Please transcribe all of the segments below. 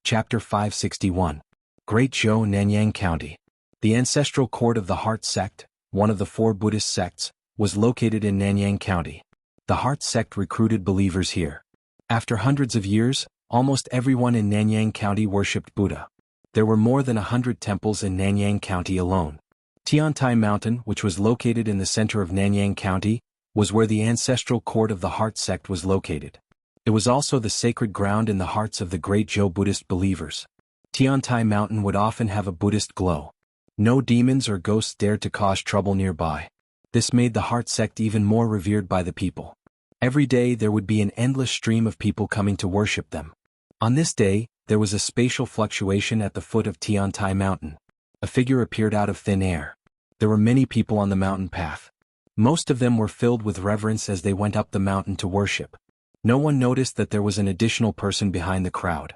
Chapter 561. Great Zhou Nanyang County. The ancestral court of the Heart sect, one of the 4 Buddhist sects, was located in Nanyang County. The Heart sect recruited believers here. After hundreds of years, almost everyone in Nanyang County worshipped Buddha. There were more than 100 temples in Nanyang County alone. Tiantai Mountain, which was located in the center of Nanyang County, was where the ancestral court of the Heart sect was located. It was also the sacred ground in the hearts of the Great Zhou Buddhist believers. Tiantai Mountain would often have a Buddhist glow. No demons or ghosts dared to cause trouble nearby. This made the Heart sect even more revered by the people. Every day there would be an endless stream of people coming to worship them. On this day, there was a spatial fluctuation at the foot of Tiantai Mountain. A figure appeared out of thin air. There were many people on the mountain path. Most of them were filled with reverence as they went up the mountain to worship. No one noticed that there was an additional person behind the crowd.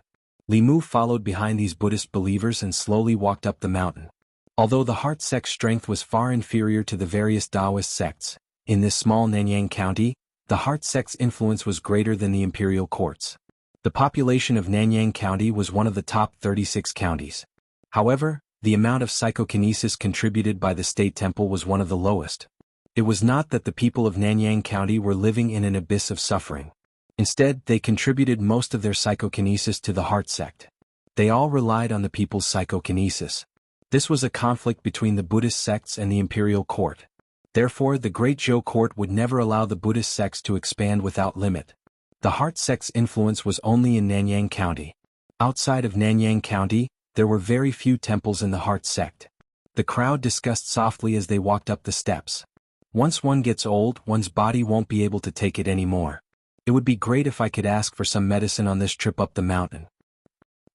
Li Mu followed behind these Buddhist believers and slowly walked up the mountain. Although the Heart sect's strength was far inferior to the various Taoist sects, in this small Nanyang County, the Heart sect's influence was greater than the imperial courts. The population of Nanyang County was one of the top 36 counties. However, the amount of psychokinesis contributed by the state temple was one of the lowest. It was not that the people of Nanyang County were living in an abyss of suffering. Instead, they contributed most of their psychokinesis to the Heart sect. They all relied on the people's psychokinesis. This was a conflict between the Buddhist sects and the imperial court. Therefore, the Great Zhou court would never allow the Buddhist sects to expand without limit. The Heart sect's influence was only in Nanyang County. Outside of Nanyang County, there were very few temples in the Heart sect. The crowd discussed softly as they walked up the steps. Once one gets old, one's body won't be able to take it anymore. It would be great if I could ask for some medicine on this trip up the mountain.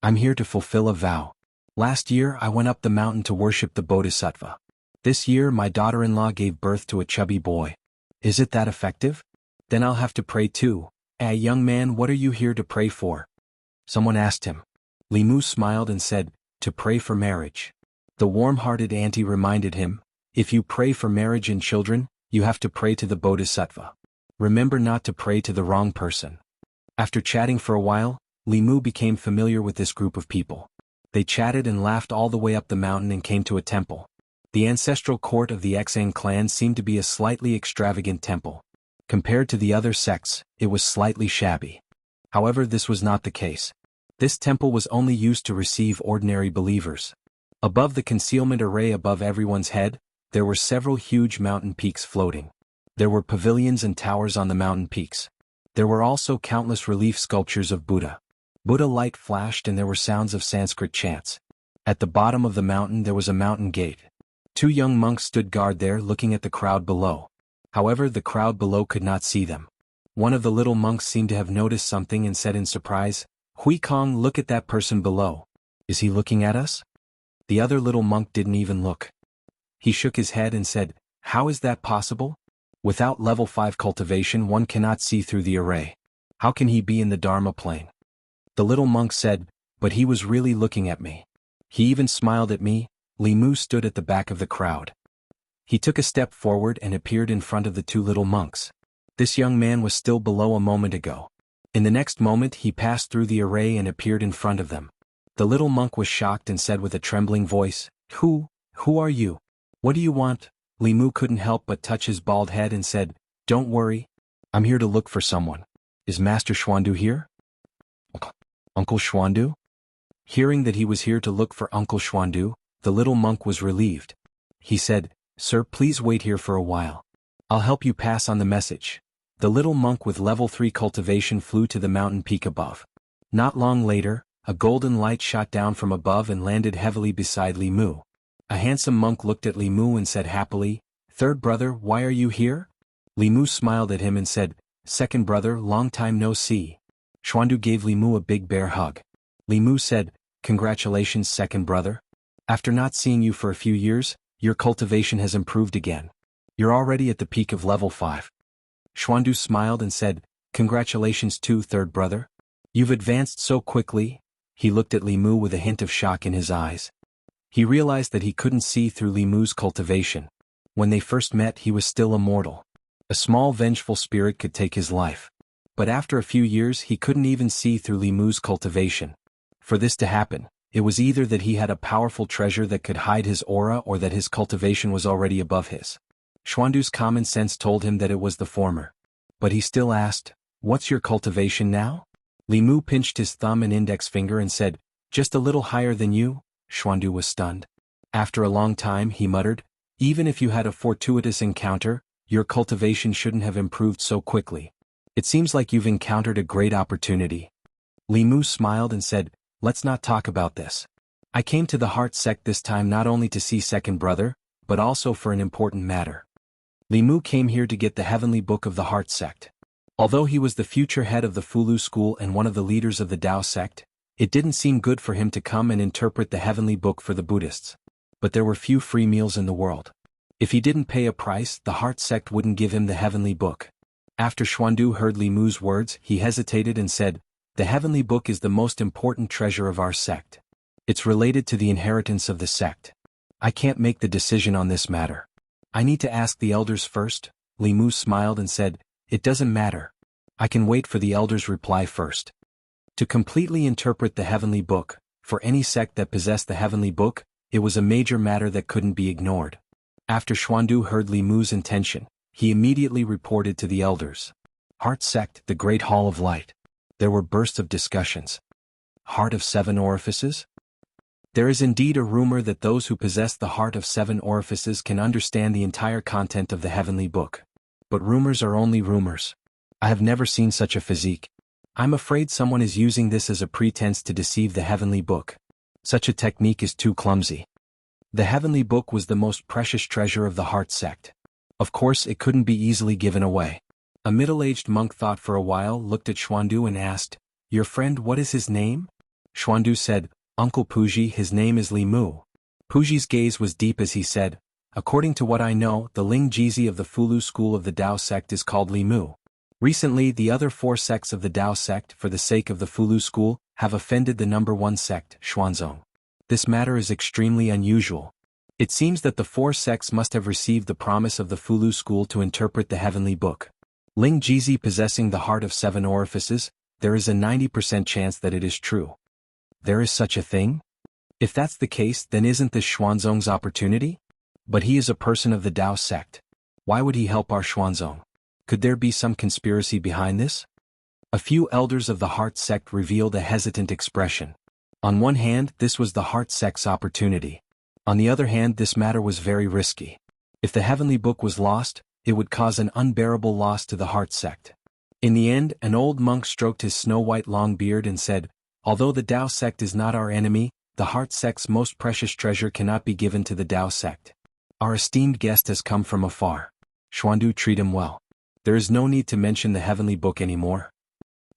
I'm here to fulfill a vow. Last year I went up the mountain to worship the Bodhisattva. This year my daughter-in-law gave birth to a chubby boy. Is it that effective? Then I'll have to pray too. Young man, what are you here to pray for? Someone asked him. Li Mu smiled and said, to pray for marriage. The warm-hearted auntie reminded him, if you pray for marriage and children, you have to pray to the Bodhisattva. Remember not to pray to the wrong person. After chatting for a while, Li Mu became familiar with this group of people. They chatted and laughed all the way up the mountain and came to a temple. The ancestral court of the Xang clan seemed to be a slightly extravagant temple. Compared to the other sects, it was slightly shabby. However, this was not the case. This temple was only used to receive ordinary believers. Above the concealment array above everyone's head, there were several huge mountain peaks floating. There were pavilions and towers on the mountain peaks. There were also countless relief sculptures of Buddha. Buddha light flashed and there were sounds of Sanskrit chants. At the bottom of the mountain there was a mountain gate. 2 young monks stood guard there looking at the crowd below. However, the crowd below could not see them. One of the little monks seemed to have noticed something and said in surprise, Hui Kong, look at that person below. Is he looking at us? The other little monk didn't even look. He shook his head and said, how is that possible? Without level 5 cultivation one cannot see through the array. How can he be in the Dharma plane? The little monk said, but he was really looking at me. He even smiled at me. Li Mu stood at the back of the crowd. He took a step forward and appeared in front of the 2 little monks. This young man was still below a moment ago. In the next moment he passed through the array and appeared in front of them. The little monk was shocked and said with a trembling voice, Who are you? What do you want? Li Mu couldn't help but touch his bald head and said, don't worry. I'm here to look for someone. Is Master Xuandu here? Uncle Xuandu? Hearing that he was here to look for Uncle Xuandu, the little monk was relieved. He said, Sir, please wait here for a while. I'll help you pass on the message. The little monk with level 3 cultivation flew to the mountain peak above. Not long later, a golden light shot down from above and landed heavily beside Li Mu. A handsome monk looked at Li Mu and said happily, Third brother, why are you here? Li Mu smiled at him and said, Second brother, long time no see. Xuandu gave Li Mu a big bear hug. Li Mu said, Congratulations, second brother. After not seeing you for a few years, your cultivation has improved again. You're already at the peak of level 5. Xuandu smiled and said, Congratulations too, third brother. You've advanced so quickly. He looked at Li Mu with a hint of shock in his eyes. He realized that he couldn't see through Li Mu's cultivation. When they first met he was still a mortal. A small vengeful spirit could take his life. But after a few years he couldn't even see through Li Mu's cultivation. For this to happen, it was either that he had a powerful treasure that could hide his aura or that his cultivation was already above his. Xuandu's common sense told him that it was the former. But he still asked, "What's your cultivation now?" Li Mu pinched his thumb and index finger and said, "Just a little higher than you." Xuandu was stunned. After a long time he muttered, "Even if you had a fortuitous encounter, your cultivation shouldn't have improved so quickly. It seems like you've encountered a great opportunity." Li Mu smiled and said, "Let's not talk about this. I came to the Heart Sect this time not only to see second brother, but also for an important matter." Li Mu came here to get the heavenly book of the Heart Sect. Although he was the future head of the Fulu school and one of the leaders of the Tao sect, it didn't seem good for him to come and interpret the heavenly book for the Buddhists. But there were few free meals in the world. If he didn't pay a price, the Heart Sect wouldn't give him the heavenly book. After Xuandu heard Li Mu's words, he hesitated and said, "The heavenly book is the most important treasure of our sect. It's related to the inheritance of the sect. I can't make the decision on this matter. I need to ask the elders first." Li Mu smiled and said, "It doesn't matter. I can wait for the elders' reply first." To completely interpret the heavenly book, for any sect that possessed the heavenly book, it was a major matter that couldn't be ignored. After Xuandu heard Li Mu's intention, he immediately reported to the elders. Heart Sect, the Great Hall of Light. There were bursts of discussions. Heart of 7 orifices? There is indeed a rumor that those who possess the heart of 7 orifices can understand the entire content of the heavenly book. But rumors are only rumors. I have never seen such a physique. I'm afraid someone is using this as a pretense to deceive the heavenly book. Such a technique is too clumsy. The heavenly book was the most precious treasure of the Heart Sect. Of course it couldn't be easily given away. A middle-aged monk thought for a while, looked at Xuandu and asked, "Your friend, what is his name?" Xuandu said, "Uncle Puji, his name is Li Mu." Puji's gaze was deep as he said, "According to what I know, the Ling Jizi of the Fulu school of the Tao sect is called Li Mu. Recently the other 4 sects of the Tao sect, for the sake of the Fulu school, have offended the number 1 sect, Xuanzong. This matter is extremely unusual. It seems that the 4 sects must have received the promise of the Fulu school to interpret the heavenly book. Ling Jizi possessing the heart of 7 orifices, there is a 90% chance that it is true." There is such a thing? If that's the case, then isn't this Xuanzong's opportunity? But he is a person of the Tao sect. Why would he help our Xuanzong? Could there be some conspiracy behind this? A few elders of the Heart Sect revealed a hesitant expression. On one hand, this was the Heart Sect's opportunity. On the other hand, this matter was very risky. If the heavenly book was lost, it would cause an unbearable loss to the Heart Sect. In the end, an old monk stroked his snow-white long beard and said, "Although the Tao sect is not our enemy, the Heart Sect's most precious treasure cannot be given to the Tao sect. Our esteemed guest has come from afar. Xuandu, treat him well. There is no need to mention the heavenly book anymore."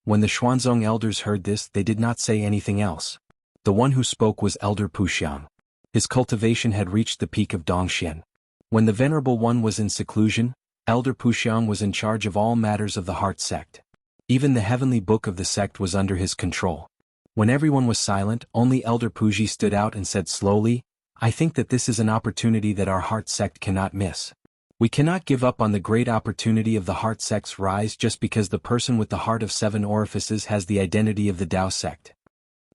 When the Xuanzong elders heard this, they did not say anything else. The one who spoke was Elder Puxiang. His cultivation had reached the peak of Dongxian. When the Venerable One was in seclusion, Elder Puxiang was in charge of all matters of the Heart Sect. Even the heavenly book of the sect was under his control. When everyone was silent, only Elder Puji stood out and said slowly, "I think that this is an opportunity that our Heart Sect cannot miss. We cannot give up on the great opportunity of the Heart Sect's rise just because the person with the heart of 7 orifices has the identity of the Tao sect."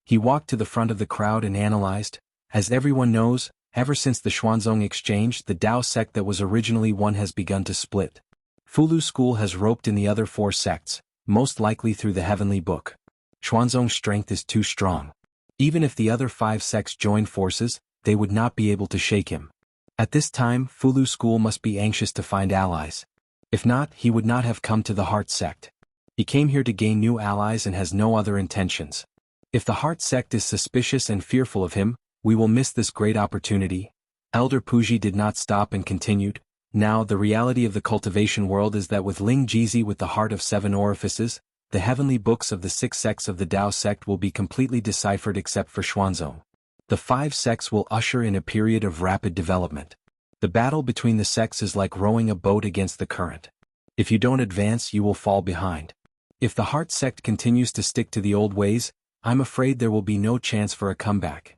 He walked to the front of the crowd and analyzed, "As everyone knows, ever since the Xuanzong exchange, the Tao sect that was originally one has begun to split. Fulu school has roped in the other 4 sects, most likely through the heavenly book. Xuanzong's strength is too strong. Even if the other 5 sects join forces, they would not be able to shake him. At this time, Fulu school must be anxious to find allies. If not, he would not have come to the Heart Sect. He came here to gain new allies and has no other intentions. If the Heart Sect is suspicious and fearful of him, we will miss this great opportunity." Elder Puji did not stop and continued, "Now the reality of the cultivation world is that with Ling Jizi with the heart of 7 orifices, the heavenly books of the 6 sects of the Tao sect will be completely deciphered except for Xuanzong. The 5 sects will usher in a period of rapid development. The battle between the sects is like rowing a boat against the current. If you don't advance, you will fall behind. If the Heart Sect continues to stick to the old ways, I'm afraid there will be no chance for a comeback."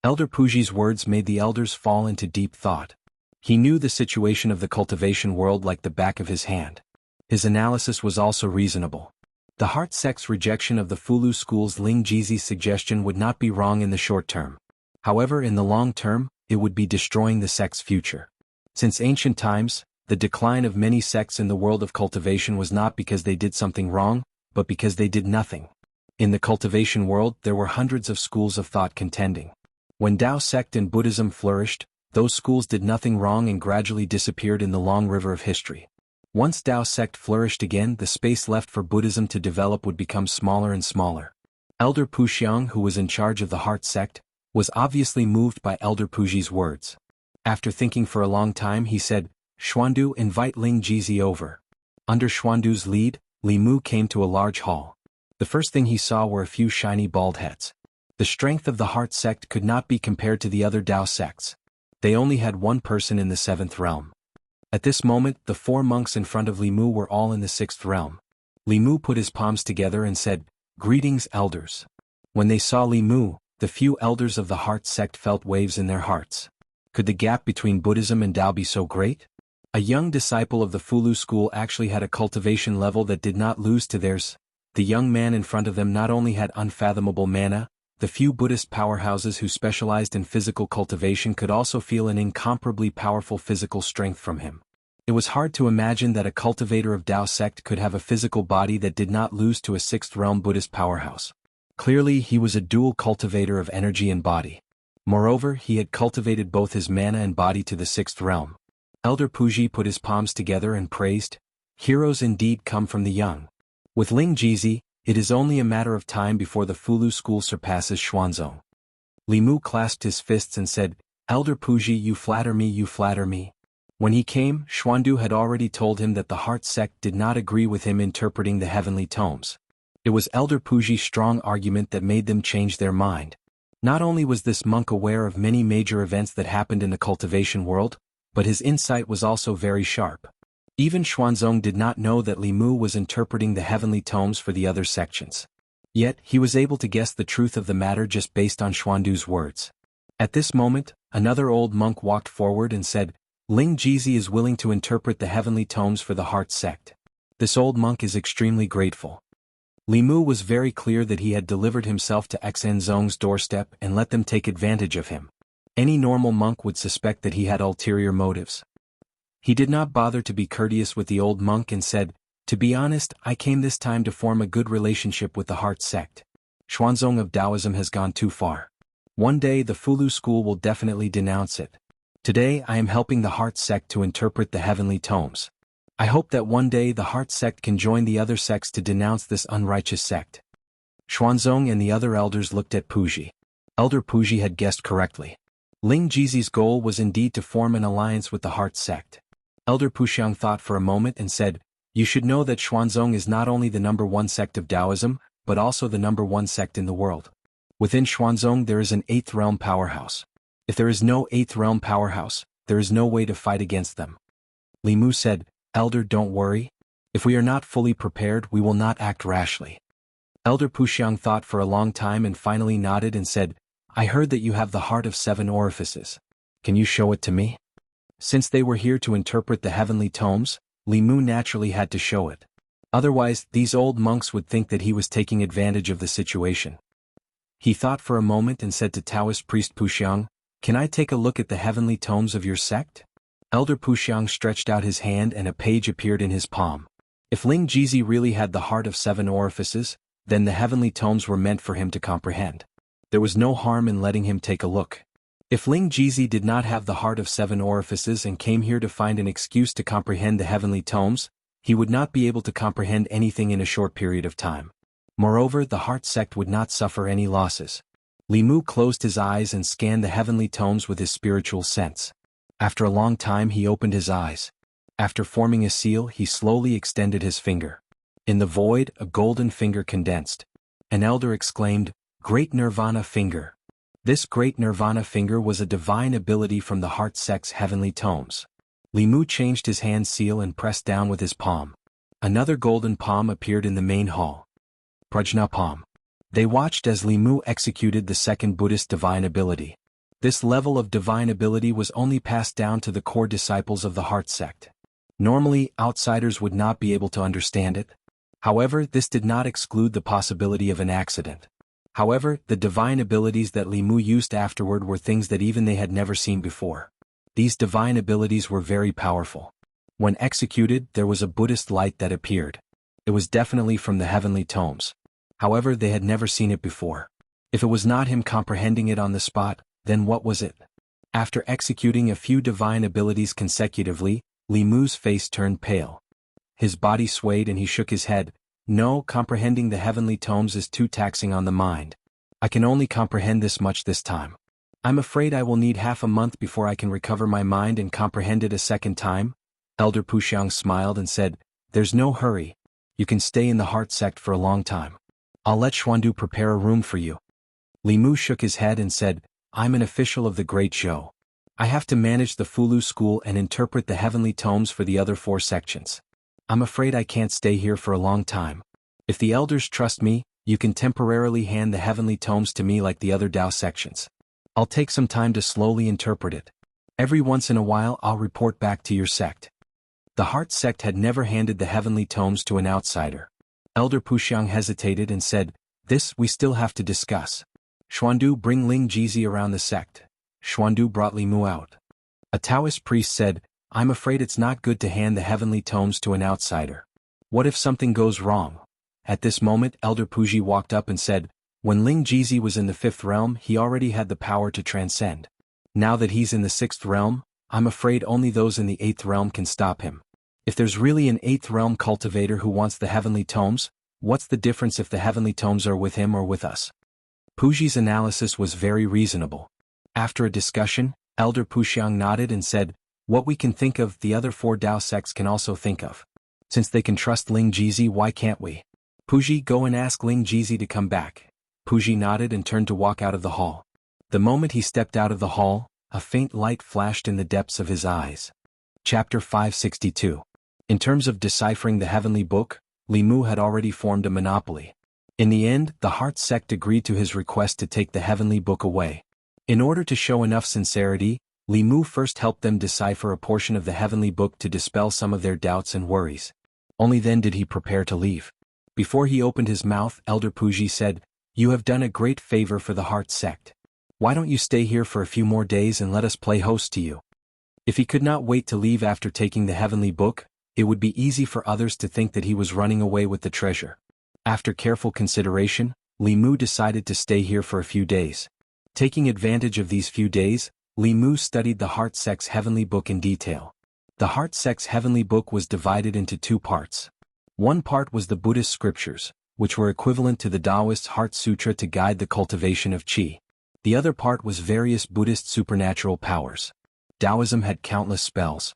Elder Puji's words made the elders fall into deep thought. He knew the situation of the cultivation world like the back of his hand. His analysis was also reasonable. The heart sect's rejection of the Fulu school's Ling Jizi's suggestion would not be wrong in the short term. However, in the long term, it would be destroying the sect's future. Since ancient times, the decline of many sects in the world of cultivation was not because they did something wrong, but because they did nothing. In the cultivation world, there were hundreds of schools of thought contending. When Tao sect and Buddhism flourished, those schools did nothing wrong and gradually disappeared in the long river of history. Once Tao sect flourished again, the space left for Buddhism to develop would become smaller and smaller. Elder Puxiang, who was in charge of the heart sect, was obviously moved by Elder Puji's words. After thinking for a long time, he said, "Xuandu, invite Ling Jizi over." Under Xuandu's lead, Li Mu came to a large hall. The first thing he saw were a few shiny bald heads. The strength of the heart sect could not be compared to the other Tao sects. They only had one person in the seventh realm. At this moment, the 4 monks in front of Li Mu were all in the 6th realm. Li Mu put his palms together and said, "Greetings, elders." When they saw Li Mu, the few elders of the heart sect felt waves in their hearts. Could the gap between Buddhism and Tao be so great? A young disciple of the Fulu school actually had a cultivation level that did not lose to theirs. The young man in front of them not only had unfathomable mana, the few Buddhist powerhouses who specialized in physical cultivation could also feel an incomparably powerful physical strength from him. It was hard to imagine that a cultivator of Tao sect could have a physical body that did not lose to a 6th realm Buddhist powerhouse. Clearly, he was a dual cultivator of energy and body. Moreover, he had cultivated both his mana and body to the 6th realm. Elder Puji put his palms together and praised, "Heroes indeed come from the young." With Ling Jizi, it is only a matter of time before the Fulu school surpasses Xuanzong. Li Mu clasped his fists and said, "Elder Puji, you flatter me, you flatter me." When he came, Xuandu had already told him that the heart sect did not agree with him interpreting the heavenly tomes. It was Elder Puji's strong argument that made them change their mind. Not only was this monk aware of many major events that happened in the cultivation world, but his insight was also very sharp. Even Xuanzong did not know that Li Mu was interpreting the heavenly tomes for the other sections. Yet, he was able to guess the truth of the matter just based on Xuandu's words. At this moment, another old monk walked forward and said, "Ling Jizi is willing to interpret the heavenly tomes for the heart sect." This old monk is extremely grateful. Li Mu was very clear that he had delivered himself to Xenzong's doorstep and let them take advantage of him. Any normal monk would suspect that he had ulterior motives. He did not bother to be courteous with the old monk and said, "To be honest, I came this time to form a good relationship with the heart sect. Xuanzong of Taoism has gone too far. One day the Fulu school will definitely denounce it. Today I am helping the heart sect to interpret the heavenly tomes. I hope that one day the heart sect can join the other sects to denounce this unrighteous sect." Xuanzong and the other elders looked at Puji. Elder Puji had guessed correctly. Ling Jizi's goal was indeed to form an alliance with the heart sect. Elder Puxiang thought for a moment and said, "You should know that Xuanzong is not only the #1 sect of Taoism, but also the #1 sect in the world. Within Xuanzong there is an 8th realm powerhouse. If there is no 8th realm powerhouse, there is no way to fight against them." Li Mu said, "Elder, don't worry. If we are not fully prepared, we will not act rashly." Elder Puxiang thought for a long time and finally nodded and said, "I heard that you have the heart of 7 orifices. Can you show it to me?" Since they were here to interpret the heavenly tomes, Li Mu naturally had to show it. Otherwise, these old monks would think that he was taking advantage of the situation. He thought for a moment and said to Taoist priest Puxiang, "Can I take a look at the heavenly tomes of your sect?" Elder Puxiang stretched out his hand and a page appeared in his palm. If Ling Jizi really had the heart of 7 orifices, then the heavenly tomes were meant for him to comprehend. There was no harm in letting him take a look. If Ling Jizi did not have the heart of 7 orifices and came here to find an excuse to comprehend the heavenly tomes, he would not be able to comprehend anything in a short period of time. Moreover, the heart sect would not suffer any losses. Li Mu closed his eyes and scanned the heavenly tomes with his spiritual sense. After a long time he opened his eyes. After forming a seal, he slowly extended his finger. In the void, a golden finger condensed. An elder exclaimed, "Great Nirvana finger." This great Nirvana finger was a divine ability from the heart sect's heavenly tomes. Li Mu changed his hand seal and pressed down with his palm. Another golden palm appeared in the main hall. Prajna palm. They watched as Li Mu executed the second Buddhist divine ability. This level of divine ability was only passed down to the core disciples of the heart sect. Normally, outsiders would not be able to understand it. However, this did not exclude the possibility of an accident. However, the divine abilities that Li Mu used afterward were things that even they had never seen before. These divine abilities were very powerful. When executed, there was a Buddhist light that appeared. It was definitely from the heavenly tomes. However, they had never seen it before. If it was not him comprehending it on the spot, then what was it? After executing a few divine abilities consecutively, Li Mu's face turned pale. His body swayed and he shook his head. No, comprehending the heavenly tomes is too taxing on the mind. I can only comprehend this much this time. I'm afraid I will need half a month before I can recover my mind and comprehend it a second time. Elder Puxiang smiled and said, "There's no hurry. You can stay in the heart sect for a long time. I'll let Xuandu prepare a room for you." Li Mu shook his head and said, "I'm an official of the Great Zhou. I have to manage the Fulu school and interpret the heavenly tomes for the other 4 sections. I'm afraid I can't stay here for a long time. If the elders trust me, you can temporarily hand the heavenly tomes to me like the other Dao sections. I'll take some time to slowly interpret it. Every once in a while I'll report back to your sect." The Heart sect had never handed the heavenly tomes to an outsider. Elder Puxiang hesitated and said, "This we still have to discuss. Xuandu, bring Ling Jizi around the sect." Xuandu brought Li Mu out. A Taoist priest said, "I'm afraid it's not good to hand the heavenly tomes to an outsider. What if something goes wrong?" At this moment Elder Puji walked up and said, "When Ling Jizi was in the 5th realm he already had the power to transcend. Now that he's in the 6th realm, I'm afraid only those in the 8th realm can stop him. If there's really an 8th realm cultivator who wants the heavenly tomes, what's the difference if the heavenly tomes are with him or with us?" Puji's analysis was very reasonable. After a discussion, Elder Puxiang nodded and said, "What we can think of, the other 4 Dao sects can also think of. Since they can trust Ling Jizi, why can't we? Puji, go and ask Ling Jizi to come back." Puji nodded and turned to walk out of the hall. The moment he stepped out of the hall, a faint light flashed in the depths of his eyes. Chapter 562. In terms of deciphering the heavenly book, Li Mu had already formed a monopoly. In the end, the Heart sect agreed to his request to take the heavenly book away. In order to show enough sincerity, Li Mu first helped them decipher a portion of the heavenly book to dispel some of their doubts and worries. Only then did he prepare to leave. Before he opened his mouth, Elder Puji said, "You have done a great favor for the Heart sect. Why don't you stay here for a few more days and let us play host to you?" If he could not wait to leave after taking the heavenly book, it would be easy for others to think that he was running away with the treasure. After careful consideration, Li Mu decided to stay here for a few days. Taking advantage of these few days, Li Mu studied the Heart sect's heavenly book in detail. The Heart sect's heavenly book was divided into 2 parts. One part was the Buddhist scriptures, which were equivalent to the Taoist Heart Sutra to guide the cultivation of qi. The other part was various Buddhist supernatural powers. Taoism had countless spells.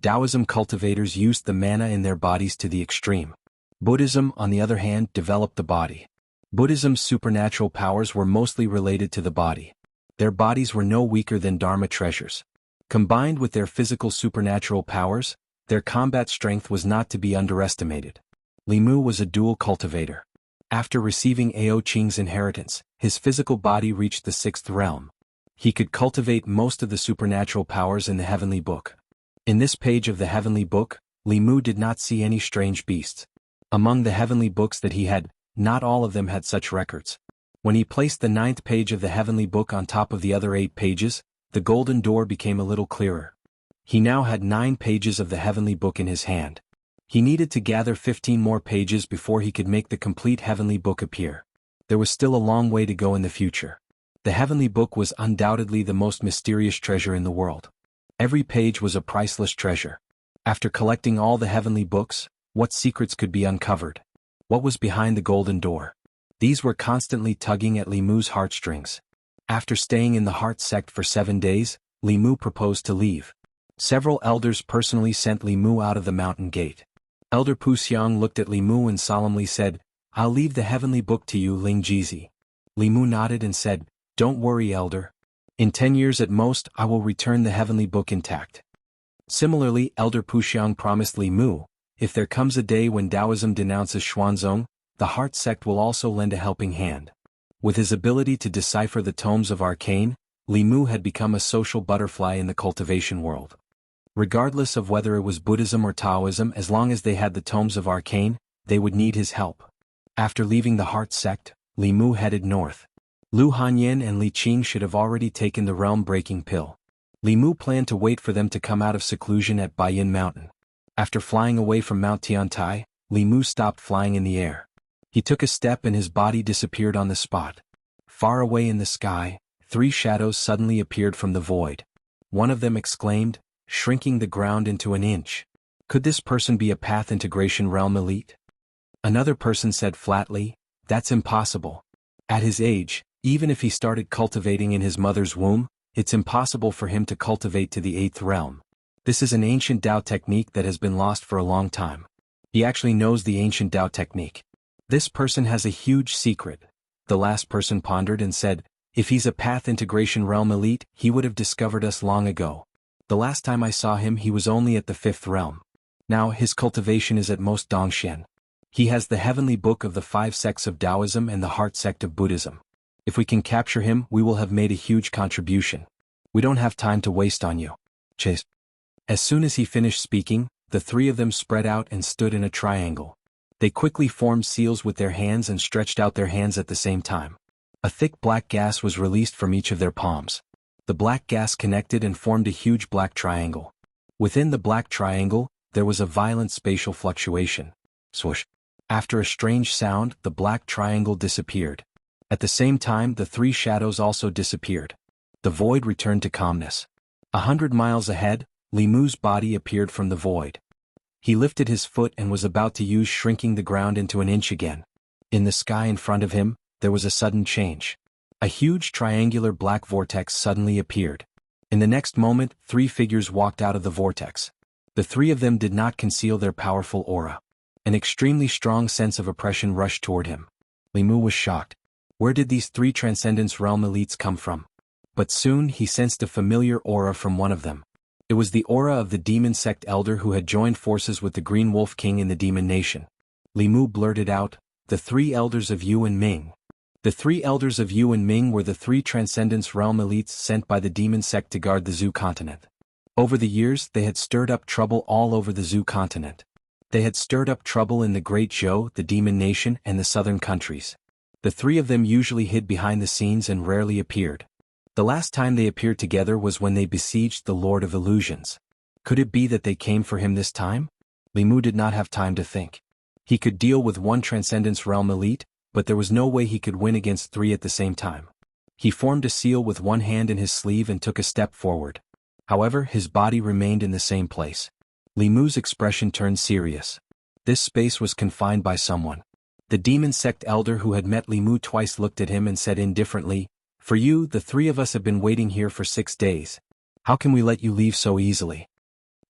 Taoism cultivators used the mana in their bodies to the extreme. Buddhism, on the other hand, developed the body. Buddhism's supernatural powers were mostly related to the body. Their bodies were no weaker than Dharma treasures. Combined with their physical supernatural powers, their combat strength was not to be underestimated. Li Mu was a dual cultivator. After receiving Ao Qing's inheritance, his physical body reached the 6th realm. He could cultivate most of the supernatural powers in the heavenly book. In this page of the heavenly book, Li Mu did not see any strange beasts. Among the heavenly books that he had, not all of them had such records. When he placed the 9th page of the heavenly book on top of the other 8 pages, the golden door became a little clearer. He now had 9 pages of the heavenly book in his hand. He needed to gather 15 more pages before he could make the complete heavenly book appear. There was still a long way to go in the future. The heavenly book was undoubtedly the most mysterious treasure in the world. Every page was a priceless treasure. After collecting all the heavenly books, what secrets could be uncovered? What was behind the golden door? These were constantly tugging at Li Mu's heartstrings. After staying in the Heart sect for 7 days, Li Mu proposed to leave. Several elders personally sent Li Mu out of the mountain gate. Elder Puxiang looked at Li Mu and solemnly said, "I'll leave the heavenly book to you, Ling Jizi." Li Mu nodded and said, "Don't worry, elder. In 10 years at most, I will return the heavenly book intact." Similarly, Elder Puxiang promised Li Mu, if there comes a day when Taoism denounces Xuanzong, the Heart sect will also lend a helping hand. With his ability to decipher the tomes of arcane, Li Mu had become a social butterfly in the cultivation world. Regardless of whether it was Buddhism or Taoism, as long as they had the tomes of arcane, they would need his help. After leaving the Heart sect, Li Mu headed north. Lu Hanyin and Li Qing should have already taken the realm-breaking pill. Li Mu planned to wait for them to come out of seclusion at Baiyin Mountain. After flying away from Mount Tiantai, Li Mu stopped flying in the air. He took a step and his body disappeared on the spot. Far away in the sky, 3 shadows suddenly appeared from the void. One of them exclaimed, shrinking the ground into an inch. Could this person be a path integration realm elite? Another person said flatly, that's impossible. At his age, even if he started cultivating in his mother's womb, it's impossible for him to cultivate to the 8th realm. This is an ancient Dao technique that has been lost for a long time. He actually knows the ancient Dao technique. This person has a huge secret. The last person pondered and said, if he's a path integration realm elite, he would have discovered us long ago. The last time I saw him he was only at the 5th realm. Now his cultivation is at most Dongxian. He has the heavenly book of the 5 sects of Taoism and the Heart sect of Buddhism. If we can capture him, we will have made a huge contribution. We don't have time to waste on you. Chase. As soon as he finished speaking, the 3 of them spread out and stood in a triangle. They quickly formed seals with their hands and stretched out their hands at the same time. A thick black gas was released from each of their palms. The black gas connected and formed a huge black triangle. Within the black triangle, there was a violent spatial fluctuation. Swoosh. After a strange sound, the black triangle disappeared. At the same time, the 3 shadows also disappeared. The void returned to calmness. 100 miles ahead, Li Mu's body appeared from the void. He lifted his foot and was about to use shrinking the ground into an inch again. In the sky in front of him, there was a sudden change. A huge triangular black vortex suddenly appeared. In the next moment, 3 figures walked out of the vortex. The 3 of them did not conceal their powerful aura. An extremely strong sense of oppression rushed toward him. Li Mu was shocked. Where did these 3 Transcendence Realm elites come from? But soon he sensed a familiar aura from one of them. It was the aura of the demon sect elder who had joined forces with the Green Wolf King in the Demon Nation. Li Mu blurted out, the 3 elders of Yu and Ming. The 3 elders of Yu and Ming were the 3 Transcendence Realm elites sent by the demon sect to guard the Zhu continent. Over the years, they had stirred up trouble all over the Zhu continent. They had stirred up trouble in the Great Zhou, the Demon Nation, and the southern countries. The 3 of them usually hid behind the scenes and rarely appeared. The last time they appeared together was when they besieged the Lord of Illusions. Could it be that they came for him this time? Li Mu did not have time to think. He could deal with 1 Transcendence Realm elite, but there was no way he could win against 3 at the same time. He formed a seal with one hand in his sleeve and took a step forward. However, his body remained in the same place. Li Mu's expression turned serious. This space was confined by someone. The demon sect elder who had met Li Mu twice looked at him and said indifferently, for you, the 3 of us have been waiting here for 6 days. How can we let you leave so easily?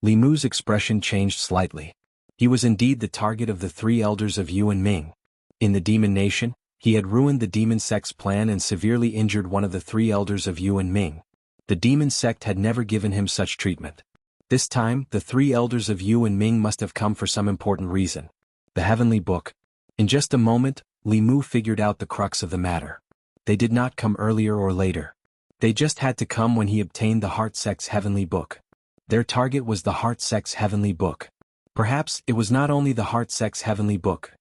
Li Mu's expression changed slightly. He was indeed the target of the 3 elders of Yu and Ming. In the Demon Nation, he had ruined the demon sect's plan and severely injured one of the 3 elders of Yu and Ming. The demon sect had never given him such treatment. This time, the 3 elders of Yu and Ming must have come for some important reason. The Heavenly Book. In just a moment, Li Mu figured out the crux of the matter. They did not come earlier or later. They just had to come when he obtained the Heart sect's Heavenly Book. Their target was the Heart sect's Heavenly Book. Perhaps it was not only the Heart sect's Heavenly Book.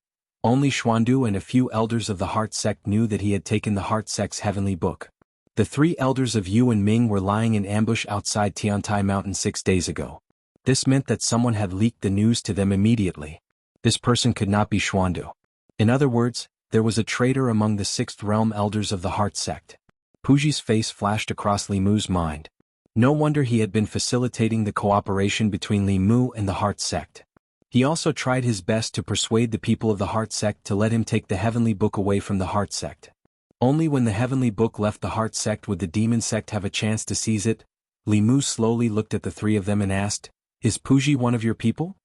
Only Xuandu and a few elders of the Heart sect knew that he had taken the Heart sect's Heavenly Book. The 3 elders of Yu and Ming were lying in ambush outside Tiantai Mountain 6 days ago. This meant that someone had leaked the news to them immediately. This person could not be Xuandu. In other words, there was a traitor among the 6th realm elders of the Heart sect. Puji's face flashed across Li Mu's mind. No wonder he had been facilitating the cooperation between Li Mu and the Heart sect. He also tried his best to persuade the people of the Heart sect to let him take the Heavenly Book away from the Heart sect. Only when the Heavenly Book left the Heart sect would the demon sect have a chance to seize it. Li Mu slowly looked at the 3 of them and asked, is Puji one of your people?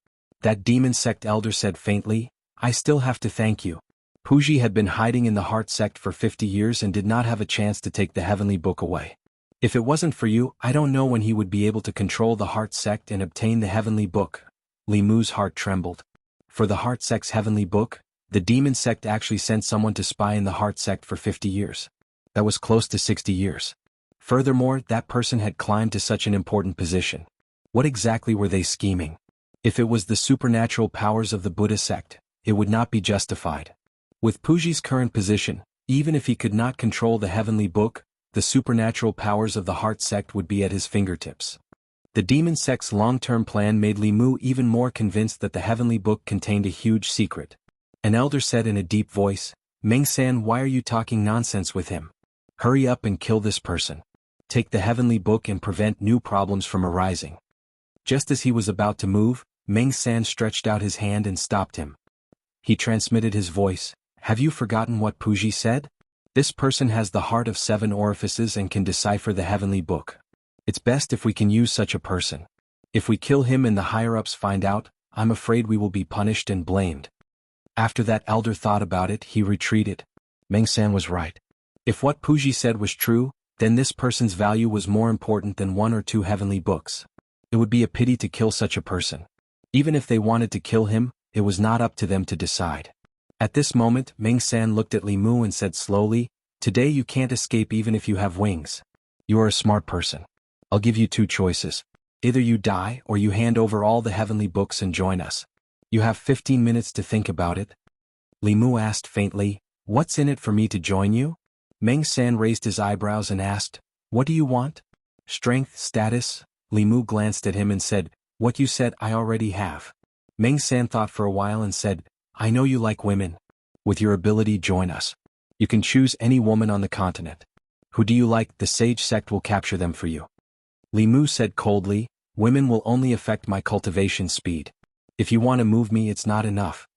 That demon sect elder said faintly, I still have to thank you. Puji had been hiding in the Heart sect for 50 years and did not have a chance to take the Heavenly Book away. If it wasn't for you, I don't know when he would be able to control the Heart sect and obtain the Heavenly Book. Li Mu's heart trembled. For the Heart sect's Heavenly Book, the demon sect actually sent someone to spy in the Heart sect for 50 years. That was close to 60 years. Furthermore, that person had climbed to such an important position. What exactly were they scheming? If it was the supernatural powers of the Buddha sect, it would not be justified. With Puji's current position, even if he could not control the heavenly book, the supernatural powers of the heart sect would be at his fingertips. The demon sect's long-term plan made Li Mu even more convinced that the heavenly book contained a huge secret. An elder said in a deep voice, "Meng-san, why are you talking nonsense with him? Hurry up and kill this person. Take the heavenly book and prevent new problems from arising." Just as he was about to move, Meng-san stretched out his hand and stopped him. He transmitted his voice, "Have you forgotten what Puji said? This person has the heart of 7 orifices and can decipher the heavenly book. It's best if we can use such a person. If we kill him and the higher-ups find out, I'm afraid we will be punished and blamed." After that elder thought about it, he retreated. Meng-san was right. If what Puji said was true, then this person's value was more important than 1 or 2 heavenly books. It would be a pity to kill such a person. Even if they wanted to kill him, it was not up to them to decide. At this moment, Meng-san looked at Li Mu and said slowly, "Today you can't escape even if you have wings. You are a smart person. I'll give you 2 choices. Either you die or you hand over all the heavenly books and join us. You have 15 minutes to think about it." Li Mu asked faintly, "What's in it for me to join you?" Meng-san raised his eyebrows and asked, "What do you want? Strength, status?" Li Mu glanced at him and said, "What you said I already have." Meng-san thought for a while and said, "I know you like women. With your ability, join us. You can choose any woman on the continent. Who do you like? The sage sect will capture them for you." Li Mu said coldly, "Women will only affect my cultivation speed. If you want to move me, it's not enough."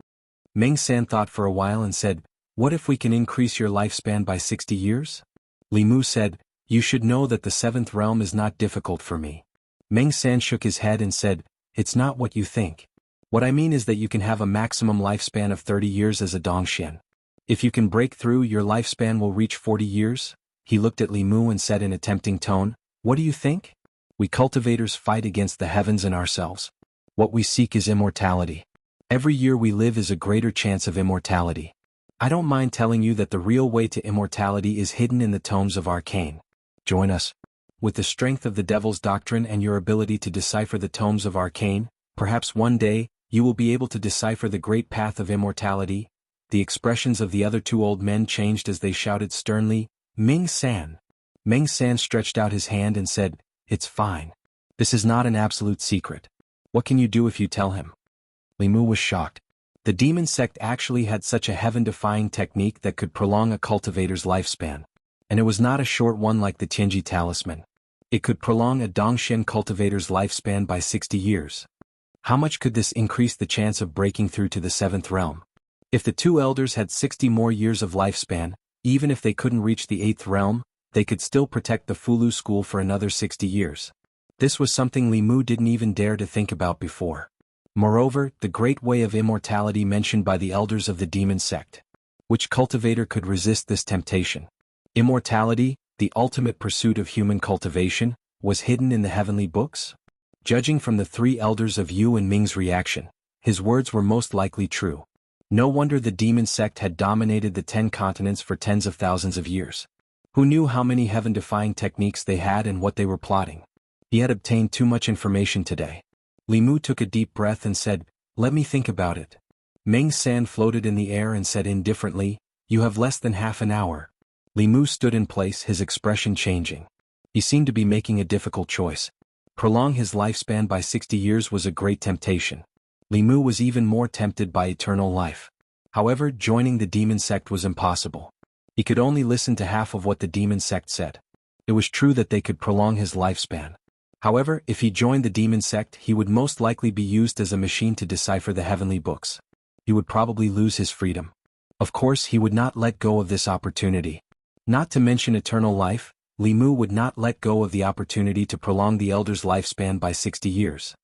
Meng-san thought for a while and said, "What if we can increase your lifespan by 60 years? Li Mu said, "You should know that the 7th realm is not difficult for me." Meng-san shook his head and said, "It's not what you think. What I mean is that you can have a maximum lifespan of 30 years as a Dongxian. If you can break through, your lifespan will reach 40 years. He looked at Li Mu and said in a tempting tone, "What do you think? We cultivators fight against the heavens and ourselves. What we seek is immortality. Every year we live is a greater chance of immortality. I don't mind telling you that the real way to immortality is hidden in the tomes of arcane. Join us. With the strength of the devil's doctrine and your ability to decipher the tomes of arcane, perhaps one day, you will be able to decipher the great path of immortality." The expressions of the other 2 old men changed as they shouted sternly, "Meng-san!" Meng-san stretched out his hand and said, "It's fine. This is not an absolute secret. What can you do if you tell him?" Li Mu was shocked. The demon sect actually had such a heaven-defying technique that could prolong a cultivator's lifespan. And it was not a short one like the Tianji talisman. It could prolong a Dongxian cultivator's lifespan by 60 years. How much could this increase the chance of breaking through to the 7th realm? If the 2 elders had 60 more years of lifespan, even if they couldn't reach the 8th realm, they could still protect the Fulu school for another 60 years. This was something Li Mu didn't even dare to think about before. Moreover, the great way of immortality mentioned by the elders of the demon sect. Which cultivator could resist this temptation? Immortality, the ultimate pursuit of human cultivation, was hidden in the heavenly books? Judging from the 3 elders of Yu and Ming's reaction, his words were most likely true. No wonder the demon sect had dominated the 10 continents for tens of thousands of years. Who knew how many heaven-defying techniques they had and what they were plotting? He had obtained too much information today. Li Mu took a deep breath and said, "Let me think about it." Meng-san floated in the air and said indifferently, "You have less than half an hour." Li Mu stood in place, his expression changing. He seemed to be making a difficult choice. Prolong his lifespan by 60 years was a great temptation. Li Mu was even more tempted by eternal life. However, joining the demon sect was impossible. He could only listen to half of what the demon sect said. It was true that they could prolong his lifespan. However, if he joined the demon sect, he would most likely be used as a machine to decipher the heavenly books. He would probably lose his freedom. Of course, he would not let go of this opportunity. Not to mention eternal life, Li Mu would not let go of the opportunity to prolong the elder's lifespan by 60 years.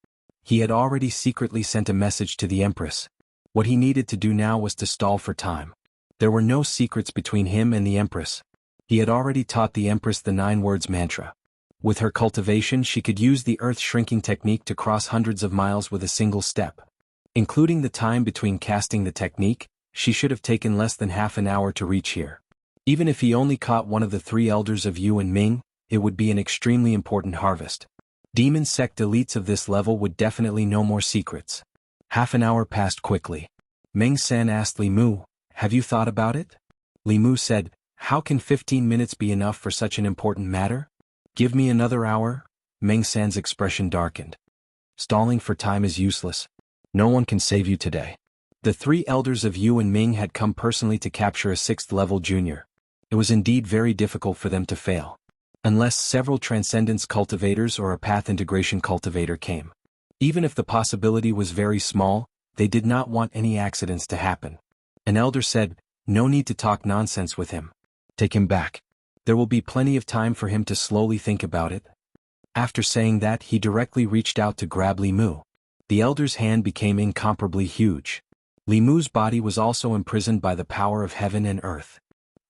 He had already secretly sent a message to the Empress. What he needed to do now was to stall for time. There were no secrets between him and the Empress. He had already taught the Empress the 9 words mantra. With her cultivation, she could use the earth-shrinking technique to cross hundreds of miles with a single step. Including the time between casting the technique, she should have taken less than half an hour to reach here. Even if he only caught one of the 3 elders of Yu and Ming, it would be an extremely important harvest. Demon sect elites of this level would definitely know more secrets. Half an hour passed quickly. Ming San asked Li Mu, "Have you thought about it?" Li Mu said, "How can 15 minutes be enough for such an important matter? Give me another hour." Ming San's expression darkened. Stalling for time is useless. No one can save you today. The three elders of Yu and Ming had come personally to capture a 6th-level junior. It was indeed very difficult for them to fail. Unless several Transcendence cultivators or a Path Integration cultivator came. Even if the possibility was very small, they did not want any accidents to happen. An elder said, "No need to talk nonsense with him. Take him back. There will be plenty of time for him to slowly think about it." After saying that, he directly reached out to grab Li Mu. The elder's hand became incomparably huge. Li Mu's body was also imprisoned by the power of heaven and earth.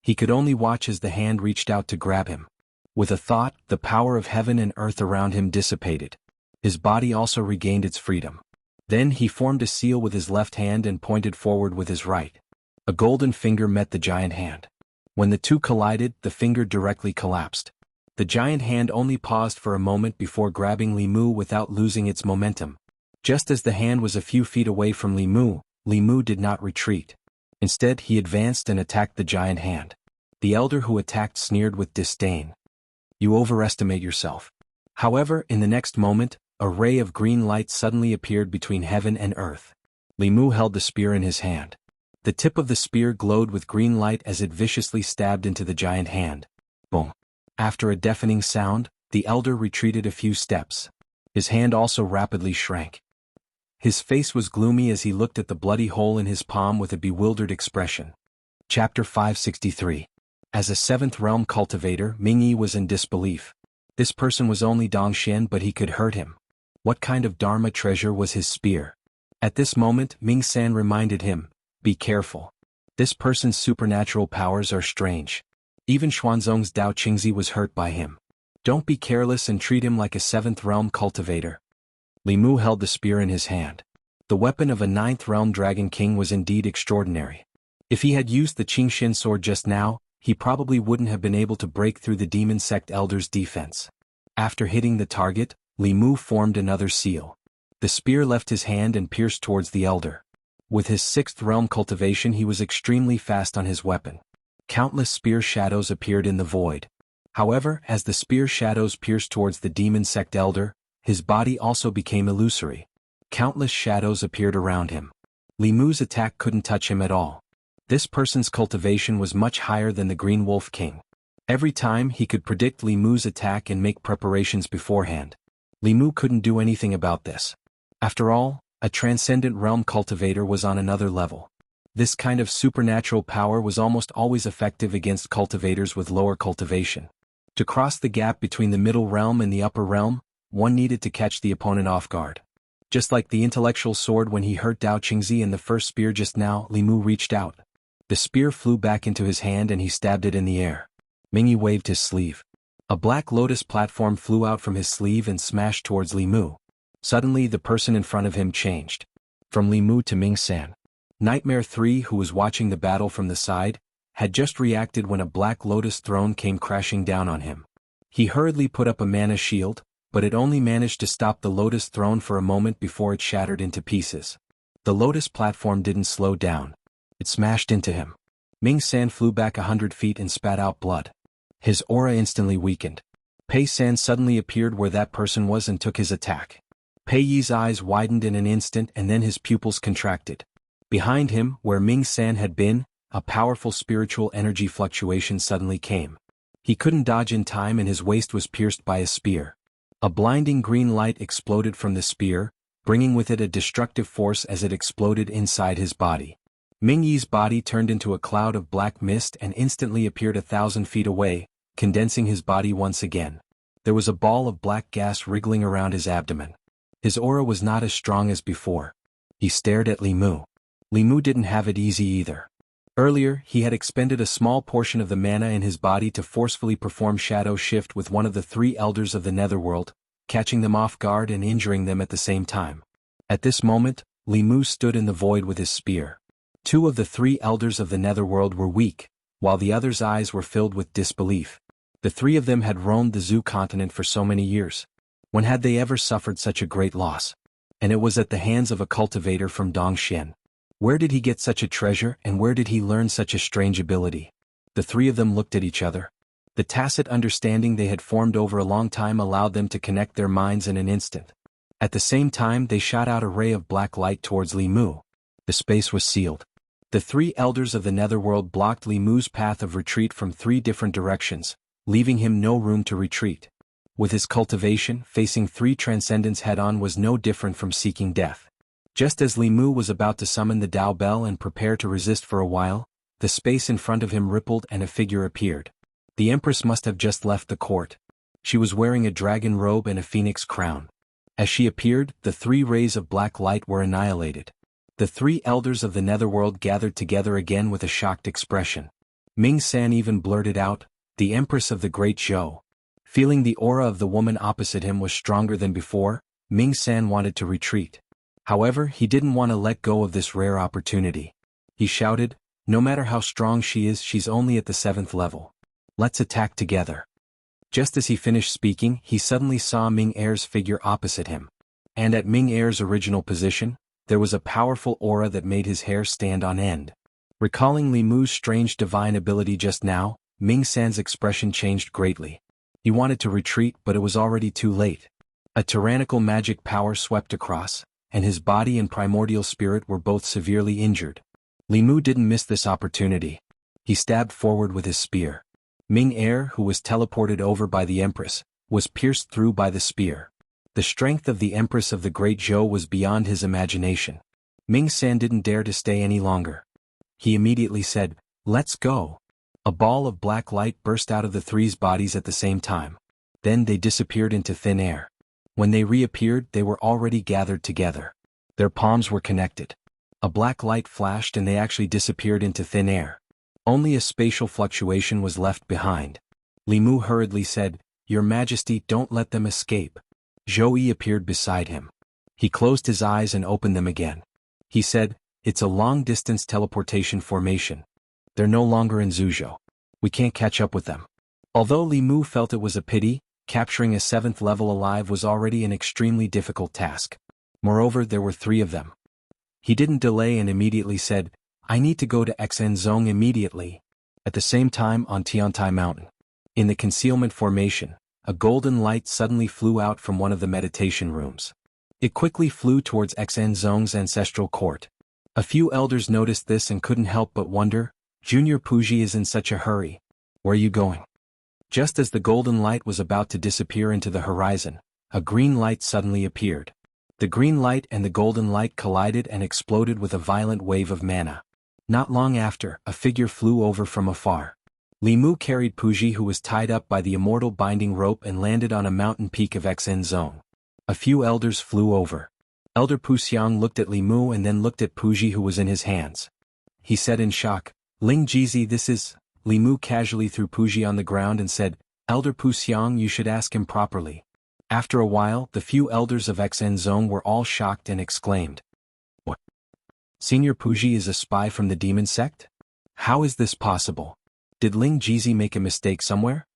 He could only watch as the hand reached out to grab him. With a thought, the power of heaven and earth around him dissipated. His body also regained its freedom. Then he formed a seal with his left hand and pointed forward with his right. A golden finger met the giant hand. When the two collided, the finger directly collapsed. The giant hand only paused for a moment before grabbing Li Mu without losing its momentum. Just as the hand was a few feet away from Li Mu did not retreat. Instead, he advanced and attacked the giant hand. The elder who attacked sneered with disdain. "You overestimate yourself." However, in the next moment, a ray of green light suddenly appeared between heaven and earth. Li Mu held the spear in his hand. The tip of the spear glowed with green light as it viciously stabbed into the giant hand. Boom! After a deafening sound, the elder retreated a few steps. His hand also rapidly shrank. His face was gloomy as he looked at the bloody hole in his palm with a bewildered expression. Chapter 563. As a 7th realm cultivator, Ming Yi was in disbelief. This person was only Dongxian, but he could hurt him. What kind of Dharma treasure was his spear? At this moment, Ming San reminded him, "Be careful. This person's supernatural powers are strange." Even Xuanzong's Dao Qingzi was hurt by him. Don't be careless and treat him like a 7th realm cultivator. Li Mu held the spear in his hand. The weapon of a 9th realm dragon king was indeed extraordinary. If he had used the Qingxin sword just now, he probably wouldn't have been able to break through the demon sect elder's defense. After hitting the target, Li Mu formed another seal. The spear left his hand and pierced towards the elder. With his 6th realm cultivation, he was extremely fast on his weapon. Countless spear shadows appeared in the void. However, as the spear shadows pierced towards the demon sect elder, his body also became illusory. Countless shadows appeared around him. Li Mu's attack couldn't touch him at all. This person's cultivation was much higher than the Green Wolf King. Every time he could predict Li Mu's attack and make preparations beforehand. Li Mu couldn't do anything about this. After all, a transcendent realm cultivator was on another level. This kind of supernatural power was almost always effective against cultivators with lower cultivation. To cross the gap between the middle realm and the upper realm, one needed to catch the opponent off guard. Just like the intellectual sword when he hurt Dao Qingzi in the first spear just now, Li Mu reached out. The spear flew back into his hand and he stabbed it in the air. Ming Yi waved his sleeve. A black lotus platform flew out from his sleeve and smashed towards Li Mu. Suddenly the person in front of him changed. From Li Mu to Ming San. Nightmare 3, who was watching the battle from the side, had just reacted when a black lotus throne came crashing down on him. He hurriedly put up a mana shield, but it only managed to stop the lotus throne for a moment before it shattered into pieces. The lotus platform didn't slow down. It smashed into him. Ming San flew back 100 feet and spat out blood. His aura instantly weakened. Pei San suddenly appeared where that person was and took his attack. Pei Yi's eyes widened in an instant and then his pupils contracted. Behind him, where Ming San had been, a powerful spiritual energy fluctuation suddenly came. He couldn't dodge in time and his waist was pierced by a spear. A blinding green light exploded from the spear, bringing with it a destructive force as it exploded inside his body. Ming Yi's body turned into a cloud of black mist and instantly appeared 1,000 feet away, condensing his body once again. There was a ball of black gas wriggling around his abdomen. His aura was not as strong as before. He stared at Li Mu. Li Mu didn't have it easy either. Earlier, he had expended a small portion of the mana in his body to forcefully perform Shadow Shift with one of the 3 elders of the Netherworld, catching them off guard and injuring them at the same time. At this moment, Li Mu stood in the void with his spear. 2 of the 3 elders of the Netherworld were weak, while the others' eyes were filled with disbelief. The 3 of them had roamed the Zhu continent for so many years. When had they ever suffered such a great loss? And it was at the hands of a cultivator from Dongxian. Where did he get such a treasure, and where did he learn such a strange ability? The three of them looked at each other. The tacit understanding they had formed over a long time allowed them to connect their minds in an instant. At the same time they shot out a ray of black light towards Li Mu. The space was sealed. The three elders of the netherworld blocked Li Mu's path of retreat from three different directions, leaving him no room to retreat. With his cultivation, facing three transcendents head-on was no different from seeking death. Just as Li Mu was about to summon the Tao Bell and prepare to resist for a while, the space in front of him rippled and a figure appeared. The Empress must have just left the court. She was wearing a dragon robe and a phoenix crown. As she appeared, the three rays of black light were annihilated. The three elders of the netherworld gathered together again with a shocked expression. Ming San even blurted out, "The Empress of the Great Zhou." Feeling the aura of the woman opposite him was stronger than before, Ming San wanted to retreat. However, he didn't want to let go of this rare opportunity. He shouted, "No matter how strong she is, she's only at the 7th level. Let's attack together." Just as he finished speaking, he suddenly saw Ming Er's figure opposite him. And at Ming Er's original position, there was a powerful aura that made his hair stand on end. Recalling Li Mu's strange divine ability just now, Ming San's expression changed greatly. He wanted to retreat, but it was already too late. A tyrannical magic power swept across, and his body and primordial spirit were both severely injured. Li Mu didn't miss this opportunity. He stabbed forward with his spear. Ming Er, who was teleported over by the Empress, was pierced through by the spear. The strength of the Empress of the Great Zhou was beyond his imagination. Ming San didn't dare to stay any longer. He immediately said, "Let's go." A ball of black light burst out of the three's bodies at the same time. Then they disappeared into thin air. When they reappeared, they were already gathered together. Their palms were connected. A black light flashed and they actually disappeared into thin air. Only a spatial fluctuation was left behind. Li Mu hurriedly said, "Your Majesty, don't let them escape." Zhou Yi appeared beside him. He closed his eyes and opened them again. He said, "It's a long-distance teleportation formation. They're no longer in Zhuzhou. We can't catch up with them." Although Li Mu felt it was a pity, capturing a 7th level alive was already an extremely difficult task. Moreover, there were three of them. He didn't delay and immediately said, "I need to go to Xenzong immediately." At the same time on Tiantai Mountain, in the concealment formation, a golden light suddenly flew out from one of the meditation rooms. It quickly flew towards Xenzong's ancestral court. A few elders noticed this and couldn't help but wonder, "Junior Puji is in such a hurry. Where are you going?" Just as the golden light was about to disappear into the horizon, a green light suddenly appeared. The green light and the golden light collided and exploded with a violent wave of mana. Not long after, a figure flew over from afar. Li Mu carried Puji, who was tied up by the immortal binding rope, and landed on a mountain peak of Xenzong. A few elders flew over. Elder Pu Xiang looked at Li Mu and then looked at Puji, who was in his hands. He said in shock, "Ling Jizi, this is..." Li Mu casually threw Puji on the ground and said, "Elder Pu Xiang, you should ask him properly." After a while, the few elders of Xenzong were all shocked and exclaimed, "What? Senior Puji is a spy from the demon sect? How is this possible? Did Ling Jizi make a mistake somewhere?"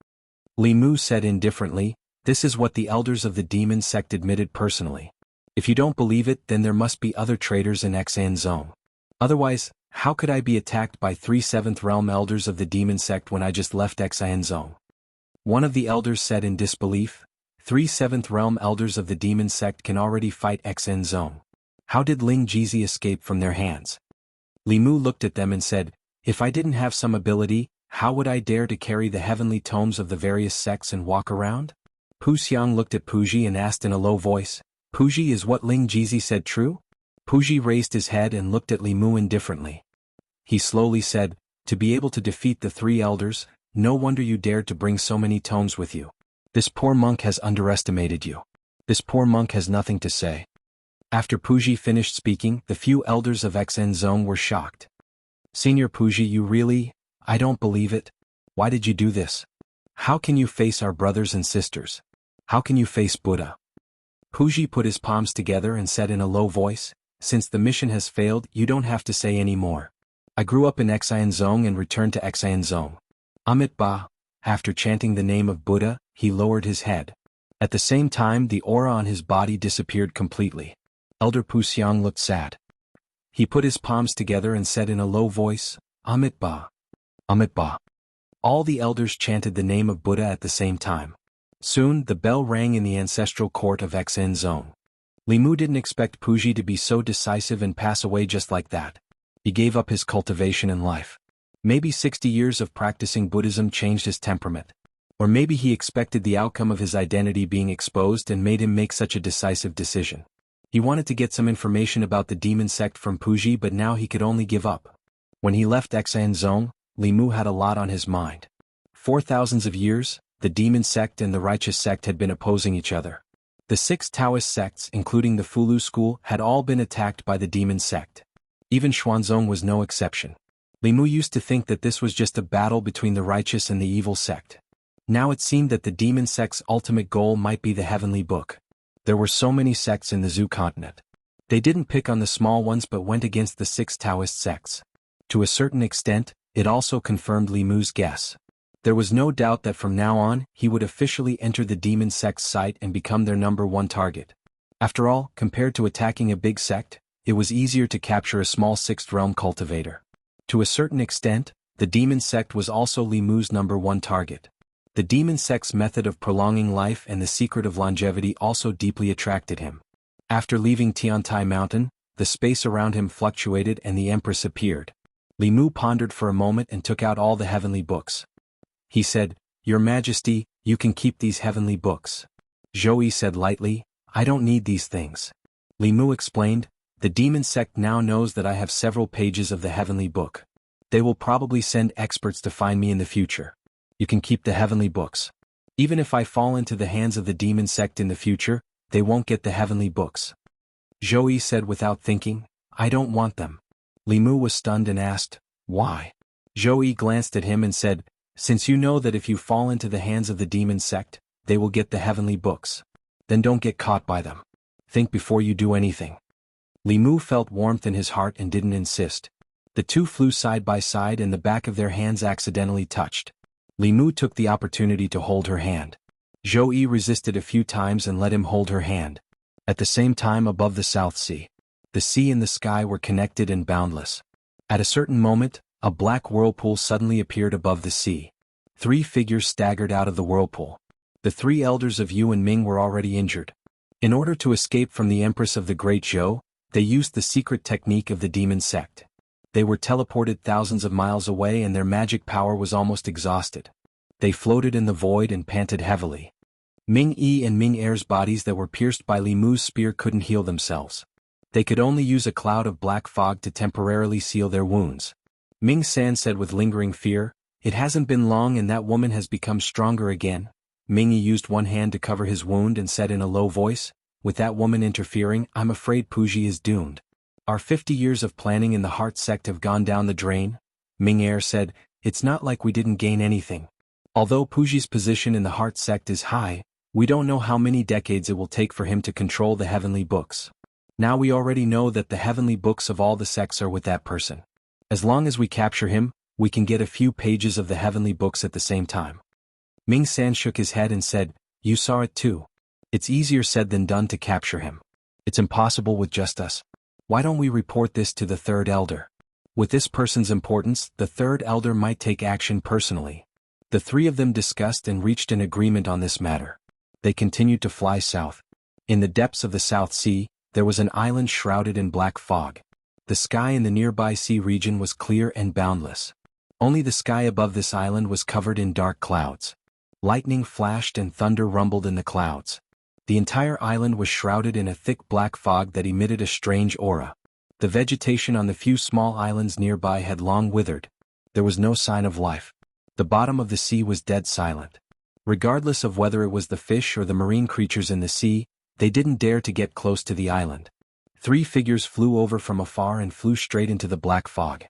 Li Mu said indifferently, "This is what the elders of the demon sect admitted personally. If you don't believe it, then there must be other traitors in Xenzong. Otherwise, how could I be attacked by 3 7th realm elders of the demon sect when I just left Xenzong?" One of the elders said in disbelief, 3 7th realm elders of the demon sect can already fight Xenzong. How did Ling Jizi escape from their hands? Li Mu looked at them and said, "If I didn't have some ability, how would I dare to carry the heavenly tomes of the various sects and walk around?" Pu Xiang looked at Puji and asked in a low voice, "Puji, is what Ling Jizi said true?" Puji raised his head and looked at Li Mu indifferently. He slowly said, "To be able to defeat the 3 elders, no wonder you dared to bring so many tomes with you. This poor monk has underestimated you. This poor monk has nothing to say." After Puji finished speaking, the few elders of Xenzong were shocked. "Senior Puji, you really... I don't believe it. Why did you do this? How can you face our brothers and sisters? How can you face Buddha?" Puji put his palms together and said in a low voice, "Since the mission has failed, you don't have to say any more. I grew up in Xenzong and returned to Xenzong. Amit Ba." After chanting the name of Buddha, he lowered his head. At the same time, the aura on his body disappeared completely. Elder Pu Xiang looked sad. He put his palms together and said in a low voice, Amitabha. Amitabha. All the elders chanted the name of Buddha at the same time. Soon, the bell rang in the ancestral court of Xn Zone. Limu didn't expect Puji to be so decisive and pass away just like that. He gave up his cultivation and life. Maybe 60 years of practicing Buddhism changed his temperament. Or maybe he expected the outcome of his identity being exposed and made him make such a decisive decision. He wanted to get some information about the demon sect from Puji, but now he could only give up. When he left Xn Zone, Limu had a lot on his mind. For thousands of years, the demon sect and the righteous sect had been opposing each other. The 6 Taoist sects, including the Fulu school, had all been attacked by the demon sect. Even Xuanzong was no exception. Limu used to think that this was just a battle between the righteous and the evil sect. Now it seemed that the demon sect's ultimate goal might be the heavenly book. There were so many sects in the Zhu continent. They didn't pick on the small ones but went against the 6 Taoist sects. To a certain extent, it also confirmed Limu's guess. There was no doubt that from now on, he would officially enter the demon sect's sight and become their #1 target. After all, compared to attacking a big sect, it was easier to capture a small 6th realm cultivator. To a certain extent, the demon sect was also Limu's #1 target. The demon sect's method of prolonging life and the secret of longevity also deeply attracted him. After leaving Tiantai Mountain, the space around him fluctuated and the Empress appeared. Limu pondered for a moment and took out all the heavenly books. He said, Your Majesty, you can keep these heavenly books. Zhou Yi said lightly, I don't need these things. Limu explained, The demon sect now knows that I have several pages of the heavenly book. They will probably send experts to find me in the future. You can keep the heavenly books. Even if I fall into the hands of the demon sect in the future, they won't get the heavenly books. Zhou Yi said without thinking, I don't want them. Limu was stunned and asked, Why? Zhou Yi glanced at him and said, Since you know that if you fall into the hands of the demon sect, they will get the heavenly books. Then don't get caught by them. Think before you do anything. Limu felt warmth in his heart and didn't insist. The two flew side by side and the back of their hands accidentally touched. Limu took the opportunity to hold her hand. Zhou Yi resisted a few times and let him hold her hand. At the same time above the South Sea. The sea and the sky were connected and boundless. At a certain moment, a black whirlpool suddenly appeared above the sea. 3 figures staggered out of the whirlpool. The 3 elders of Yu and Ming were already injured. In order to escape from the Empress of the Great Zhou, they used the secret technique of the demon sect. They were teleported thousands of miles away and their magic power was almost exhausted. They floated in the void and panted heavily. Ming Yi and Ming Er's bodies that were pierced by Limu's spear couldn't heal themselves. They could only use a cloud of black fog to temporarily seal their wounds. Ming San said with lingering fear, It hasn't been long and that woman has become stronger again. Ming Yi used one hand to cover his wound and said in a low voice, With that woman interfering, I'm afraid Puji is doomed. Our 50 years of planning in the heart sect have gone down the drain. Ming Er said, It's not like we didn't gain anything. Although Puji's position in the heart sect is high, we don't know how many decades it will take for him to control the heavenly books. Now we already know that the heavenly books of all the sects are with that person. As long as we capture him, we can get a few pages of the heavenly books at the same time. Ming San shook his head and said, You saw it too. It's easier said than done to capture him. It's impossible with just us. Why don't we report this to the 3rd elder? With this person's importance, the 3rd elder might take action personally. The 3 of them discussed and reached an agreement on this matter. They continued to fly south. In the depths of the South Sea, there was an island shrouded in black fog. The sky in the nearby sea region was clear and boundless. Only the sky above this island was covered in dark clouds. Lightning flashed and thunder rumbled in the clouds. The entire island was shrouded in a thick black fog that emitted a strange aura. The vegetation on the few small islands nearby had long withered. There was no sign of life. The bottom of the sea was dead silent. Regardless of whether it was the fish or the marine creatures in the sea, they didn't dare to get close to the island. 3 figures flew over from afar and flew straight into the black fog.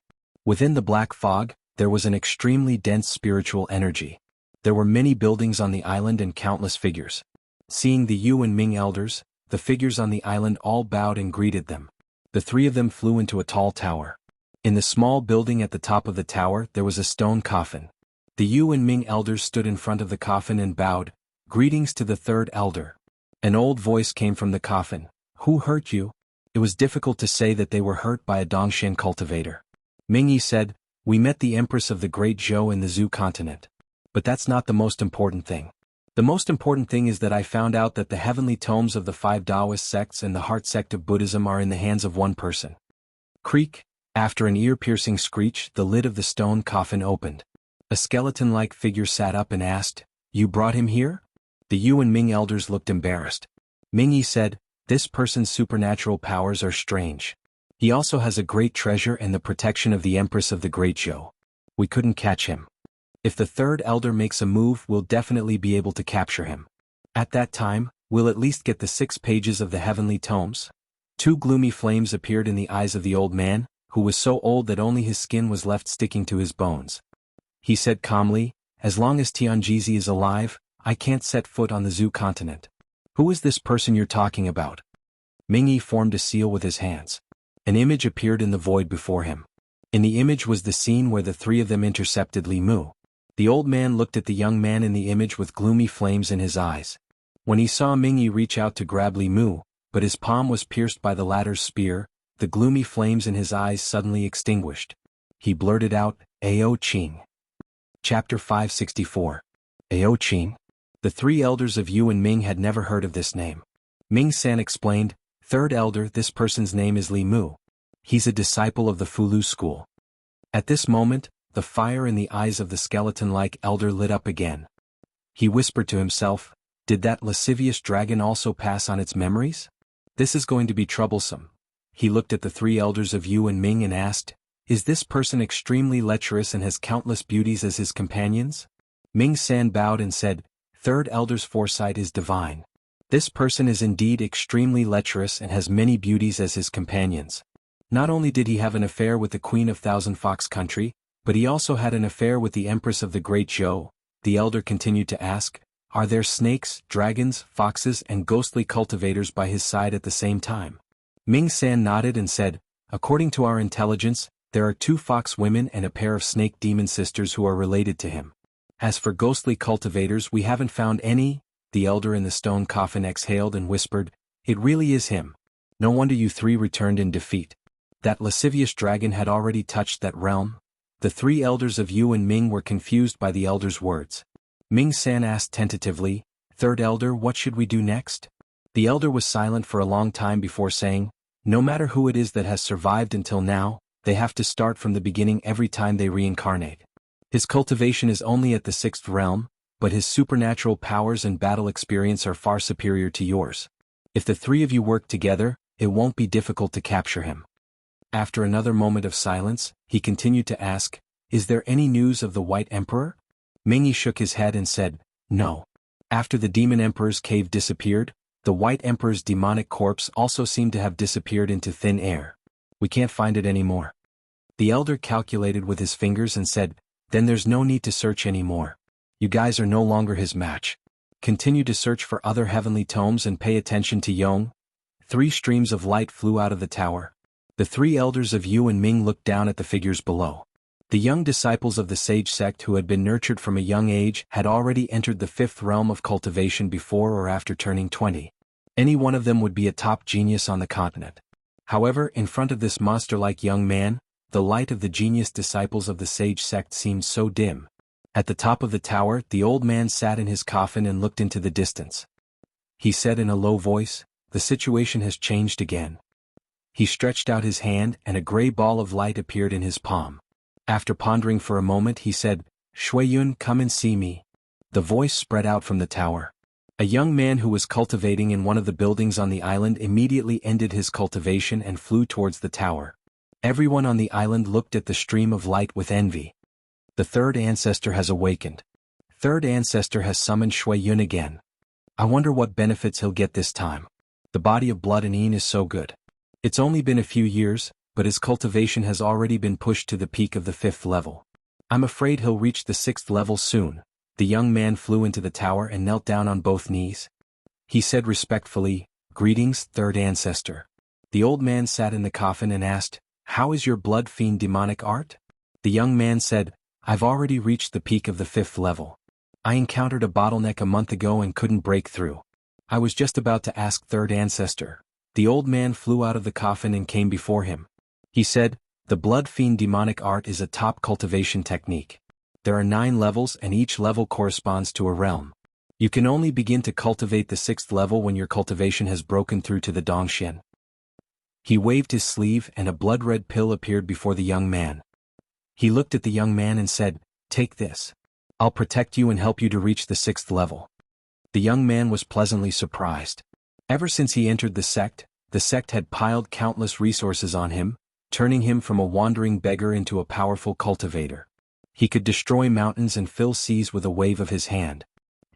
Within the black fog, there was an extremely dense spiritual energy. There were many buildings on the island and countless figures. Seeing the Yu and Ming elders, the figures on the island all bowed and greeted them. The 3 of them flew into a tall tower. In the small building at the top of the tower there was a stone coffin. The Yu and Ming elders stood in front of the coffin and bowed, Greetings to the 3rd elder. An old voice came from the coffin, Who hurt you? It was difficult to say that they were hurt by a Dongshan cultivator. Mingyi said, "We met the Empress of the Great Zhou in the Zhu continent. But that's not the most important thing. The most important thing is that I found out that the heavenly tomes of the 5 Taoist sects and the heart sect of Buddhism are in the hands of one person." Creak, after an ear-piercing screech, the lid of the stone coffin opened. A skeleton-like figure sat up and asked, "You brought him here?" The Yu and Ming elders looked embarrassed. Mingyi said, "This person's supernatural powers are strange. He also has a great treasure and the protection of the Empress of the Great Zhou. We couldn't catch him. If the third elder makes a move, we'll definitely be able to capture him. At that time, we'll at least get the 6 pages of the heavenly tomes." 2 gloomy flames appeared in the eyes of the old man, who was so old that only his skin was left sticking to his bones. He said calmly, "As long as Tianjizi is alive, I can't set foot on the Zhu continent." "Who is this person you're talking about?" Mingyi formed a seal with his hands. An image appeared in the void before him. In the image was the scene where the 3 of them intercepted Li Mu. The old man looked at the young man in the image with gloomy flames in his eyes. When he saw Mingyi reach out to grab Li Mu, but his palm was pierced by the latter's spear, the gloomy flames in his eyes suddenly extinguished. He blurted out, "Ao Qing." Chapter 564. Ao Qing? The 3 elders of Yu and Ming had never heard of this name. Ming-san explained, "Third elder, this person's name is Li Mu. He's a disciple of the Fulu school." At this moment, the fire in the eyes of the skeleton-like elder lit up again. He whispered to himself, "Did that lascivious dragon also pass on its memories? This is going to be troublesome." He looked at the 3 elders of Yu and Ming and asked, "Is this person extremely lecherous and has countless beauties as his companions?" Ming-san bowed and said, "Third elder's foresight is divine. This person is indeed extremely lecherous and has many beauties as his companions. Not only did he have an affair with the Queen of Thousand Fox Country, but he also had an affair with the Empress of the Great Zhou." The elder continued to ask, "Are there snakes, dragons, foxes and ghostly cultivators by his side at the same time?" Ming-san nodded and said, "According to our intelligence, there are 2 fox women and a pair of snake demon sisters who are related to him. As for ghostly cultivators, we haven't found any." The elder in the stone coffin exhaled and whispered, "It really is him. No wonder you 3 returned in defeat. That lascivious dragon had already touched that realm." The 3 elders of Yu and Ming were confused by the elder's words. Ming-san asked tentatively, "Third elder, what should we do next?" The elder was silent for a long time before saying, "No matter who it is that has survived until now, they have to start from the beginning every time they reincarnate. His cultivation is only at the 6th realm, but his supernatural powers and battle experience are far superior to yours. If the 3 of you work together, it won't be difficult to capture him." After another moment of silence, he continued to ask, "Is there any news of the White Emperor?" Mingyi shook his head and said, "No. After the Demon Emperor's cave disappeared, the White Emperor's demonic corpse also seemed to have disappeared into thin air. We can't find it anymore." The elder calculated with his fingers and said, "Then there's no need to search anymore. You guys are no longer his match. Continue to search for other heavenly tomes and pay attention to Yong." 3 streams of light flew out of the tower. The 3 elders of Yu and Ming looked down at the figures below. The young disciples of the sage sect who had been nurtured from a young age had already entered the 5th realm of cultivation before or after turning 20. Any one of them would be a top genius on the continent. However, in front of this monster-like young man, the light of the genius disciples of the sage sect seemed so dim. At the top of the tower, the old man sat in his coffin and looked into the distance. He said in a low voice, "The situation has changed again." He stretched out his hand and a gray ball of light appeared in his palm. After pondering for a moment he said, "Shuiyun, come and see me." The voice spread out from the tower. A young man who was cultivating in one of the buildings on the island immediately ended his cultivation and flew towards the tower. Everyone on the island looked at the stream of light with envy. The 3rd ancestor has awakened. 3rd ancestor has summoned Shuiyun again. I wonder what benefits he'll get this time. The body of blood and Yin is so good. It's only been a few years, but his cultivation has already been pushed to the peak of the 5th level. I'm afraid he'll reach the 6th level soon." The young man flew into the tower and knelt down on both knees. He said respectfully, "Greetings, 3rd ancestor." The old man sat in the coffin and asked, "How is your blood fiend demonic art?" The young man said, "I've already reached the peak of the 5th level. I encountered a bottleneck a month ago and couldn't break through. I was just about to ask 3rd ancestor, The old man flew out of the coffin and came before him. He said, "The blood fiend demonic art is a top cultivation technique. There are 9 levels and each level corresponds to a realm. You can only begin to cultivate the 6th level when your cultivation has broken through to the Dongshin." He waved his sleeve and a blood-red pill appeared before the young man. He looked at the young man and said, "Take this. I'll protect you and help you to reach the 6th level." The young man was pleasantly surprised. Ever since he entered the sect had piled countless resources on him, turning him from a wandering beggar into a powerful cultivator. He could destroy mountains and fill seas with a wave of his hand.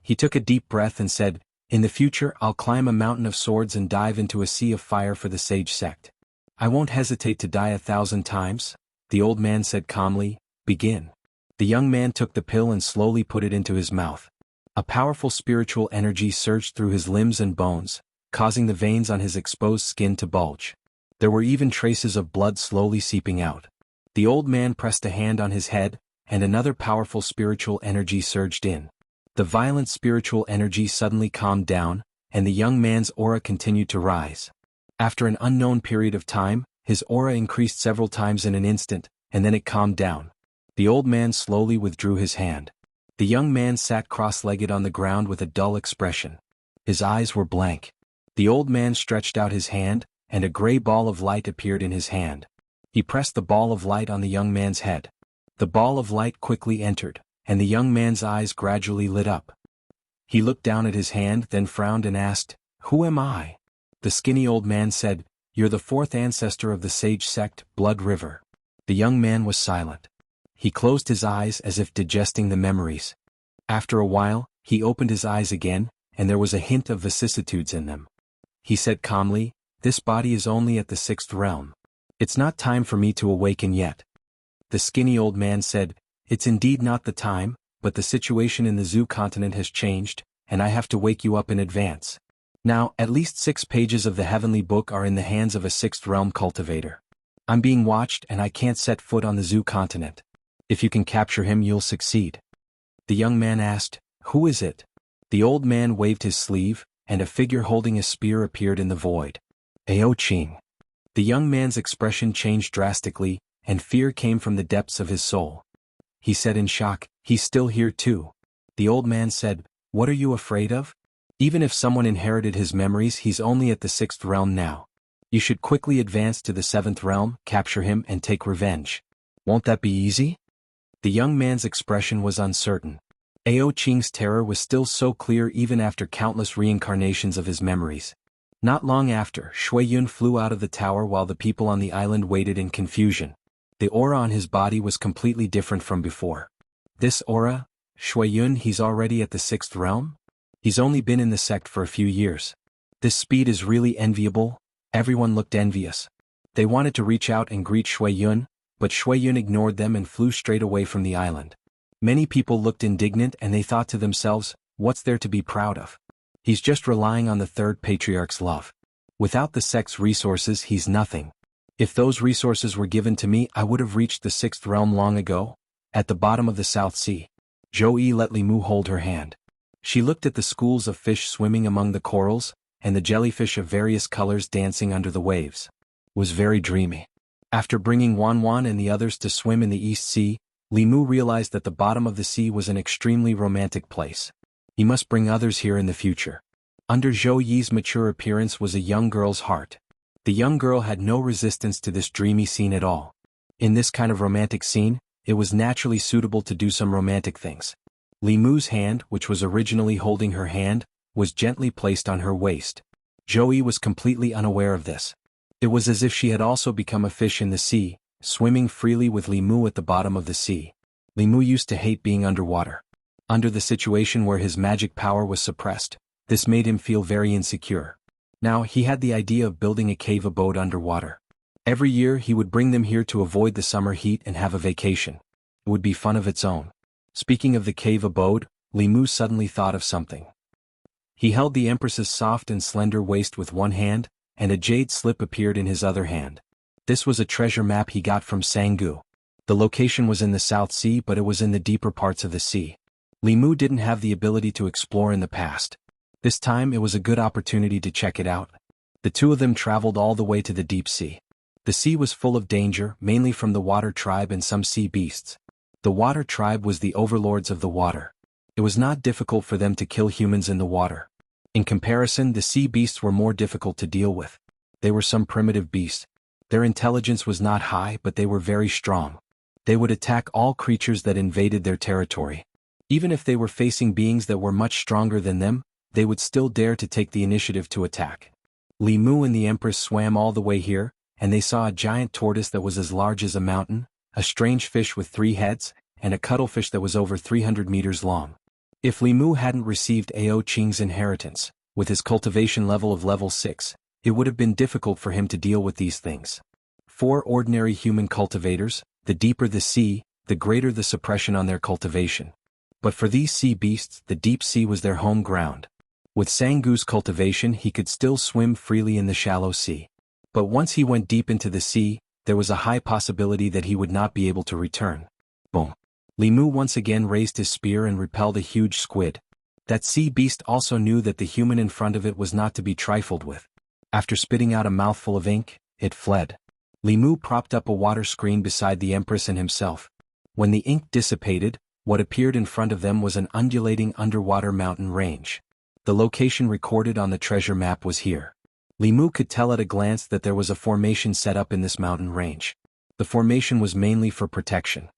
He took a deep breath and said, "In the future I'll climb a mountain of swords and dive into a sea of fire for the sage sect. I won't hesitate to die 1,000 times." The old man said calmly, "Begin." The young man took the pill and slowly put it into his mouth. A powerful spiritual energy surged through his limbs and bones, causing the veins on his exposed skin to bulge. There were even traces of blood slowly seeping out. The old man pressed a hand on his head, and another powerful spiritual energy surged in. The violent spiritual energy suddenly calmed down, and the young man's aura continued to rise. After an unknown period of time, his aura increased several times in an instant, and then it calmed down. The old man slowly withdrew his hand. The young man sat cross-legged on the ground with a dull expression. His eyes were blank. The old man stretched out his hand, and a gray ball of light appeared in his hand. He pressed the ball of light on the young man's head. The ball of light quickly entered, and the young man's eyes gradually lit up. He looked down at his hand, then frowned and asked, "Who am I?" The skinny old man said, "You're the 4th ancestor of the sage sect, Blood River." The young man was silent. He closed his eyes as if digesting the memories. After a while, he opened his eyes again, and there was a hint of vicissitudes in them. He said calmly, "This body is only at the 6th realm. It's not time for me to awaken yet." The skinny old man said, "It's indeed not the time, but the situation in the Zoo continent has changed, and I have to wake you up in advance. Now, at least 6 pages of the heavenly book are in the hands of a 6th realm cultivator. I'm being watched and I can't set foot on the Zoo continent. If you can capture him, you'll succeed." The young man asked, "Who is it?" The old man waved his sleeve, and a figure holding a spear appeared in the void. "Ao Ching." The young man's expression changed drastically, and fear came from the depths of his soul. He said in shock, "He's still here too." The old man said, "What are you afraid of? Even if someone inherited his memories, he's only at the 6th realm now. You should quickly advance to the 7th realm, capture him and take revenge. Won't that be easy?" The young man's expression was uncertain. Ao Ching's terror was still so clear even after countless reincarnations of his memories. Not long after, Shui Yun flew out of the tower while the people on the island waited in confusion. The aura on his body was completely different from before. This aura? Shui Yun, he's already at the 6th realm? He's only been in the sect for a few years. This speed is really enviable. Everyone looked envious. They wanted to reach out and greet Shui Yun, but Shui Yun ignored them and flew straight away from the island. Many people looked indignant and they thought to themselves, what's there to be proud of? He's just relying on the 3rd Patriarch's love. Without the sect's resources, he's nothing. If those resources were given to me, I would have reached the 6th realm long ago. At the bottom of the South Sea. Zhou let Li Mu hold her hand. She looked at the schools of fish swimming among the corals, and the jellyfish of various colors dancing under the waves. It was very dreamy. After bringing Wan Wan and the others to swim in the East Sea, Li Mu realized that the bottom of the sea was an extremely romantic place. He must bring others here in the future. Under Zhou Yi's mature appearance was a young girl's heart. The young girl had no resistance to this dreamy scene at all. In this kind of romantic scene, it was naturally suitable to do some romantic things. Li Mu's hand, which was originally holding her hand, was gently placed on her waist. Zhou Yi was completely unaware of this. It was as if she had also become a fish in the sea, swimming freely with Li Mu at the bottom of the sea. Li Mu used to hate being underwater. Under the situation where his magic power was suppressed, this made him feel very insecure. Now he had the idea of building a cave abode underwater. Every year he would bring them here to avoid the summer heat and have a vacation. It would be fun of its own. Speaking of the cave abode, Li Mu suddenly thought of something. He held the Empress's soft and slender waist with one hand, and a jade slip appeared in his other hand. This was a treasure map he got from Sanggu. The location was in the South Sea, but it was in the deeper parts of the sea. Li Mu didn't have the ability to explore in the past. This time it was a good opportunity to check it out. The two of them traveled all the way to the deep sea. The sea was full of danger, mainly from the water tribe and some sea beasts. The water tribe was the overlords of the water. It was not difficult for them to kill humans in the water. In comparison, the sea beasts were more difficult to deal with. They were some primitive beasts. Their intelligence was not high, but they were very strong. They would attack all creatures that invaded their territory. Even if they were facing beings that were much stronger than them, they would still dare to take the initiative to attack. Li Mu and the Empress swam all the way here, and they saw a giant tortoise that was as large as a mountain, a strange fish with 3 heads, and a cuttlefish that was over 300 meters long. If Li Mu hadn't received Ao Qing's inheritance, with his cultivation level of level 6, it would have been difficult for him to deal with these things. For ordinary human cultivators, the deeper the sea, the greater the suppression on their cultivation. But for these sea beasts, the deep sea was their home ground. With Sangu's cultivation, he could still swim freely in the shallow sea. But once he went deep into the sea, there was a high possibility that he would not be able to return. Boom! Li Mu once again raised his spear and repelled a huge squid. That sea beast also knew that the human in front of it was not to be trifled with. After spitting out a mouthful of ink, it fled. Li Mu propped up a water screen beside the Empress and himself. When the ink dissipated, what appeared in front of them was an undulating underwater mountain range. The location recorded on the treasure map was here. Li Mu could tell at a glance that there was a formation set up in this mountain range. The formation was mainly for protection.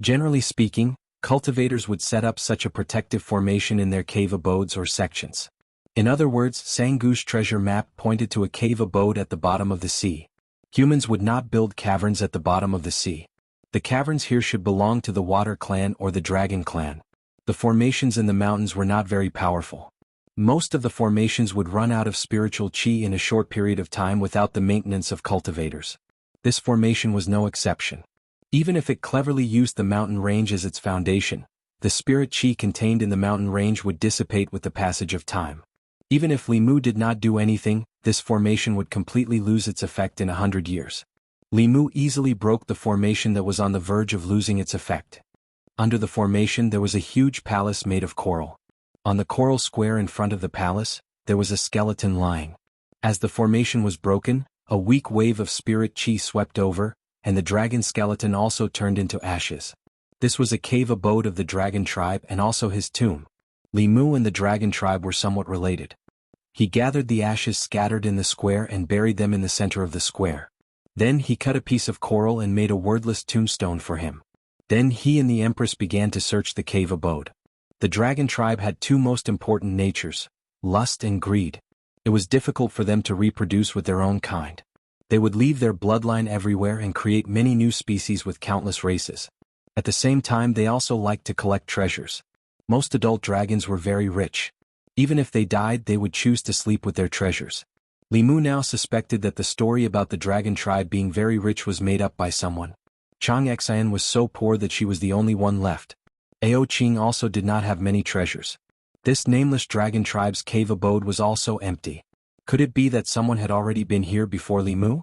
Generally speaking, cultivators would set up such a protective formation in their cave abodes or sections. In other words, Sangu's treasure map pointed to a cave abode at the bottom of the sea. Humans would not build caverns at the bottom of the sea. The caverns here should belong to the Water Clan or the Dragon Clan. The formations in the mountains were not very powerful. Most of the formations would run out of spiritual chi in a short period of time without the maintenance of cultivators. This formation was no exception. Even if it cleverly used the mountain range as its foundation, the spirit chi contained in the mountain range would dissipate with the passage of time. Even if Li Mu did not do anything, this formation would completely lose its effect in 100 years. Li Mu easily broke the formation that was on the verge of losing its effect. Under the formation there was a huge palace made of coral. On the coral square in front of the palace, there was a skeleton lying. As the formation was broken, a weak wave of spirit chi swept over, and the dragon skeleton also turned into ashes. This was a cave abode of the dragon tribe and also his tomb. Li Mu and the dragon tribe were somewhat related. He gathered the ashes scattered in the square and buried them in the center of the square. Then he cut a piece of coral and made a wordless tombstone for him. Then he and the Empress began to search the cave abode. The dragon tribe had 2 most important natures, lust and greed. It was difficult for them to reproduce with their own kind. They would leave their bloodline everywhere and create many new species with countless races. At the same time, they also liked to collect treasures. Most adult dragons were very rich. Even if they died, they would choose to sleep with their treasures. Li Mu now suspected that the story about the dragon tribe being very rich was made up by someone. Chang Xian was so poor that she was the only one left. Ao Qing also did not have many treasures. This nameless dragon tribe's cave abode was also empty. Could it be that someone had already been here before Li Mu?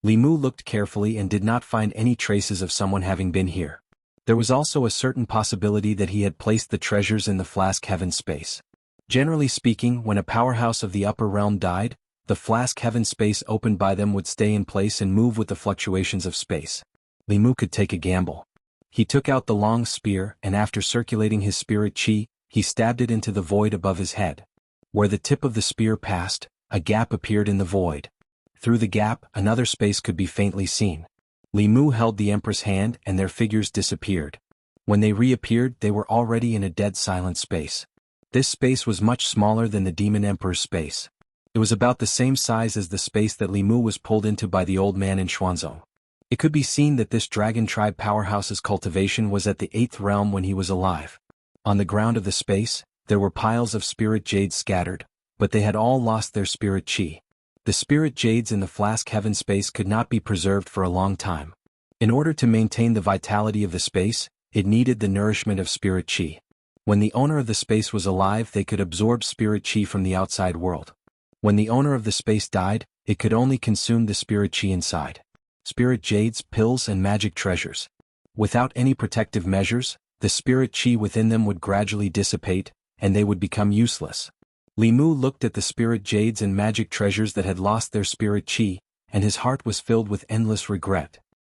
Li Mu looked carefully and did not find any traces of someone having been here. There was also a certain possibility that he had placed the treasures in the flask heaven space. Generally speaking, when a powerhouse of the upper realm died, the flask heaven space opened by them would stay in place and move with the fluctuations of space. Li Mu could take a gamble. He took out the long spear and after circulating his spirit chi, he stabbed it into the void above his head. Where the tip of the spear passed, a gap appeared in the void. Through the gap, another space could be faintly seen. Li Mu held the Empress' hand and their figures disappeared. When they reappeared, they were already in a dead silent space. This space was much smaller than the Demon Emperor's space. It was about the same size as the space that Li Mu was pulled into by the old man in Xuanzong. It could be seen that this dragon tribe powerhouse's cultivation was at the 8th realm when he was alive. On the ground of the space, there were piles of spirit jades scattered, but they had all lost their spirit chi. The spirit jades in the flask heaven space could not be preserved for a long time. In order to maintain the vitality of the space, it needed the nourishment of spirit chi. When the owner of the space was alive, they could absorb spirit chi from the outside world. When the owner of the space died, it could only consume the spirit chi inside. Spirit jades, pills and magic treasures. Without any protective measures, the spirit chi within them would gradually dissipate, and they would become useless. Li Mu looked at the spirit jades and magic treasures that had lost their spirit chi, and his heart was filled with endless regret.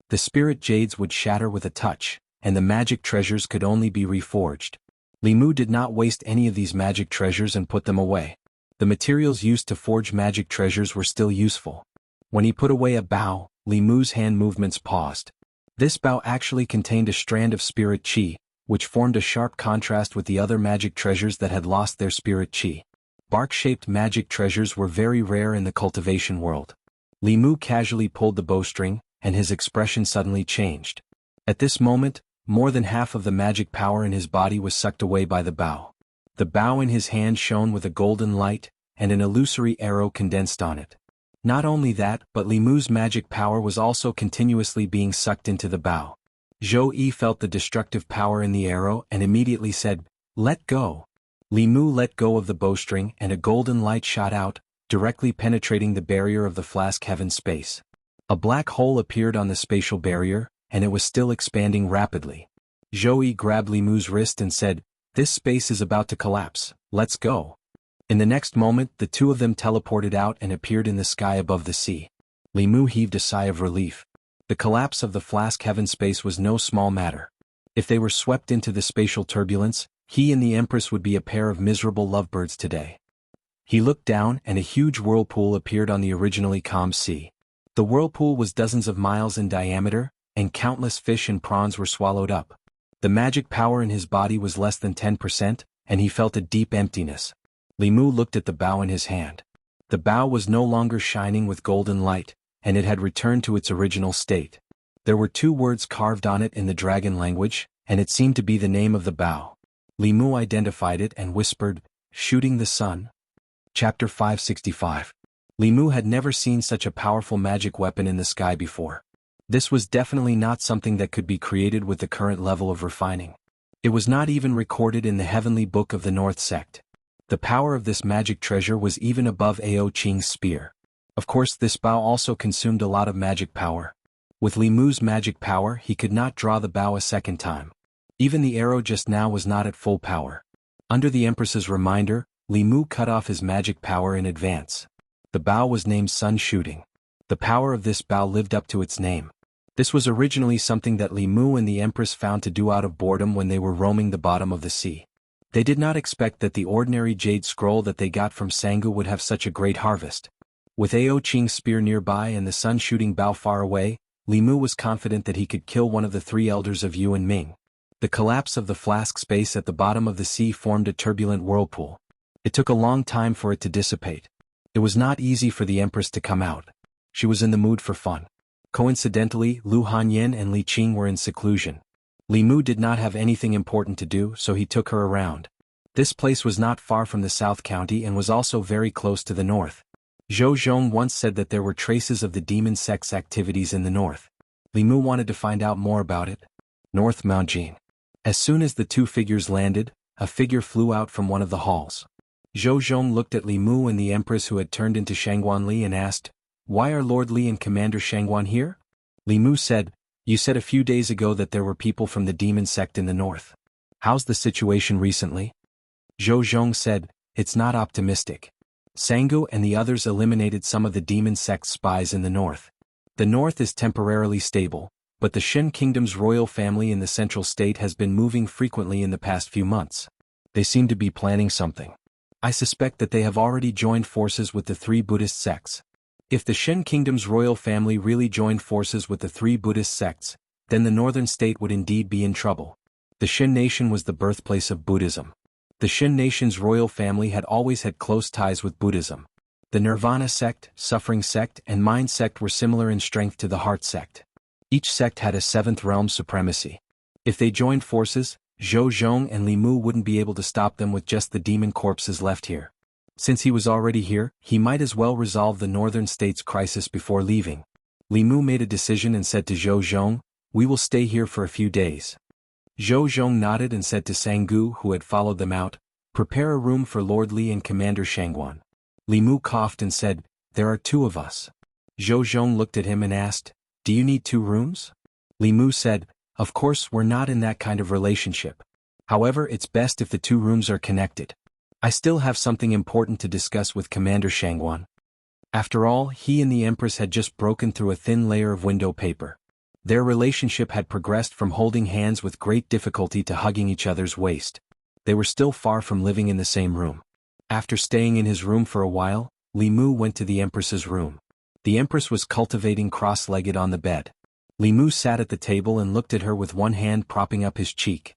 The spirit jades would shatter with a touch, and the magic treasures could only be reforged. Li Mu did not waste any of these magic treasures and put them away. The materials used to forge magic treasures were still useful. When he put away a bow, Li Mu's hand movements paused. This bow actually contained a strand of spirit chi, which formed a sharp contrast with the other magic treasures that had lost their spirit chi. Bark-shaped magic treasures were very rare in the cultivation world. Li Mu casually pulled the bowstring, and his expression suddenly changed. At this moment, more than half of the magic power in his body was sucked away by the bow. The bow in his hand shone with a golden light, and an illusory arrow condensed on it. Not only that, but Li Mu's magic power was also continuously being sucked into the bow. Zhou Yi felt the destructive power in the arrow and immediately said, "Let go." Li Mu let go of the bowstring and a golden light shot out, directly penetrating the barrier of the flask heaven space. A black hole appeared on the spatial barrier, and it was still expanding rapidly. Zhou Yi grabbed Li Mu's wrist and said, "This space is about to collapse, let's go." In the next moment, the two of them teleported out and appeared in the sky above the sea. Li Mu heaved a sigh of relief. The collapse of the flask heaven space was no small matter. If they were swept into the spatial turbulence, he and the Empress would be a pair of miserable lovebirds today. He looked down and a huge whirlpool appeared on the originally calm sea. The whirlpool was dozens of miles in diameter, and countless fish and prawns were swallowed up. The magic power in his body was less than 10%, and he felt a deep emptiness. Li Mu looked at the bow in his hand. The bow was no longer shining with golden light, and it had returned to its original state. There were 2 words carved on it in the dragon language, and it seemed to be the name of the bow. Li Mu identified it and whispered, "Shooting the sun." Chapter 565. Li Mu had never seen such a powerful magic weapon in the sky before. This was definitely not something that could be created with the current level of refining. It was not even recorded in the heavenly book of the North sect. The power of this magic treasure was even above Ao Qing's spear. Of course, this bow also consumed a lot of magic power. With Li Mu's magic power, he could not draw the bow a second time. Even the arrow just now was not at full power. Under the Empress's reminder, Li Mu cut off his magic power in advance. The bow was named Sun Shooting. The power of this bow lived up to its name. This was originally something that Li Mu and the Empress found to do out of boredom when they were roaming the bottom of the sea. They did not expect that the ordinary jade scroll that they got from Sangu would have such a great harvest. With Ao Qing's spear nearby and the sun-shooting bow far away, Li Mu was confident that he could kill one of the 3 elders of Yu and Ming. The collapse of the flask space at the bottom of the sea formed a turbulent whirlpool. It took a long time for it to dissipate. It was not easy for the Empress to come out. She was in the mood for fun. Coincidentally, Lu Hanyin and Li Qing were in seclusion. Li Mu did not have anything important to do, so he took her around. This place was not far from the South County and was also very close to the north. Zhou Zhong once said that there were traces of the demon sect's activities in the north. Li Mu wanted to find out more about it. North Mounjin. As soon as the 2 figures landed, a figure flew out from one of the halls. Zhou Zhong looked at Li Mu and the Empress who had turned into Shangguan Li and asked, "Why are Lord Li and Commander Shangguan here?" Li Mu said, "You said a few days ago that there were people from the demon sect in the north. How's the situation recently?" Zhou Zhong said, "It's not optimistic. Sangu and the others eliminated some of the demon sect spies in the north. The north is temporarily stable, but the Shen Kingdom's royal family in the central state has been moving frequently in the past few months. They seem to be planning something. I suspect that they have already joined forces with the 3 Buddhist sects. If the Shen Kingdom's royal family really joined forces with the 3 Buddhist sects, then the northern state would indeed be in trouble. The Shen nation was the birthplace of Buddhism. The Shen nation's royal family had always had close ties with Buddhism. The Nirvana sect, Suffering sect, and Mind sect were similar in strength to the Heart sect. Each sect had a 7th realm supremacy. If they joined forces, Zhou Zhong and Li Mu wouldn't be able to stop them with just the demon corpses left here. Since he was already here, he might as well resolve the northern state's crisis before leaving. Li Mu made a decision and said to Zhou Zhong, "We will stay here for a few days." Zhou Zhong nodded and said to Sangu, who had followed them out, "Prepare a room for Lord Li and Commander Shangguan." Li Mu coughed and said, "There are 2 of us." Zhou Zhong looked at him and asked, "Do you need 2 rooms?" Li Mu said, "Of course we're not in that kind of relationship. However, it's best if the 2 rooms are connected." I still have something important to discuss with Commander Shangguan. After all, he and the Empress had just broken through a thin layer of window paper. Their relationship had progressed from holding hands with great difficulty to hugging each other's waist. They were still far from living in the same room. After staying in his room for a while, Li Mu went to the Empress's room. The Empress was cultivating cross-legged on the bed. Li Mu sat at the table and looked at her with one hand propping up his cheek.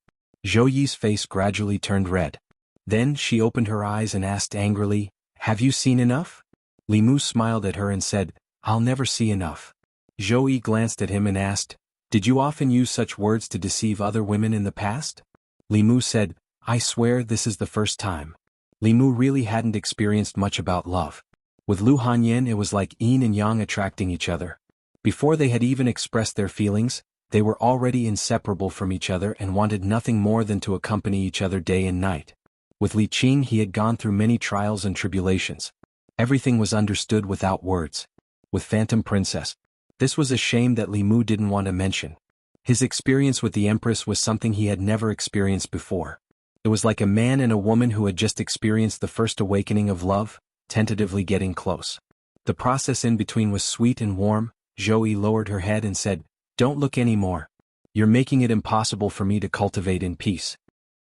Zhou Yi's face gradually turned red. Then she opened her eyes and asked angrily, "Have you seen enough?" Li Mu smiled at her and said, "I'll never see enough." Zhou Yi glanced at him and asked, "Did you often use such words to deceive other women in the past?" Li Mu said, "I swear this is the first time." Li Mu really hadn't experienced much about love. With Lu Hanyan it was like yin and yang attracting each other. Before they had even expressed their feelings, they were already inseparable from each other and wanted nothing more than to accompany each other day and night. With Li Qing he had gone through many trials and tribulations. Everything was understood without words. With Phantom Princess, this was a shame that Li Mu didn't want to mention. His experience with the Empress was something he had never experienced before. It was like a man and a woman who had just experienced the first awakening of love, tentatively getting close. The process in between was sweet and warm. Zhou Yi lowered her head and said, "Don't look anymore. You're making it impossible for me to cultivate in peace."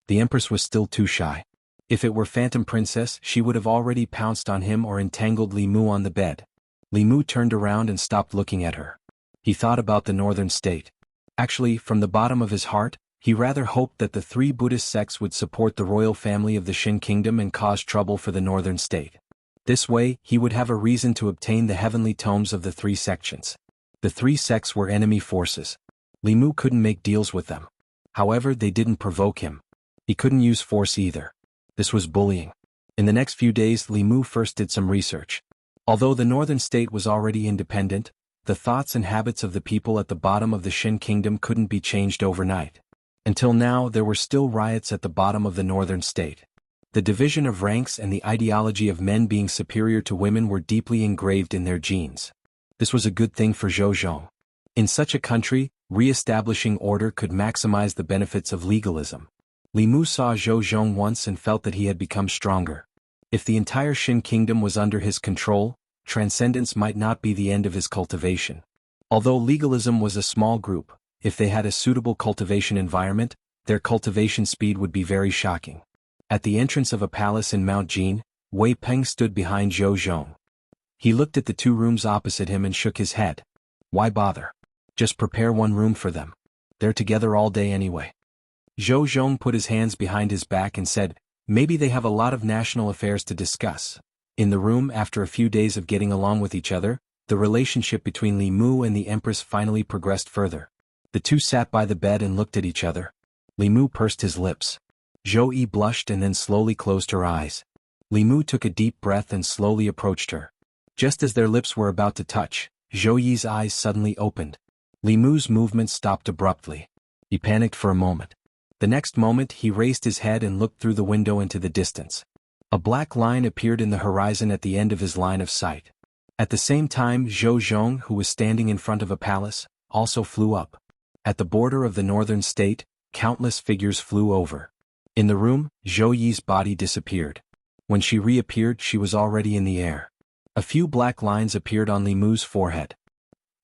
The Empress was still too shy. If it were Phantom Princess, she would have already pounced on him or entangled Li Mu on the bed. Li Mu turned around and stopped looking at her. He thought about the northern state. Actually, from the bottom of his heart, he rather hoped that the three Buddhist sects would support the royal family of the Shin kingdom and cause trouble for the northern state. This way, he would have a reason to obtain the heavenly tomes of the three sections. The three sects were enemy forces. Li Mu couldn't make deals with them. However, they didn't provoke him. He couldn't use force either. This was bullying. In the next few days Li Mu first did some research. Although the northern state was already independent, the thoughts and habits of the people at the bottom of the Shin kingdom couldn't be changed overnight. Until now there were still riots at the bottom of the northern state. The division of ranks and the ideology of men being superior to women were deeply engraved in their genes. This was a good thing for Zhou Zhong. In such a country, re-establishing order could maximize the benefits of legalism. Li Mu saw Zhou Zhong once and felt that he had become stronger. If the entire Shin kingdom was under his control, transcendence might not be the end of his cultivation. Although legalism was a small group, if they had a suitable cultivation environment, their cultivation speed would be very shocking. At the entrance of a palace in Mount Jin, Wei Peng stood behind Zhou Zhong. He looked at the two rooms opposite him and shook his head. Why bother? Just prepare one room for them. They're together all day anyway. Zhou Zhong put his hands behind his back and said, "Maybe they have a lot of national affairs to discuss." In the room, after a few days of getting along with each other, the relationship between Li Mu and the Empress finally progressed further. The two sat by the bed and looked at each other. Li Mu pursed his lips. Zhou Yi blushed and then slowly closed her eyes. Li Mu took a deep breath and slowly approached her. Just as their lips were about to touch, Zhou Yi's eyes suddenly opened. Li Mu's movement stopped abruptly. He panicked for a moment. The next moment he raised his head and looked through the window into the distance. A black line appeared in the horizon at the end of his line of sight. At the same time Zhou Zhong, who was standing in front of a palace, also flew up. At the border of the northern state, countless figures flew over. In the room, Zhou Yi's body disappeared. When she reappeared she was already in the air. A few black lines appeared on Li Mu's forehead.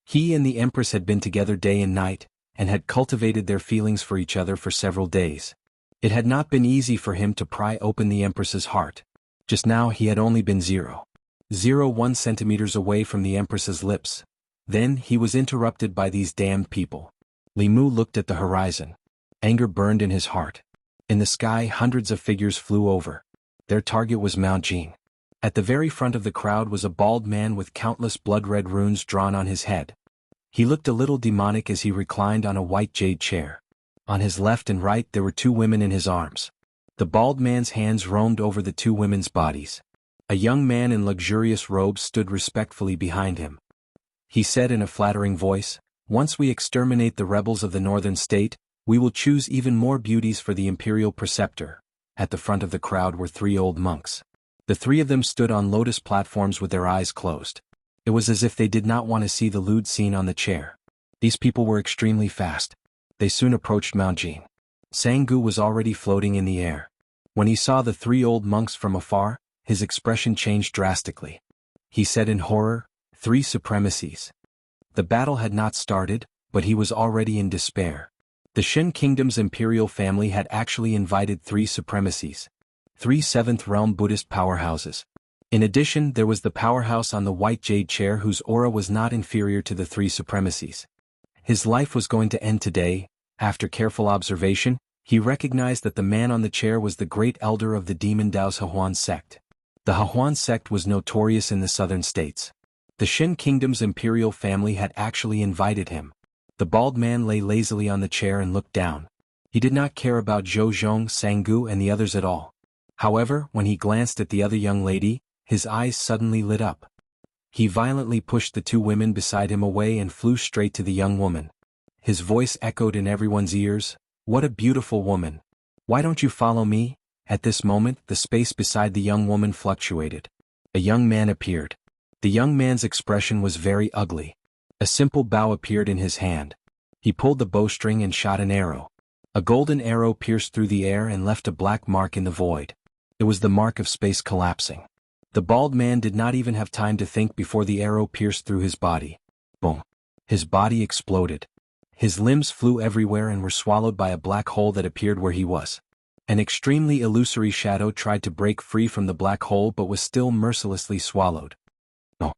He and the Empress had been together day and night, and had cultivated their feelings for each other for several days. It had not been easy for him to pry open the Empress's heart. Just now he had only been 0.01 centimeters away from the Empress's lips. Then he was interrupted by these damned people. Li Mu looked at the horizon. Anger burned in his heart. In the sky hundreds of figures flew over. Their target was Mount Jin. At the very front of the crowd was a bald man with countless blood-red runes drawn on his head. He looked a little demonic as he reclined on a white jade chair. On his left and right there were two women in his arms. The bald man's hands roamed over the two women's bodies. A young man in luxurious robes stood respectfully behind him. He said in a flattering voice, "Once we exterminate the rebels of the northern state, we will choose even more beauties for the imperial preceptor." At the front of the crowd were three old monks. The three of them stood on lotus platforms with their eyes closed. It was as if they did not want to see the lewd scene on the chair. These people were extremely fast. They soon approached Mount Jin. Sanggu was already floating in the air. When he saw the three old monks from afar, his expression changed drastically. He said in horror, "Three supremacies." The battle had not started, but he was already in despair. The Shin Kingdom's imperial family had actually invited three supremacies. Three seventh realm Buddhist powerhouses. In addition, there was the powerhouse on the white jade chair whose aura was not inferior to the three supremacies. His life was going to end today. After careful observation, he recognized that the man on the chair was the great elder of the demon Dao's Hehuan sect. The Hehuan sect was notorious in the southern states. The Shin Kingdom's imperial family had actually invited him. The bald man lay lazily on the chair and looked down. He did not care about Zhou Zhong, Sanggu and the others at all. However, when he glanced at the other young lady, his eyes suddenly lit up. He violently pushed the two women beside him away and flew straight to the young woman. His voice echoed in everyone's ears, "What a beautiful woman! Why don't you follow me?" At this moment, the space beside the young woman fluctuated. A young man appeared. The young man's expression was very ugly. A simple bow appeared in his hand. He pulled the bowstring and shot an arrow. A golden arrow pierced through the air and left a black mark in the void. It was the mark of space collapsing. The bald man did not even have time to think before the arrow pierced through his body. Boom! His body exploded. His limbs flew everywhere and were swallowed by a black hole that appeared where he was. An extremely illusory shadow tried to break free from the black hole but was still mercilessly swallowed. No.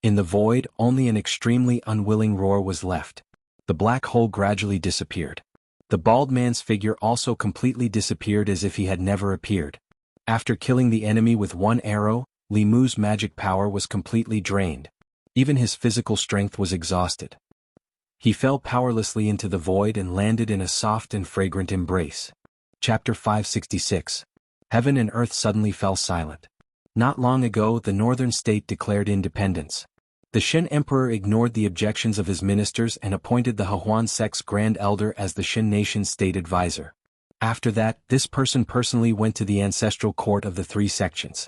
In the void, only an extremely unwilling roar was left. The black hole gradually disappeared. The bald man's figure also completely disappeared as if he had never appeared. After killing the enemy with one arrow, Li Mu's magic power was completely drained. Even his physical strength was exhausted. He fell powerlessly into the void and landed in a soft and fragrant embrace. Chapter 566. Heaven and earth suddenly fell silent. Not long ago, the northern state declared independence. The Shin emperor ignored the objections of his ministers and appointed the Hehuan sect's grand elder as the Shin nation's state advisor. After that, this person personally went to the ancestral court of the three sections.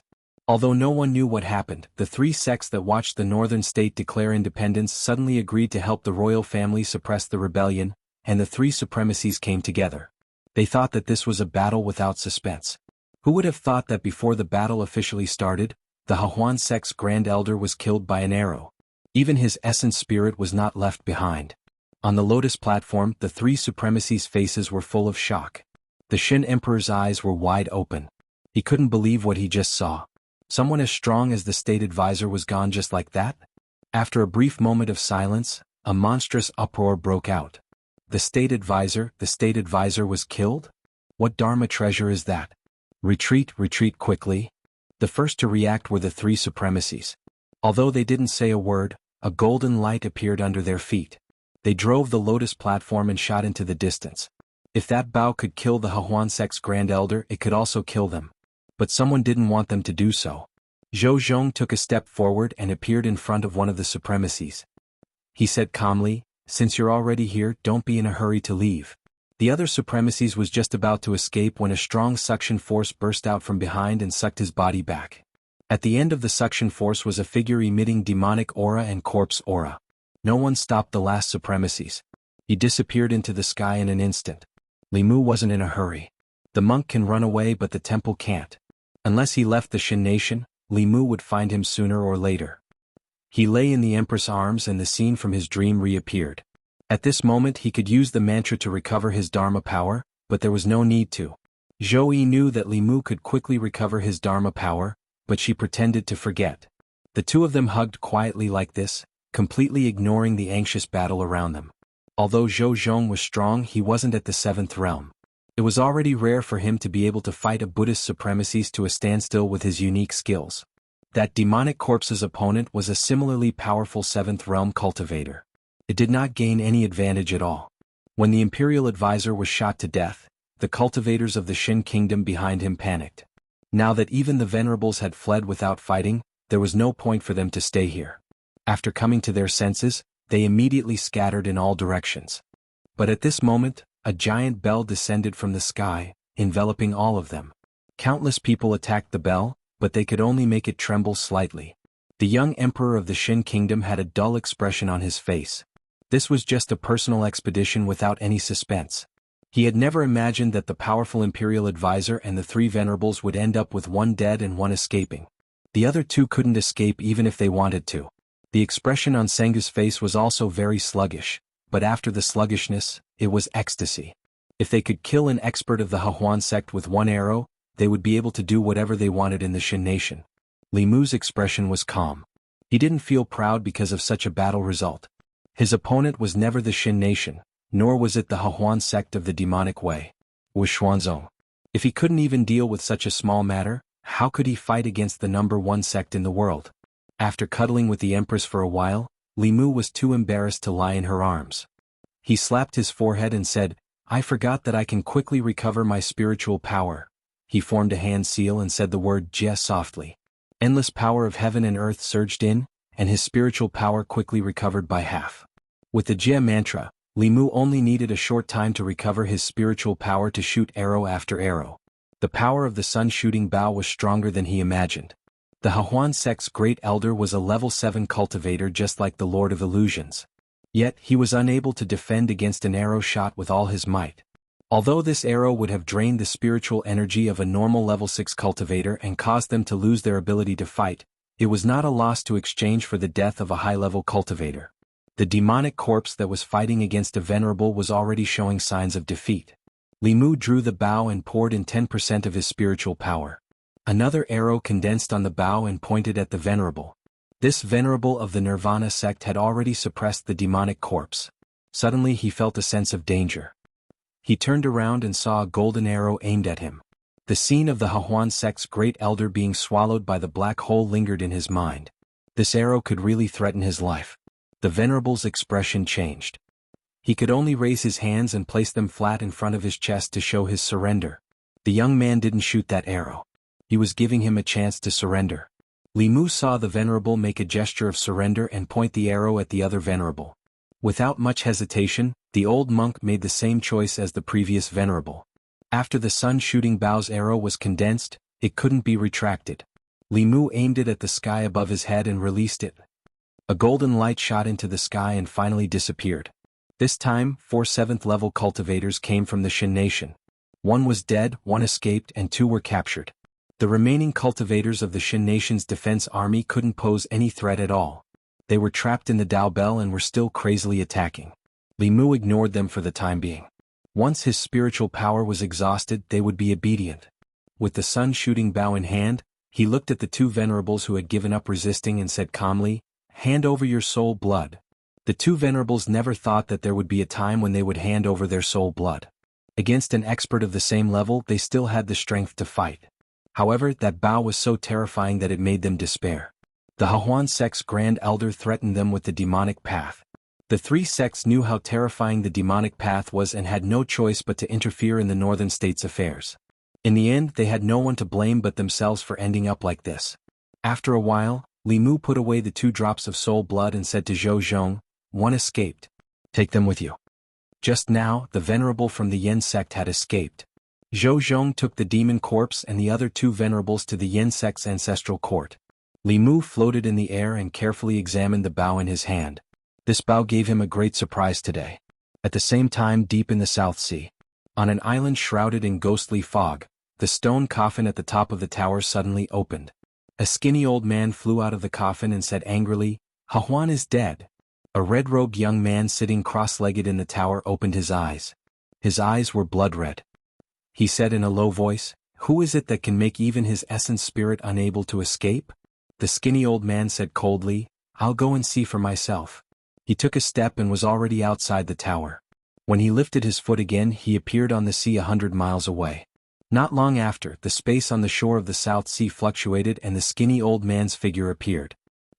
Although no one knew what happened, the three sects that watched the northern state declare independence suddenly agreed to help the royal family suppress the rebellion, and the three supremacies came together. They thought that this was a battle without suspense. Who would have thought that before the battle officially started, the Hehuan sect's grand elder was killed by an arrow? Even his essence spirit was not left behind. On the lotus platform, the three supremacies' faces were full of shock. The Shin emperor's eyes were wide open. He couldn't believe what he just saw. Someone as strong as the state advisor was gone just like that? After a brief moment of silence, a monstrous uproar broke out. The state advisor was killed? What Dharma treasure is that? Retreat, retreat quickly. The first to react were the three supremacies. Although they didn't say a word, a golden light appeared under their feet. They drove the lotus platform and shot into the distance. If that bow could kill the Hehuan sect's grand elder, it could also kill them. But someone didn't want them to do so. Zhou Zhong took a step forward and appeared in front of one of the supremacies. He said calmly, "Since you're already here, don't be in a hurry to leave." The other supremacies was just about to escape when a strong suction force burst out from behind and sucked his body back. At the end of the suction force was a figure emitting demonic aura and corpse aura. No one stopped the last supremacies. He disappeared into the sky in an instant. Li Mu wasn't in a hurry. The monk can run away but the temple can't. Unless he left the Shin nation, Li Mu would find him sooner or later. He lay in the Empress' arms and the scene from his dream reappeared. At this moment he could use the mantra to recover his Dharma power, but there was no need to. Zhou Yi knew that Li Mu could quickly recover his Dharma power, but she pretended to forget. The two of them hugged quietly like this, completely ignoring the anxious battle around them. Although Zhou Zhong was strong, he wasn't at the seventh realm. It was already rare for him to be able to fight a Buddhist supremacies to a standstill with his unique skills. That demonic corpse's opponent was a similarly powerful seventh realm cultivator. It did not gain any advantage at all. When the imperial advisor was shot to death, the cultivators of the Shin kingdom behind him panicked. Now that even the venerables had fled without fighting, there was no point for them to stay here. After coming to their senses, they immediately scattered in all directions. But at this moment, a giant bell descended from the sky, enveloping all of them. Countless people attacked the bell, but they could only make it tremble slightly. The young emperor of the Shin kingdom had a dull expression on his face. This was just a personal expedition without any suspense. He had never imagined that the powerful imperial advisor and the three venerables would end up with one dead and one escaping. The other two couldn't escape even if they wanted to. The expression on Sengu's face was also very sluggish, but after the sluggishness, it was ecstasy. If they could kill an expert of the Hahuan sect with one arrow, they would be able to do whatever they wanted in the Shin Nation. Li Mu's expression was calm. He didn't feel proud because of such a battle result. His opponent was never the Shin Nation, nor was it the Hahuan sect of the demonic way. Was Xuanzong. If he couldn't even deal with such a small matter, how could he fight against the number one sect in the world? After cuddling with the Empress for a while, Li Mu was too embarrassed to lie in her arms. He slapped his forehead and said, "I forgot that I can quickly recover my spiritual power." He formed a hand seal and said the word Jie softly. Endless power of heaven and earth surged in, and his spiritual power quickly recovered by half. With the Jie mantra, Li Mu only needed a short time to recover his spiritual power to shoot arrow after arrow. The power of the sun-shooting bow was stronger than he imagined. The Hahuan sect's great elder was a level 7 cultivator just like the Lord of Illusions. Yet he was unable to defend against an arrow shot with all his might. Although this arrow would have drained the spiritual energy of a normal level 6 cultivator and caused them to lose their ability to fight, it was not a loss to exchange for the death of a high-level cultivator. The demonic corpse that was fighting against a venerable was already showing signs of defeat. Li Mu drew the bow and poured in 10% of his spiritual power. Another arrow condensed on the bow and pointed at the venerable. This venerable of the Nirvana sect had already suppressed the demonic corpse. Suddenly he felt a sense of danger. He turned around and saw a golden arrow aimed at him. The scene of the Hahuan sect's great elder being swallowed by the black hole lingered in his mind. This arrow could really threaten his life. The venerable's expression changed. He could only raise his hands and place them flat in front of his chest to show his surrender. The young man didn't shoot that arrow. He was giving him a chance to surrender. Li Mu saw the venerable make a gesture of surrender and point the arrow at the other venerable. Without much hesitation, the old monk made the same choice as the previous venerable. After the sun-shooting bow's arrow was condensed, it couldn't be retracted. Li Mu aimed it at the sky above his head and released it. A golden light shot into the sky and finally disappeared. This time, 4 7th-level cultivators came from the Shin Nation. One was dead, one escaped, and 2 were captured. The remaining cultivators of the Shin Nation's defense army couldn't pose any threat at all. They were trapped in the Dao Bell and were still crazily attacking. Li Mu ignored them for the time being. Once his spiritual power was exhausted, they would be obedient. With the sun-shooting bow in hand, he looked at the 2 venerables who had given up resisting and said calmly, "Hand over your soul blood." The 2 venerables never thought that there would be a time when they would hand over their soul blood. Against an expert of the same level, they still had the strength to fight. However, that bow was so terrifying that it made them despair. The Hahuan sect's grand elder threatened them with the demonic path. The 3 sects knew how terrifying the demonic path was and had no choice but to interfere in the northern states' affairs. In the end, they had no one to blame but themselves for ending up like this. After a while, Li Mu put away the 2 drops of soul blood and said to Zhou Zhong, "One escaped. Take them with you." Just now, the venerable from the Yen sect had escaped. Zhou Zhong took the demon corpse and the other 2 venerables to the Yen sect's ancestral court. Li Mu floated in the air and carefully examined the bow in his hand. This bow gave him a great surprise today. At the same time, deep in the South Sea, on an island shrouded in ghostly fog, the stone coffin at the top of the tower suddenly opened. A skinny old man flew out of the coffin and said angrily, "Hahuan is dead." A red-robed young man sitting cross-legged in the tower opened his eyes. His eyes were blood-red. He said in a low voice, "Who is it that can make even his essence spirit unable to escape?" The skinny old man said coldly, "I'll go and see for myself." He took a step and was already outside the tower. When he lifted his foot again, he appeared on the sea 100 miles away. Not long after, the space on the shore of the South Sea fluctuated and the skinny old man's figure appeared.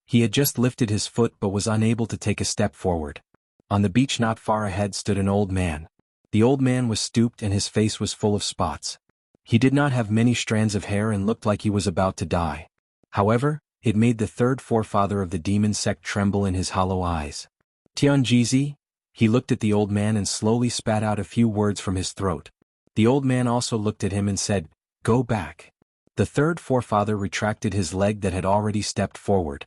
He had just lifted his foot but was unable to take a step forward. On the beach not far ahead stood an old man. The old man was stooped and his face was full of spots. He did not have many strands of hair and looked like he was about to die. However, it made the 3rd forefather of the demon sect tremble in his hollow eyes. "Tianjizi?" He looked at the old man and slowly spat out a few words from his throat. The old man also looked at him and said, "Go back." The 3rd forefather retracted his leg that had already stepped forward.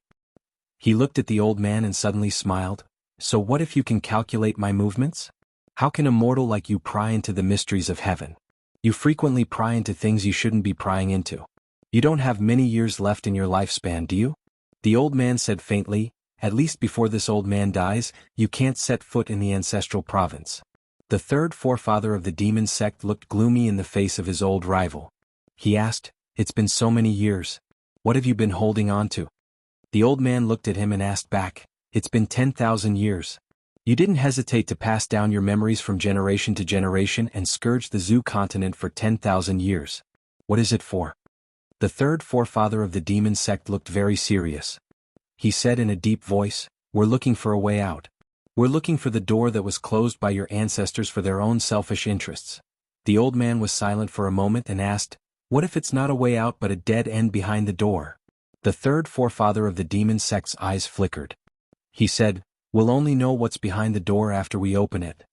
He looked at the old man and suddenly smiled. "So what if you can calculate my movements?" How can a mortal like you pry into the mysteries of heaven? You frequently pry into things you shouldn't be prying into. You don't have many years left in your lifespan, do you? The old man said faintly, at least before this old man dies, you can't set foot in the ancestral province. The third forefather of the demon sect looked gloomy in the face of his old rival. He asked, it's been so many years. What have you been holding on to? The old man looked at him and asked back, it's been 10,000 years. You didn't hesitate to pass down your memories from generation to generation and scourge the Zoo continent for 10,000 years. What is it for? The third forefather of the demon sect looked very serious. He said in a deep voice, we're looking for a way out. We're looking for the door that was closed by your ancestors for their own selfish interests. The old man was silent for a moment and asked, what if it's not a way out but a dead end behind the door? The third forefather of the demon sect's eyes flickered. He said, we'll only know what's behind the door after we open it.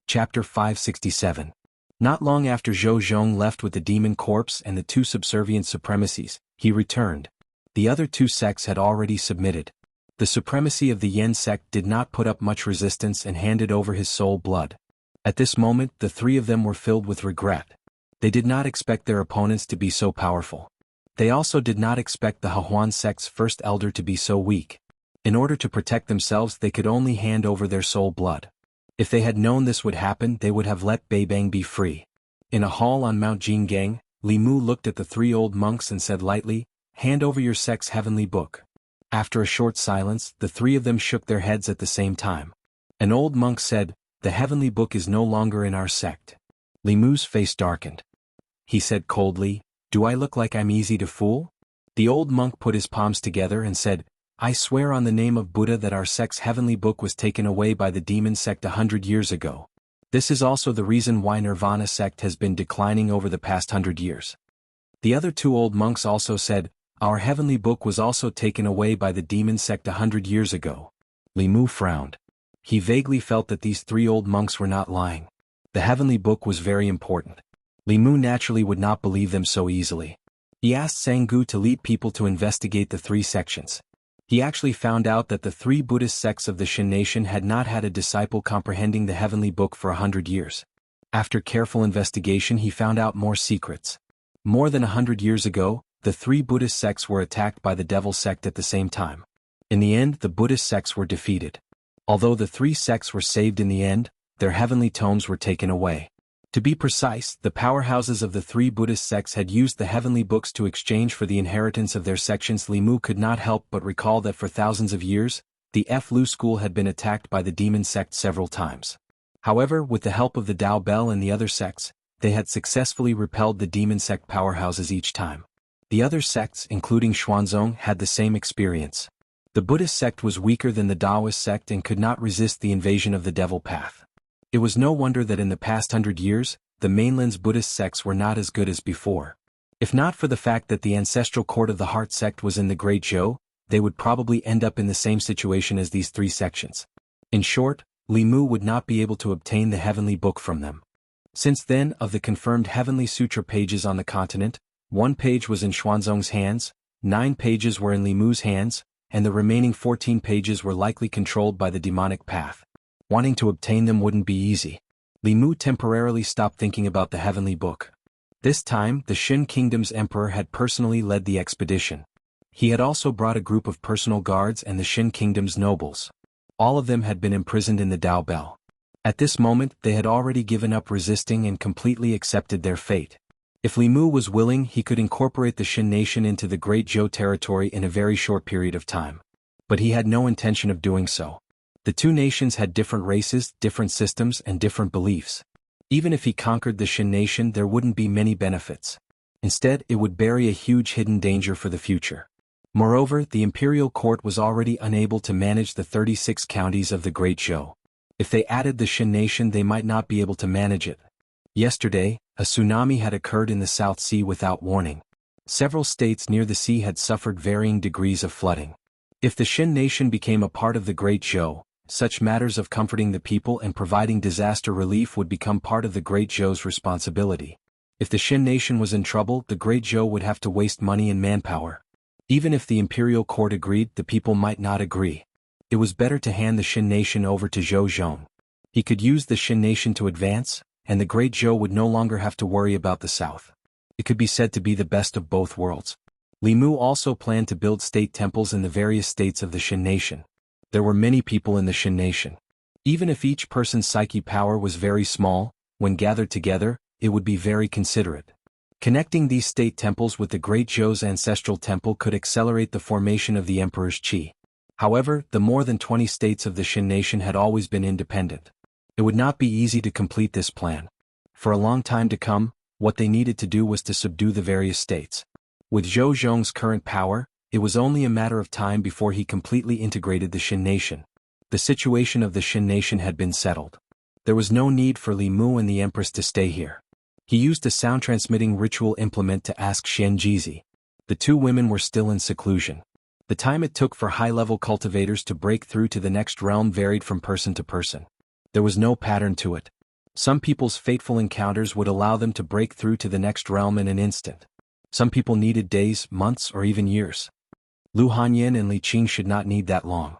Chapter 567. Not long after Zhou Zhong left with the demon corpse and the two subservient supremacies, he returned. The other two sects had already submitted. The supremacy of the Yen sect did not put up much resistance and handed over his soul blood. At this moment, the three of them were filled with regret. They did not expect their opponents to be so powerful. They also did not expect the Hahuan sect's first elder to be so weak. In order to protect themselves, they could only hand over their soul blood. If they had known this would happen, they would have let Beibang be free. In a hall on Mount Jinggang, Li Mu looked at the three old monks and said lightly, hand over your sect's heavenly book. After a short silence, the three of them shook their heads at the same time. An old monk said, the heavenly book is no longer in our sect. Li Mu's face darkened. He said coldly, do I look like I'm easy to fool? The old monk put his palms together and said, I swear on the name of Buddha that our sect's heavenly book was taken away by the demon sect 100 years ago. This is also the reason why Nirvana sect has been declining over the past 100 years. The other two old monks also said, our heavenly book was also taken away by the demon sect 100 years ago. Li Mu frowned. He vaguely felt that these three old monks were not lying. The heavenly book was very important. Li Mu naturally would not believe them so easily. He asked Sanggu to lead people to investigate the three sections. He actually found out that the three Buddhist sects of the Shin nation had not had a disciple comprehending the heavenly book for 100 years. After careful investigation, he found out more secrets. More than 100 years ago, the three Buddhist sects were attacked by the devil sect at the same time. In the end, the Buddhist sects were defeated. Although the three sects were saved in the end, their heavenly tomes were taken away. To be precise, the powerhouses of the three Buddhist sects had used the heavenly books to exchange for the inheritance of their sections. Li Mu could not help but recall that for thousands of years, the Lu school had been attacked by the demon sect several times. However, with the help of the Dao Bell and the other sects, they had successfully repelled the demon sect powerhouses each time. The other sects, including Xuanzong, had the same experience. The Buddhist sect was weaker than the Taoist sect and could not resist the invasion of the devil path. It was no wonder that in the past 100 years, the mainland's Buddhist sects were not as good as before. If not for the fact that the ancestral court of the Heart sect was in the Great Zhou, they would probably end up in the same situation as these three sections. In short, Li Mu would not be able to obtain the heavenly book from them. Since then, of the confirmed heavenly sutra pages on the continent, 1 page was in Xuanzong's hands, 9 pages were in Li Mu's hands, and the remaining 14 pages were likely controlled by the demonic path. Wanting to obtain them wouldn't be easy. Li Mu temporarily stopped thinking about the heavenly book. This time, the Shin Kingdom's emperor had personally led the expedition. He had also brought a group of personal guards and the Shin Kingdom's nobles. All of them had been imprisoned in the Dao Bell. At this moment, they had already given up resisting and completely accepted their fate. If Li Mu was willing, he could incorporate the Shin nation into the Great Zhou territory in a very short period of time. But he had no intention of doing so. The two nations had different races, different systems, and different beliefs. Even if he conquered the Shin nation, there wouldn't be many benefits. Instead, it would bury a huge hidden danger for the future. Moreover, the imperial court was already unable to manage the 36 counties of the Great Zhou. If they added the Shin nation, they might not be able to manage it. Yesterday, a tsunami had occurred in the South Sea without warning. Several states near the sea had suffered varying degrees of flooding. If the Shin nation became a part of the Great Zhou, such matters of comforting the people and providing disaster relief would become part of the Great Zhou's responsibility. If the Shin nation was in trouble, the Great Zhou would have to waste money and manpower. Even if the imperial court agreed, the people might not agree. It was better to hand the Shin nation over to Zhou Zhong. He could use the Shin nation to advance, and the Great Zhou would no longer have to worry about the south. It could be said to be the best of both worlds. Li Mu also planned to build state temples in the various states of the Shin nation. There were many people in the Shin nation. Even if each person's psyche power was very small, when gathered together, it would be very considerate. Connecting these state temples with the Great Zhou's ancestral temple could accelerate the formation of the emperor's qi. However, the more than 20 states of the Shin nation had always been independent. It would not be easy to complete this plan. For a long time to come, what they needed to do was to subdue the various states. With Zhou Zhong's current power, it was only a matter of time before he completely integrated the Shin nation. The situation of the Shin nation had been settled. There was no need for Li Mu and the Empress to stay here. He used a sound-transmitting ritual implement to ask Xian Jizi. The two women were still in seclusion. The time it took for high-level cultivators to break through to the next realm varied from person to person. There was no pattern to it. Some people's fateful encounters would allow them to break through to the next realm in an instant. Some people needed days, months, or even years. Lu Hanyin and Li Qing should not need that long.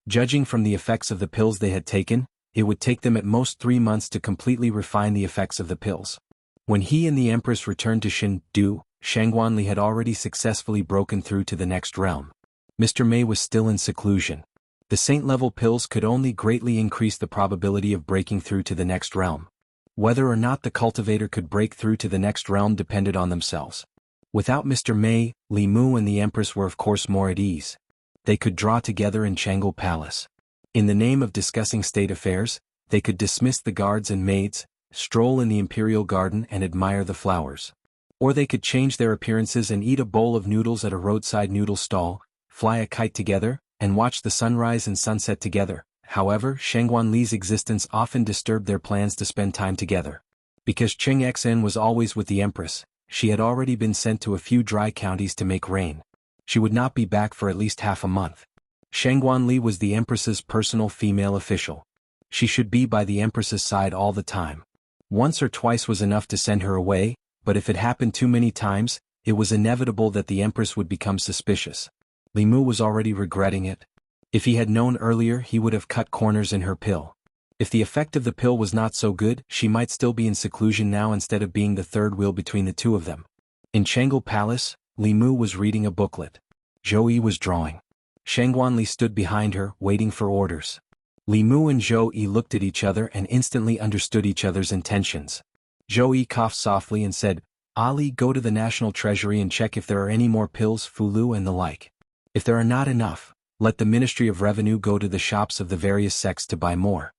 Judging from the effects of the pills they had taken, it would take them at most 3 months to completely refine the effects of the pills. When he and the Empress returned to Shin-Du, Shangguanli had already successfully broken through to the next realm. Mr. Mei was still in seclusion. The saint-level pills could only greatly increase the probability of breaking through to the next realm. Whether or not the cultivator could break through to the next realm depended on themselves. Without Mr. Mei, Li Mu and the Empress were of course more at ease. They could draw together in Changel Palace. In the name of discussing state affairs, they could dismiss the guards and maids, stroll in the imperial garden and admire the flowers. Or they could change their appearances and eat a bowl of noodles at a roadside noodle stall, fly a kite together, and watch the sunrise and sunset together. However, Shangguanli's existence often disturbed their plans to spend time together. Because Cheng Xen was always with the Empress, she had already been sent to a few dry counties to make rain. She would not be back for at least half a month. Shangguanli was the Empress's personal female official. She should be by the Empress's side all the time. Once or twice was enough to send her away, but if it happened too many times, it was inevitable that the Empress would become suspicious. Li Mu was already regretting it. If he had known earlier, he would have cut corners in her pill. If the effect of the pill was not so good, she might still be in seclusion now instead of being the third wheel between the two of them. In Changel Palace, Li Mu was reading a booklet. Zhou Yi was drawing. Shangguanli stood behind her, waiting for orders. Li Mu and Zhou Yi looked at each other and instantly understood each other's intentions. Zhou Yi coughed softly and said, "Ali, go to the National Treasury and check if there are any more pills, fulu and the like. If there are not enough, let the Ministry of Revenue go to the shops of the various sects to buy more."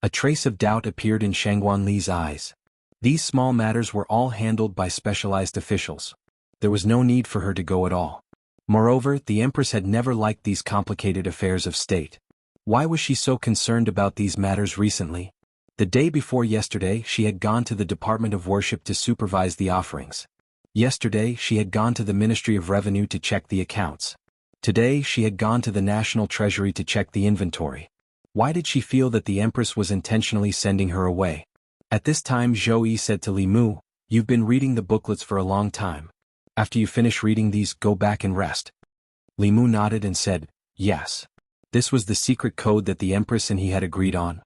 A trace of doubt appeared in Shangguanli's eyes. These small matters were all handled by specialized officials. There was no need for her to go at all. Moreover, the Empress had never liked these complicated affairs of state. Why was she so concerned about these matters recently? The day before yesterday she had gone to the Department of Worship to supervise the offerings. Yesterday she had gone to the Ministry of Revenue to check the accounts. Today she had gone to the National Treasury to check the inventory. Why did she feel that the Empress was intentionally sending her away? At this time Zhou Yi said to Li Mu, "You've been reading the booklets for a long time. After you finish reading these, go back and rest." Li Mu nodded and said, "Yes." This was the secret code that the Empress and he had agreed on.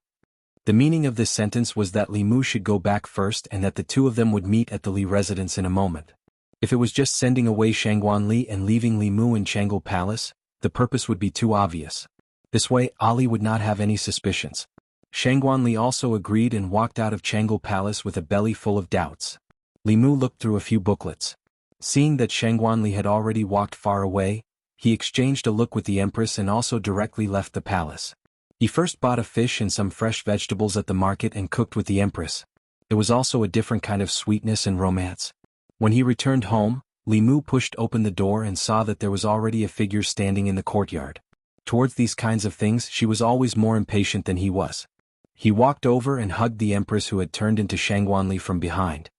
The meaning of this sentence was that Li Mu should go back first and that the two of them would meet at the Li residence in a moment. If it was just sending away Shangguanli and leaving Li Mu in Changel Palace, the purpose would be too obvious. This way, Ali would not have any suspicions. Shangguanli also agreed and walked out of Changel Palace with a belly full of doubts. Li Mu looked through a few booklets. Seeing that Shangguanli had already walked far away, he exchanged a look with the Empress and also directly left the palace. He first bought a fish and some fresh vegetables at the market and cooked with the Empress. It was also a different kind of sweetness and romance. When he returned home, Li Mu pushed open the door and saw that there was already a figure standing in the courtyard. Towards these kinds of things she was always more impatient than he was. He walked over and hugged the Empress who had turned into Shangguanli from behind.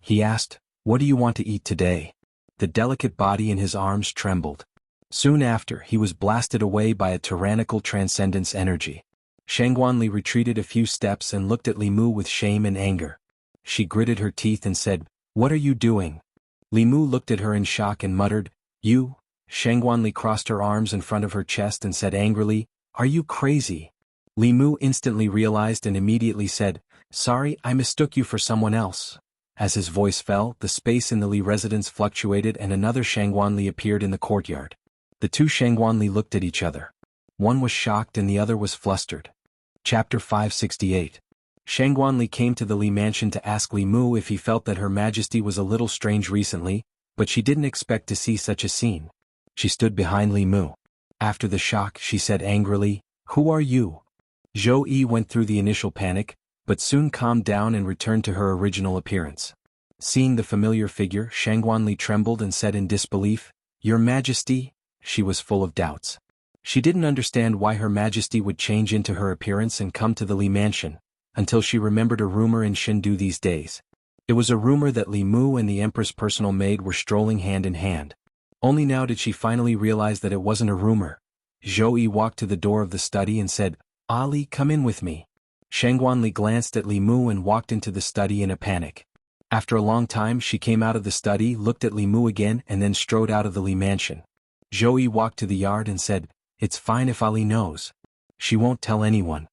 He asked, "What do you want to eat today?" The delicate body in his arms trembled. Soon after, he was blasted away by a tyrannical transcendence energy. Shangguanli retreated a few steps and looked at Li Mu with shame and anger. She gritted her teeth and said, "What are you doing?" Li Mu looked at her in shock and muttered, "You?" Shangguanli crossed her arms in front of her chest and said angrily, "Are you crazy? Li Mu instantly realized and immediately said, "Sorry, I mistook you for someone else." As his voice fell, the space in the Li residence fluctuated and another Shangguanli appeared in the courtyard. The two Shangguanli looked at each other. One was shocked and the other was flustered. Chapter 568. Shangguanli came to the Li mansion to ask Li Mu if he felt that Her Majesty was a little strange recently, but she didn't expect to see such a scene. She stood behind Li Mu. After the shock, she said angrily, "Who are you?" Zhou Yi went through the initial panic, but soon calmed down and returned to her original appearance. Seeing the familiar figure, Shangguanli trembled and said in disbelief, "Your Majesty?" She was full of doubts. She didn't understand why Her Majesty would change into her appearance and come to the Li mansion, until she remembered a rumor in Shindu these days. It was a rumor that Li Mu and the Empress' personal maid were strolling hand in hand. Only now did she finally realize that it wasn't a rumor. Zhou Yi walked to the door of the study and said, "Ali, come in with me." Shangguanli glanced at Li Mu and walked into the study in a panic. After a long time she came out of the study, looked at Li Mu again and then strode out of the Li mansion. Zhou Yi walked to the yard and said, "It's fine if Ali knows. She won't tell anyone."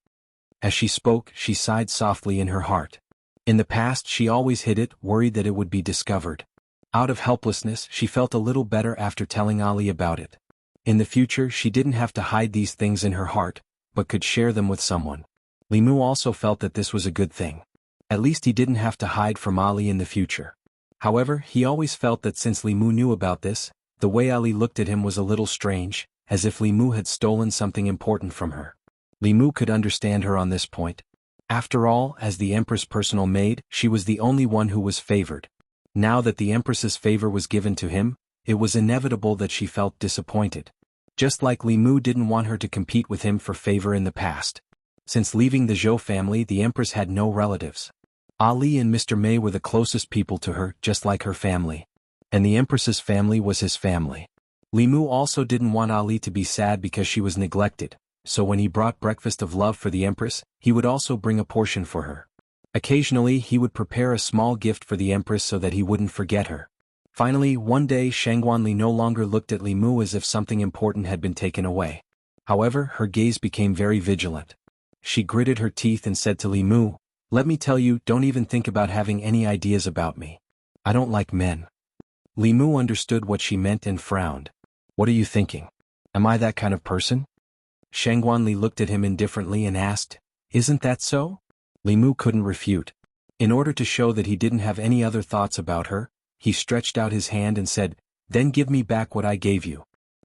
As she spoke, she sighed softly in her heart. In the past she always hid it, worried that it would be discovered. Out of helplessness, she felt a little better after telling Ali about it. In the future she didn't have to hide these things in her heart, but could share them with someone. Li Mu also felt that this was a good thing. At least he didn't have to hide from Ali in the future. However, he always felt that since Li Mu knew about this, the way Ali looked at him was a little strange, as if Li Mu had stolen something important from her. Li Mu could understand her on this point. After all, as the Empress' personal maid, she was the only one who was favored. Now that the Empress's favor was given to him, it was inevitable that she felt disappointed. Just like Li Mu didn't want her to compete with him for favor in the past. Since leaving the Zhou family, the Empress had no relatives. Ali and Mr. Mei were the closest people to her, just like her family. And the Empress's family was his family. Li Mu also didn't want Ali to be sad because she was neglected, so when he brought breakfast of love for the Empress, he would also bring a portion for her. Occasionally he would prepare a small gift for the Empress so that he wouldn't forget her. Finally, one day Shangguanli no longer looked at Li Mu as if something important had been taken away. However, her gaze became very vigilant. She gritted her teeth and said to Li Mu, "Let me tell you, don't even think about having any ideas about me. I don't like men." Li Mu understood what she meant and frowned. "What are you thinking? Am I that kind of person?" Shangguanli looked at him indifferently and asked, "Isn't that so?" Li Mu couldn't refute. In order to show that he didn't have any other thoughts about her, he stretched out his hand and said, "Then give me back what I gave you."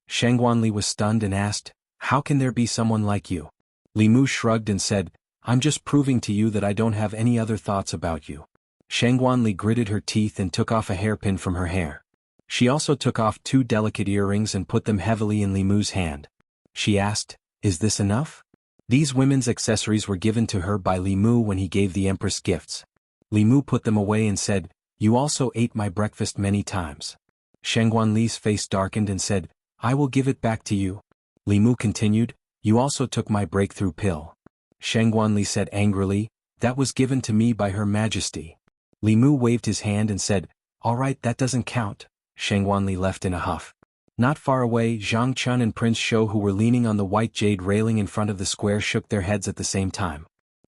Shangguanli was stunned and asked, "How can there be someone like you?" Li Mu shrugged and said, "I'm just proving to you that I don't have any other thoughts about you." Shangguanli gritted her teeth and took off a hairpin from her hair. She also took off 2 delicate earrings and put them heavily in Li Mu's hand. She asked, "Is this enough?" These women's accessories were given to her by Li Mu when he gave the Empress gifts. Li Mu put them away and said, "You also ate my breakfast many times." Shangguanli's face darkened and said, "I will give it back to you." Li Mu continued, "You also took my breakthrough pill." Shangguanli said angrily, "That was given to me by Her Majesty." Li Mu waved his hand and said, "All right, that doesn't count." Shangguanli left in a huff. Not far away, Zhang Chun and Prince Shou, who were leaning on the white jade railing in front of the square, shook their heads at the same time.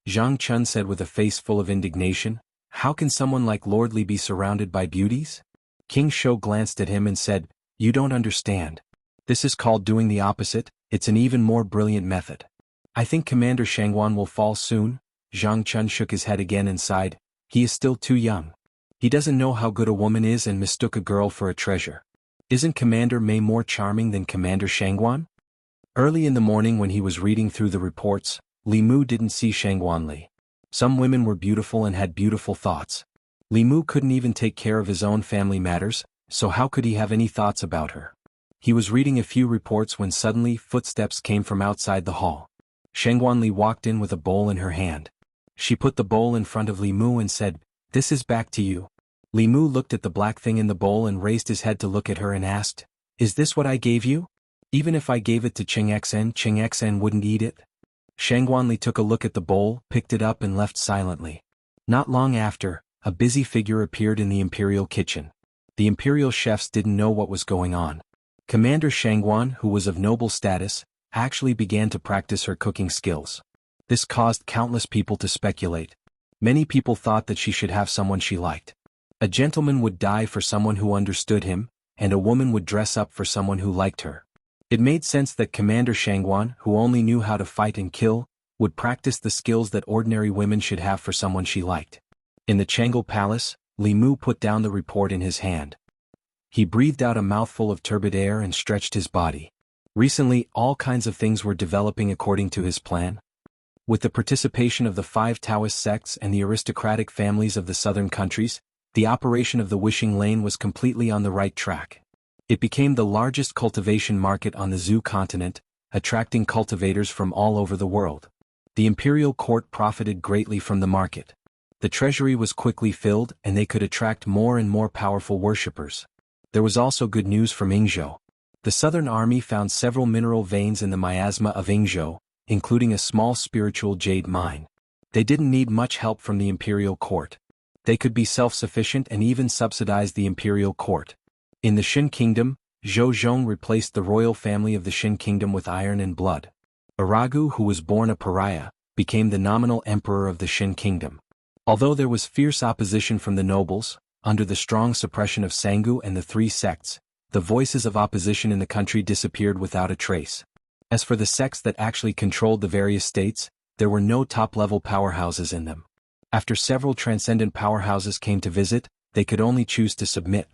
Zhang Chun said with a face full of indignation, "How can someone like Lord Li be surrounded by beauties?" King Shou glanced at him and said, "You don't understand. This is called doing the opposite. It's an even more brilliant method." "I think Commander Shangguan will fall soon." Zhang Chun shook his head again and sighed, "He is still too young. He doesn't know how good a woman is and mistook a girl for a treasure. Isn't Commander Mei more charming than Commander Shangguan?" Early in the morning when he was reading through the reports, Li Mu didn't see Shangguanli. Some women were beautiful and had beautiful thoughts. Li Mu couldn't even take care of his own family matters, so how could he have any thoughts about her? He was reading a few reports when suddenly footsteps came from outside the hall. Shangguanli walked in with a bowl in her hand. She put the bowl in front of Li Mu and said, "This is back to you." Li Mu looked at the black thing in the bowl and raised his head to look at her and asked, "Is this what I gave you? Even if I gave it to Cheng Xen wouldn't eat it?" Shangguanli took a look at the bowl, picked it up and left silently. Not long after, a busy figure appeared in the imperial kitchen. The imperial chefs didn't know what was going on. Commander Shangguan, who was of noble status, actually began to practice her cooking skills. This caused countless people to speculate. Many people thought that she should have someone she liked. A gentleman would die for someone who understood him, and a woman would dress up for someone who liked her. It made sense that Commander Shangguan, who only knew how to fight and kill, would practice the skills that ordinary women should have for someone she liked. In the Changel Palace, Li Mu put down the report in his hand. He breathed out a mouthful of turbid air and stretched his body. Recently, all kinds of things were developing according to his plan. With the participation of the 5 Taoist sects and the aristocratic families of the southern countries, the operation of the Wishing Lane was completely on the right track. It became the largest cultivation market on the Zhou continent, attracting cultivators from all over the world. The imperial court profited greatly from the market. The treasury was quickly filled and they could attract more and more powerful worshippers. There was also good news from Yingzhou. The southern army found several mineral veins in the miasma of Yingzhou, including a small spiritual jade mine. They didn't need much help from the imperial court. They could be self-sufficient and even subsidize the imperial court. In the Xin kingdom, Zhou Zhong replaced the royal family of the Xin kingdom with iron and blood. Aragu, who was born a pariah, became the nominal emperor of the Xin kingdom. Although there was fierce opposition from the nobles, under the strong suppression of Sangu and the 3 sects, the voices of opposition in the country disappeared without a trace. As for the sects that actually controlled the various states, there were no top-level powerhouses in them. After several transcendent powerhouses came to visit, they could only choose to submit.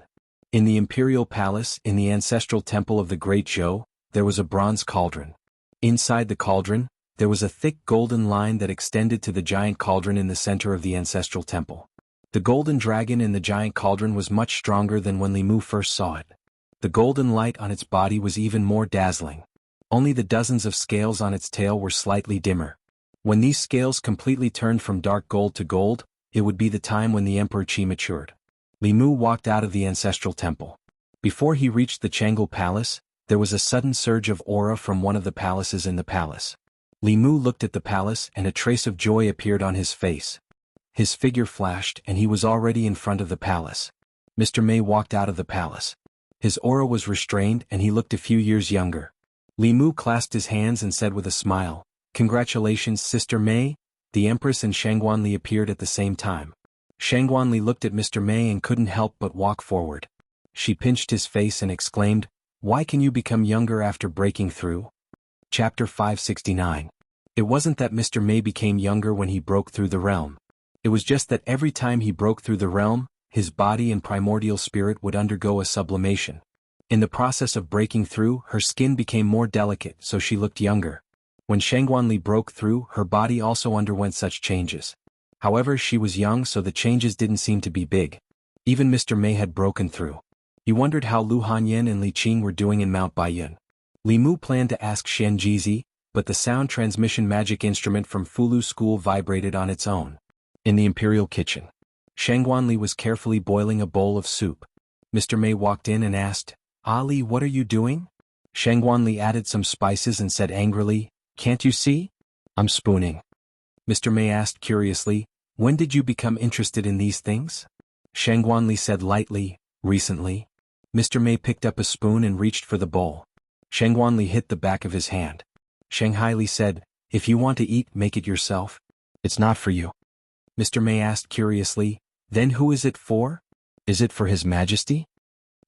In the imperial palace, in the ancestral temple of the Great Zhou, there was a bronze cauldron. Inside the cauldron, there was a thick golden line that extended to the giant cauldron in the center of the ancestral temple. The golden dragon in the giant cauldron was much stronger than when Li Mu first saw it. The golden light on its body was even more dazzling. Only the dozens of scales on its tail were slightly dimmer. When these scales completely turned from dark gold to gold, it would be the time when the Emperor Qi matured. Li Mu walked out of the ancestral temple. Before he reached the Changel Palace, there was a sudden surge of aura from one of the palaces in the palace. Li Mu looked at the palace and a trace of joy appeared on his face. His figure flashed and he was already in front of the palace. Mr. Mei walked out of the palace. His aura was restrained and he looked a few years younger. Li Mu clasped his hands and said with a smile, "Congratulations, Sister Mei." The Empress and Shangguan Li appeared at the same time. Shangguan Li looked at Mr. Mei and couldn't help but walk forward. She pinched his face and exclaimed, "Why can you become younger after breaking through?" Chapter 569. It wasn't that Mr. Mei became younger when he broke through the realm. It was just that every time he broke through the realm, his body and primordial spirit would undergo a sublimation. In the process of breaking through, her skin became more delicate, so she looked younger. When Shangguan Li broke through, her body also underwent such changes. However, she was young, so the changes didn't seem to be big. Even Mr. Mei had broken through. He wondered how Lu Hanyan and Li Qing were doing in Mount Baiyun. Li Mu planned to ask Shen Jizi, but the sound transmission magic instrument from Fulu School vibrated on its own. In the imperial kitchen, Shangguan Li was carefully boiling a bowl of soup. Mr. Mei walked in and asked, "Ali, what are you doing?" Shangguan Li added some spices and said angrily, "Can't you see? I'm spooning." Mr. Mei asked curiously, "When did you become interested in these things?" Shangguan Li said lightly, "Recently." Mr. Mei picked up a spoon and reached for the bowl. Shangguan Li hit the back of his hand. Shanghai Li said, "If you want to eat, make it yourself. It's not for you." Mr. Mei asked curiously, "Then who is it for? Is it for His Majesty?"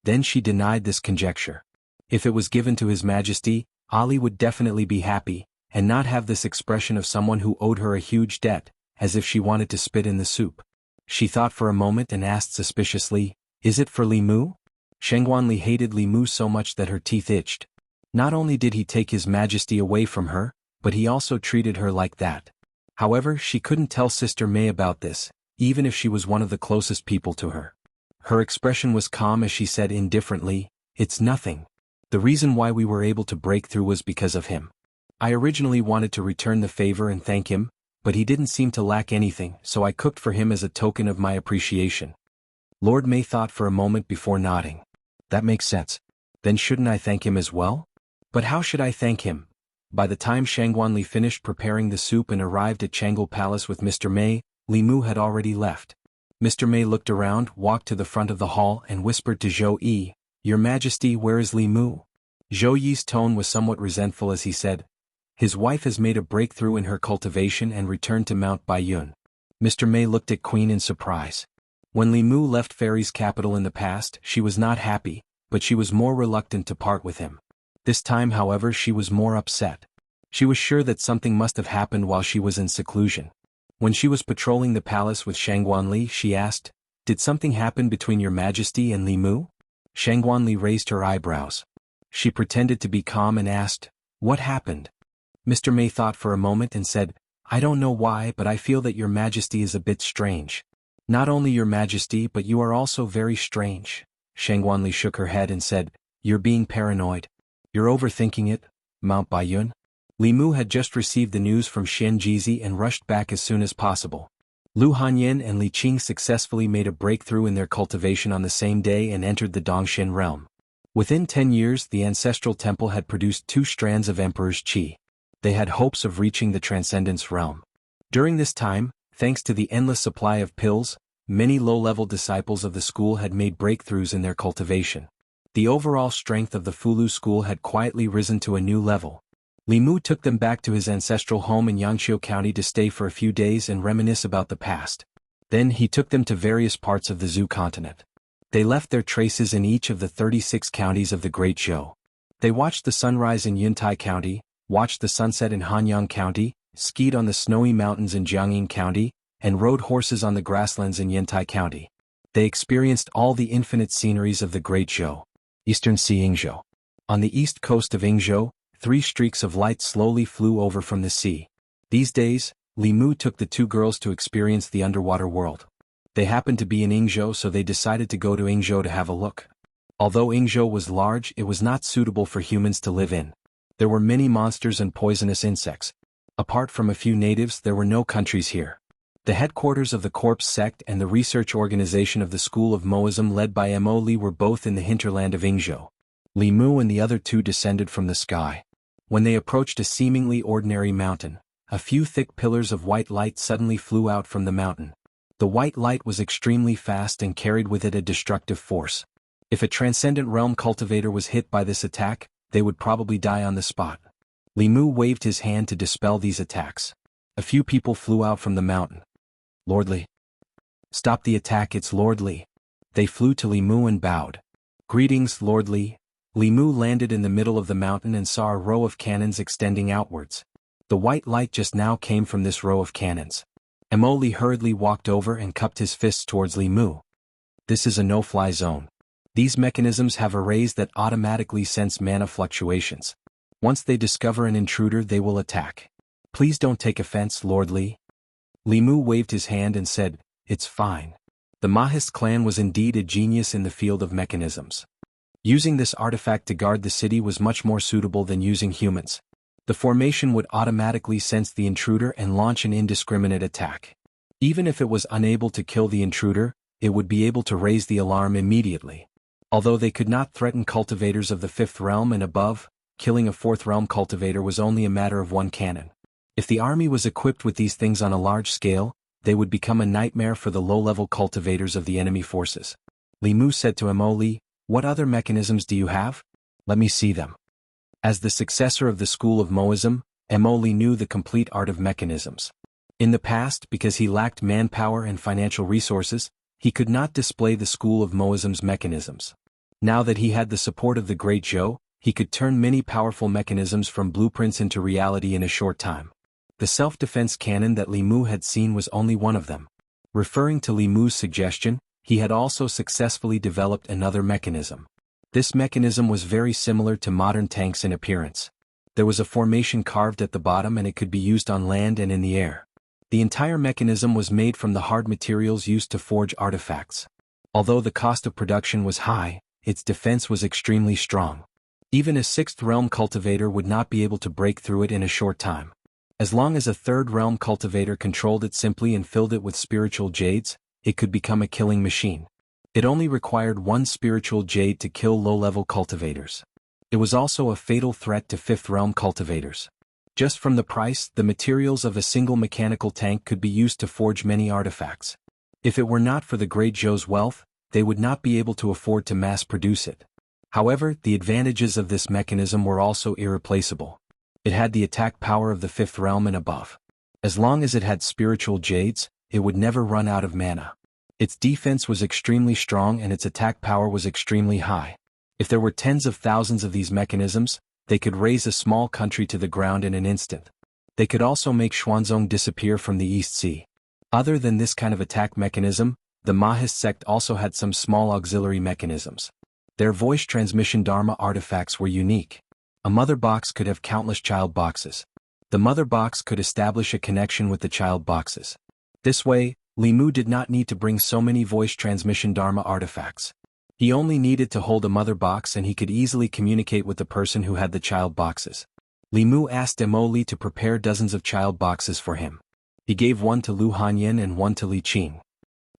Then she denied this conjecture. If it was given to His Majesty, Ali would definitely be happy, and not have this expression of someone who owed her a huge debt, as if she wanted to spit in the soup. She thought for a moment and asked suspiciously, "Is it for Li Mu?" Shangguan Li hated Li Mu so much that her teeth itched. Not only did he take His Majesty away from her, but he also treated her like that. However, she couldn't tell Sister Mei about this, even if she was one of the closest people to her. Her expression was calm as she said indifferently, "It's nothing. The reason why we were able to break through was because of him. I originally wanted to return the favor and thank him, but he didn't seem to lack anything, so I cooked for him as a token of my appreciation." Lord Mei thought for a moment before nodding. "That makes sense. Then shouldn't I thank him as well? But how should I thank him?" By the time Shangguan Li finished preparing the soup and arrived at Changel Palace with Mr. Mei, Li Mu had already left. Mr. Mei looked around, walked to the front of the hall and whispered to Zhou Yi, "Your Majesty, where is Li Mu?" Zhou Yi's tone was somewhat resentful as he said, His wife has made a breakthrough in her cultivation and returned to Mount Baiyun. Mr. Mei looked at Queen in surprise. When Li Mu left Fairy's capital in the past, she was not happy, but she was more reluctant to part with him. This time, however, she was more upset. She was sure that something must have happened while she was in seclusion. When she was patrolling the palace with Shangguanli, she asked, "Did something happen between your majesty and Li Mu?" Shangguanli raised her eyebrows. She pretended to be calm and asked, "What happened?" Mr. Mei thought for a moment and said, "I don't know why, but I feel that your majesty is a bit strange." "Not only your majesty, but you are also very strange." Shangguanli shook her head and said, "You're being paranoid. You're overthinking it, Mount Baiyun." Li Mu had just received the news from Shenjizi and rushed back as soon as possible. Lu Hanyin and Li Qing successfully made a breakthrough in their cultivation on the same day and entered the Dongshin realm. Within 10 years, the ancestral temple had produced 2 strands of Emperor's Qi. They had hopes of reaching the Transcendence realm. During this time, thanks to the endless supply of pills, many low-level disciples of the school had made breakthroughs in their cultivation. The overall strength of the Fulu school had quietly risen to a new level. Li Mu took them back to his ancestral home in Yangqiu County to stay for a few days and reminisce about the past. Then he took them to various parts of the Zhou continent. They left their traces in each of the 36 counties of the Great Zhou. They watched the sunrise in Yuntai County, watched the sunset in Hanyang County, skied on the snowy mountains in Jiangyin County, and rode horses on the grasslands in Yuntai County. They experienced all the infinite sceneries of the Great Zhou. Eastern Sea Yingzhou. On the east coast of Yingzhou, 3 streaks of light slowly flew over from the sea. These days, Li Mu took the 2 girls to experience the underwater world. They happened to be in Yingzhou, so they decided to go to Yingzhou to have a look. Although Yingzhou was large, it was not suitable for humans to live in. There were many monsters and poisonous insects. Apart from a few natives, there were no countries here. The headquarters of the Corpse sect and the research organization of the School of Moism led by Mo Li were both in the hinterland of Yingzhou. Li Mu and the other 2 descended from the sky. When they approached a seemingly ordinary mountain, a few thick pillars of white light suddenly flew out from the mountain. The white light was extremely fast and carried with it a destructive force. If a transcendent realm cultivator was hit by this attack, they would probably die on the spot. Li Mu waved his hand to dispel these attacks. A few people flew out from the mountain. "Lord Li. Stop the attack, it's Lord Li." They flew to Li Mu and bowed. "Greetings, Lord Li." Li Mu landed in the middle of the mountain and saw a row of cannons extending outwards. The white light just now came from this row of cannons. Mo Li hurriedly walked over and cupped his fists towards Li Mu. "This is a no-fly zone. These mechanisms have arrays that automatically sense mana fluctuations. Once they discover an intruder, they will attack. Please don't take offense, Lord Li." Li Mu waved his hand and said, "It's fine." The Mahist clan was indeed a genius in the field of mechanisms. Using this artifact to guard the city was much more suitable than using humans. The formation would automatically sense the intruder and launch an indiscriminate attack. Even if it was unable to kill the intruder, it would be able to raise the alarm immediately. Although they could not threaten cultivators of the 5th realm and above, killing a 4th realm cultivator was only a matter of 1 cannon. If the army was equipped with these things on a large scale, they would become a nightmare for the low-level cultivators of the enemy forces. Li Mu said to Mo Li, "What other mechanisms do you have? Let me see them." As the successor of the School of Moism, Mo Li knew the complete art of mechanisms. In the past, because he lacked manpower and financial resources, he could not display the School of Moism's mechanisms. Now that he had the support of the Great Zhou, he could turn many powerful mechanisms from blueprints into reality in a short time. The self-defense cannon that Li Mu had seen was only one of them. Referring to Li Mu's suggestion, he had also successfully developed another mechanism. This mechanism was very similar to modern tanks in appearance. There was a formation carved at the bottom and it could be used on land and in the air. The entire mechanism was made from the hard materials used to forge artifacts. Although the cost of production was high, its defense was extremely strong. Even a 6th realm cultivator would not be able to break through it in a short time. As long as a 3rd realm cultivator controlled it simply and filled it with spiritual jades, it could become a killing machine. It only required 1 spiritual jade to kill low-level cultivators. It was also a fatal threat to 5th realm cultivators. Just from the price, the materials of a single mechanical tank could be used to forge many artifacts. If it were not for the Great Zhou's wealth, they would not be able to afford to mass-produce it. However, the advantages of this mechanism were also irreplaceable. It had the attack power of the fifth realm and above. As long as it had spiritual jades, it would never run out of mana. Its defense was extremely strong and its attack power was extremely high. If there were tens of thousands of these mechanisms, they could raze a small country to the ground in an instant. They could also make Xuanzong disappear from the East Sea. Other than this kind of attack mechanism, the Mahist sect also had some small auxiliary mechanisms. Their voice transmission Dharma artifacts were unique. A mother box could have countless child boxes. The mother box could establish a connection with the child boxes. This way, Li Mu did not need to bring so many voice transmission Dharma artifacts. He only needed to hold a mother box and he could easily communicate with the person who had the child boxes. Li Mu asked Mo Li to prepare dozens of child boxes for him. He gave one to Lu Hanyin and one to Li Qing.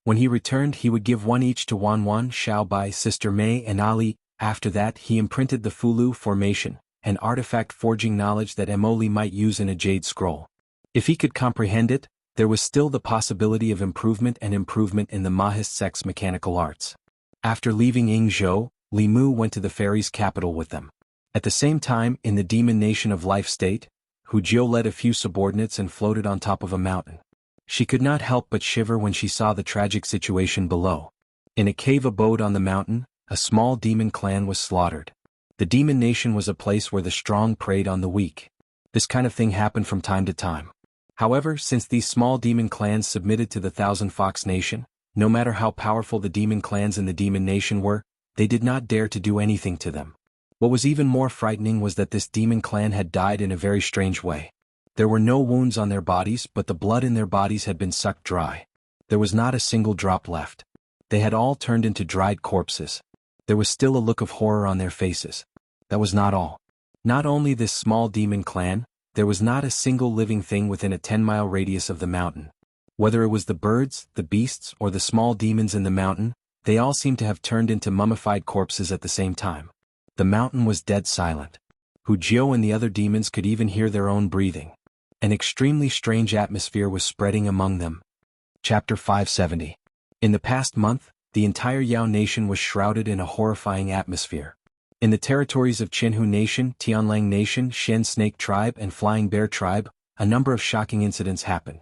When he returned, he would give one each to Wan Wan, Xiao Bai, Sister Mei and Ali. After that, he imprinted the Fulu formation, an artifact forging knowledge that Mo Li might use in a jade scroll. If he could comprehend it, there was still the possibility of improvement in the Mahist sect's mechanical arts. After leaving Yingzhou, Li Mu went to the fairies' capital with them. At the same time, in the demon nation of life state, Hu Jiu led a few subordinates and floated on top of a mountain. She could not help but shiver when she saw the tragic situation below. In a cave abode on the mountain, a small demon clan was slaughtered. The demon nation was a place where the strong preyed on the weak. This kind of thing happened from time to time. However, since these small demon clans submitted to the Thousand Fox Nation, no matter how powerful the demon clans in the demon nation were, they did not dare to do anything to them. What was even more frightening was that this demon clan had died in a very strange way. There were no wounds on their bodies, but the blood in their bodies had been sucked dry. There was not a single drop left. They had all turned into dried corpses. There was still a look of horror on their faces. That was not all. Not only this small demon clan, there was not a single living thing within a 10-mile radius of the mountain. Whether it was the birds, the beasts, or the small demons in the mountain, they all seemed to have turned into mummified corpses at the same time. The mountain was dead silent. Hu Jiu and the other demons could even hear their own breathing. An extremely strange atmosphere was spreading among them. Chapter 570. In the past month, the entire Yao nation was shrouded in a horrifying atmosphere. In the territories of Qinhu Nation, Tianlang Nation, Shen Snake Tribe and Flying Bear Tribe, a number of shocking incidents happened.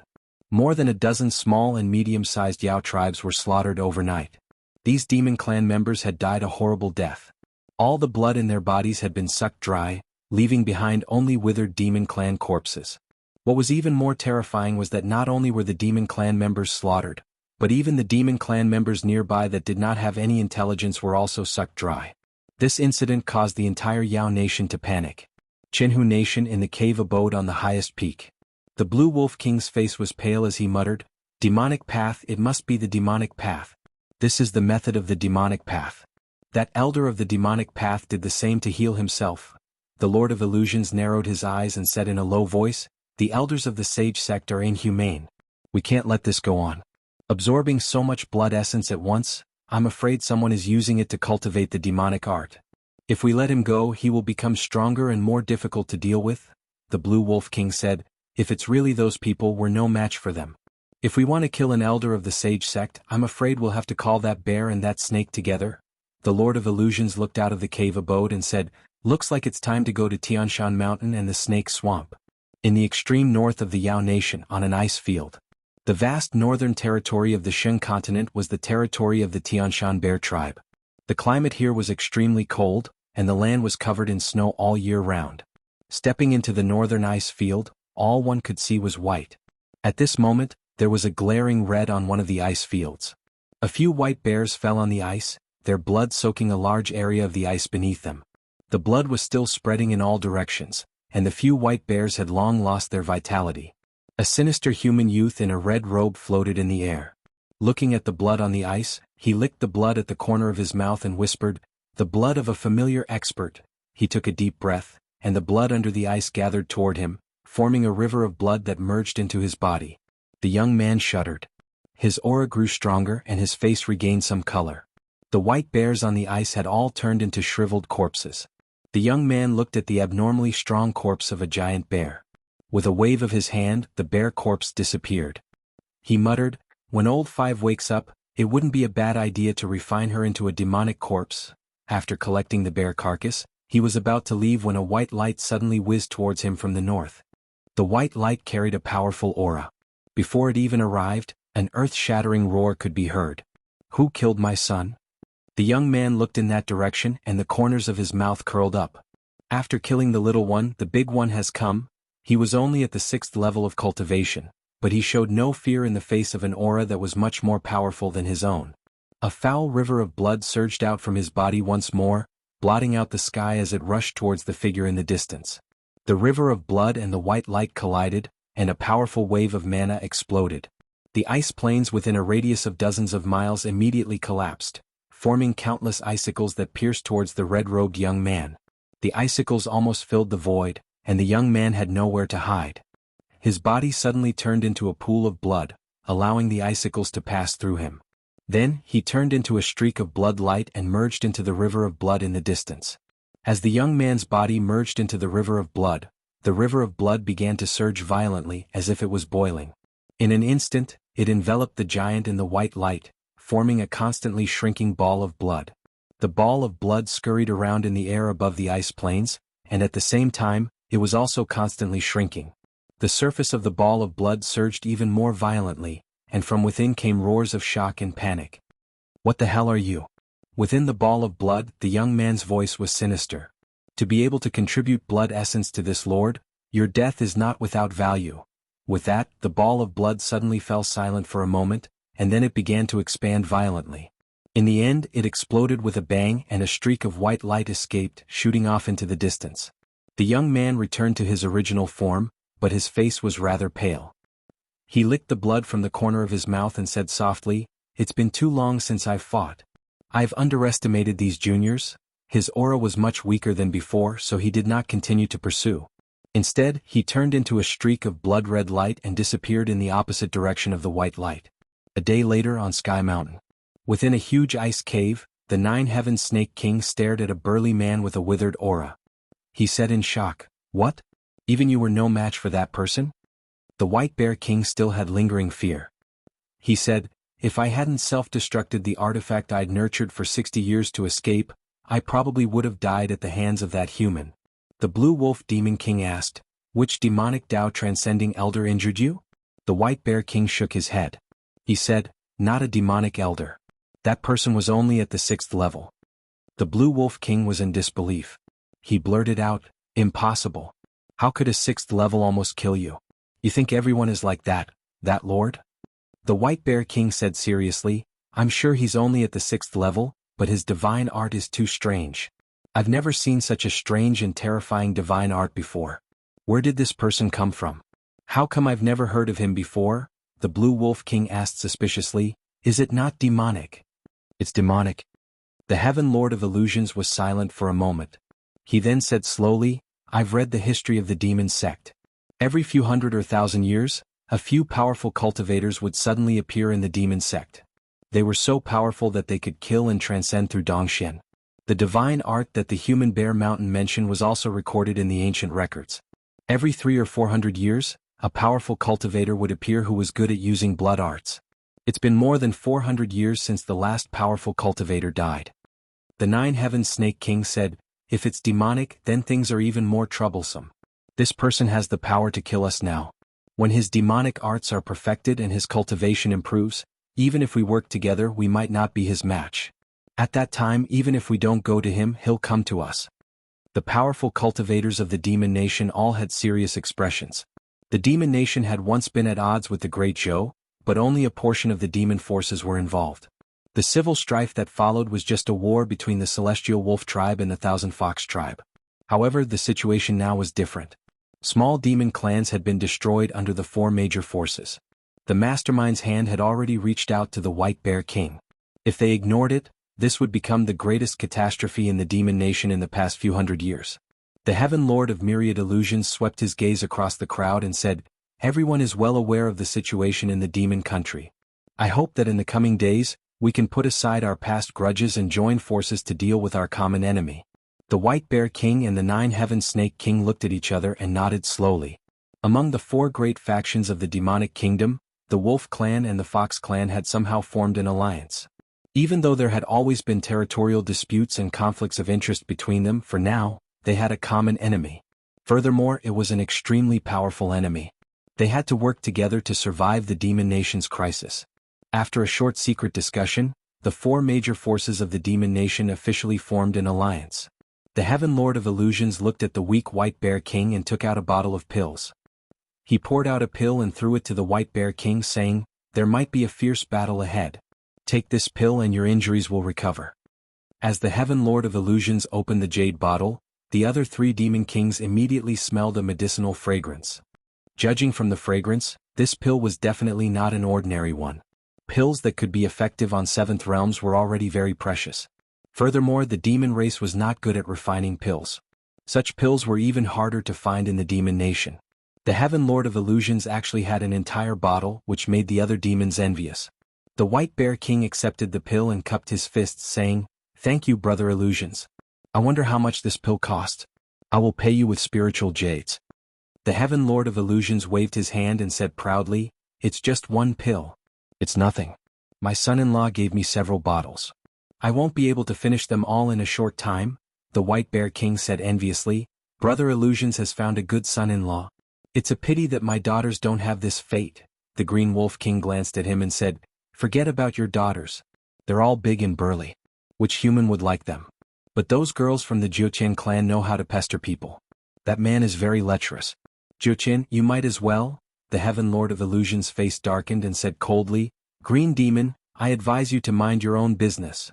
More than a dozen small and medium-sized Yao tribes were slaughtered overnight. These demon clan members had died a horrible death. All the blood in their bodies had been sucked dry, leaving behind only withered demon clan corpses. What was even more terrifying was that not only were the demon clan members slaughtered, but even the demon clan members nearby that did not have any intelligence were also sucked dry. This incident caused the entire Yao nation to panic. Qinhu Nation in the cave abode on the highest peak. The Blue Wolf King's face was pale as he muttered, "Demonic path, it must be the demonic path. This is the method of the demonic path." That elder of the demonic path did the same to heal himself. The Lord of Illusions narrowed his eyes and said in a low voice, "The elders of the sage sect are inhumane. We can't let this go on. Absorbing so much blood essence at once, I'm afraid someone is using it to cultivate the demonic art. If we let him go, he will become stronger and more difficult to deal with." The Blue Wolf King said, "If it's really those people, we're no match for them. If we want to kill an elder of the sage sect, I'm afraid we'll have to call that bear and that snake together." The Lord of Illusions looked out of the cave abode and said, "Looks like it's time to go to Tianshan Mountain and the Snake Swamp." In the extreme north of the Yao Nation, on an ice field. The vast northern territory of the Shun continent was the territory of the Tianshan Bear tribe. The climate here was extremely cold, and the land was covered in snow all year round. Stepping into the northern ice field, all one could see was white. At this moment, there was a glaring red on one of the ice fields. A few white bears fell on the ice, their blood soaking a large area of the ice beneath them. The blood was still spreading in all directions, and the few white bears had long lost their vitality. A sinister human youth in a red robe floated in the air. Looking at the blood on the ice, he licked the blood at the corner of his mouth and whispered, "The blood of a familiar expert." He took a deep breath, and the blood under the ice gathered toward him, forming a river of blood that merged into his body. The young man shuddered. His aura grew stronger and his face regained some color. The white bears on the ice had all turned into shriveled corpses. The young man looked at the abnormally strong corpse of a giant bear. With a wave of his hand, the bear corpse disappeared. He muttered, "When old Five wakes up, it wouldn't be a bad idea to refine her into a demonic corpse." After collecting the bear carcass, He was about to leave when a white light suddenly whizzed towards him from the north. The white light carried a powerful aura. Before it even arrived, an earth-shattering roar could be heard. "Who killed my son?" The young man looked in that direction and the corners of his mouth curled up. "After killing the little one, the big one has come." He was only at the 6th level of cultivation, but he showed no fear in the face of an aura that was much more powerful than his own. A foul river of blood surged out from his body once more, blotting out the sky as it rushed towards the figure in the distance. The river of blood and the white light collided, and a powerful wave of mana exploded. The ice plains within a radius of dozens of miles immediately collapsed, forming countless icicles that pierced towards the red-robed young man. The icicles almost filled the void, and the young man had nowhere to hide. His body suddenly turned into a pool of blood, allowing the icicles to pass through him. Then, he turned into a streak of blood light and merged into the river of blood in the distance. As the young man's body merged into the river of blood began to surge violently as if it was boiling. In an instant, it enveloped the giant in the white light, forming a constantly shrinking ball of blood. The ball of blood scurried around in the air above the ice plains, and at the same time, it was also constantly shrinking. The surface of the ball of blood surged even more violently, and from within came roars of shock and panic. "What the hell are you?" Within the ball of blood, the young man's voice was sinister. "To be able to contribute blood essence to this lord, your death is not without value." With that, the ball of blood suddenly fell silent for a moment, and then it began to expand violently. In the end, it exploded with a bang and a streak of white light escaped, shooting off into the distance. The young man returned to his original form, but his face was rather pale. He licked the blood from the corner of his mouth and said softly, "It's been too long since I've fought. I've underestimated these juniors." His aura was much weaker than before, so he did not continue to pursue. Instead, he turned into a streak of blood-red light and disappeared in the opposite direction of the white light. A day later on Sky Mountain. Within a huge ice cave, the Nine-Heaven Snake King stared at a burly man with a withered aura. He said in shock, "What? Even you were no match for that person?" The White Bear King still had lingering fear. He said, "If I hadn't self-destructed the artifact I'd nurtured for 60 years to escape, I probably would have died at the hands of that human." The Blue Wolf Demon King asked, "Which demonic Tao transcending elder injured you?" The White Bear King shook his head. He said, "Not a demonic elder. That person was only at the 6th level." The Blue Wolf King was in disbelief. He blurted out, "Impossible. How could a 6th level almost kill you? You think everyone is like that lord?" The White Bear King said seriously, "I'm sure he's only at the 6th level, but his divine art is too strange. I've never seen such a strange and terrifying divine art before. Where did this person come from? How come I've never heard of him before?" The Blue Wolf King asked suspiciously, "Is it not demonic?" "It's demonic." The Heaven Lord of Illusions was silent for a moment. He then said slowly, "I've read the history of the demon sect. Every few hundred or thousand years, a few powerful cultivators would suddenly appear in the demon sect. They were so powerful that they could kill and transcend through Dongxian. The divine art that the human Bear Mountain mentioned was also recorded in the ancient records. Every 300 or 400 years, a powerful cultivator would appear who was good at using blood arts. It's been more than 400 years since the last powerful cultivator died." The Nine-Heaven Snake King said, "If it's demonic, then things are even more troublesome. This person has the power to kill us now. When his demonic arts are perfected and his cultivation improves, even if we work together we might not be his match. At that time, even if we don't go to him, he'll come to us." The powerful cultivators of the Demon Nation all had serious expressions. The Demon Nation had once been at odds with the Great Zhou, but only a portion of the demon forces were involved. The civil strife that followed was just a war between the Celestial Wolf Tribe and the Thousand Fox Tribe. However, the situation now was different. Small demon clans had been destroyed under the 4 major forces. The Mastermind's hand had already reached out to the White Bear King. If they ignored it, this would become the greatest catastrophe in the Demon Nation in the past few hundred years. The Heaven Lord of Myriad Illusions swept his gaze across the crowd and said, "Everyone is well aware of the situation in the demon country. I hope that in the coming days, we can put aside our past grudges and join forces to deal with our common enemy." The White Bear King and the Nine-Heaven Snake King looked at each other and nodded slowly. Among the 4 great factions of the demonic kingdom, the Wolf Clan and the Fox Clan had somehow formed an alliance. Even though there had always been territorial disputes and conflicts of interest between them, for now, they had a common enemy. Furthermore, it was an extremely powerful enemy. They had to work together to survive the demon nation's crisis. After a short secret discussion, the four major forces of the demon nation officially formed an alliance. The Heaven Lord of Illusions looked at the weak White Bear King and took out a bottle of pills. He poured out a pill and threw it to the White Bear King, saying, "There might be a fierce battle ahead. Take this pill and your injuries will recover." As the Heaven Lord of Illusions opened the jade bottle, the other three demon kings immediately smelled a medicinal fragrance. Judging from the fragrance, this pill was definitely not an ordinary one. Pills that could be effective on seventh realms were already very precious. Furthermore, the demon race was not good at refining pills. Such pills were even harder to find in the demon nation. The Heaven Lord of Illusions actually had an entire bottle, which made the other demons envious. The White Bear King accepted the pill and cupped his fists, saying, "Thank you, Brother Illusions. I wonder how much this pill cost. I will pay you with spiritual jades." The Heaven Lord of Illusions waved his hand and said proudly, "It's just one pill. It's nothing. My son-in-law gave me several bottles. I won't be able to finish them all in a short time," the White Bear King said enviously. "Brother Illusions has found a good son-in-law. It's a pity that my daughters don't have this fate." The Green Wolf King glanced at him and said, "Forget about your daughters. They're all big and burly. Which human would like them? But those girls from the Jiuqian clan know how to pester people. That man is very lecherous. Jiuqian, you might as well." The Heaven Lord of Illusions' face darkened and said coldly, "Green Demon, I advise you to mind your own business."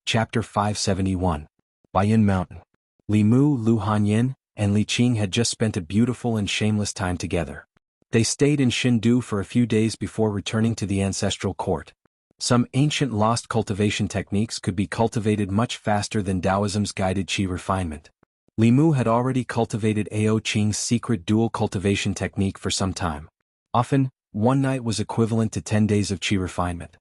Chapter 571. Baiyan Mountain. Li Mu, Lu Hanyin, and Li Qing had just spent a beautiful and shameless time together. They stayed in Shindu for a few days before returning to the ancestral court. Some ancient lost cultivation techniques could be cultivated much faster than Taoism's guided qi refinement. Li Mu had already cultivated Ao Qing's secret dual cultivation technique for some time. Often, one night was equivalent to 10 days of qi refinement.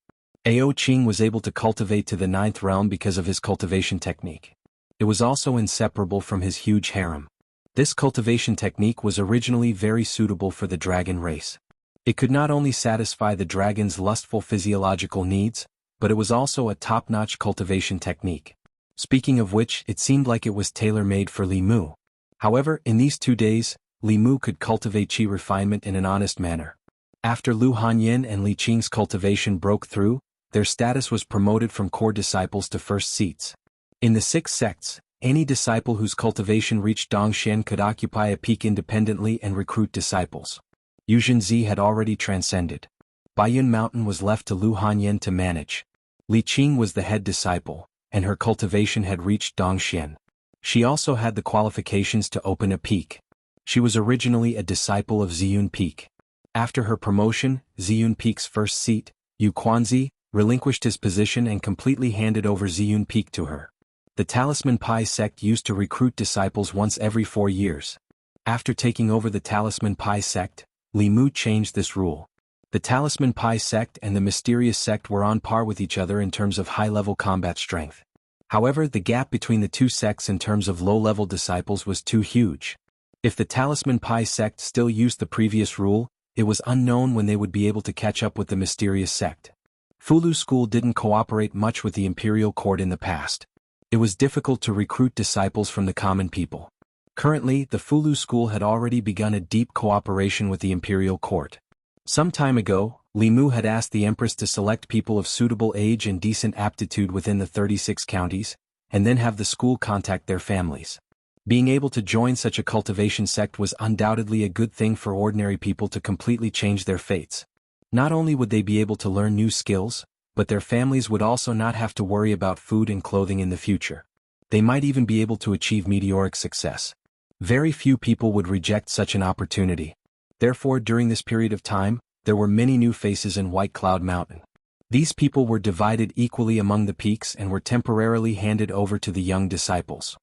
Ao Qing was able to cultivate to the 9th realm because of his cultivation technique. It was also inseparable from his huge harem. This cultivation technique was originally very suitable for the dragon race. It could not only satisfy the dragon's lustful physiological needs, but it was also a top-notch cultivation technique. Speaking of which, it seemed like it was tailor-made for Li Mu. However, in these 2 days, Li Mu could cultivate qi refinement in an honest manner. After Lu Hanyin and Li Qing's cultivation broke through, their status was promoted from core disciples to first seats. In the 6 sects, any disciple whose cultivation reached Dongxian could occupy a peak independently and recruit disciples. Yuzhenzi had already transcended. Baiyan Mountain was left to Lu Hanyin to manage. Li Qing was the head disciple, and her cultivation had reached Dongxian. She also had the qualifications to open a peak. She was originally a disciple of Ziyun Peak. After her promotion, Ziyun Peak's first seat, Yu Quanzi, relinquished his position and completely handed over Ziyun Peak to her. The Talisman Pai sect used to recruit disciples once every 4 years. After taking over the Talisman Pai sect, Li Mu changed this rule. The Talisman Pai sect and the Mysterious sect were on par with each other in terms of high-level combat strength. However, the gap between the two sects in terms of low-level disciples was too huge. If the Talisman Pai sect still used the previous rule, it was unknown when they would be able to catch up with the Mysterious sect. Fulu School didn't cooperate much with the imperial court in the past. It was difficult to recruit disciples from the common people. Currently, the Fulu School had already begun a deep cooperation with the imperial court. Some time ago, Li Mu had asked the Empress to select people of suitable age and decent aptitude within the 36 counties, and then have the school contact their families. Being able to join such a cultivation sect was undoubtedly a good thing for ordinary people to completely change their fates. Not only would they be able to learn new skills, but their families would also not have to worry about food and clothing in the future. They might even be able to achieve meteoric success. Very few people would reject such an opportunity. Therefore, during this period of time, there were many new faces in White Cloud Mountain. These people were divided equally among the peaks and were temporarily handed over to the young disciples.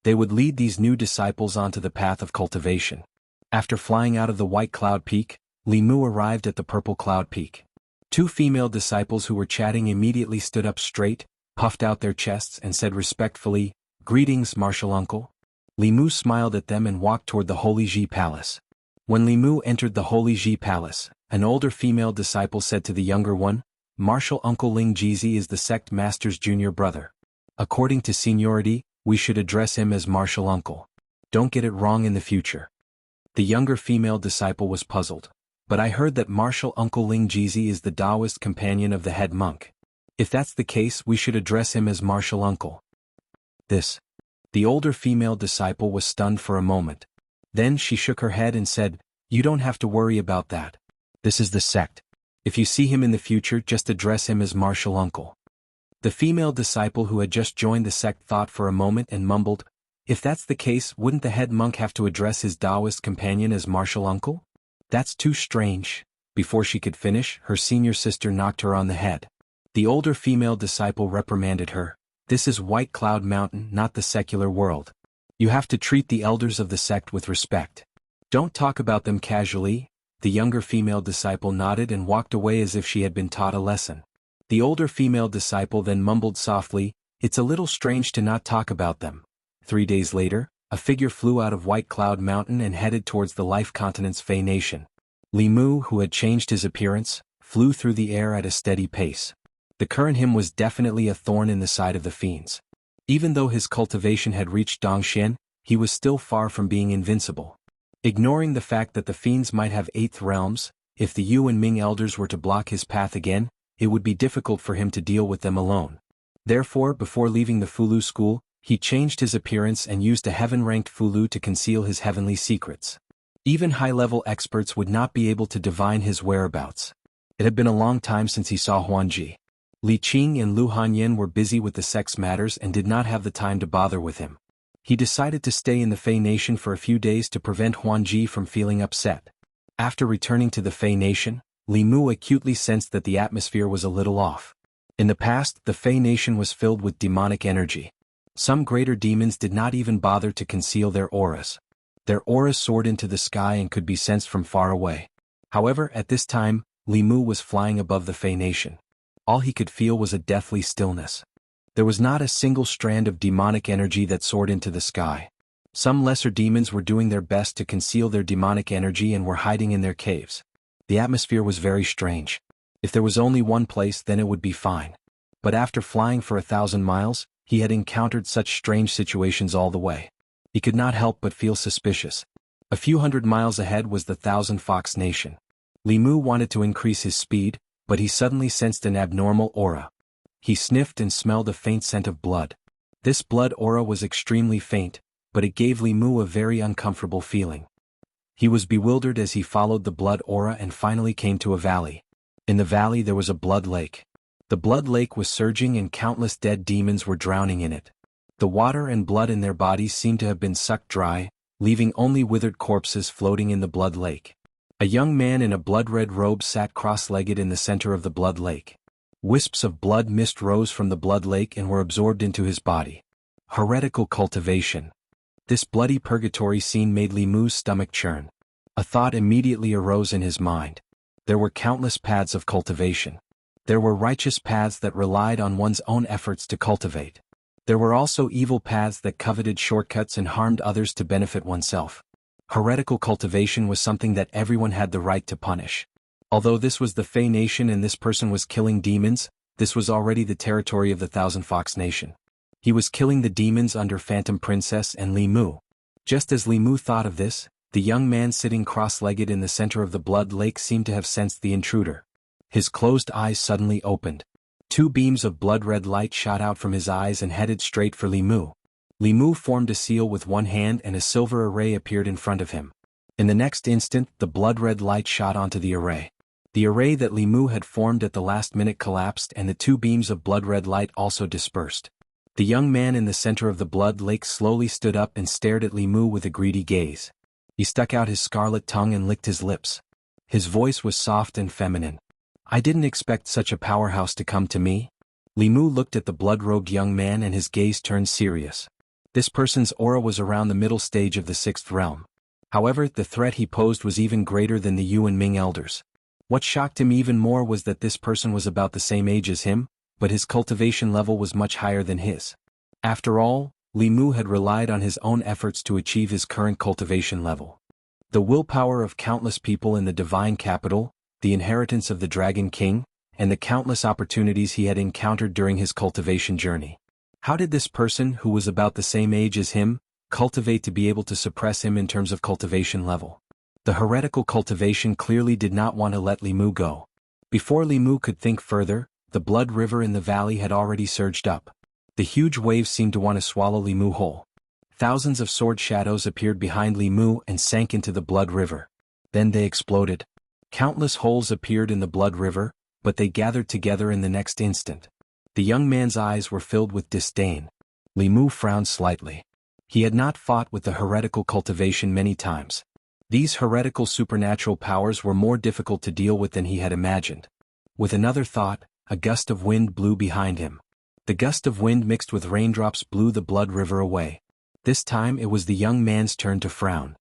They would lead these new disciples onto the path of cultivation. After flying out of the White Cloud Peak, Li Mu arrived at the Purple Cloud Peak. 2 female disciples who were chatting immediately stood up straight, puffed out their chests and said respectfully, "Greetings, Martial Uncle." Li Mu smiled at them and walked toward the Holy Ji Palace. When Li Mu entered the Holy Ji Palace, an older female disciple said to the younger one, "Martial Uncle Ling Jizi is the sect master's junior brother. According to seniority, we should address him as Martial Uncle." Don't get it wrong in the future. The younger female disciple was puzzled. But I heard that martial uncle Ling Jizi is the Taoist companion of the head monk. If that's the case, we should address him as martial uncle. The older female disciple was stunned for a moment. Then she shook her head and said, "You don't have to worry about that. This is the sect. If you see him in the future, just address him as martial uncle." The female disciple who had just joined the sect thought for a moment and mumbled, "If that's the case, wouldn't the head monk have to address his Taoist companion as martial uncle? That's too strange." Before she could finish, her senior sister knocked her on the head. The older female disciple reprimanded her. "This is White Cloud Mountain, not the secular world. You have to treat the elders of the sect with respect. Don't talk about them casually." The younger female disciple nodded and walked away as if she had been taught a lesson. The older female disciple then mumbled softly, "It's a little strange to not talk about them." 3 days later, a figure flew out of White Cloud Mountain and headed towards the Life Continent's Fey Nation. Li Mu, who had changed his appearance, flew through the air at a steady pace. The current him was definitely a thorn in the side of the fiends. Even though his cultivation had reached Dongxian, he was still far from being invincible. Ignoring the fact that the fiends might have 8th realms, if the Yu and Ming elders were to block his path again, it would be difficult for him to deal with them alone. Therefore, before leaving the Fulu school, he changed his appearance and used a heaven-ranked Fulu to conceal his heavenly secrets. Even high-level experts would not be able to divine his whereabouts. It had been a long time since he saw Huanji. Li Qing and Lu Hanyan were busy with the sex matters and did not have the time to bother with him. He decided to stay in the Fey Nation for a few days to prevent Huanji from feeling upset. After returning to the Fey Nation, Li Mu acutely sensed that the atmosphere was a little off. In the past, the Fey Nation was filled with demonic energy. Some greater demons did not even bother to conceal their auras. Their auras soared into the sky and could be sensed from far away. However, at this time, Li Mu was flying above the Fey Nation. All he could feel was a deathly stillness. There was not a single strand of demonic energy that soared into the sky. Some lesser demons were doing their best to conceal their demonic energy and were hiding in their caves. The atmosphere was very strange. If there was only one place, then it would be fine. But after flying for 1,000 miles, he had encountered such strange situations all the way. He could not help but feel suspicious. A few hundred miles ahead was the Thousand Fox Nation. Li Mu wanted to increase his speed, but he suddenly sensed an abnormal aura. He sniffed and smelled a faint scent of blood. This blood aura was extremely faint, but it gave Li Mu a very uncomfortable feeling. He was bewildered as he followed the blood aura and finally came to a valley. In the valley there was a blood lake. The blood lake was surging and countless dead demons were drowning in it. The water and blood in their bodies seemed to have been sucked dry, leaving only withered corpses floating in the blood lake. A young man in a blood-red robe sat cross-legged in the center of the blood lake. Wisps of blood mist rose from the blood lake and were absorbed into his body. Heretical cultivation. This bloody purgatory scene made Li Mu's stomach churn. A thought immediately arose in his mind. There were countless paths of cultivation. There were righteous paths that relied on one's own efforts to cultivate. There were also evil paths that coveted shortcuts and harmed others to benefit oneself. Heretical cultivation was something that everyone had the right to punish. Although this was the Fey Nation and this person was killing demons, this was already the territory of the Thousand Fox Nation. He was killing the demons under Phantom Princess and Li Mu. Just as Li Mu thought of this, the young man sitting cross-legged in the center of the blood lake seemed to have sensed the intruder. His closed eyes suddenly opened. 2 beams of blood-red light shot out from his eyes and headed straight for Li Mu. Li Mu formed a seal with one hand and a silver array appeared in front of him. In the next instant, the blood-red light shot onto the array. The array that Li Mu had formed at the last minute collapsed and the 2 beams of blood-red light also dispersed. The young man in the center of the blood lake slowly stood up and stared at Li Mu with a greedy gaze. He stuck out his scarlet tongue and licked his lips. His voice was soft and feminine. "I didn't expect such a powerhouse to come to me." Li Mu looked at the blood-robed young man and his gaze turned serious. This person's aura was around the middle stage of the 6th realm. However, the threat he posed was even greater than the Yu and Ming elders. What shocked him even more was that this person was about the same age as him, but his cultivation level was much higher than his. After all, Li Mu had relied on his own efforts to achieve his current cultivation level. The willpower of countless people in the divine capital, the inheritance of the Dragon King, and the countless opportunities he had encountered during his cultivation journey. How did this person, who was about the same age as him, cultivate to be able to suppress him in terms of cultivation level. The heretical cultivation clearly did not want to let Li Mu go. Before Li Mu could think further, the blood river in the valley had already surged up. The huge waves seemed to want to swallow Li Mu whole. Thousands of sword shadows appeared behind Li Mu and sank into the blood river. Then they exploded. Countless holes appeared in the blood river, but they gathered together in the next instant. The young man's eyes were filled with disdain. Li Mu frowned slightly. He had not fought with the heretical cultivation many times. These heretical supernatural powers were more difficult to deal with than he had imagined. With another thought, a gust of wind blew behind him. The gust of wind mixed with raindrops blew the blood river away. This time it was the young man's turn to frown.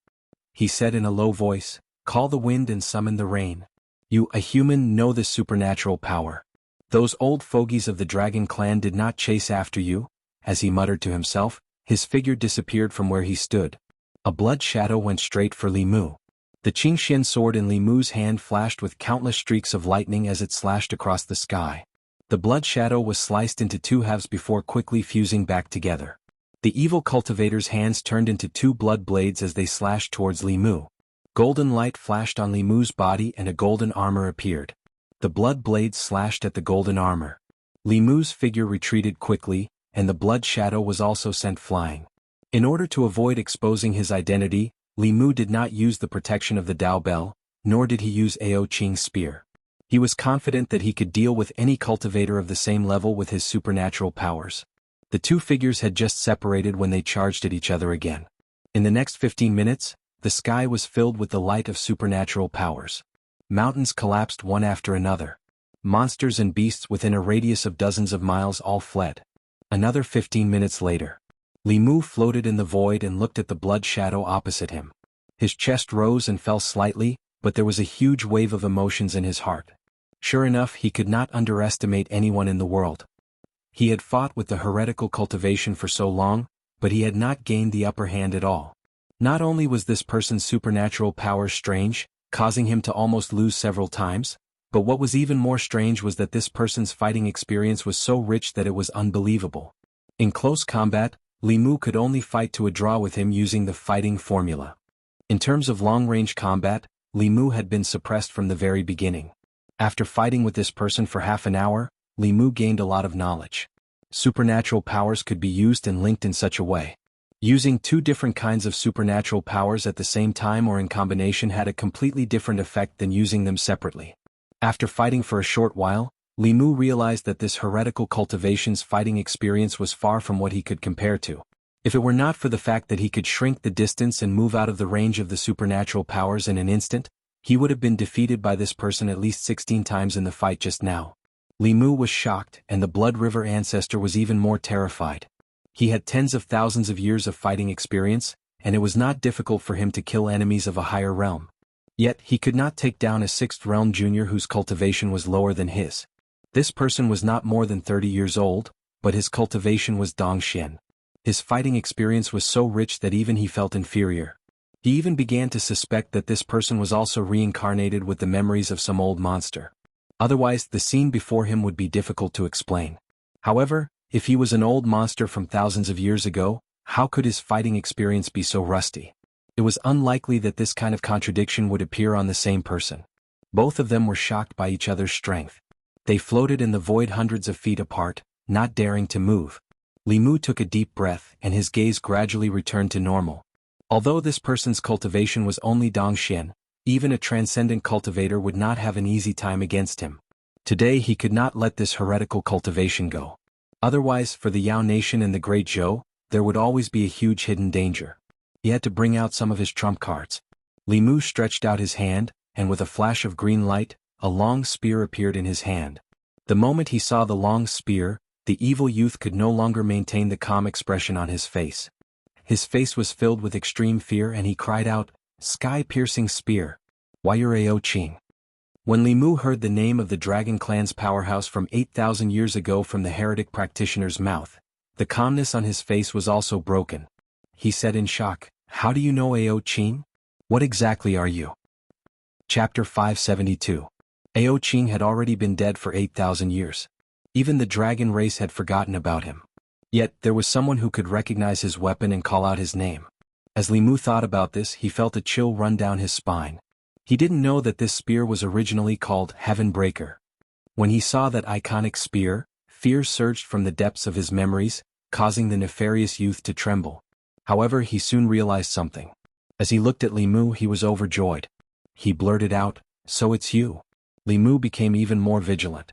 He said in a low voice, "Call the wind and summon the rain. You, a human, know this supernatural power. Those old fogies of the dragon clan did not chase after you." As he muttered to himself, his figure disappeared from where he stood. A blood shadow went straight for Li Mu. The Qingxian sword in Li Mu's hand flashed with countless streaks of lightning as it slashed across the sky. The blood shadow was sliced into two halves before quickly fusing back together. The evil cultivator's hands turned into two blood blades as they slashed towards Li Mu. Golden light flashed on Li Mu's body and a golden armor appeared. The blood blades slashed at the golden armor. Li Mu's figure retreated quickly, and the blood shadow was also sent flying. In order to avoid exposing his identity, Li Mu did not use the protection of the Dao Bell, nor did he use Ao Qing's spear. He was confident that he could deal with any cultivator of the same level with his supernatural powers. The two figures had just separated when they charged at each other again. In the next 15 minutes, the sky was filled with the light of supernatural powers. Mountains collapsed one after another. Monsters and beasts within a radius of dozens of miles all fled. Another 15 minutes later, Li Mu floated in the void and looked at the blood shadow opposite him. His chest rose and fell slightly, but there was a huge wave of emotions in his heart. Sure enough, he could not underestimate anyone in the world. He had fought with the heretical cultivation for so long, but he had not gained the upper hand at all. Not only was this person's supernatural power strange, causing him to almost lose several times, but what was even more strange was that this person's fighting experience was so rich that it was unbelievable. In close combat, Li Mu could only fight to a draw with him using the fighting formula. In terms of long-range combat, Li Mu had been suppressed from the very beginning. After fighting with this person for half an hour, Li Mu gained a lot of knowledge. Supernatural powers could be used and linked in such a way. Using two different kinds of supernatural powers at the same time or in combination had a completely different effect than using them separately. After fighting for a short while, Li Mu realized that this heretical cultivation's fighting experience was far from what he could compare to. If it were not for the fact that he could shrink the distance and move out of the range of the supernatural powers in an instant, he would have been defeated by this person at least 16 times in the fight just now. Li Mu was shocked, and the Blood River ancestor was even more terrified. He had tens of thousands of years of fighting experience, and it was not difficult for him to kill enemies of a higher realm. Yet he could not take down a 6th realm junior whose cultivation was lower than his. This person was not more than 30 years old, but his cultivation was Dongxian. His fighting experience was so rich that even he felt inferior. He even began to suspect that this person was also reincarnated with the memories of some old monster. Otherwise, the scene before him would be difficult to explain. However, if he was an old monster from thousands of years ago, how could his fighting experience be so rusty? It was unlikely that this kind of contradiction would appear on the same person. Both of them were shocked by each other's strength. They floated in the void hundreds of feet apart, not daring to move. Li Mu took a deep breath and his gaze gradually returned to normal. Although this person's cultivation was only Dongxian, even a transcendent cultivator would not have an easy time against him. Today he could not let this heretical cultivation go. Otherwise, for the Yao nation and the Great Zhou, there would always be a huge hidden danger. He had to bring out some of his trump cards. Li Mu stretched out his hand, and with a flash of green light, a long spear appeared in his hand. The moment he saw the long spear, the evil youth could no longer maintain the calm expression on his face. His face was filled with extreme fear and he cried out, "Sky-piercing spear! Wire Ao Qing!" When Li Mu heard the name of the Dragon Clan's powerhouse from 8,000 years ago from the heretic practitioner's mouth, the calmness on his face was also broken. He said in shock, "How do you know Ao Qing? What exactly are you?" Chapter 572. Ao Qing had already been dead for 8,000 years. Even the dragon race had forgotten about him. Yet, there was someone who could recognize his weapon and call out his name. As Li Mu thought about this, he felt a chill run down his spine. He didn't know that this spear was originally called Heaven Breaker. When he saw that iconic spear, fear surged from the depths of his memories, causing the nefarious youth to tremble. However, he soon realized something. As he looked at Li Mu, he was overjoyed. He blurted out, "So it's you." Li Mu became even more vigilant.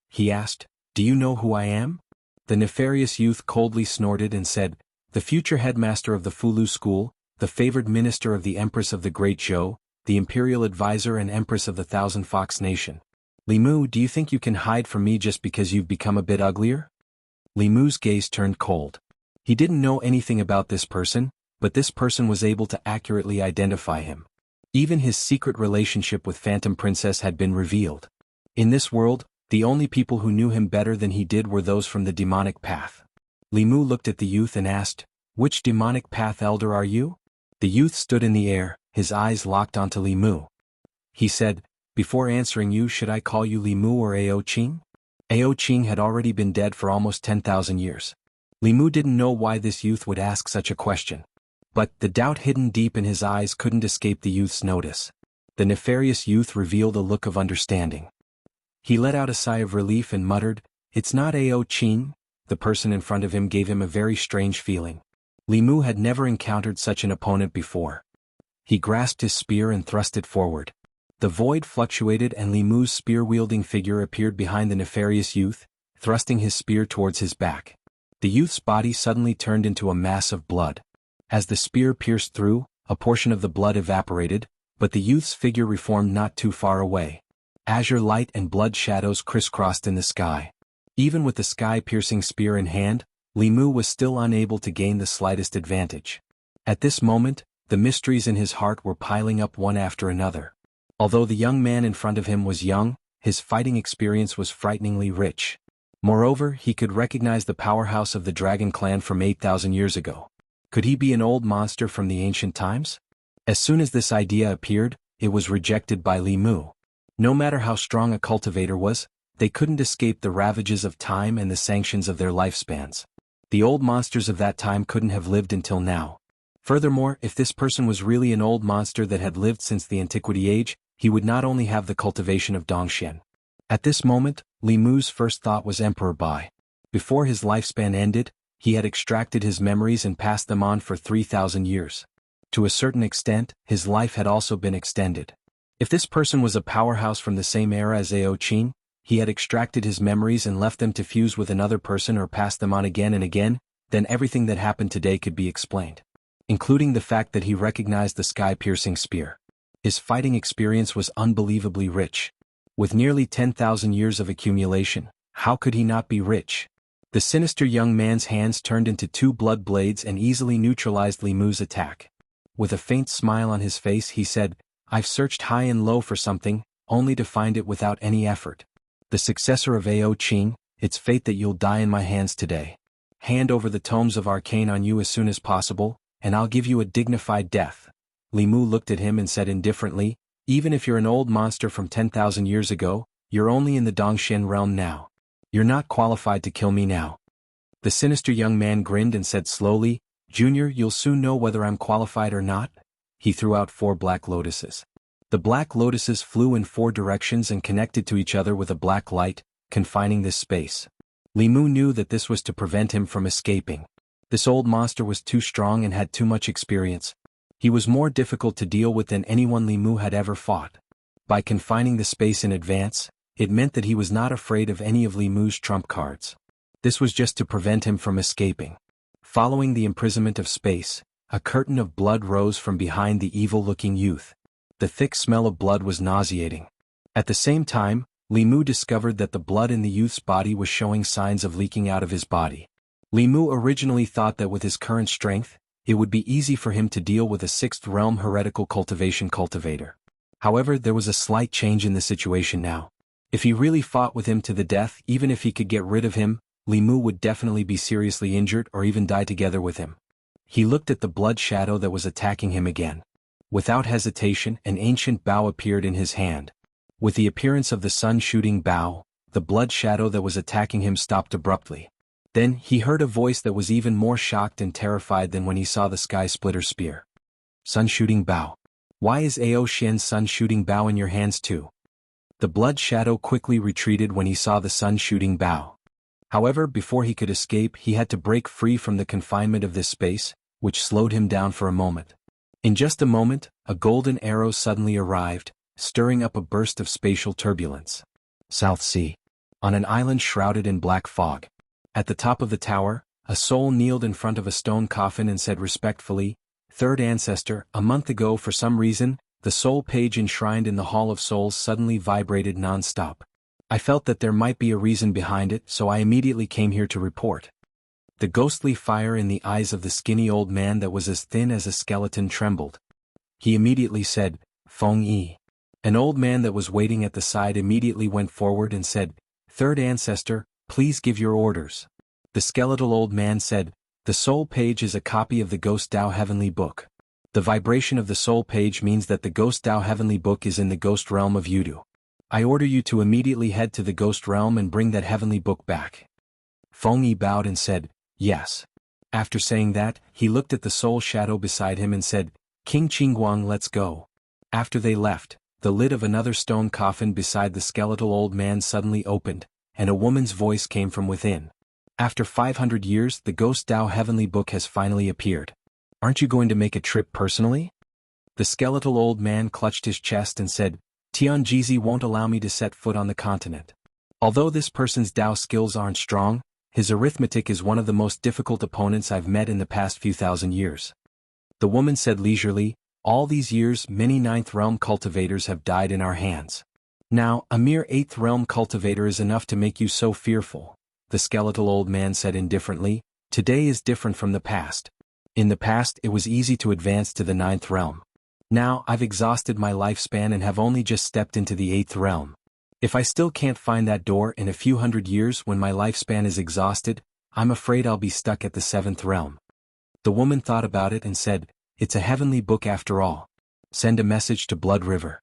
He asked, "Do you know who I am?" The nefarious youth coldly snorted and said, "The future headmaster of the Fulu school, the favored minister of the Empress of the Great Zhou, the imperial advisor and Empress of the Thousand Fox Nation. Li Mu, do you think you can hide from me just because you've become a bit uglier?" Li Mu's gaze turned cold. He didn't know anything about this person, but this person was able to accurately identify him. Even his secret relationship with Phantom Princess had been revealed. In this world, the only people who knew him better than he did were those from the demonic path. Li Mu looked at the youth and asked, "Which demonic path elder are you?" The youth stood in the air, his eyes locked onto Li Mu. He said, "Before answering you, should I call you Li Mu or Ao Qing?" Ao Qing had already been dead for almost 10,000 years. Li Mu didn't know why this youth would ask such a question. But the doubt hidden deep in his eyes couldn't escape the youth's notice. The nefarious youth revealed a look of understanding. He let out a sigh of relief and muttered, "It's not Ao Qing." The person in front of him gave him a very strange feeling. Li Mu had never encountered such an opponent before. He grasped his spear and thrust it forward. The void fluctuated and Li Mu's spear-wielding figure appeared behind the nefarious youth, thrusting his spear towards his back. The youth's body suddenly turned into a mass of blood. As the spear pierced through, a portion of the blood evaporated, but the youth's figure reformed not too far away. Azure light and blood shadows crisscrossed in the sky. Even with the sky-piercing spear in hand, Li Mu was still unable to gain the slightest advantage. At this moment, the mysteries in his heart were piling up one after another. Although the young man in front of him was young, his fighting experience was frighteningly rich. Moreover, he could recognize the powerhouse of the Dragon Clan from 8,000 years ago. Could he be an old monster from the ancient times? As soon as this idea appeared, it was rejected by Li Mu. No matter how strong a cultivator was, they couldn't escape the ravages of time and the sanctions of their lifespans. The old monsters of that time couldn't have lived until now. Furthermore, if this person was really an old monster that had lived since the Antiquity Age, he would not only have the cultivation of Dongxian. At this moment, Li Mu's first thought was Emperor Bai. Before his lifespan ended, he had extracted his memories and passed them on for 3,000 years. To a certain extent, his life had also been extended. If this person was a powerhouse from the same era as Ao Qing, he had extracted his memories and left them to fuse with another person or pass them on again and again, then everything that happened today could be explained. Including the fact that he recognized the sky-piercing spear. His fighting experience was unbelievably rich. With nearly 10,000 years of accumulation, how could he not be rich? The sinister young man's hands turned into two blood blades and easily neutralized Li Mu's attack. With a faint smile on his face he said, "I've searched high and low for something, only to find it without any effort. The successor of Ao Qing, it's fate that you'll die in my hands today. Hand over the tomes of arcane on you as soon as possible, and I'll give you a dignified death." Li Mu looked at him and said indifferently, "Even if you're an old monster from 10,000 years ago, you're only in the Dongxian realm now. You're not qualified to kill me now." The sinister young man grinned and said slowly, "Junior, you'll soon know whether I'm qualified or not." He threw out 4 black lotuses. The black lotuses flew in 4 directions and connected to each other with a black light, confining this space. Li Mu knew that this was to prevent him from escaping. This old monster was too strong and had too much experience. He was more difficult to deal with than anyone Li Mu had ever fought. By confining the space in advance, it meant that he was not afraid of any of Li Mu's trump cards. This was just to prevent him from escaping. Following the imprisonment of space, a curtain of blood rose from behind the evil-looking youth. The thick smell of blood was nauseating. At the same time, Li Mu discovered that the blood in the youth's body was showing signs of leaking out of his body. Li Mu originally thought that with his current strength, it would be easy for him to deal with a 6th realm heretical cultivation cultivator. However, there was a slight change in the situation now. If he really fought with him to the death, even if he could get rid of him, Li Mu would definitely be seriously injured or even die together with him. He looked at the blood shadow that was attacking him again. Without hesitation, an ancient bow appeared in his hand. With the appearance of the sun-shooting bow, the blood shadow that was attacking him stopped abruptly. Then, he heard a voice that was even more shocked and terrified than when he saw the Sky Splitter spear. Sun Shooting Bow. Why is Ao Xian's Sun Shooting Bow in your hands too? The blood shadow quickly retreated when he saw the Sun Shooting Bow. However, before he could escape, he had to break free from the confinement of this space, which slowed him down for a moment. In just a moment, a golden arrow suddenly arrived, stirring up a burst of spatial turbulence. South Sea. On an island shrouded in black fog. At the top of the tower, a soul kneeled in front of a stone coffin and said respectfully, "Third ancestor, a month ago for some reason, the soul page enshrined in the Hall of Souls suddenly vibrated non-stop. I felt that there might be a reason behind it, so I immediately came here to report." The ghostly fire in the eyes of the skinny old man that was as thin as a skeleton trembled. He immediately said, "Feng Yi." An old man that was waiting at the side immediately went forward and said, "Third ancestor, please give your orders." The skeletal old man said, "The soul page is a copy of the Ghost Dao Heavenly Book. The vibration of the soul page means that the Ghost Dao Heavenly Book is in the ghost realm of Yudu. I order you to immediately head to the ghost realm and bring that heavenly book back." Feng Yi bowed and said, "Yes." After saying that, he looked at the soul shadow beside him and said, "King Qingguang, let's go." After they left, the lid of another stone coffin beside the skeletal old man suddenly opened, and a woman's voice came from within. "After 500 years, the Ghost Dao Heavenly Book has finally appeared. Aren't you going to make a trip personally?" The skeletal old man clutched his chest and said, "Tianjizi won't allow me to set foot on the continent. Although this person's Dao skills aren't strong, his arithmetic is one of the most difficult opponents I've met in the past few thousand years." The woman said leisurely, "All these years many ninth realm cultivators have died in our hands. Now, a mere eighth realm cultivator is enough to make you so fearful." The skeletal old man said indifferently, "Today is different from the past. In the past it was easy to advance to the ninth realm. Now I've exhausted my lifespan and have only just stepped into the eighth realm. If I still can't find that door in a few hundred years when my lifespan is exhausted, I'm afraid I'll be stuck at the seventh realm." The woman thought about it and said, "It's a heavenly book after all. Send a message to Blood River."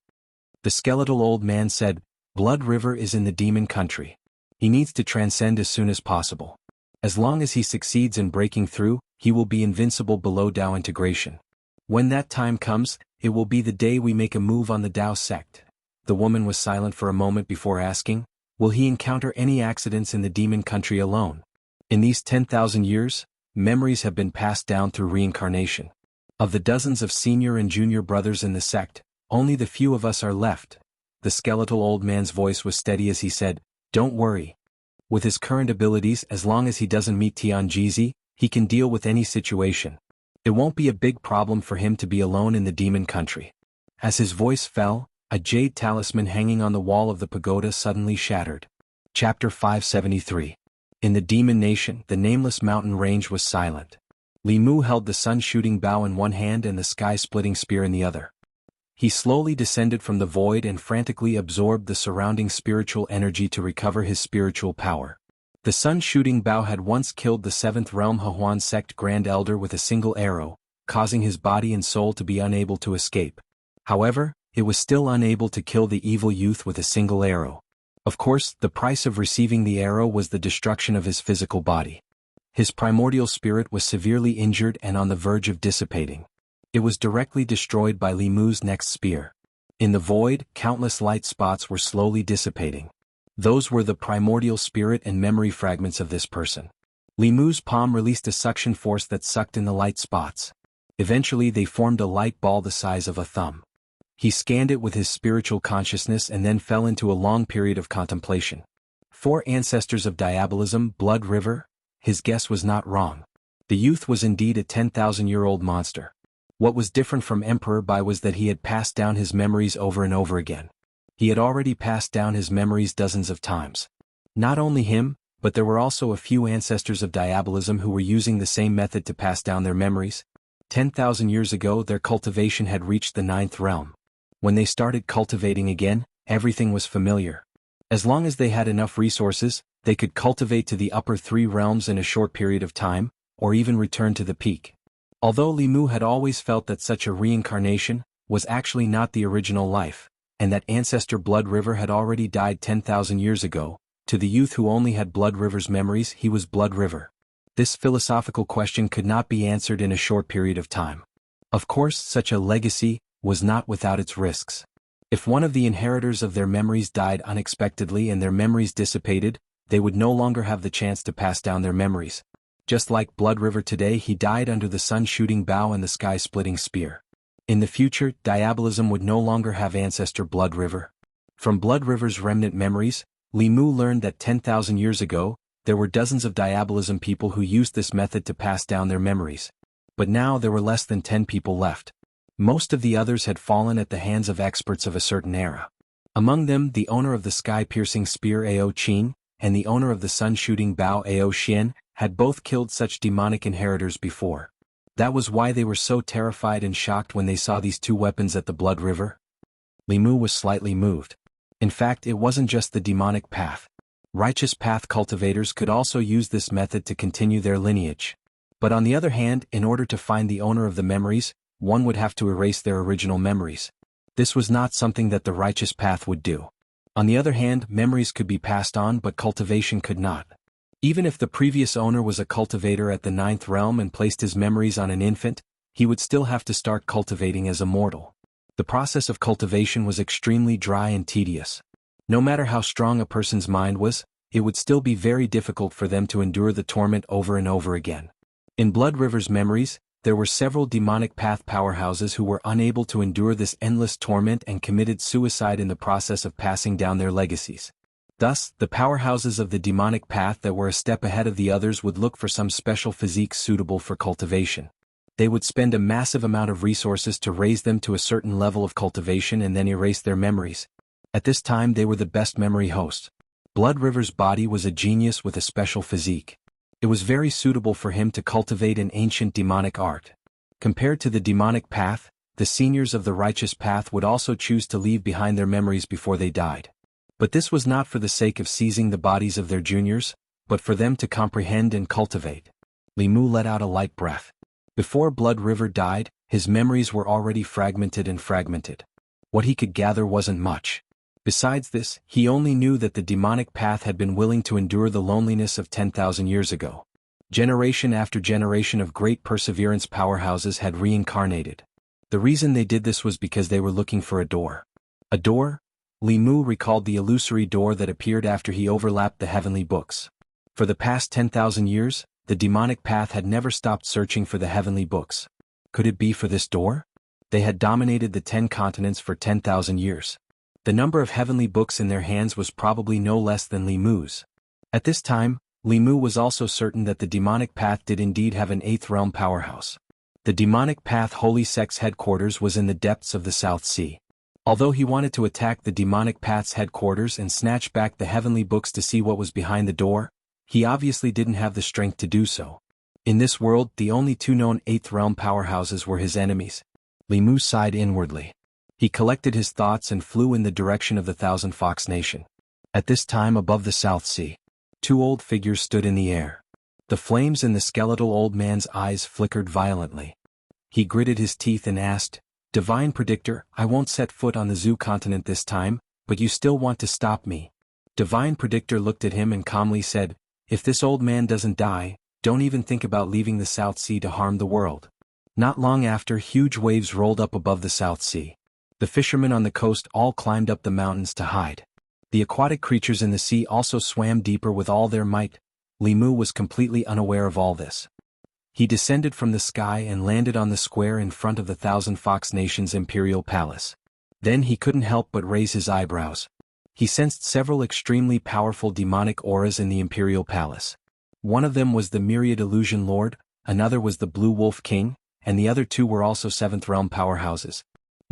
The skeletal old man said, "Blood River is in the demon country. He needs to transcend as soon as possible. As long as he succeeds in breaking through, he will be invincible below Dao integration. When that time comes, it will be the day we make a move on the Dao sect." The woman was silent for a moment before asking, "Will he encounter any accidents in the demon country alone? In these 10,000 years, memories have been passed down through reincarnation. Of the dozens of senior and junior brothers in the sect, only the few of us are left." The skeletal old man's voice was steady as he said, "Don't worry. With his current abilities, as long as he doesn't meet Tianjizi, he can deal with any situation. It won't be a big problem for him to be alone in the demon country." As his voice fell, a jade talisman hanging on the wall of the pagoda suddenly shattered. Chapter 573. In the demon nation, the nameless mountain range was silent. Li Mu held the sun-shooting bow in one hand and the sky-splitting spear in the other. He slowly descended from the void and frantically absorbed the surrounding spiritual energy to recover his spiritual power. The sun-shooting bow had once killed the seventh realm Hehuan sect Grand Elder with a single arrow, causing his body and soul to be unable to escape. However, it was still unable to kill the evil youth with a single arrow. Of course, the price of receiving the arrow was the destruction of his physical body. His primordial spirit was severely injured and on the verge of dissipating. It was directly destroyed by Li Mu's next spear. In the void, countless light spots were slowly dissipating. Those were the primordial spirit and memory fragments of this person. Li Mu's palm released a suction force that sucked in the light spots. Eventually they formed a light ball the size of a thumb. He scanned it with his spiritual consciousness and then fell into a long period of contemplation. 4 ancestors of diabolism, Blood River? His guess was not wrong. The youth was indeed a 10,000-year-old monster. What was different from Emperor Bai was that he had passed down his memories over and over again. He had already passed down his memories dozens of times. Not only him, but there were also a few ancestors of diabolism who were using the same method to pass down their memories. 10,000 years ago their cultivation had reached the 9th realm. When they started cultivating again, everything was familiar. As long as they had enough resources, they could cultivate to the upper 3 realms in a short period of time, or even return to the peak. Although Li Mu had always felt that such a reincarnation was actually not the original life, and that ancestor Blood River had already died 10,000 years ago, To the youth who only had Blood River's memories, he was Blood River. This philosophical question could not be answered in a short period of time. Of course, such a legacy was not without its risks. If one of the inheritors of their memories died unexpectedly and their memories dissipated, they would no longer have the chance to pass down their memories. Just like Blood River today, he died under the sun-shooting bow and the sky-splitting spear. In the future, diabolism would no longer have ancestor Blood River. From Blood River's remnant memories, Li Mu learned that 10,000 years ago, there were dozens of diabolism people who used this method to pass down their memories. But now there were less than 10 people left. Most of the others had fallen at the hands of experts of a certain era. Among them, the owner of the sky-piercing spear Ao Qin, and the owner of the sun-shooting bow Ao Xian, had both killed such demonic inheritors before. That was why they were so terrified and shocked when they saw these two weapons at the Blood River. Li Mu was slightly moved. In fact, it wasn't just the demonic path. Righteous path cultivators could also use this method to continue their lineage. But on the other hand, in order to find the owner of the memories, one would have to erase their original memories. This was not something that the righteous path would do. On the other hand, memories could be passed on, but cultivation could not. Even if the previous owner was a cultivator at the 9th realm and placed his memories on an infant, he would still have to start cultivating as a mortal. The process of cultivation was extremely dry and tedious. No matter how strong a person's mind was, it would still be very difficult for them to endure the torment over and over again. In Blood River's memories, there were several demonic path powerhouses who were unable to endure this endless torment and committed suicide in the process of passing down their legacies. Thus, the powerhouses of the demonic path that were a step ahead of the others would look for some special physique suitable for cultivation. They would spend a massive amount of resources to raise them to a certain level of cultivation and then erase their memories. At this time they were the best memory host. Blood River's body was a genius with a special physique. It was very suitable for him to cultivate an ancient demonic art. Compared to the demonic path, the seniors of the righteous path would also choose to leave behind their memories before they died. But this was not for the sake of seizing the bodies of their juniors, but for them to comprehend and cultivate. Li Mu let out a light breath. Before Blood River died, his memories were already fragmented. What he could gather wasn't much. Besides this, he only knew that the demonic path had been willing to endure the loneliness of 10,000 years ago. Generation after generation of great perseverance powerhouses had reincarnated. The reason they did this was because they were looking for a door. A door? Li Mu recalled the illusory door that appeared after he overlapped the heavenly books. For the past 10,000 years, the demonic path had never stopped searching for the heavenly books. Could it be for this door? They had dominated the 10 continents for 10,000 years. The number of heavenly books in their hands was probably no less than Li Mu's. At this time, Li Mu was also certain that the demonic path did indeed have an 8th realm powerhouse. The demonic path holy sect's headquarters was in the depths of the South Sea. Although he wanted to attack the demonic path's headquarters and snatch back the heavenly books to see what was behind the door, he obviously didn't have the strength to do so. In this world, the only two known 8th realm powerhouses were his enemies. Li Mu sighed inwardly. He collected his thoughts and flew in the direction of the Thousand Fox Nation. At this time, above the South Sea, two old figures stood in the air. The flames in the skeletal old man's eyes flickered violently. He gritted his teeth and asked, "Divine Predictor, I won't set foot on the Zoo continent this time, but you still want to stop me." Divine Predictor looked at him and calmly said, "If this old man doesn't die, don't even think about leaving the South Sea to harm the world." Not long after, huge waves rolled up above the South Sea. The fishermen on the coast all climbed up the mountains to hide. The aquatic creatures in the sea also swam deeper with all their might. Li Mu was completely unaware of all this. He descended from the sky and landed on the square in front of the Thousand Fox Nation's imperial palace. Then he couldn't help but raise his eyebrows. He sensed several extremely powerful demonic auras in the imperial palace. One of them was the Myriad Illusion Lord, another was the Blue Wolf King, and the other two were also 7th realm powerhouses.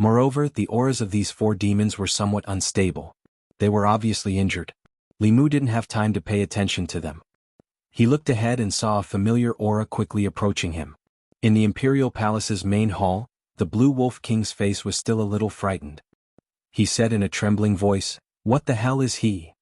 Moreover, the auras of these 4 demons were somewhat unstable. They were obviously injured. Li Mu didn't have time to pay attention to them. He looked ahead and saw a familiar aura quickly approaching him. In the Imperial Palace's main hall, the Blue Wolf King's face was still a little frightened. He said in a trembling voice, "What the hell is he?"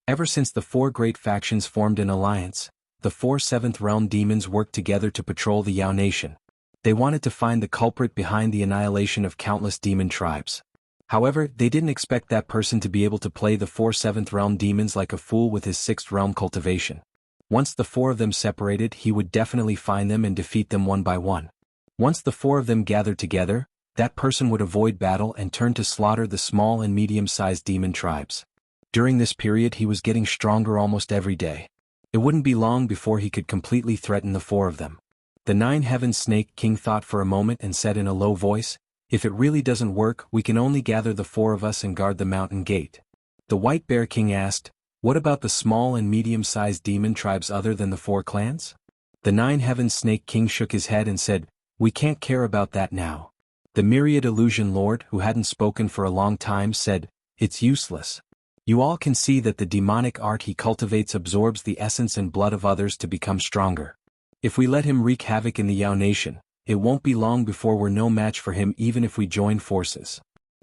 Ever since the 4 great factions formed an alliance, the 4 7th realm demons worked together to patrol the Yao Nation. They wanted to find the culprit behind the annihilation of countless demon tribes. However, they didn't expect that person to be able to play the 4 7th realm demons like a fool with his 6th realm cultivation. Once the 4 of them separated, he would definitely find them and defeat them one by one. Once the 4 of them gathered together, that person would avoid battle and turn to slaughter the small and medium-sized demon tribes. During this period he was getting stronger almost every day. It wouldn't be long before he could completely threaten the 4 of them. The 9-Heaven Snake King thought for a moment and said in a low voice, "If it really doesn't work, we can only gather the 4 of us and guard the mountain gate." The White Bear King asked, "What about the small and medium-sized demon tribes other than the 4 clans?" The 9-Heaven Snake King shook his head and said, "We can't care about that now." The Myriad Illusion Lord, who hadn't spoken for a long time, said, "It's useless. You all can see that the demonic art he cultivates absorbs the essence and blood of others to become stronger. If we let him wreak havoc in the Yao Nation, it won't be long before we're no match for him even if we join forces."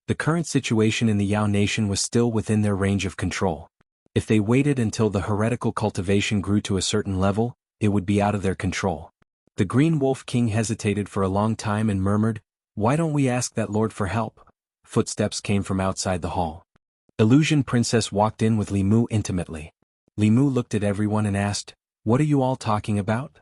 The current situation in the Yao Nation was still within their range of control. If they waited until the heretical cultivation grew to a certain level, it would be out of their control. The Green Wolf King hesitated for a long time and murmured, "Why don't we ask that lord for help?" Footsteps came from outside the hall. Illusion Princess walked in with Li Mu intimately. Li Mu looked at everyone and asked, "What are you all talking about?"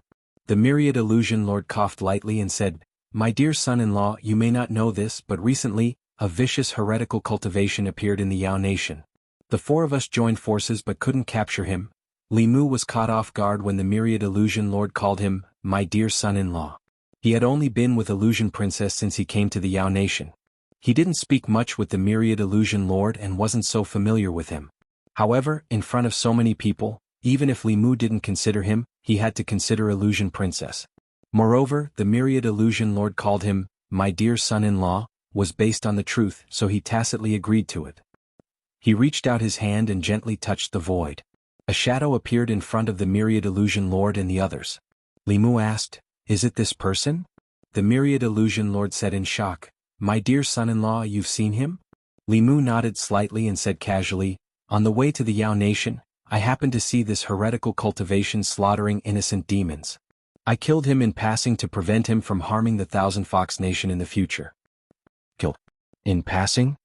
The Myriad Illusion Lord coughed lightly and said, "My dear son-in-law, you may not know this, but recently, a vicious heretical cultivation appeared in the Yao Nation. The 4 of us joined forces but couldn't capture him." Li Mu was caught off guard when the Myriad Illusion Lord called him, "My dear son-in-law." He had only been with Illusion Princess since he came to the Yao Nation. He didn't speak much with the Myriad Illusion Lord and wasn't so familiar with him. However, in front of so many people, even if Li Mu didn't consider him, he had to consider Illusion Princess. Moreover, the Myriad Illusion Lord called him, "My dear son-in-law," was based on the truth, so he tacitly agreed to it. He reached out his hand and gently touched the void. A shadow appeared in front of the Myriad Illusion Lord and the others. Li Mu asked, "Is it this person?" The Myriad Illusion Lord said in shock, "My dear son-in-law, you've seen him?" Li Mu nodded slightly and said casually, "On the way to the Yao Nation, I happened to see this heretical cultivation slaughtering innocent demons. I killed him in passing to prevent him from harming the Thousand Fox Nation in the future." Killed? In passing?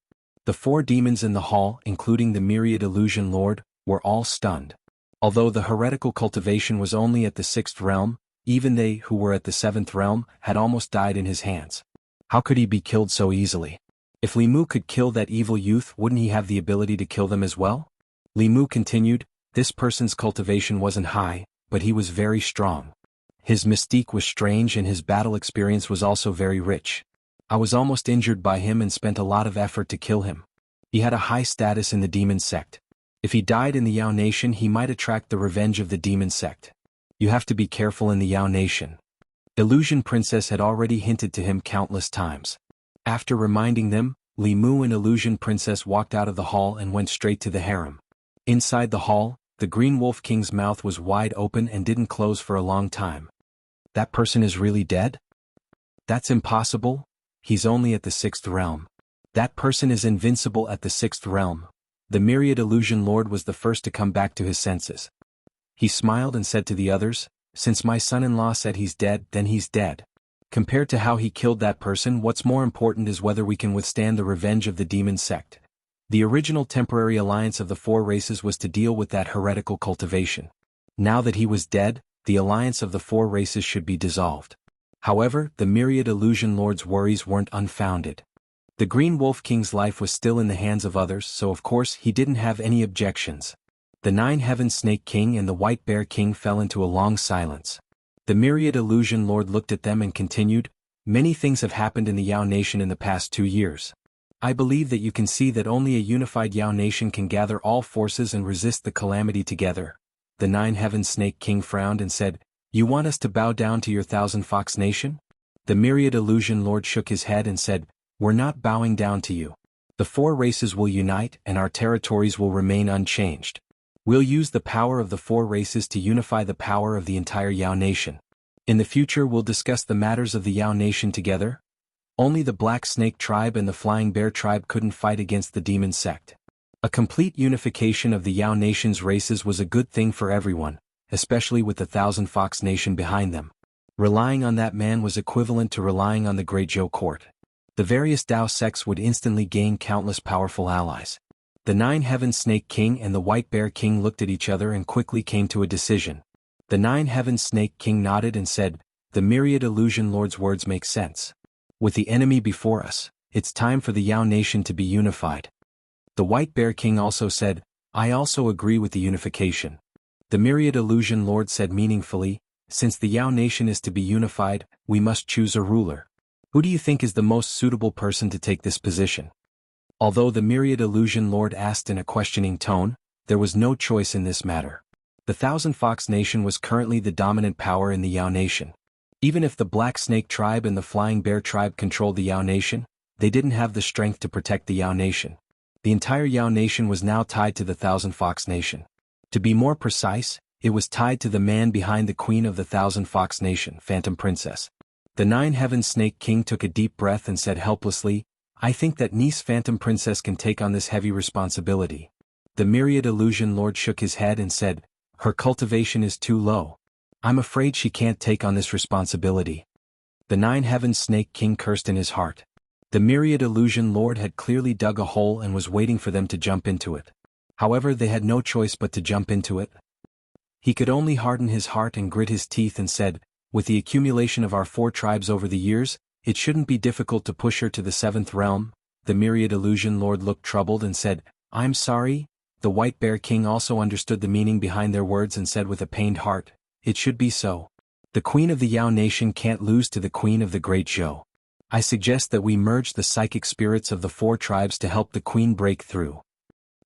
The 4 demons in the hall, including the Myriad Illusion Lord, were all stunned. Although the heretical cultivation was only at the 6th realm, even they who were at the 7th realm had almost died in his hands. How could he be killed so easily? If Li Mu could kill that evil youth, wouldn't he have the ability to kill them as well? Li Mu continued, "This person's cultivation wasn't high, but he was very strong. His mystique was strange and his battle experience was also very rich. I was almost injured by him and spent a lot of effort to kill him. He had a high status in the demon sect. If he died in the Yao Nation, he might attract the revenge of the demon sect. You have to be careful in the Yao Nation." Illusion Princess had already hinted to him countless times. After reminding them, Li Mu and Illusion Princess walked out of the hall and went straight to the harem. Inside the hall, the Green Wolf King's mouth was wide open and didn't close for a long time. "That person is really dead? That's impossible. He's only at the 6th realm. That person is invincible at the 6th realm." The Myriad Illusion Lord was the first to come back to his senses. He smiled and said to the others, "Since my son-in-law said he's dead, then he's dead. Compared to how he killed that person, what's more important is whether we can withstand the revenge of the demon sect." The original temporary alliance of the 4 races was to deal with that heretical cultivation. Now that he was dead, the alliance of the 4 races should be dissolved. However, the Myriad Illusion Lord's worries weren't unfounded. The Green Wolf King's life was still in the hands of others, so of course he didn't have any objections. The 9-Heaven Snake King and the White Bear King fell into a long silence. The Myriad Illusion Lord looked at them and continued, "Many things have happened in the Yao Nation in the past 2 years. I believe that you can see that only a unified Yao Nation can gather all forces and resist the calamity together." The 9-Heaven Snake King frowned and said, "You want us to bow down to your Thousand Fox Nation?" The Myriad Illusion Lord shook his head and said, "We're not bowing down to you. The 4 races will unite and our territories will remain unchanged. We'll use the power of the 4 races to unify the power of the entire Yao Nation. In the future we'll discuss the matters of the Yao Nation together. Only the Black Snake Tribe and the Flying Bear Tribe couldn't fight against the Demon Sect. A complete unification of the Yao Nation's races was a good thing for everyone, especially with the Thousand Fox Nation behind them. Relying on that man was equivalent to relying on the Great Zhou Court. The various Tao sects would instantly gain countless powerful allies. The Nine-Heaven Snake King and the White Bear King looked at each other and quickly came to a decision. The Nine-Heaven Snake King nodded and said, "The Myriad Illusion Lord's words make sense. With the enemy before us, it's time for the Yao Nation to be unified." The White Bear King also said, "I also agree with the unification." The Myriad Illusion Lord said meaningfully, "Since the Yao Nation is to be unified, we must choose a ruler. Who do you think is the most suitable person to take this position?" Although the Myriad Illusion Lord asked in a questioning tone, there was no choice in this matter. The Thousand Fox Nation was currently the dominant power in the Yao Nation. Even if the Black Snake Tribe and the Flying Bear Tribe controlled the Yao Nation, they didn't have the strength to protect the Yao Nation. The entire Yao Nation was now tied to the Thousand Fox Nation. To be more precise, it was tied to the man behind the Queen of the Thousand Fox Nation, Phantom Princess. The Nine-Heaven Snake King took a deep breath and said helplessly, "I think that niece Phantom Princess can take on this heavy responsibility." The Myriad Illusion Lord shook his head and said, "Her cultivation is too low. I'm afraid she can't take on this responsibility." The Nine-Heaven Snake King cursed in his heart. The Myriad Illusion Lord had clearly dug a hole and was waiting for them to jump into it. However, they had no choice but to jump into it. He could only harden his heart and grit his teeth and said, "With the accumulation of our 4 tribes over the years, it shouldn't be difficult to push her to the 7th realm." The Myriad Illusion Lord looked troubled and said, "I'm sorry." The White Bear King also understood the meaning behind their words and said with a pained heart, "It should be so. The Queen of the Yao Nation can't lose to the Queen of the Great Zhou. I suggest that we merge the psychic spirits of the 4 tribes to help the Queen break through."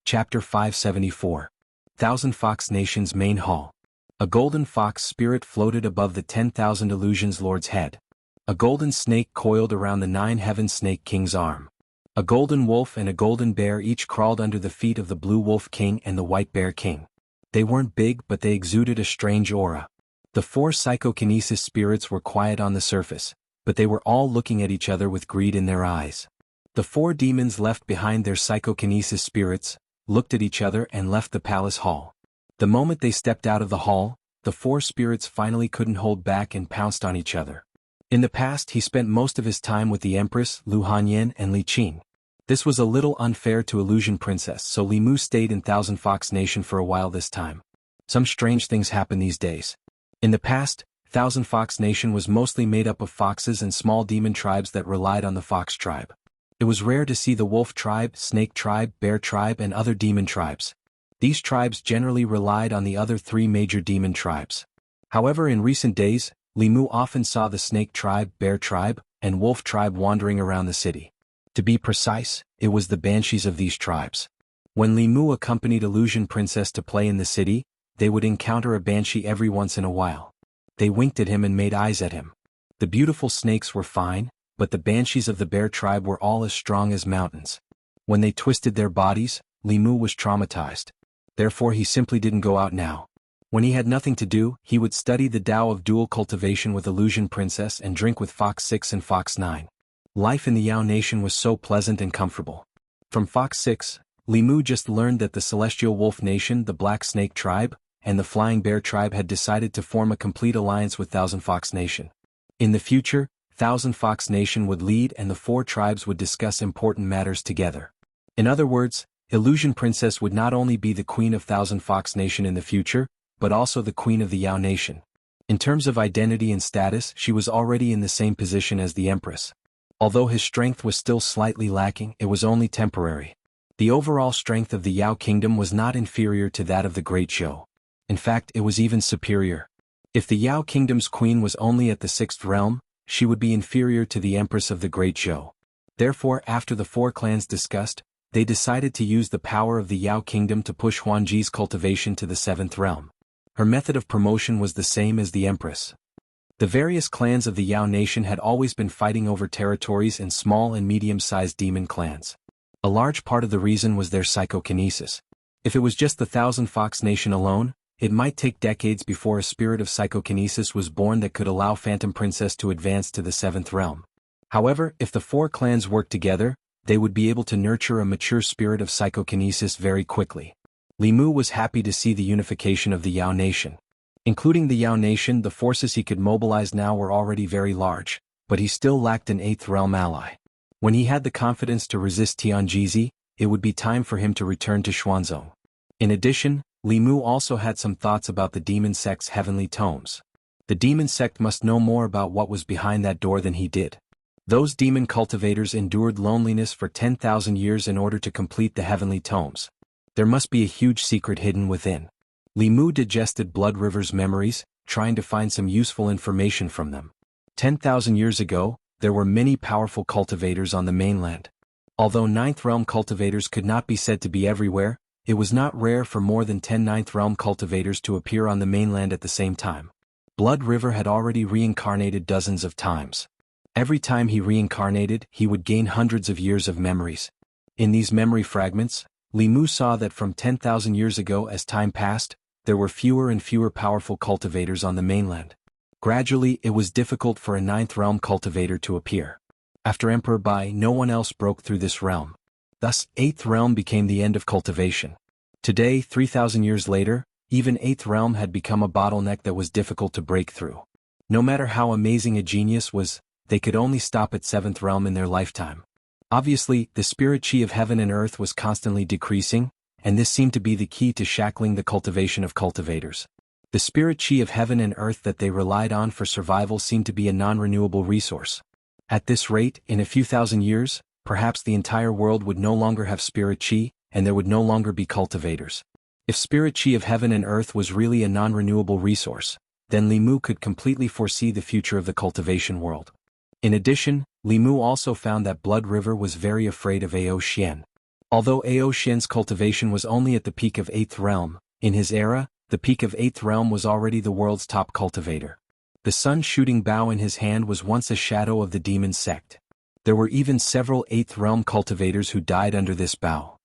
Chapter 574. Thousand Fox Nation's Main Hall. A golden fox spirit floated above the 10,000 Illusions Lord's head. A golden snake coiled around the Nine-Heaven Snake King's arm. A golden wolf and a golden bear each crawled under the feet of the Blue Wolf King and the White Bear King. They weren't big but they exuded a strange aura. The 4 psychokinesis spirits were quiet on the surface, but they were all looking at each other with greed in their eyes. The 4 demons left behind their psychokinesis spirits, looked at each other and left the palace hall. The moment they stepped out of the hall, the 4 spirits finally couldn't hold back and pounced on each other. In the past he spent most of his time with the Empress, Lu Hanyan and Li Qin. This was a little unfair to Illusion Princess, so Li Mu stayed in Thousand Fox Nation for a while this time. Some strange things happen these days. In the past, Thousand Fox Nation was mostly made up of foxes and small demon tribes that relied on the Fox tribe. It was rare to see the Wolf tribe, Snake tribe, Bear tribe and other demon tribes. These tribes generally relied on the other 3 major demon tribes. However, in recent days, Li Mu often saw the Snake tribe, Bear tribe, and Wolf tribe wandering around the city. To be precise, it was the banshees of these tribes. When Li Mu accompanied Illusion Princess to play in the city, they would encounter a banshee every once in a while. They winked at him and made eyes at him. The beautiful snakes were fine, but the banshees of the Bear tribe were all as strong as mountains. When they twisted their bodies, Li Mu was traumatized. Therefore he simply didn't go out now. When he had nothing to do, he would study the Tao of dual cultivation with Illusion Princess and drink with Fox 6 and Fox 9. Life in the Yao Nation was so pleasant and comfortable. From Fox 6, Li Mu just learned that the Celestial Wolf Nation, the Black Snake Tribe, and the Flying Bear Tribe had decided to form a complete alliance with Thousand Fox Nation. In the future, Thousand Fox Nation would lead and the 4 tribes would discuss important matters together. In other words, Illusion Princess would not only be the Queen of Thousand Fox Nation in the future, but also the Queen of the Yao Nation. In terms of identity and status, she was already in the same position as the Empress. Although his strength was still slightly lacking, it was only temporary. The overall strength of the Yao Kingdom was not inferior to that of the Great Zhou. In fact, it was even superior. If the Yao Kingdom's queen was only at the 6th realm, she would be inferior to the Empress of the Great Zhou. Therefore, after the 4 clans discussed, they decided to use the power of the Yao Kingdom to push Huanji's cultivation to the 7th realm. Her method of promotion was the same as the Empress. The various clans of the Yao Nation had always been fighting over territories in small and medium-sized demon clans. A large part of the reason was their psychokinesis. If it was just the Thousand Fox Nation alone, it might take decades before a spirit of psychokinesis was born that could allow Phantom Princess to advance to the 7th realm. However, if the 4 clans worked together, they would be able to nurture a mature spirit of psychokinesis very quickly. Li Mu was happy to see the unification of the Yao Nation. Including the Yao Nation, the forces he could mobilize now were already very large, but he still lacked an 8th realm ally. When he had the confidence to resist Tianjizi, it would be time for him to return to Xuanzong. In addition, Li Mu also had some thoughts about the demon sect's heavenly tomes. The demon sect must know more about what was behind that door than he did. Those demon cultivators endured loneliness for 10,000 years in order to complete the heavenly tomes. There must be a huge secret hidden within. Li Mu digested Blood River's memories, trying to find some useful information from them. 10,000 years ago, there were many powerful cultivators on the mainland. Although Ninth Realm cultivators could not be said to be everywhere, it was not rare for more than 10 Ninth Realm cultivators to appear on the mainland at the same time. Blood River had already reincarnated dozens of times. Every time he reincarnated, he would gain hundreds of years of memories. In these memory fragments, Li Mu saw that from 10,000 years ago, as time passed, there were fewer and fewer powerful cultivators on the mainland. Gradually, it was difficult for a Ninth Realm cultivator to appear. After Emperor Bai, no one else broke through this realm. Thus, 8th Realm became the end of cultivation. Today, 3,000 years later, even 8th Realm had become a bottleneck that was difficult to break through. No matter how amazing a genius was, they could only stop at 7th Realm in their lifetime. Obviously, the spirit chi of heaven and earth was constantly decreasing, and this seemed to be the key to shackling the cultivation of cultivators. The spirit chi of heaven and earth that they relied on for survival seemed to be a non-renewable resource. At this rate, in a few thousand years, perhaps the entire world would no longer have spirit chi, and there would no longer be cultivators. If spirit chi of heaven and earth was really a non-renewable resource, then Li Mu could completely foresee the future of the cultivation world. In addition, Li Mu also found that Blood River was very afraid of Ao Xian. Although Ao Xian's cultivation was only at the peak of 8th Realm, in his era, the peak of 8th Realm was already the world's top cultivator. The sun-shooting bow in his hand was once a shadow of the demon sect. There were even several 8th Realm cultivators who died under this bow.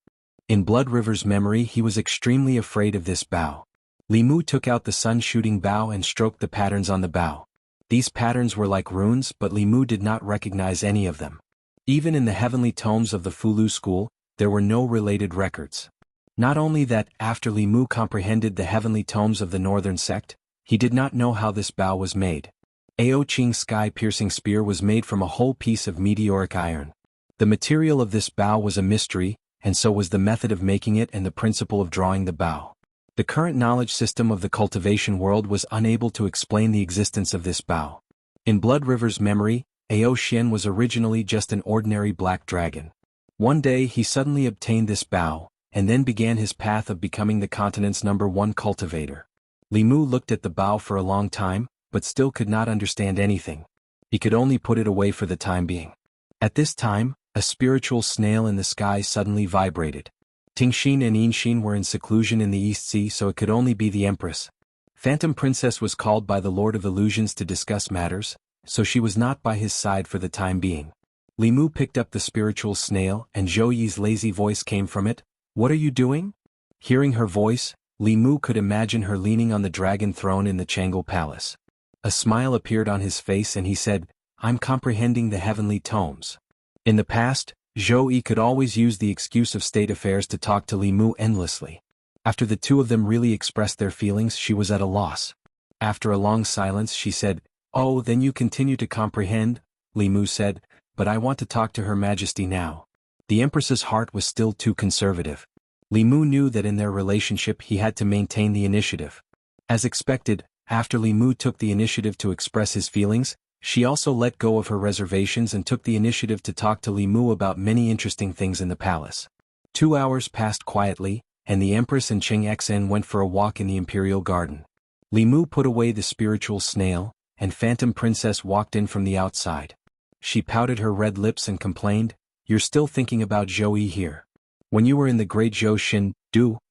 In Blood River's memory, he was extremely afraid of this bow. Li Mu took out the sun-shooting bow and stroked the patterns on the bow. These patterns were like runes, but Li Mu did not recognize any of them. Even in the heavenly tomes of the Fulu school, there were no related records. Not only that, after Li Mu comprehended the heavenly tomes of the northern sect, he did not know how this bow was made. Ao Qing's sky-piercing spear was made from a whole piece of meteoric iron. The material of this bow was a mystery, and so was the method of making it and the principle of drawing the bow. The current knowledge system of the cultivation world was unable to explain the existence of this bow. In Blood River's memory, Ao Xian was originally just an ordinary black dragon. One day he suddenly obtained this bow, and then began his path of becoming the continent's #1 cultivator. Li Mu looked at the bow for a long time, but still could not understand anything. He could only put it away for the time being. At this time, a spiritual snail in the sky suddenly vibrated. Tingxin and Yinxin were in seclusion in the East Sea, so it could only be the Empress. Phantom Princess was called by the Lord of Illusions to discuss matters, so she was not by his side for the time being. Li Mu picked up the spiritual snail, and Zhou Yi's lazy voice came from it. "What are you doing?" Hearing her voice, Li Mu could imagine her leaning on the dragon throne in the Chang'e Palace. A smile appeared on his face and he said, "I'm comprehending the heavenly tomes." In the past, Zhou Yi could always use the excuse of state affairs to talk to Li Mu endlessly. After the two of them really expressed their feelings, she was at a loss. After a long silence, she said, "Oh, then you continue to comprehend," Li Mu said, "but I want to talk to Her Majesty now." The Empress's heart was still too conservative. Li Mu knew that in their relationship he had to maintain the initiative. As expected, after Li Mu took the initiative to express his feelings, she also let go of her reservations and took the initiative to talk to Li Mu about many interesting things in the palace. 2 hours passed quietly, and the Empress and Cheng Xen went for a walk in the Imperial Garden. Li Mu put away the spiritual snail, and Phantom Princess walked in from the outside. She pouted her red lips and complained, "You're still thinking about Zhou Yi here. When you were in the Great Zhou Xin,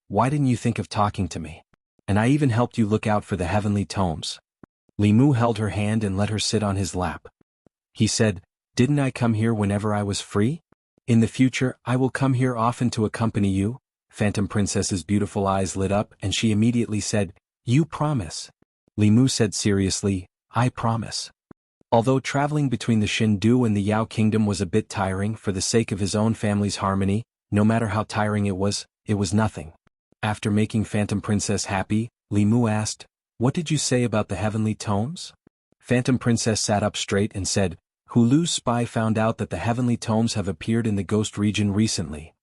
why didn't you think of talking to me? And I even helped you look out for the heavenly tomes." Li Mu held her hand and let her sit on his lap. He said, "Didn't I come here whenever I was free? In the future, I will come here often to accompany you." Phantom Princess's beautiful eyes lit up and she immediately said, "You promise?" Li Mu said seriously, "I promise." Although traveling between the Shindu and the Yao Kingdom was a bit tiring for the sake of his own family's harmony, no matter how tiring it was nothing. After making Phantom Princess happy, Li Mu asked, "What did you say about the heavenly tomes?" Phantom Princess sat up straight and said, Hulu's spy found out that the heavenly tomes have appeared in the ghost region recently.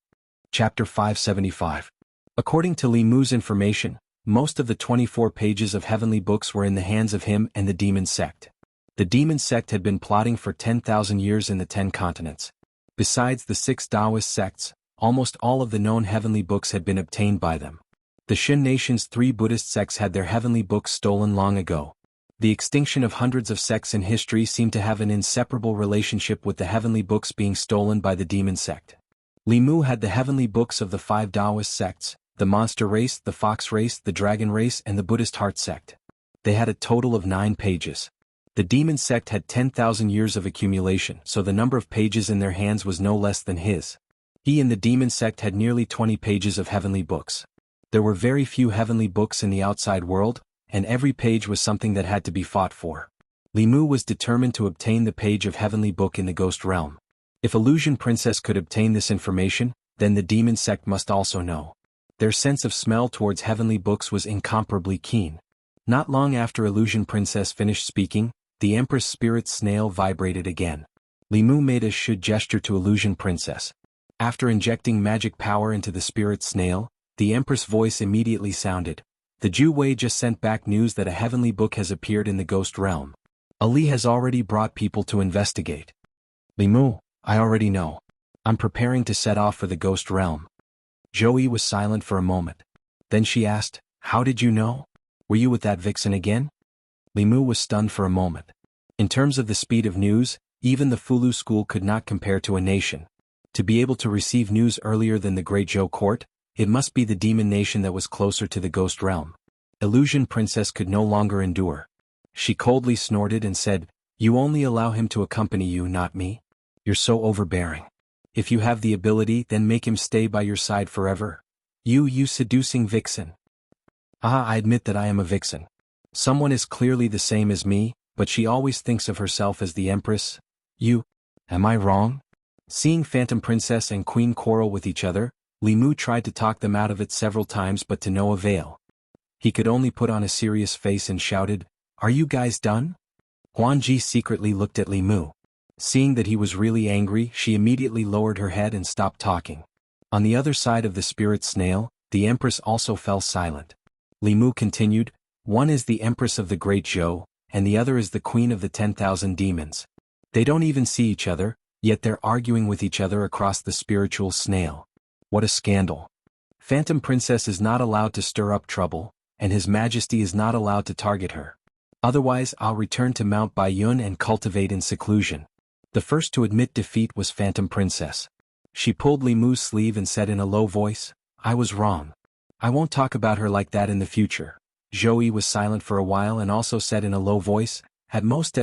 Chapter 575. According to Li Mu's information, most of the 24 pages of heavenly books were in the hands of him and the demon sect. The demon sect had been plotting for 10,000 years in the 10 continents. Besides the 6 Taoist sects, almost all of the known heavenly books had been obtained by them. The Shin nation's 3 Buddhist sects had their heavenly books stolen long ago. The extinction of hundreds of sects in history seemed to have an inseparable relationship with the heavenly books being stolen by the demon sect. Li Mu had the heavenly books of the 5 Taoist sects, the monster race, the fox race, the dragon race, and the Buddhist heart sect. They had a total of 9 pages. The demon sect had 10,000 years of accumulation, so the number of pages in their hands was no less than his. He and the demon sect had nearly 20 pages of heavenly books. There were very few heavenly books in the outside world, and every page was something that had to be fought for. Li Mu was determined to obtain the page of heavenly book in the ghost realm. If Illusion Princess could obtain this information, then the demon sect must also know. Their sense of smell towards heavenly books was incomparably keen. Not long after Illusion Princess finished speaking, the Empress Spirit Snail vibrated again. Li Mu made a should gesture to Illusion Princess. After injecting magic power into the Spirit Snail, the Empress' voice immediately sounded. The Ju Wei just sent back news that a heavenly book has appeared in the ghost realm. Ali has already brought people to investigate. Li Mu, I already know. I'm preparing to set off for the ghost realm. Joey was silent for a moment. Then she asked, how did you know? Were you with that vixen again? Li Mu was stunned for a moment. In terms of the speed of news, even the Fulu school could not compare to a nation. To be able to receive news earlier than the Great Zhou court, it must be the demon nation that was closer to the ghost realm. Illusion Princess could no longer endure. She coldly snorted and said, you only allow him to accompany you, not me? You're so overbearing. If you have the ability, then make him stay by your side forever. You seducing vixen. I admit that I am a vixen. Someone is clearly the same as me, but she always thinks of herself as the Empress. Am I wrong? Seeing Phantom Princess and Queen quarrel with each other, Li Mu tried to talk them out of it several times but to no avail. He could only put on a serious face and shouted, are you guys done? Huan Ji secretly looked at Li Mu. Seeing that he was really angry, she immediately lowered her head and stopped talking. On the other side of the Spirit Snail, the Empress also fell silent. Li Mu continued, one is the Empress of the Great Zhou, and the other is the Queen of the 10,000 Demons. They don't even see each other, yet they're arguing with each other across the spiritual snail. What a scandal. Phantom Princess is not allowed to stir up trouble, and His Majesty is not allowed to target her. Otherwise I'll return to Mount Baiyun and cultivate in seclusion. The first to admit defeat was Phantom Princess. She pulled Li Mu's sleeve and said in a low voice, I was wrong. I won't talk about her like that in the future. Joey was silent for a while and also said in a low voice, at most,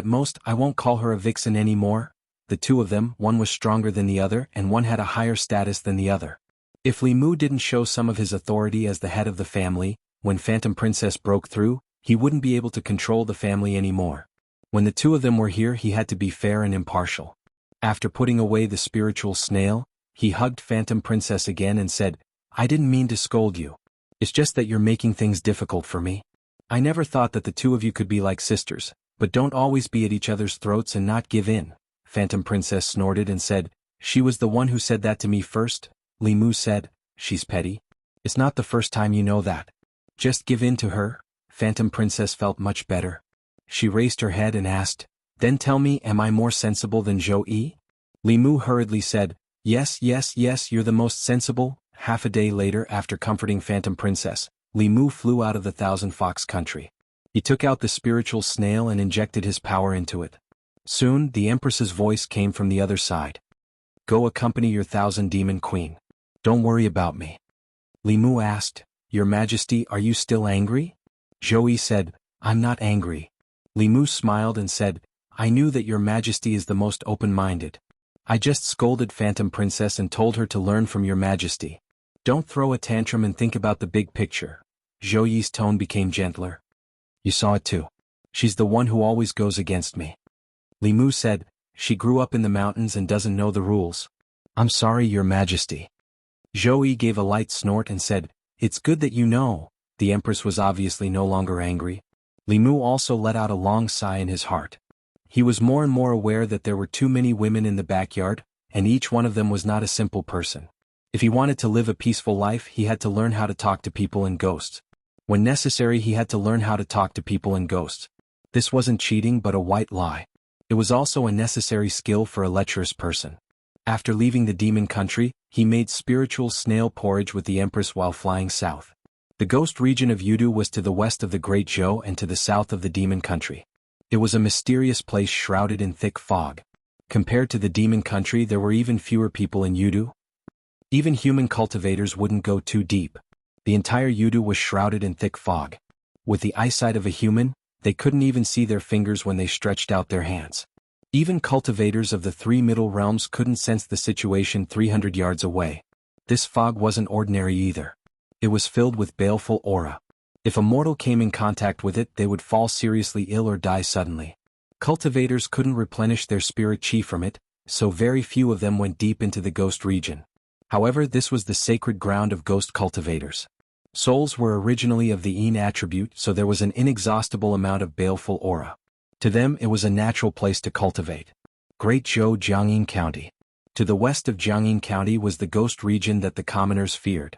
I won't call her a vixen anymore. The two of them, one was stronger than the other and one had a higher status than the other. If Li Mu didn't show some of his authority as the head of the family, when Phantom Princess broke through, he wouldn't be able to control the family anymore. When the two of them were here, he had to be fair and impartial. After putting away the spiritual snail, he hugged Phantom Princess again and said, I didn't mean to scold you. It's just that you're making things difficult for me. I never thought that the two of you could be like sisters, but don't always be at each other's throats and not give in. Phantom Princess snorted and said, she was the one who said that to me first. Li Mu said, she's petty. It's not the first time you know that. Just give in to her. Phantom Princess felt much better. She raised her head and asked, then tell me, am I more sensible than Zhou Yi? Li Mu hurriedly said, yes, you're the most sensible. Half a day later, after comforting Phantom Princess, Li Mu flew out of the Thousand Fox country. He took out the spiritual snail and injected his power into it. Soon, the Empress's voice came from the other side. Go accompany your 1,000 Demon Queen. Don't worry about me. Li Mu asked, Your Majesty, are you still angry? Zhou Yi said, I'm not angry. Li Mu smiled and said, I knew that your Majesty is the most open-minded. I just scolded Phantom Princess and told her to learn from your Majesty. Don't throw a tantrum and think about the big picture. Zhou Yi's tone became gentler. You saw it too. She's the one who always goes against me. Li Mu said, she grew up in the mountains and doesn't know the rules. I'm sorry, your Majesty. Zhou Yi gave a light snort and said, it's good that you know. The Empress was obviously no longer angry. Li Mu also let out a long sigh in his heart. He was more and more aware that there were too many women in the backyard, and each one of them was not a simple person. If he wanted to live a peaceful life, he had to learn how to talk to people and ghosts. When necessary, he had to learn how to talk to people and ghosts. This wasn't cheating but a white lie. It was also a necessary skill for a lecherous person. After leaving the demon country, he made spiritual snail porridge with the Empress while flying south. The ghost region of Yudu was to the west of the Great Zhou and to the south of the demon country. It was a mysterious place shrouded in thick fog. Compared to the demon country, there were even fewer people in Yudu. Even human cultivators wouldn't go too deep. The entire Yudu was shrouded in thick fog. With the eyesight of a human, they couldn't even see their fingers when they stretched out their hands. Even cultivators of the three middle realms couldn't sense the situation 300 yards away. This fog wasn't ordinary either. It was filled with baleful aura. If a mortal came in contact with it, they would fall seriously ill or die suddenly. Cultivators couldn't replenish their spirit chi from it, so very few of them went deep into the ghost region. However, this was the sacred ground of ghost cultivators. Souls were originally of the yin attribute, so there was an inexhaustible amount of baleful aura. To them, it was a natural place to cultivate. Great Zhou Jiangyin County. To the west of Jiangyin County was the ghost region that the commoners feared.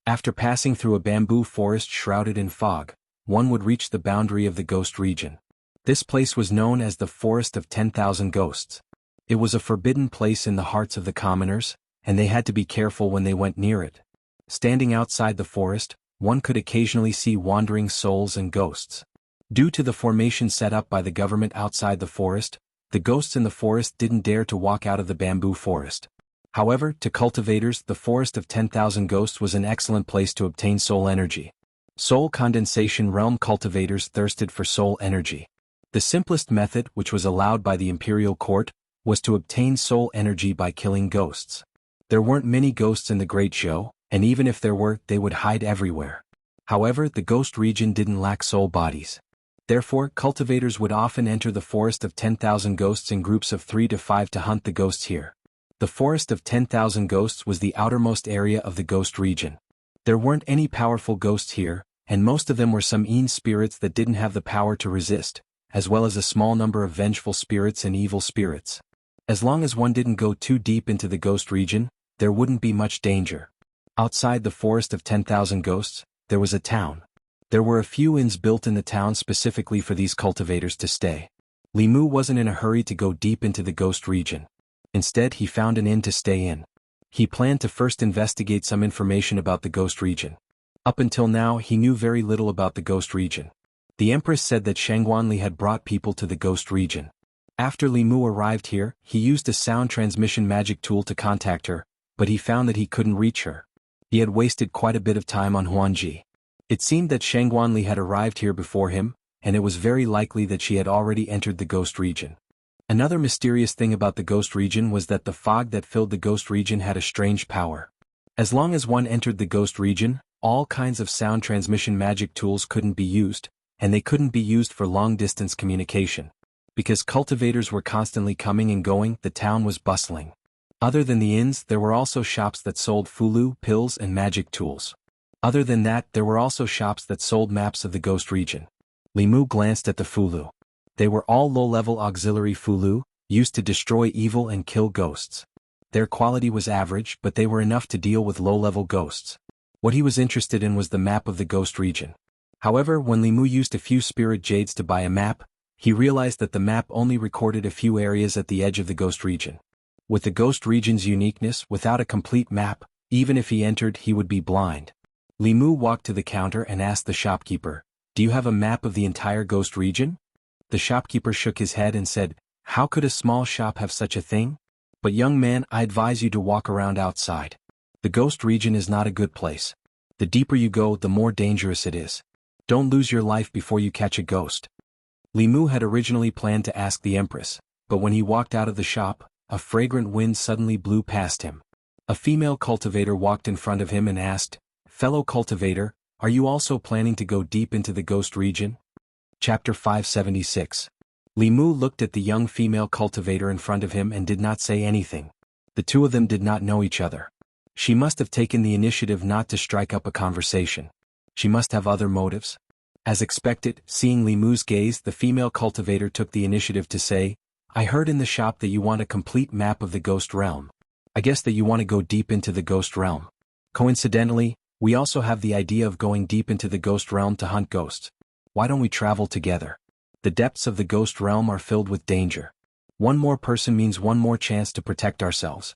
After passing through a bamboo forest shrouded in fog, one would reach the boundary of the ghost region. This place was known as the Forest of 10,000 Ghosts. It was a forbidden place in the hearts of the commoners, and they had to be careful when they went near it. Standing outside the forest, one could occasionally see wandering souls and ghosts. Due to the formation set up by the government outside the forest, the ghosts in the forest didn't dare to walk out of the bamboo forest. However, to cultivators, the Forest of 10,000 Ghosts was an excellent place to obtain soul energy. Soul condensation realm cultivators thirsted for soul energy. The simplest method, which was allowed by the imperial court, was to obtain soul energy by killing ghosts. There weren't many ghosts in the Great Zhou, and even if there were, they would hide everywhere. However, the ghost region didn't lack soul bodies. Therefore, cultivators would often enter the Forest of 10,000 Ghosts in groups of 3 to 5 to hunt the ghosts here. The Forest of 10,000 Ghosts was the outermost area of the ghost region. There weren't any powerful ghosts here, and most of them were some yin spirits that didn't have the power to resist, as well as a small number of vengeful spirits and evil spirits. As long as one didn't go too deep into the ghost region, there wouldn't be much danger. Outside the Forest of 10,000 Ghosts, there was a town. There were a few inns built in the town specifically for these cultivators to stay. Li Mu wasn't in a hurry to go deep into the ghost region. Instead, he found an inn to stay in. He planned to first investigate some information about the ghost region. Up until now, he knew very little about the ghost region. The Empress said that Shangguanli had brought people to the ghost region. After Li Mu arrived here, he used a sound transmission magic tool to contact her, but he found that he couldn't reach her. He had wasted quite a bit of time on Huanji. It seemed that Shangguanli had arrived here before him, and it was very likely that she had already entered the ghost region. Another mysterious thing about the ghost region was that the fog that filled the ghost region had a strange power. As long as one entered the ghost region, all kinds of sound transmission magic tools couldn't be used, and they couldn't be used for long-distance communication. Because cultivators were constantly coming and going, the town was bustling. Other than the inns, there were also shops that sold fulu, pills, and magic tools. Other than that, there were also shops that sold maps of the ghost region. Li Mu glanced at the fulu. They were all low-level auxiliary fulu, used to destroy evil and kill ghosts. Their quality was average, but they were enough to deal with low-level ghosts. What he was interested in was the map of the ghost region. However, when Li Mu used a few spirit jades to buy a map, he realized that the map only recorded a few areas at the edge of the ghost region. With the ghost region's uniqueness, without a complete map, even if he entered, he would be blind. Li Mu walked to the counter and asked the shopkeeper, "Do you have a map of the entire ghost region?" The shopkeeper shook his head and said, "How could a small shop have such a thing? But young man, I advise you to walk around outside. The ghost region is not a good place. The deeper you go, the more dangerous it is. Don't lose your life before you catch a ghost." Li Mu had originally planned to ask the Empress, but when he walked out of the shop, a fragrant wind suddenly blew past him. A female cultivator walked in front of him and asked, "Fellow cultivator, are you also planning to go deep into the ghost region?" Chapter 576. Li Mu looked at the young female cultivator in front of him and did not say anything. The two of them did not know each other. She must have taken the initiative not to strike up a conversation. She must have other motives. As expected, seeing Li Mu's gaze, the female cultivator took the initiative to say, I heard in the shop that you want a complete map of the ghost realm. I guess that you want to go deep into the ghost realm. Coincidentally, we also have the idea of going deep into the ghost realm to hunt ghosts. Why don't we travel together? The depths of the ghost realm are filled with danger. One more person means one more chance to protect ourselves.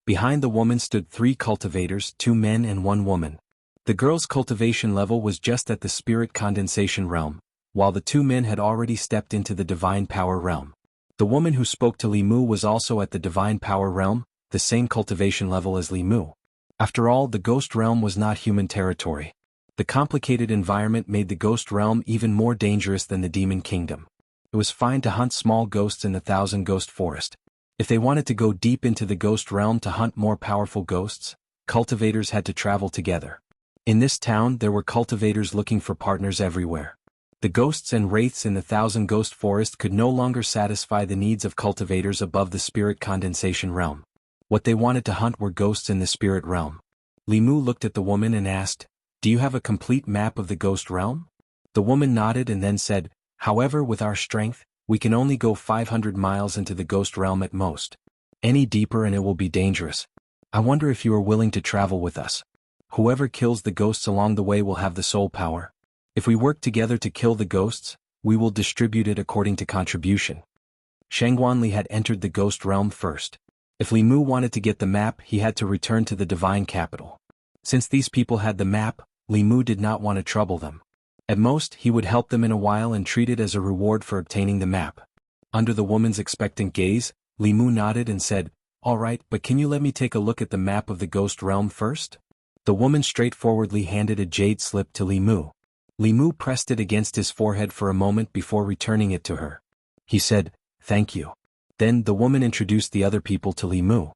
Behind the woman stood 3 cultivators, 2 men and 1 woman. The girl's cultivation level was just at the spirit condensation realm, while the 2 men had already stepped into the divine power realm. The woman who spoke to Li Mu was also at the divine power realm, the same cultivation level as Li Mu. After all, the ghost realm was not human territory. The complicated environment made the ghost realm even more dangerous than the demon kingdom. It was fine to hunt small ghosts in the Thousand Ghost Forest. If they wanted to go deep into the ghost realm to hunt more powerful ghosts, cultivators had to travel together. In this town there were cultivators looking for partners everywhere. The ghosts and wraiths in the Thousand Ghost Forest could no longer satisfy the needs of cultivators above the spirit condensation realm. What they wanted to hunt were ghosts in the spirit realm. Li Mu looked at the woman and asked, Do you have a complete map of the ghost realm? The woman nodded and then said, However, with our strength, we can only go 500 miles into the ghost realm at most. Any deeper and it will be dangerous. I wonder if you are willing to travel with us. Whoever kills the ghosts along the way will have the soul power. If we work together to kill the ghosts, we will distribute it according to contribution. Shangguanli had entered the ghost realm first. If Li Mu wanted to get the map, he had to return to the divine capital. Since these people had the map, Li Mu did not want to trouble them. At most, he would help them in a while and treat it as a reward for obtaining the map. Under the woman's expectant gaze, Li Mu nodded and said, All right, but can you let me take a look at the map of the ghost realm first? The woman straightforwardly handed a jade slip to Li Mu. Li Mu pressed it against his forehead for a moment before returning it to her. He said, Thank you. Then the woman introduced the other people to Li Mu.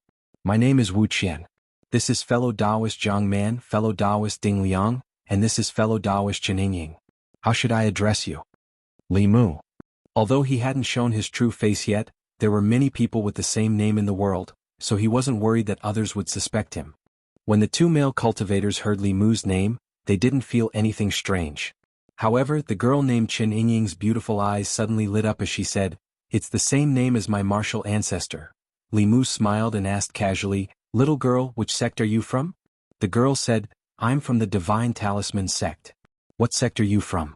My name is Wu Qian. This is fellow Taoist Zhang Man, fellow Taoist Ding Liang, and this is fellow Taoist Chen Ying. How should I address you? Li Mu. Although he hadn't shown his true face yet, there were many people with the same name in the world, so he wasn't worried that others would suspect him. When the 2 male cultivators heard Li Mu's name, they didn't feel anything strange. However, the girl named Chen Ying's beautiful eyes suddenly lit up as she said, It's the same name as my martial ancestor. Li Mu smiled and asked casually, Little girl, which sect are you from? The girl said, I'm from the Divine Talisman sect. What sect are you from?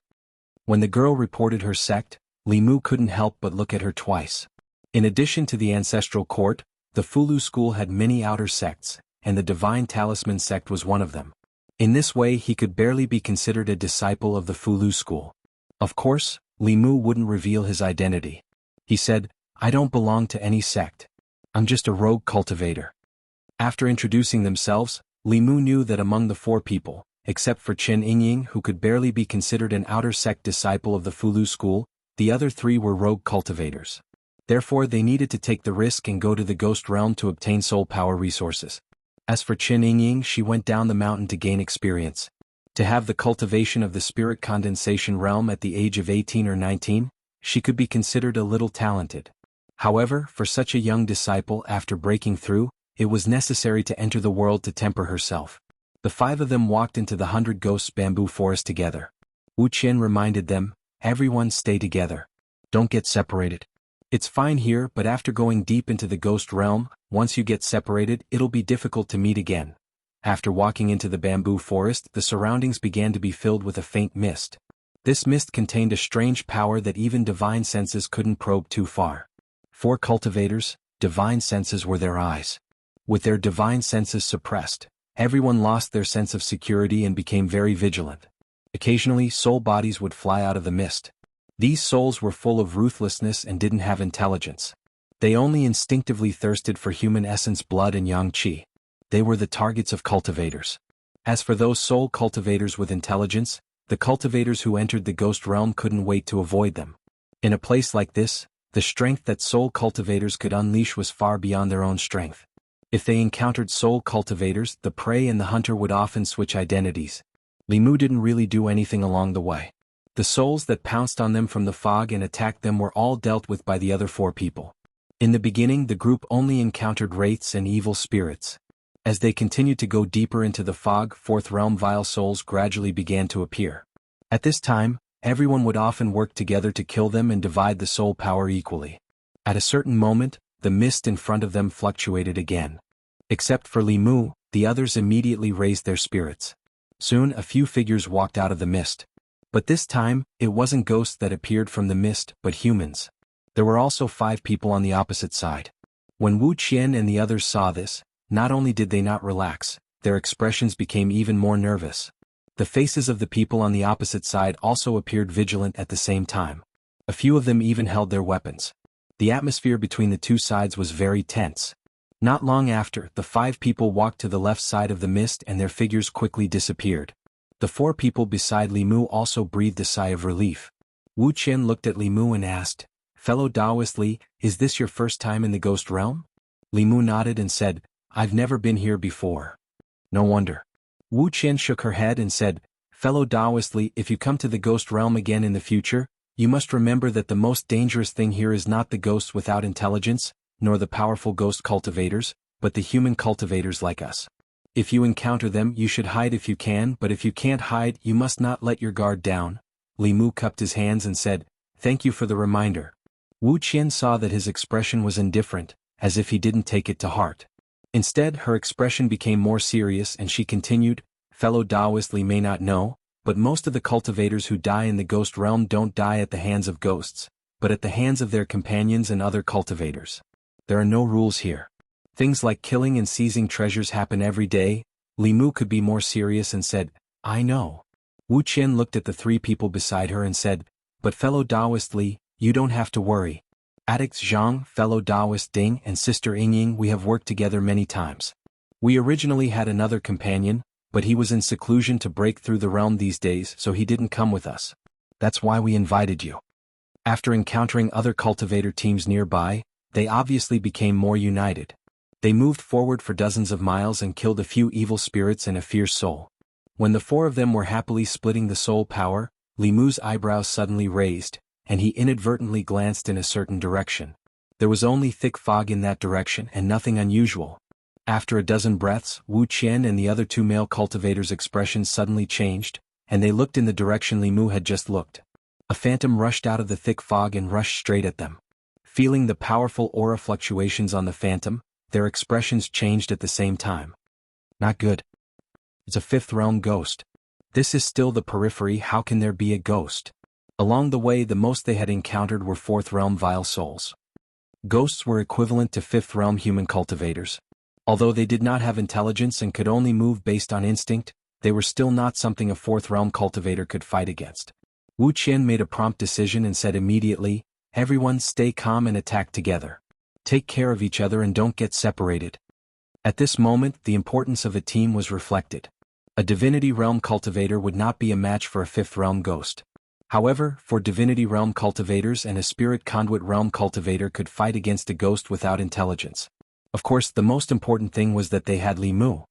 When the girl reported her sect, Li Mu couldn't help but look at her twice. In addition to the ancestral court, the Fulu school had many outer sects, and the Divine Talisman sect was one of them. In this way he could barely be considered a disciple of the Fulu school. Of course, Li Mu wouldn't reveal his identity. He said, I don't belong to any sect. I'm just a rogue cultivator. After introducing themselves, Li Mu knew that among the 4 people, except for Chen Ying who could barely be considered an outer sect disciple of the Fulu school, the other 3 were rogue cultivators. Therefore they needed to take the risk and go to the ghost realm to obtain soul power resources. As for Chen Ying, she went down the mountain to gain experience. To have the cultivation of the spirit condensation realm at the age of 18 or 19, she could be considered a little talented. However, for such a young disciple after breaking through, it was necessary to enter the world to temper herself. The 5 of them walked into the 100 Ghosts bamboo forest together. Wu Qian reminded them, Everyone stay together. Don't get separated. It's fine here, but after going deep into the ghost realm, once you get separated, it'll be difficult to meet again. After walking into the bamboo forest, the surroundings began to be filled with a faint mist. This mist contained a strange power that even divine senses couldn't probe too far. For cultivators, divine senses were their eyes. With their divine senses suppressed, everyone lost their sense of security and became very vigilant. Occasionally, soul bodies would fly out of the mist. These souls were full of ruthlessness and didn't have intelligence. They only instinctively thirsted for human essence, blood and yang qi. They were the targets of cultivators. As for those soul cultivators with intelligence, the cultivators who entered the ghost realm couldn't wait to avoid them. In a place like this, the strength that soul cultivators could unleash was far beyond their own strength. If they encountered soul cultivators, the prey and the hunter would often switch identities. Li Mu didn't really do anything along the way. The souls that pounced on them from the fog and attacked them were all dealt with by the other 4 people. In the beginning, the group only encountered wraiths and evil spirits. As they continued to go deeper into the fog, 4th realm vile souls gradually began to appear. At this time, everyone would often work together to kill them and divide the soul power equally. At a certain moment, the mist in front of them fluctuated again. Except for Li Mu, the others immediately raised their spirits. Soon a few figures walked out of the mist. But this time, it wasn't ghosts that appeared from the mist, but humans. There were also 5 people on the opposite side. When Wu Qian and the others saw this, not only did they not relax, their expressions became even more nervous. The faces of the people on the opposite side also appeared vigilant at the same time. A few of them even held their weapons. The atmosphere between the two sides was very tense. Not long after, the 5 people walked to the left side of the mist and their figures quickly disappeared. The 4 people beside Li Mu also breathed a sigh of relief. Wu Qian looked at Li Mu and asked, "Fellow Taoist Li, is this your first time in the ghost realm?" Li Mu nodded and said, "I've never been here before." "No wonder." Wu Qian shook her head and said, "Fellow Taoist Li, if you come to the ghost realm again in the future, you must remember that the most dangerous thing here is not the ghosts without intelligence, nor the powerful ghost cultivators, but the human cultivators like us. If you encounter them, you should hide if you can, but if you can't hide, you must not let your guard down." Li Mu cupped his hands and said, "Thank you for the reminder." Wu Qian saw that his expression was indifferent, as if he didn't take it to heart. Instead, her expression became more serious and she continued, "Fellow Taoist Li may not know, but most of the cultivators who die in the ghost realm don't die at the hands of ghosts, but at the hands of their companions and other cultivators. There are no rules here. Things like killing and seizing treasures happen every day." Li Mu could be more serious and said, "I know." Wu Qian looked at the 3 people beside her and said, "But fellow Taoist Li, you don't have to worry. Addict Zhang, fellow Taoist Ding and sister Yingying, we have worked together many times. We originally had another companion, but he was in seclusion to break through the realm these days, so he didn't come with us. That's why we invited you." After encountering other cultivator teams nearby, they obviously became more united. They moved forward for dozens of miles and killed a few evil spirits and a fierce soul. When the 4 of them were happily splitting the soul power, Li Mu's eyebrows suddenly raised, and he inadvertently glanced in a certain direction. There was only thick fog in that direction and nothing unusual. After a dozen breaths, Wu Qian and the other 2 male cultivators' expressions suddenly changed, and they looked in the direction Li Mu had just looked. A phantom rushed out of the thick fog and rushed straight at them. Feeling the powerful aura fluctuations on the phantom, their expressions changed at the same time. "Not good. It's a 5th realm ghost. This is still the periphery, how can there be a ghost?" Along the way, the most they had encountered were 4th realm vile souls. Ghosts were equivalent to 5th realm human cultivators. Although they did not have intelligence and could only move based on instinct, they were still not something a 4th realm cultivator could fight against. Wu Qian made a prompt decision and said immediately, "Everyone stay calm and attack together. Take care of each other and don't get separated." At this moment, the importance of a team was reflected. A divinity realm cultivator would not be a match for a 5th realm ghost. However, for divinity realm cultivators and a spirit conduit realm cultivator could fight against a ghost without intelligence. Of course, the most important thing was that they had Li Mu.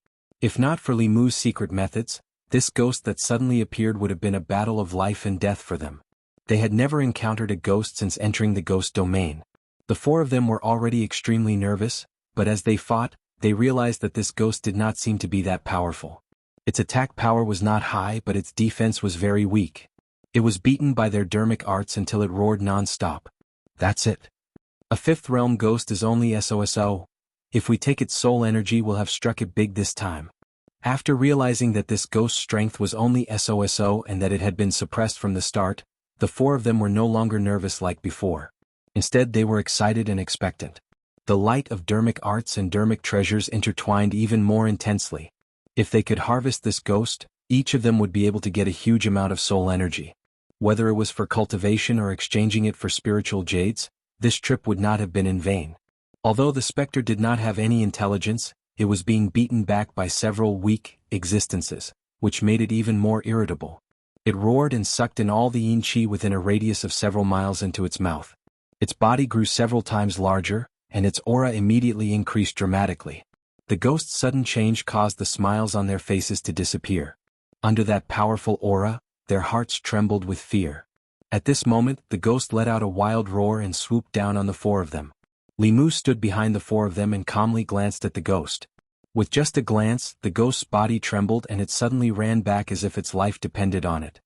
If not for Li Mu's secret methods, this ghost that suddenly appeared would have been a battle of life and death for them. They had never encountered a ghost since entering the ghost domain. The 4 of them were already extremely nervous, but as they fought, they realized that this ghost did not seem to be that powerful. Its attack power was not high, but its defense was very weak. It was beaten by their dermic arts until it roared non-stop. "That's it. A 5th realm ghost is only SOSO. If we take its soul energy, we'll have struck it big this time." After realizing that this ghost's strength was only SOSO and that it had been suppressed from the start, the 4 of them were no longer nervous like before. Instead, they were excited and expectant. The light of dermic arts and dermic treasures intertwined even more intensely. If they could harvest this ghost, each of them would be able to get a huge amount of soul energy. Whether it was for cultivation or exchanging it for spiritual jades, this trip would not have been in vain. Although the specter did not have any intelligence, it was being beaten back by several weak existences, which made it even more irritable. It roared and sucked in all the yin qi within a radius of several miles into its mouth. Its body grew several times larger, and its aura immediately increased dramatically. The ghost's sudden change caused the smiles on their faces to disappear. Under that powerful aura, their hearts trembled with fear. At this moment, the ghost let out a wild roar and swooped down on the 4 of them. Li Mu stood behind the 4 of them and calmly glanced at the ghost. With just a glance, the ghost's body trembled and it suddenly ran back as if its life depended on it.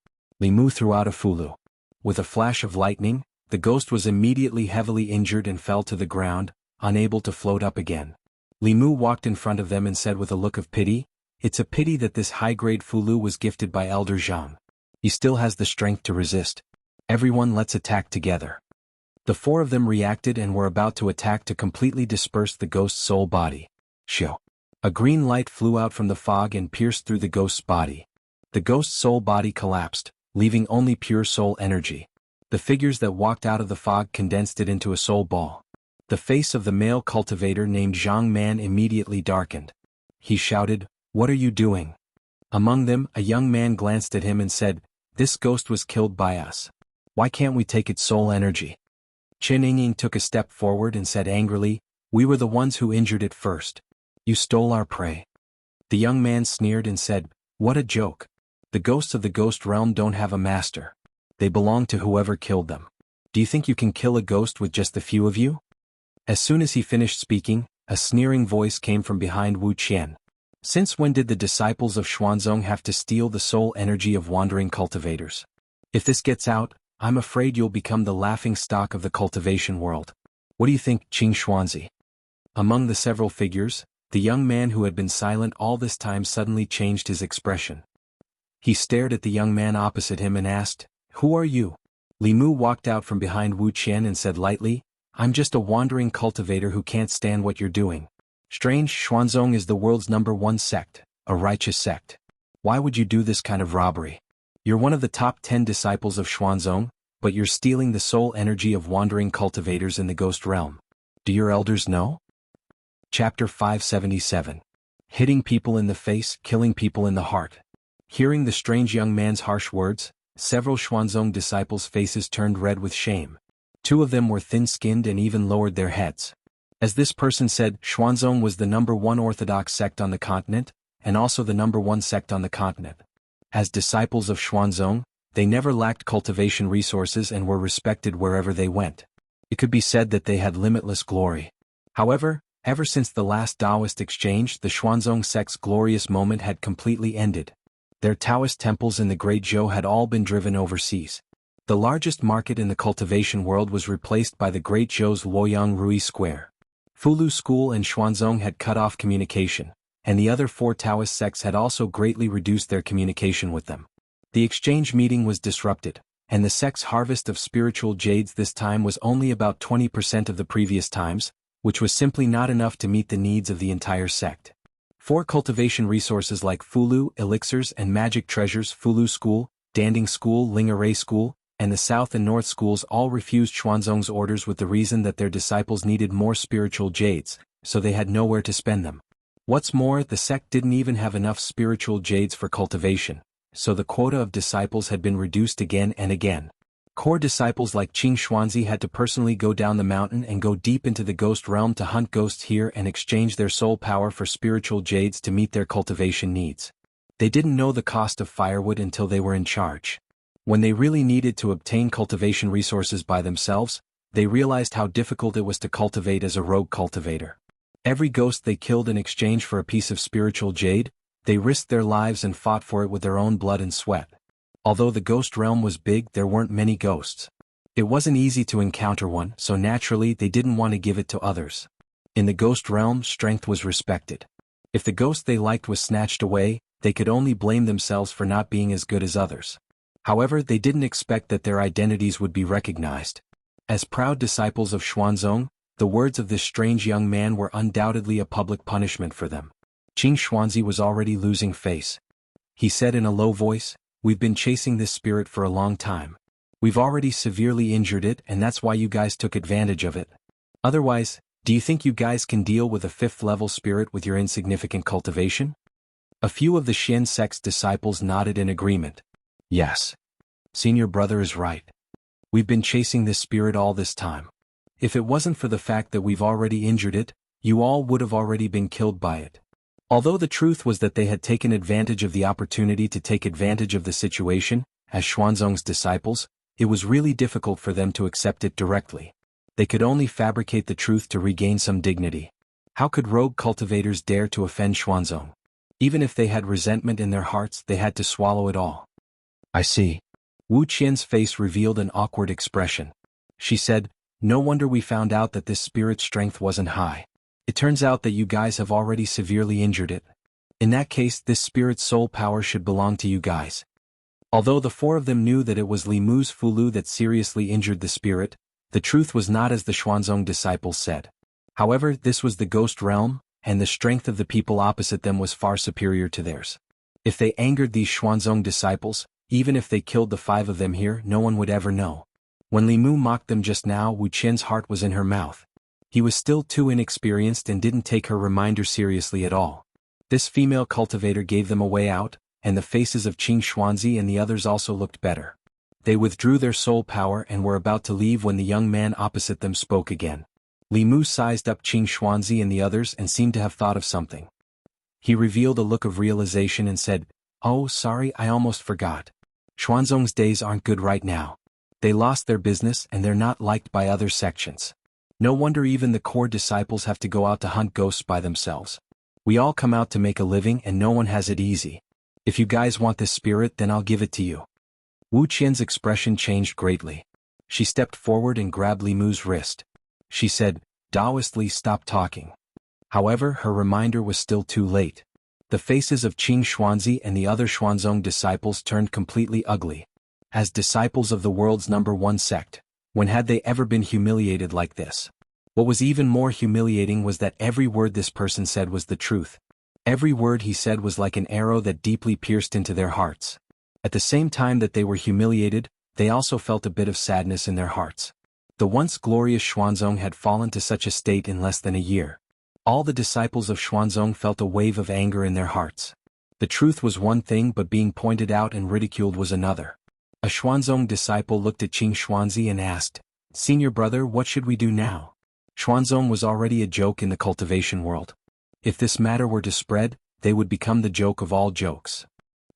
Li Mu threw out a fulu. With a flash of lightning, the ghost was immediately heavily injured and fell to the ground, unable to float up again. Li Mu walked in front of them and said with a look of pity, "It's a pity that this high-grade fulu was gifted by Elder Zhang. He still has the strength to resist. Everyone, let's attack together." The four of them reacted and were about to attack to completely disperse the ghost's soul body. Shoo! A green light flew out from the fog and pierced through the ghost's body. The ghost's soul body collapsed, leaving only pure soul energy. The figures that walked out of the fog condensed it into a soul ball. The face of the male cultivator named Zhang Man immediately darkened. He shouted, "What are you doing?" Among them, a young man glanced at him and said, "This ghost was killed by us. Why can't we take its soul energy?" Chen Yingying took a step forward and said angrily, "We were the ones who injured it first. You stole our prey." The young man sneered and said, "What a joke. The ghosts of the ghost realm don't have a master. They belong to whoever killed them. Do you think you can kill a ghost with just a few of you?" As soon as he finished speaking, a sneering voice came from behind Wu Qian. "Since when did the disciples of Xuanzong have to steal the soul energy of wandering cultivators? If this gets out, I'm afraid you'll become the laughing stock of the cultivation world. What do you think, Qing Xuanzi?" Among the several figures, the young man who had been silent all this time suddenly changed his expression. He stared at the young man opposite him and asked, "Who are you?" Li Mu walked out from behind Wu Qian and said lightly, "I'm just a wandering cultivator who can't stand what you're doing. Strange, Xuanzong is the world's #1 sect, a righteous sect. Why would you do this kind of robbery? You're one of the top 10 disciples of Xuanzong, but you're stealing the soul energy of wandering cultivators in the ghost realm. Do your elders know?" Chapter 577. Hitting people in the face, killing people in the heart. Hearing the strange young man's harsh words, several Xuanzong disciples' faces turned red with shame. Two of them were thin-skinned and even lowered their heads. As this person said, Xuanzong was the #1 orthodox sect on the continent, and also the #1 sect on the continent. As disciples of Xuanzong, they never lacked cultivation resources and were respected wherever they went. It could be said that they had limitless glory. However, ever since the last Taoist exchange, the Xuanzong sect's glorious moment had completely ended. Their Taoist temples in the Great Zhou had all been driven overseas. The largest market in the cultivation world was replaced by the Great Zhou's Luoyang Rui Square. Fulu School and Xuanzong had cut off communication, and the other four Taoist sects had also greatly reduced their communication with them. The exchange meeting was disrupted, and the sect's harvest of spiritual jades this time was only about 20% of the previous times, which was simply not enough to meet the needs of the entire sect. Four cultivation resources like Fulu, elixirs and magic treasures, Fulu School, Danding School, Lingaray School, and the South and North schools all refused Xuanzong's orders with the reason that their disciples needed more spiritual jades, so they had nowhere to spend them. What's more, the sect didn't even have enough spiritual jades for cultivation, so the quota of disciples had been reduced again and again. Core disciples like Qing Xuanzi had to personally go down the mountain and go deep into the ghost realm to hunt ghosts here and exchange their soul power for spiritual jades to meet their cultivation needs. They didn't know the cost of firewood until they were in charge. When they really needed to obtain cultivation resources by themselves, they realized how difficult it was to cultivate as a rogue cultivator. Every ghost they killed in exchange for a piece of spiritual jade, they risked their lives and fought for it with their own blood and sweat. Although the ghost realm was big, there weren't many ghosts. It wasn't easy to encounter one, so naturally they didn't want to give it to others. In the ghost realm, strength was respected. If the ghost they liked was snatched away, they could only blame themselves for not being as good as others. However, they didn't expect that their identities would be recognized. As proud disciples of Xuanzong, the words of this strange young man were undoubtedly a public punishment for them. Qing Xuanzi was already losing face. He said in a low voice, "We've been chasing this spirit for a long time. We've already severely injured it, and that's why you guys took advantage of it. Otherwise, do you think you guys can deal with a 5th-level spirit with your insignificant cultivation?" A few of the Xian sect's disciples nodded in agreement. "Yes. Senior brother is right. We've been chasing this spirit all this time. If it wasn't for the fact that we've already injured it, you all would have already been killed by it." Although the truth was that they had taken advantage of the opportunity to take advantage of the situation, as Xuanzong's disciples, it was really difficult for them to accept it directly. They could only fabricate the truth to regain some dignity. How could rogue cultivators dare to offend Xuanzong? Even if they had resentment in their hearts, they had to swallow it all. "I see. Wu Qian's face revealed an awkward expression. She said, "No wonder we found out that this spirit's strength wasn't high. It turns out that you guys have already severely injured it. In that case, this spirit's soul power should belong to you guys." Although the four of them knew that it was Li Mu's Fulu that seriously injured the spirit, the truth was not as the Xuanzong disciples said. However, this was the ghost realm, and the strength of the people opposite them was far superior to theirs. If they angered these Xuanzong disciples, even if they killed the five of them here, no one would ever know. When Li Mu mocked them just now, Wu Qian's heart was in her mouth. He was still too inexperienced and didn't take her reminder seriously at all. This female cultivator gave them a way out, and the faces of Qing Xuanzi and the others also looked better. They withdrew their soul power and were about to leave when the young man opposite them spoke again. Li Mu sized up Qing Xuanzi and the others and seemed to have thought of something. He revealed a look of realization and said, "Oh, sorry, I almost forgot. Xuanzong's days aren't good right now. They lost their business and they're not liked by other sections. No wonder even the core disciples have to go out to hunt ghosts by themselves. We all come out to make a living and no one has it easy. If you guys want this spirit, then I'll give it to you." Wu Qian's expression changed greatly. She stepped forward and grabbed Li Mu's wrist. She said, "Daoistly, stop talking." However, her reminder was still too late. The faces of Qing Xuanzi and the other Xuanzong disciples turned completely ugly. As disciples of the world's #1 sect, when had they ever been humiliated like this? What was even more humiliating was that every word this person said was the truth. Every word he said was like an arrow that deeply pierced into their hearts. At the same time that they were humiliated, they also felt a bit of sadness in their hearts. The once glorious Xuanzong had fallen to such a state in less than a year. All the disciples of Xuanzong felt a wave of anger in their hearts. The truth was one thing, but being pointed out and ridiculed was another. A Xuanzong disciple looked at Qing Xuanzi and asked, "Senior brother, what should we do now?" Xuanzong was already a joke in the cultivation world. If this matter were to spread, they would become the joke of all jokes.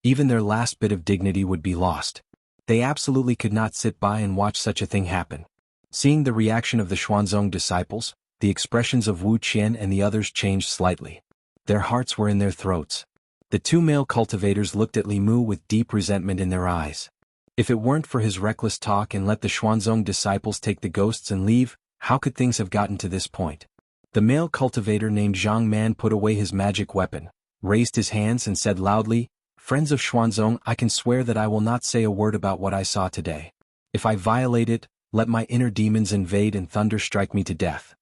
Even their last bit of dignity would be lost. They absolutely could not sit by and watch such a thing happen. Seeing the reaction of the Xuanzong disciples, the expressions of Wu Qian and the others changed slightly. Their hearts were in their throats. The two male cultivators looked at Li Mu with deep resentment in their eyes. If it weren't for his reckless talk and let the Xuanzong disciples take the ghosts and leave, how could things have gotten to this point? The male cultivator named Zhang Man put away his magic weapon, raised his hands and said loudly, "Friends of Xuanzong, I can swear that I will not say a word about what I saw today. If I violate it, let my inner demons invade and thunder strike me to death."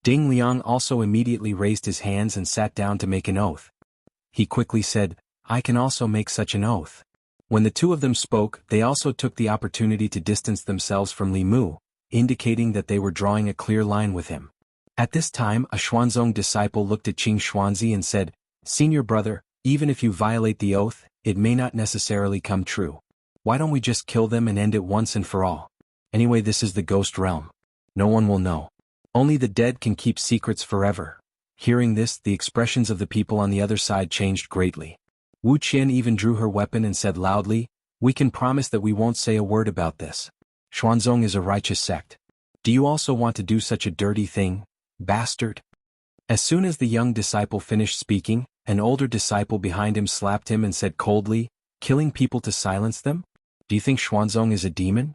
Ding Liang also immediately raised his hands and sat down to make an oath. He quickly said, "I can also make such an oath." When the two of them spoke, they also took the opportunity to distance themselves from Li Mu, indicating that they were drawing a clear line with him. At this time, a Xuanzong disciple looked at Qing Xuanzi and said, "Senior brother, even if you violate the oath, it may not necessarily come true. Why don't we just kill them and end it once and for all? Anyway, this is the ghost realm. No one will know. Only the dead can keep secrets forever." Hearing this, the expressions of the people on the other side changed greatly. Wu Qian even drew her weapon and said loudly, "We can promise that we won't say a word about this. Xuanzong is a righteous sect. Do you also want to do such a dirty thing, bastard?" As soon as the young disciple finished speaking, an older disciple behind him slapped him and said coldly, "Killing people to silence them? Do you think Xuanzong is a demon?"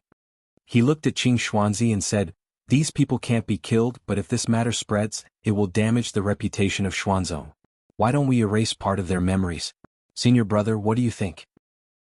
He looked at Qing Xuanzi and said, "These people can't be killed, but if this matter spreads, it will damage the reputation of Xuanzong. Why don't we erase part of their memories? Senior brother, what do you think?"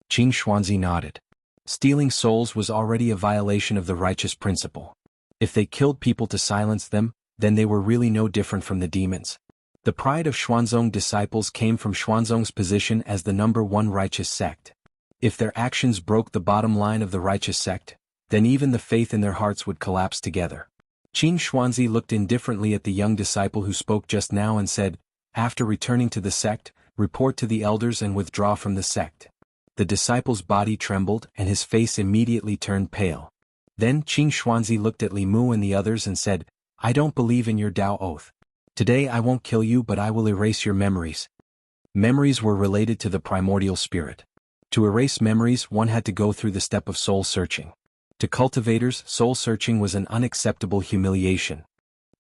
Qing Xuanzi nodded. Stealing souls was already a violation of the righteous principle. If they killed people to silence them, then they were really no different from the demons. The pride of Xuanzong disciples came from Xuanzong's position as the #1 righteous sect. If their actions broke the bottom line of the righteous sect, then even the faith in their hearts would collapse together. Qing Xuanzi looked indifferently at the young disciple who spoke just now and said, "After returning to the sect, report to the elders and withdraw from the sect." The disciple's body trembled and his face immediately turned pale. Then Qing Xuanzi looked at Li Mu and the others and said, "I don't believe in your Dao oath. Today I won't kill you, but I will erase your memories." Memories were related to the primordial spirit. To erase memories, one had to go through the step of soul searching. To cultivators, soul searching was an unacceptable humiliation.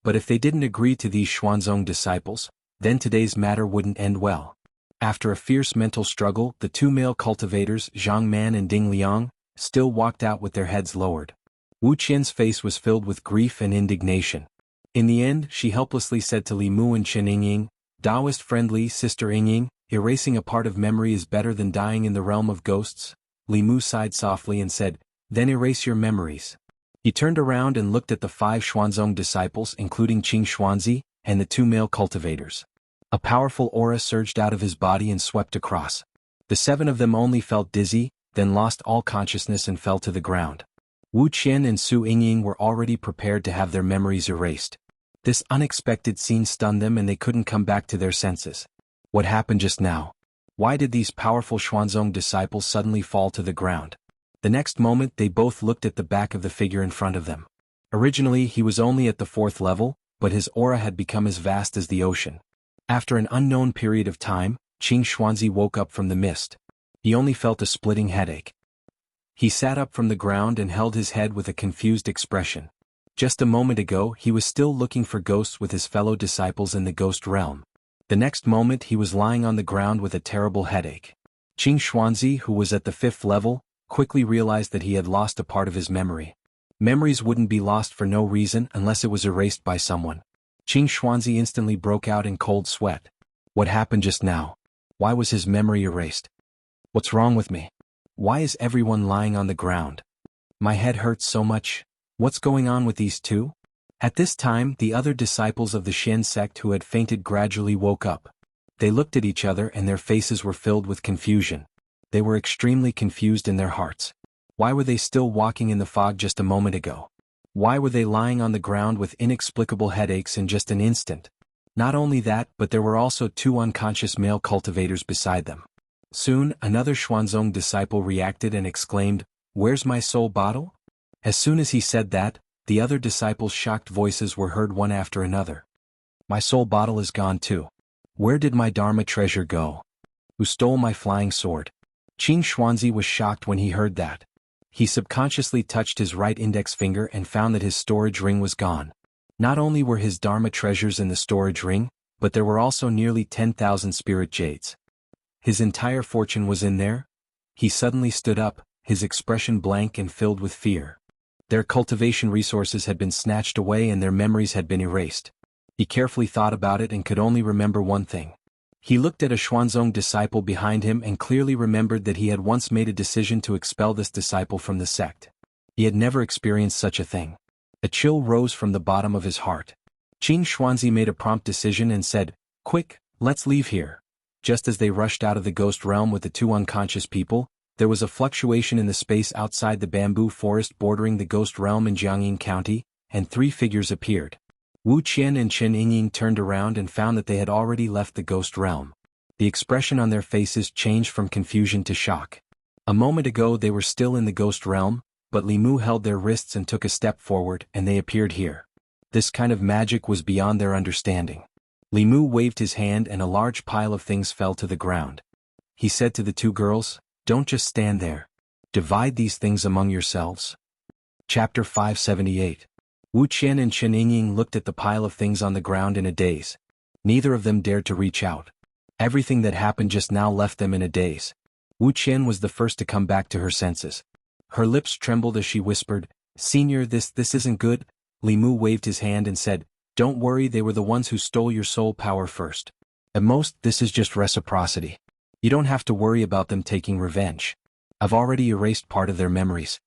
But if they didn't agree to these Xuanzong disciples, then today's matter wouldn't end well. After a fierce mental struggle, the two male cultivators, Zhang Man and Ding Liang, still walked out with their heads lowered. Wu Qian's face was filled with grief and indignation. In the end, she helplessly said to Li Mu and Chen Yingying, Taoist-friendly Sister Yingying, erasing a part of memory is better than dying in the realm of ghosts. Li Mu sighed softly and said, then erase your memories. He turned around and looked at the 5 Xuanzong disciples including Qing Xuanzi, and the 2 male cultivators. A powerful aura surged out of his body and swept across. The 7 of them only felt dizzy, then lost all consciousness and fell to the ground. Wu Qian and Su Yingying were already prepared to have their memories erased. This unexpected scene stunned them and they couldn't come back to their senses. What happened just now? Why did these powerful Xuanzong disciples suddenly fall to the ground? The next moment they both looked at the back of the figure in front of them. Originally he was only at the 4th level, but his aura had become as vast as the ocean. After an unknown period of time, Qing Xuanzi woke up from the mist. He only felt a splitting headache. He sat up from the ground and held his head with a confused expression. Just a moment ago he was still looking for ghosts with his fellow disciples in the ghost realm. The next moment he was lying on the ground with a terrible headache. Qing Xuanzi, who was at the 5th level, quickly realized that he had lost a part of his memory. Memories wouldn't be lost for no reason unless it was erased by someone. Qing Xuanzi instantly broke out in cold sweat. What happened just now? Why was his memory erased? What's wrong with me? Why is everyone lying on the ground? My head hurts so much. What's going on with these two? At this time, the other disciples of the Shen sect who had fainted gradually woke up. They looked at each other and their faces were filled with confusion. They were extremely confused in their hearts. Why were they still walking in the fog just a moment ago? Why were they lying on the ground with inexplicable headaches in just an instant? Not only that, but there were also 2 unconscious male cultivators beside them. Soon, another Xuanzong disciple reacted and exclaimed, "Where's my soul bottle?" As soon as he said that, the other disciples' shocked voices were heard one after another. My soul bottle is gone too. Where did my Dharma treasure go? Who stole my flying sword? Qing Xuanzi was shocked when he heard that. He subconsciously touched his right index finger and found that his storage ring was gone. Not only were his Dharma treasures in the storage ring, but there were also nearly 10,000 spirit jades. His entire fortune was in there? He suddenly stood up, his expression blank and filled with fear. Their cultivation resources had been snatched away and their memories had been erased. He carefully thought about it and could only remember one thing. He looked at a Xuanzong disciple behind him and clearly remembered that he had once made a decision to expel this disciple from the sect. He had never experienced such a thing. A chill rose from the bottom of his heart. Qing Xuanzi made a prompt decision and said, "Quick, let's leave here." Just as they rushed out of the ghost realm with the 2 unconscious people, there was a fluctuation in the space outside the bamboo forest bordering the ghost realm in Jiangyin County, and 3 figures appeared. Wu Qian and Chen Yingying turned around and found that they had already left the ghost realm. The expression on their faces changed from confusion to shock. A moment ago they were still in the ghost realm, but Li Mu held their wrists and took a step forward and they appeared here. This kind of magic was beyond their understanding. Li Mu waved his hand and a large pile of things fell to the ground. He said to the 2 girls, "Don't just stand there. Divide these things among yourselves." Chapter 578. Wu Qian and Chen Yingying looked at the pile of things on the ground in a daze. Neither of them dared to reach out. Everything that happened just now left them in a daze. Wu Qian was the first to come back to her senses. Her lips trembled as she whispered, "Senior, this isn't good." Li Mu waved his hand and said, "Don't worry, they were the ones who stole your soul power first. At most, this is just reciprocity. You don't have to worry about them taking revenge. I've already erased part of their memories."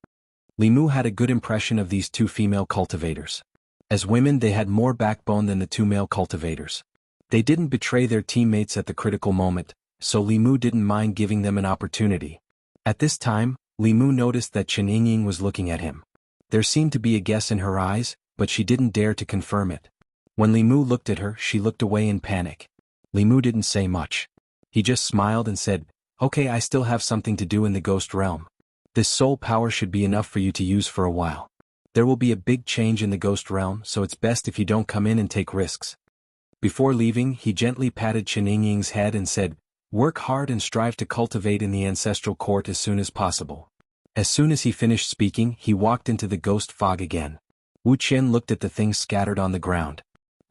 Li Mu had a good impression of these 2 female cultivators. As women they had more backbone than the 2 male cultivators. They didn't betray their teammates at the critical moment, so Li Mu didn't mind giving them an opportunity. At this time, Li Mu noticed that Chen Yingying was looking at him. There seemed to be a guess in her eyes, but she didn't dare to confirm it. When Li Mu looked at her, she looked away in panic. Li Mu didn't say much. He just smiled and said, "Okay, I still have something to do in the ghost realm. This soul power should be enough for you to use for a while. There will be a big change in the ghost realm, so it's best if you don't come in and take risks." Before leaving, he gently patted Chen Yingying's head and said, "Work hard and strive to cultivate in the ancestral court as soon as possible." As soon as he finished speaking, he walked into the ghost fog again. Wu Qian looked at the things scattered on the ground.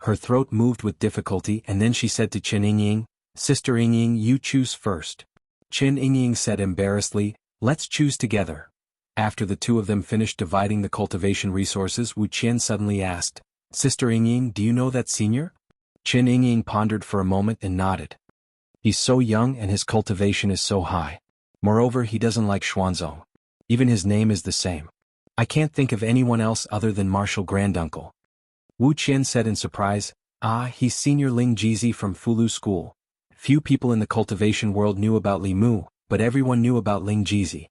Her throat moved with difficulty and then she said to Chen Yingying, "Sister Yingying, you choose first." Chen Yingying said embarrassedly, "Let's choose together." After the two of them finished dividing the cultivation resources, Wu Qian suddenly asked, "Sister Yingying, do you know that senior?" Qin Yingying pondered for a moment and nodded. "He's so young and his cultivation is so high. Moreover, he doesn't like Xuanzong. Even his name is the same. I can't think of anyone else other than Martial Granduncle." Wu Qian said in surprise, "Ah, he's Senior Ling Jizi from Fulu School." Few people in the cultivation world knew about Li Mu, but everyone knew about Ling Jizi.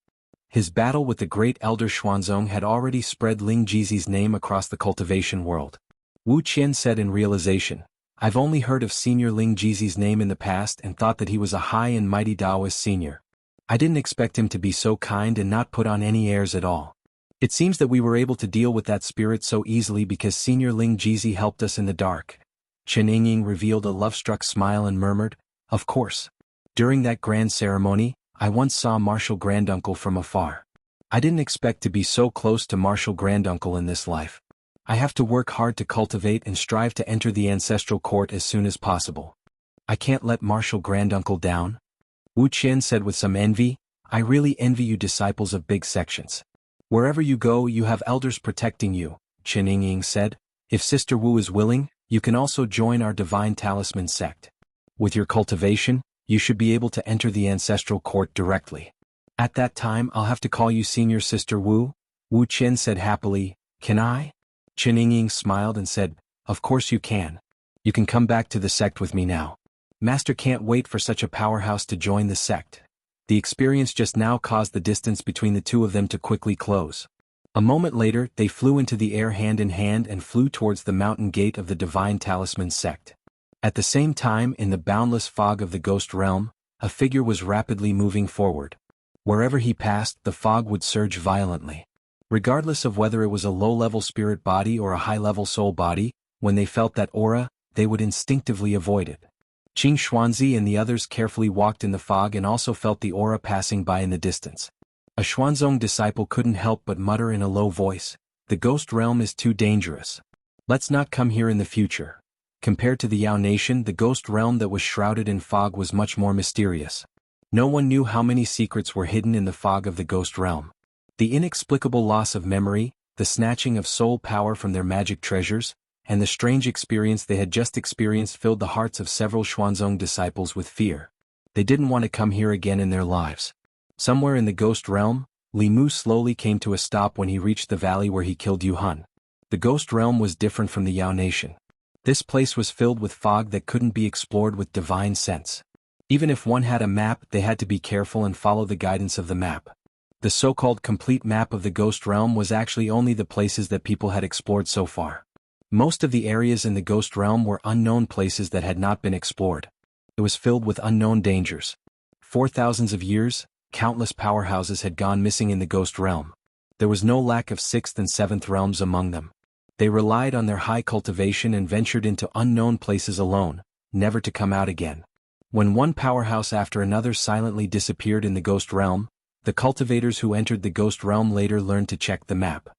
His battle with the great elder Xuanzong had already spread Ling Jizi's name across the cultivation world. Wu Qian said in realization, "I've only heard of Senior Ling Jizi's name in the past and thought that he was a high and mighty Taoist senior. I didn't expect him to be so kind and not put on any airs at all. It seems that we were able to deal with that spirit so easily because Senior Ling Jizi helped us in the dark." Chen Yingying revealed a love-struck smile and murmured, "Of course. During that grand ceremony, I once saw Martial Granduncle from afar. I didn't expect to be so close to Martial Granduncle in this life. I have to work hard to cultivate and strive to enter the ancestral court as soon as possible. I can't let Martial Granduncle down." Wu Qian said with some envy, "I really envy you disciples of big sections. Wherever you go you have elders protecting you," Chen Yingying said. "If Sister Wu is willing, you can also join our Divine Talisman sect. With your cultivation, you should be able to enter the ancestral court directly. At that time I'll have to call you Senior Sister Wu." Wu Qian said happily, "Can I?" Chen Yingying smiled and said, "Of course you can. You can come back to the sect with me now. Master can't wait for such a powerhouse to join the sect." The experience just now caused the distance between the two of them to quickly close. A moment later they flew into the air hand in hand and flew towards the mountain gate of the Divine Talisman sect. At the same time, in the boundless fog of the ghost realm, a figure was rapidly moving forward. Wherever he passed, the fog would surge violently. Regardless of whether it was a low-level spirit body or a high-level soul body, when they felt that aura, they would instinctively avoid it. Qing Xuanzi and the others carefully walked in the fog and also felt the aura passing by in the distance. A Xuanzong disciple couldn't help but mutter in a low voice, "The ghost realm is too dangerous. Let's not come here in the future." Compared to the Yao Nation, the ghost realm that was shrouded in fog was much more mysterious. No one knew how many secrets were hidden in the fog of the ghost realm. The inexplicable loss of memory, the snatching of soul power from their magic treasures, and the strange experience they had just experienced filled the hearts of several Xuanzong disciples with fear. They didn't want to come here again in their lives. Somewhere in the ghost realm, Li Mu slowly came to a stop when he reached the valley where he killed Yu Han. The ghost realm was different from the Yao Nation. This place was filled with fog that couldn't be explored with divine sense. Even if one had a map, they had to be careful and follow the guidance of the map. The so-called complete map of the ghost realm was actually only the places that people had explored so far. Most of the areas in the ghost realm were unknown places that had not been explored. It was filled with unknown dangers. For thousands of years, countless powerhouses had gone missing in the ghost realm. There was no lack of 6th and 7th realms among them. They relied on their high cultivation and ventured into unknown places alone, never to come out again. When one powerhouse after another silently disappeared in the ghost realm, the cultivators who entered the ghost realm later learned to check the map.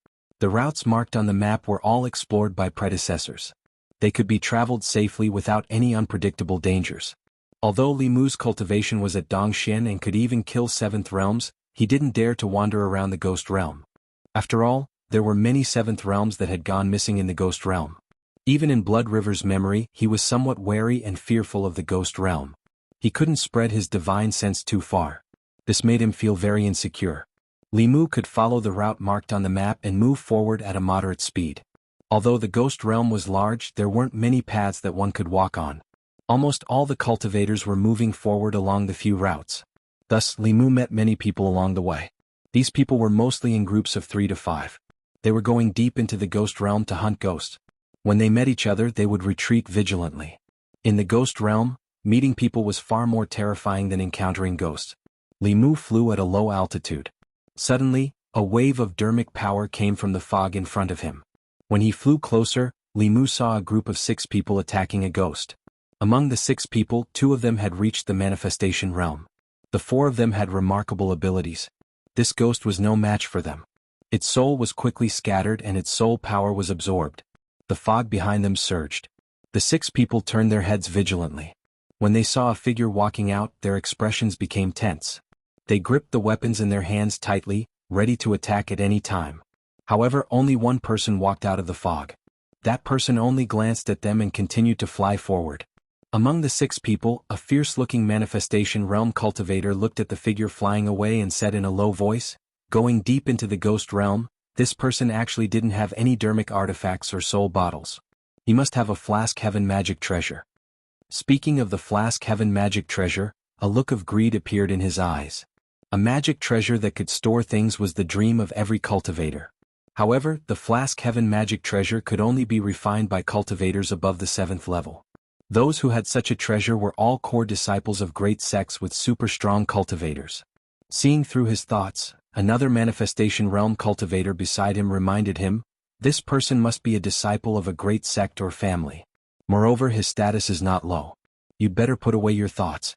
The routes marked on the map were all explored by predecessors. They could be traveled safely without any unpredictable dangers. Although Li Mu's cultivation was at Dongxian and could even kill 7th realms, he didn't dare to wander around the ghost realm. After all, there were many 7th realms that had gone missing in the ghost realm. Even in Blood River's memory, he was somewhat wary and fearful of the ghost realm. He couldn't spread his divine sense too far. This made him feel very insecure. Li Mu could follow the route marked on the map and move forward at a moderate speed. Although the ghost realm was large, there weren't many paths that one could walk on. Almost all the cultivators were moving forward along the few routes. Thus, Li Mu met many people along the way. These people were mostly in groups of 3 to 5. They were going deep into the ghost realm to hunt ghosts. When they met each other, they would retreat vigilantly. In the ghost realm, meeting people was far more terrifying than encountering ghosts. Li Mu flew at a low altitude. Suddenly, a wave of dermic power came from the fog in front of him. When he flew closer, Li Mu saw a group of 6 people attacking a ghost. Among the 6 people, 2 of them had reached the manifestation realm. The 4 of them had remarkable abilities. This ghost was no match for them. Its soul was quickly scattered and its soul power was absorbed. The fog behind them surged. The 6 people turned their heads vigilantly. When they saw a figure walking out, their expressions became tense. They gripped the weapons in their hands tightly, ready to attack at any time. However, only one person walked out of the fog. That person only glanced at them and continued to fly forward. Among the 6 people, a fierce-looking manifestation realm cultivator looked at the figure flying away and said in a low voice, "Going deep into the ghost realm, this person actually didn't have any dermic artifacts or soul bottles. He must have a flask heaven magic treasure." Speaking of the flask heaven magic treasure, a look of greed appeared in his eyes. A magic treasure that could store things was the dream of every cultivator. However, the flask heaven magic treasure could only be refined by cultivators above the 7th level. Those who had such a treasure were all core disciples of great sects with super strong cultivators. Seeing through his thoughts, another manifestation realm cultivator beside him reminded him, this person must be a disciple of a great sect or family. Moreover, his status is not low. You'd better put away your thoughts.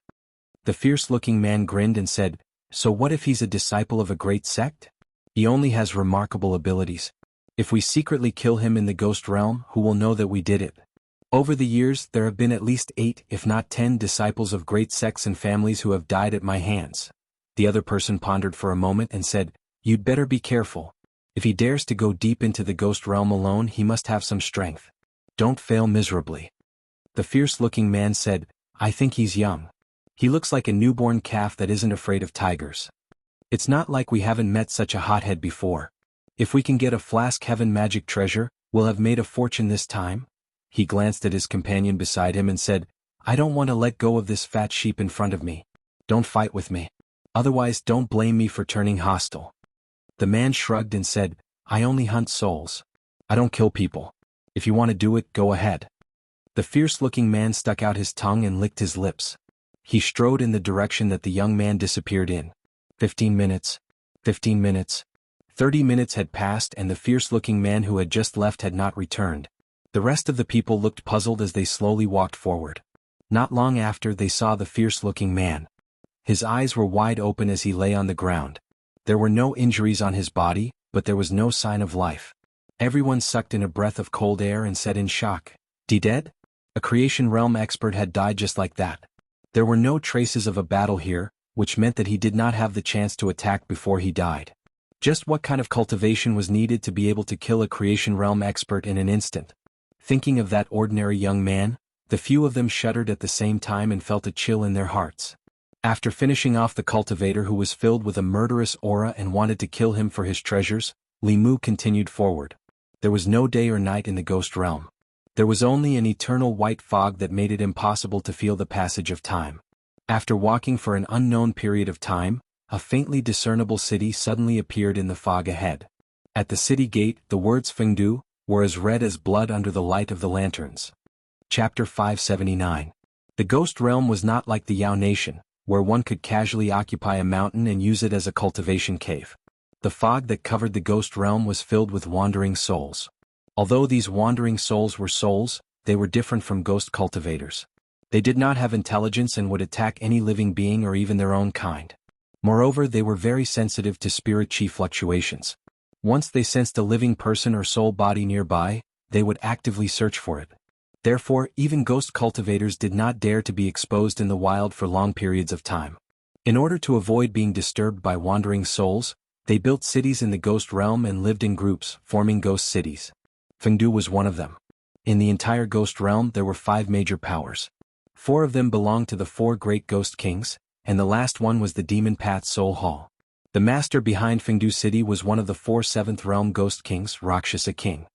The fierce-looking man grinned and said, "So what if he's a disciple of a great sect? He only has remarkable abilities. If we secretly kill him in the ghost realm, who will know that we did it?" Over the years, there have been at least 8, if not 10, disciples of great sects and families who have died at my hands. The other person pondered for a moment and said, "You'd better be careful. If he dares to go deep into the ghost realm alone, he must have some strength. Don't fail miserably." The fierce-looking man said, "I think he's young. He looks like a newborn calf that isn't afraid of tigers. It's not like we haven't met such a hothead before. If we can get a flask heaven magic treasure, we'll have made a fortune this time." He glanced at his companion beside him and said, "I don't want to let go of this fat sheep in front of me. Don't fight with me. Otherwise, don't blame me for turning hostile." The man shrugged and said, "I only hunt souls. I don't kill people. If you want to do it, go ahead." The fierce-looking man stuck out his tongue and licked his lips. He strode in the direction that the young man disappeared in. 15 minutes. 15 minutes. 30 minutes had passed and the fierce-looking man who had just left had not returned. The rest of the people looked puzzled as they slowly walked forward. Not long after, they saw the fierce-looking man. His eyes were wide open as he lay on the ground. There were no injuries on his body, but there was no sign of life. Everyone sucked in a breath of cold air and said in shock, "He dead?" A creation realm expert had died just like that. There were no traces of a battle here, which meant that he did not have the chance to attack before he died. Just what kind of cultivation was needed to be able to kill a creation realm expert in an instant? Thinking of that ordinary young man, the few of them shuddered at the same time and felt a chill in their hearts. After finishing off the cultivator who was filled with a murderous aura and wanted to kill him for his treasures, Li Mu continued forward. There was no day or night in the ghost realm. There was only an eternal white fog that made it impossible to feel the passage of time. After walking for an unknown period of time, a faintly discernible city suddenly appeared in the fog ahead. At the city gate, the words Fengdu were as red as blood under the light of the lanterns. Chapter 579. The ghost realm was not like the Yao Nation, where one could casually occupy a mountain and use it as a cultivation cave. The fog that covered the ghost realm was filled with wandering souls. Although these wandering souls were souls, they were different from ghost cultivators. They did not have intelligence and would attack any living being or even their own kind. Moreover, they were very sensitive to spirit chi fluctuations. Once they sensed a living person or soul body nearby, they would actively search for it. Therefore, even ghost cultivators did not dare to be exposed in the wild for long periods of time. In order to avoid being disturbed by wandering souls, they built cities in the ghost realm and lived in groups, forming ghost cities. Fengdu was one of them. In the entire ghost realm there were 5 major powers. 4 of them belonged to the 4 great ghost kings, and the last one was the Demon Path Soul Hall. The master behind Fengdu City was one of the 4 7th realm ghost kings, Rakshasa King.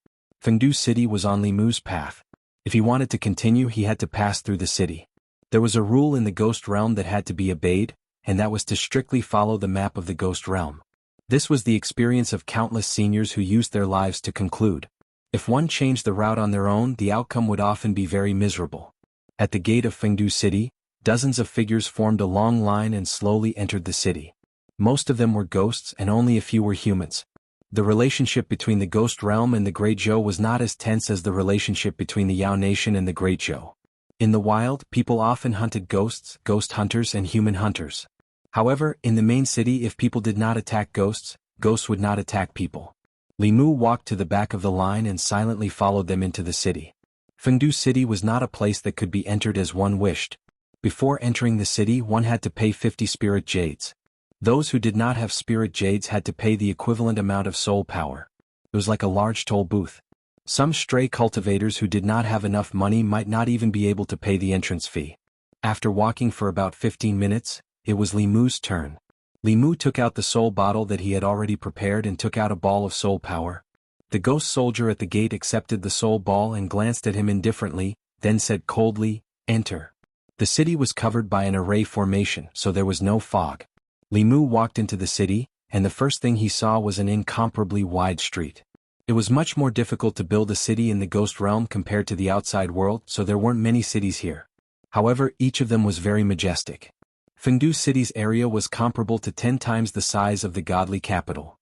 Fengdu City was on Li Mu's path. If he wanted to continue, he had to pass through the city. There was a rule in the ghost realm that had to be obeyed, and that was to strictly follow the map of the ghost realm. This was the experience of countless seniors who used their lives to conclude. If one changed the route on their own, the outcome would often be very miserable. At the gate of Fengdu City, dozens of figures formed a long line and slowly entered the city. Most of them were ghosts and only a few were humans. The relationship between the ghost realm and the Great Zhou was not as tense as the relationship between the Yao Nation and the Great Zhou. In the wild, people often hunted ghosts, ghost hunters and human hunters. However, in the main city, if people did not attack ghosts, ghosts would not attack people. Li Mu walked to the back of the line and silently followed them into the city. Fengdu City was not a place that could be entered as one wished. Before entering the city, one had to pay 50 spirit jades. Those who did not have spirit jades had to pay the equivalent amount of soul power. It was like a large toll booth. Some stray cultivators who did not have enough money might not even be able to pay the entrance fee. After walking for about 15 minutes, it was Li Mu's turn. Li Mu took out the soul bottle that he had already prepared and took out a ball of soul power. The ghost soldier at the gate accepted the soul ball and glanced at him indifferently, then said coldly, "Enter." The city was covered by an array formation, so there was no fog. Li Mu walked into the city, and the first thing he saw was an incomparably wide street. It was much more difficult to build a city in the ghost realm compared to the outside world, so there weren't many cities here. However, each of them was very majestic. Fengdu City's area was comparable to 10 times the size of the godly capital.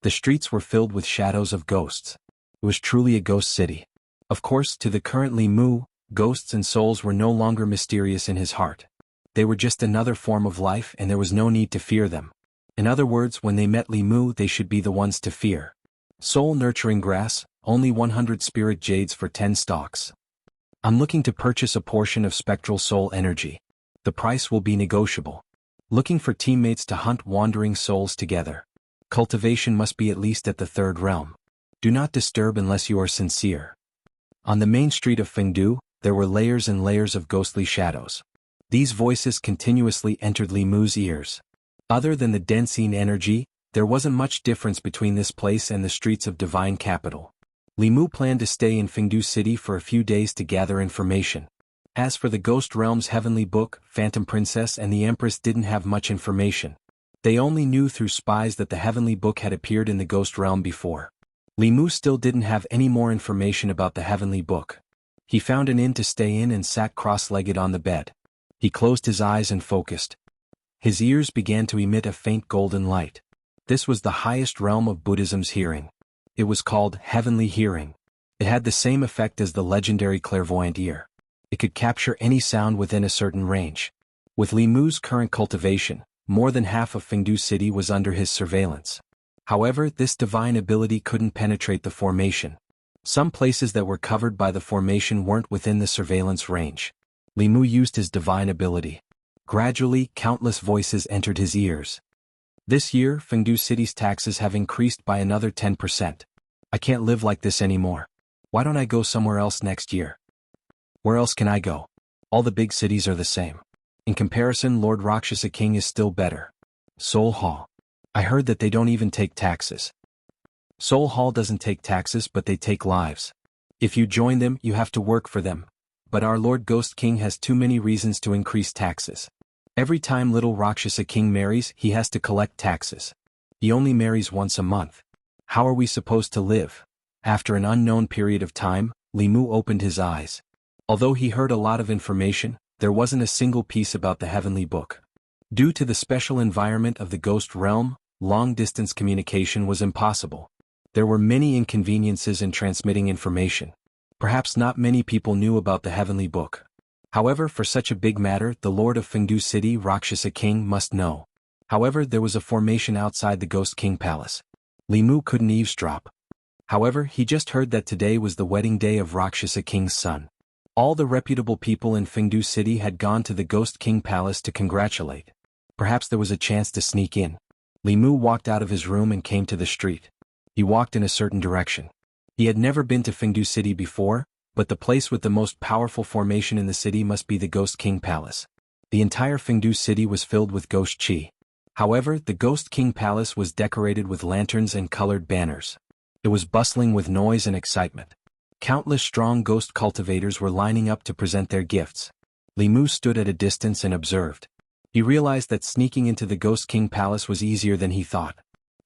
The streets were filled with shadows of ghosts. It was truly a ghost city. Of course, to the current Li Mu, ghosts and souls were no longer mysterious in his heart. They were just another form of life and there was no need to fear them. In other words, when they met Li Mu, they should be the ones to fear. Soul nurturing grass, only 100 spirit jades for 10 stalks. I'm looking to purchase a portion of spectral soul energy. The price will be negotiable. Looking for teammates to hunt wandering souls together. Cultivation must be at least at the 3rd realm. Do not disturb unless you are sincere. On the main street of Fengdu, there were layers and layers of ghostly shadows. These voices continuously entered Li Mu's ears. Other than the Densine energy, there wasn't much difference between this place and the streets of Divine Capital. Li Mu planned to stay in Fengdu City for a few days to gather information. As for the Ghost Realm's Heavenly Book, Phantom Princess and the Empress didn't have much information. They only knew through spies that the Heavenly Book had appeared in the Ghost Realm before. Li Mu still didn't have any more information about the Heavenly Book. He found an inn to stay in and sat cross-legged on the bed. He closed his eyes and focused. His ears began to emit a faint golden light. This was the highest realm of Buddhism's hearing. It was called heavenly hearing. It had the same effect as the legendary clairvoyant ear. It could capture any sound within a certain range. With Li Mu's current cultivation, more than half of Fengdu City was under his surveillance. However, this divine ability couldn't penetrate the formation. Some places that were covered by the formation weren't within the surveillance range. Li Mu used his divine ability. Gradually, countless voices entered his ears. This year, Fengdu City's taxes have increased by another 10%. I can't live like this anymore. Why don't I go somewhere else next year? Where else can I go? All the big cities are the same. In comparison, Lord Rakshasa King is still better. Soul Hall. I heard that they don't even take taxes. Soul Hall doesn't take taxes, but they take lives. If you join them, you have to work for them. But our Lord Ghost King has too many reasons to increase taxes. Every time little Rakshasa King marries, he has to collect taxes. He only marries once a month. How are we supposed to live? After an unknown period of time, Li Mu opened his eyes. Although he heard a lot of information, there wasn't a single piece about the Heavenly Book. Due to the special environment of the Ghost Realm, long-distance communication was impossible. There were many inconveniences in transmitting information. Perhaps not many people knew about the Heavenly Book. However, for such a big matter, the Lord of Fengdu City, Rakshasa King, must know. However, there was a formation outside the Ghost King Palace. Li Mu couldn't eavesdrop. However, he just heard that today was the wedding day of Rakshasa King's son. All the reputable people in Fengdu City had gone to the Ghost King Palace to congratulate. Perhaps there was a chance to sneak in. Li Mu walked out of his room and came to the street. He walked in a certain direction. He had never been to Fengdu City before, but the place with the most powerful formation in the city must be the Ghost King Palace. The entire Fengdu City was filled with ghost chi. However, the Ghost King Palace was decorated with lanterns and colored banners. It was bustling with noise and excitement. Countless strong ghost cultivators were lining up to present their gifts. Li Mu stood at a distance and observed. He realized that sneaking into the Ghost King Palace was easier than he thought.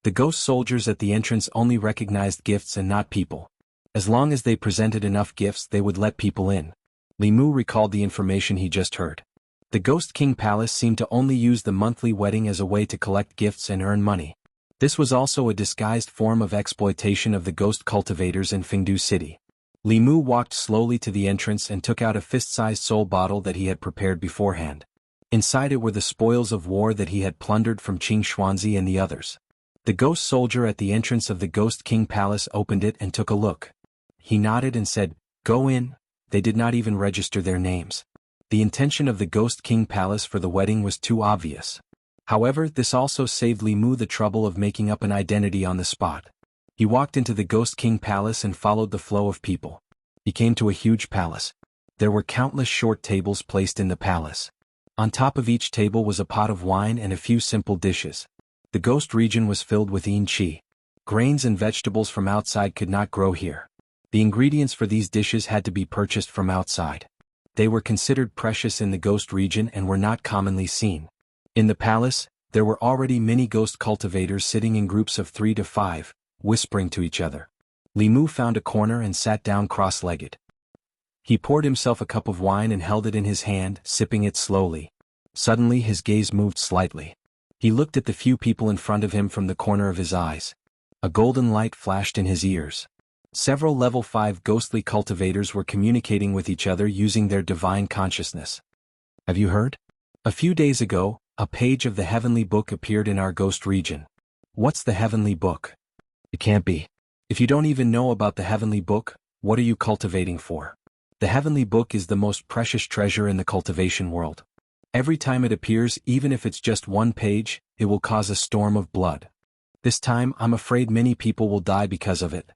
The ghost soldiers at the entrance only recognized gifts and not people. As long as they presented enough gifts, they would let people in. Li Mu recalled the information he just heard. The Ghost King Palace seemed to only use the monthly wedding as a way to collect gifts and earn money. This was also a disguised form of exploitation of the ghost cultivators in Fengdu City. Li Mu walked slowly to the entrance and took out a fist-sized soul bottle that he had prepared beforehand. Inside it were the spoils of war that he had plundered from Qing Xuanzi and the others. The ghost soldier at the entrance of the Ghost King Palace opened it and took a look. He nodded and said, "Go in." They did not even register their names. The intention of the Ghost King Palace for the wedding was too obvious. However, this also saved Li Mu the trouble of making up an identity on the spot. He walked into the Ghost King Palace and followed the flow of people. He came to a huge palace. There were countless short tables placed in the palace. On top of each table was a pot of wine and a few simple dishes. The ghost region was filled with yin qi. Grains and vegetables from outside could not grow here. The ingredients for these dishes had to be purchased from outside. They were considered precious in the ghost region and were not commonly seen. In the palace, there were already many ghost cultivators sitting in groups of 3 to 5, whispering to each other. Li Mu found a corner and sat down cross-legged. He poured himself a cup of wine and held it in his hand, sipping it slowly. Suddenly his gaze moved slightly. He looked at the few people in front of him from the corner of his eyes. A golden light flashed in his ears. Several level 5 ghostly cultivators were communicating with each other using their divine consciousness. Have you heard? A few days ago, a page of the Heavenly Book appeared in our ghost region. What's the Heavenly Book? It can't be. If you don't even know about the Heavenly Book, what are you cultivating for? The Heavenly Book is the most precious treasure in the cultivation world. Every time it appears, even if it's just one page, it will cause a storm of blood. This time, I'm afraid many people will die because of it.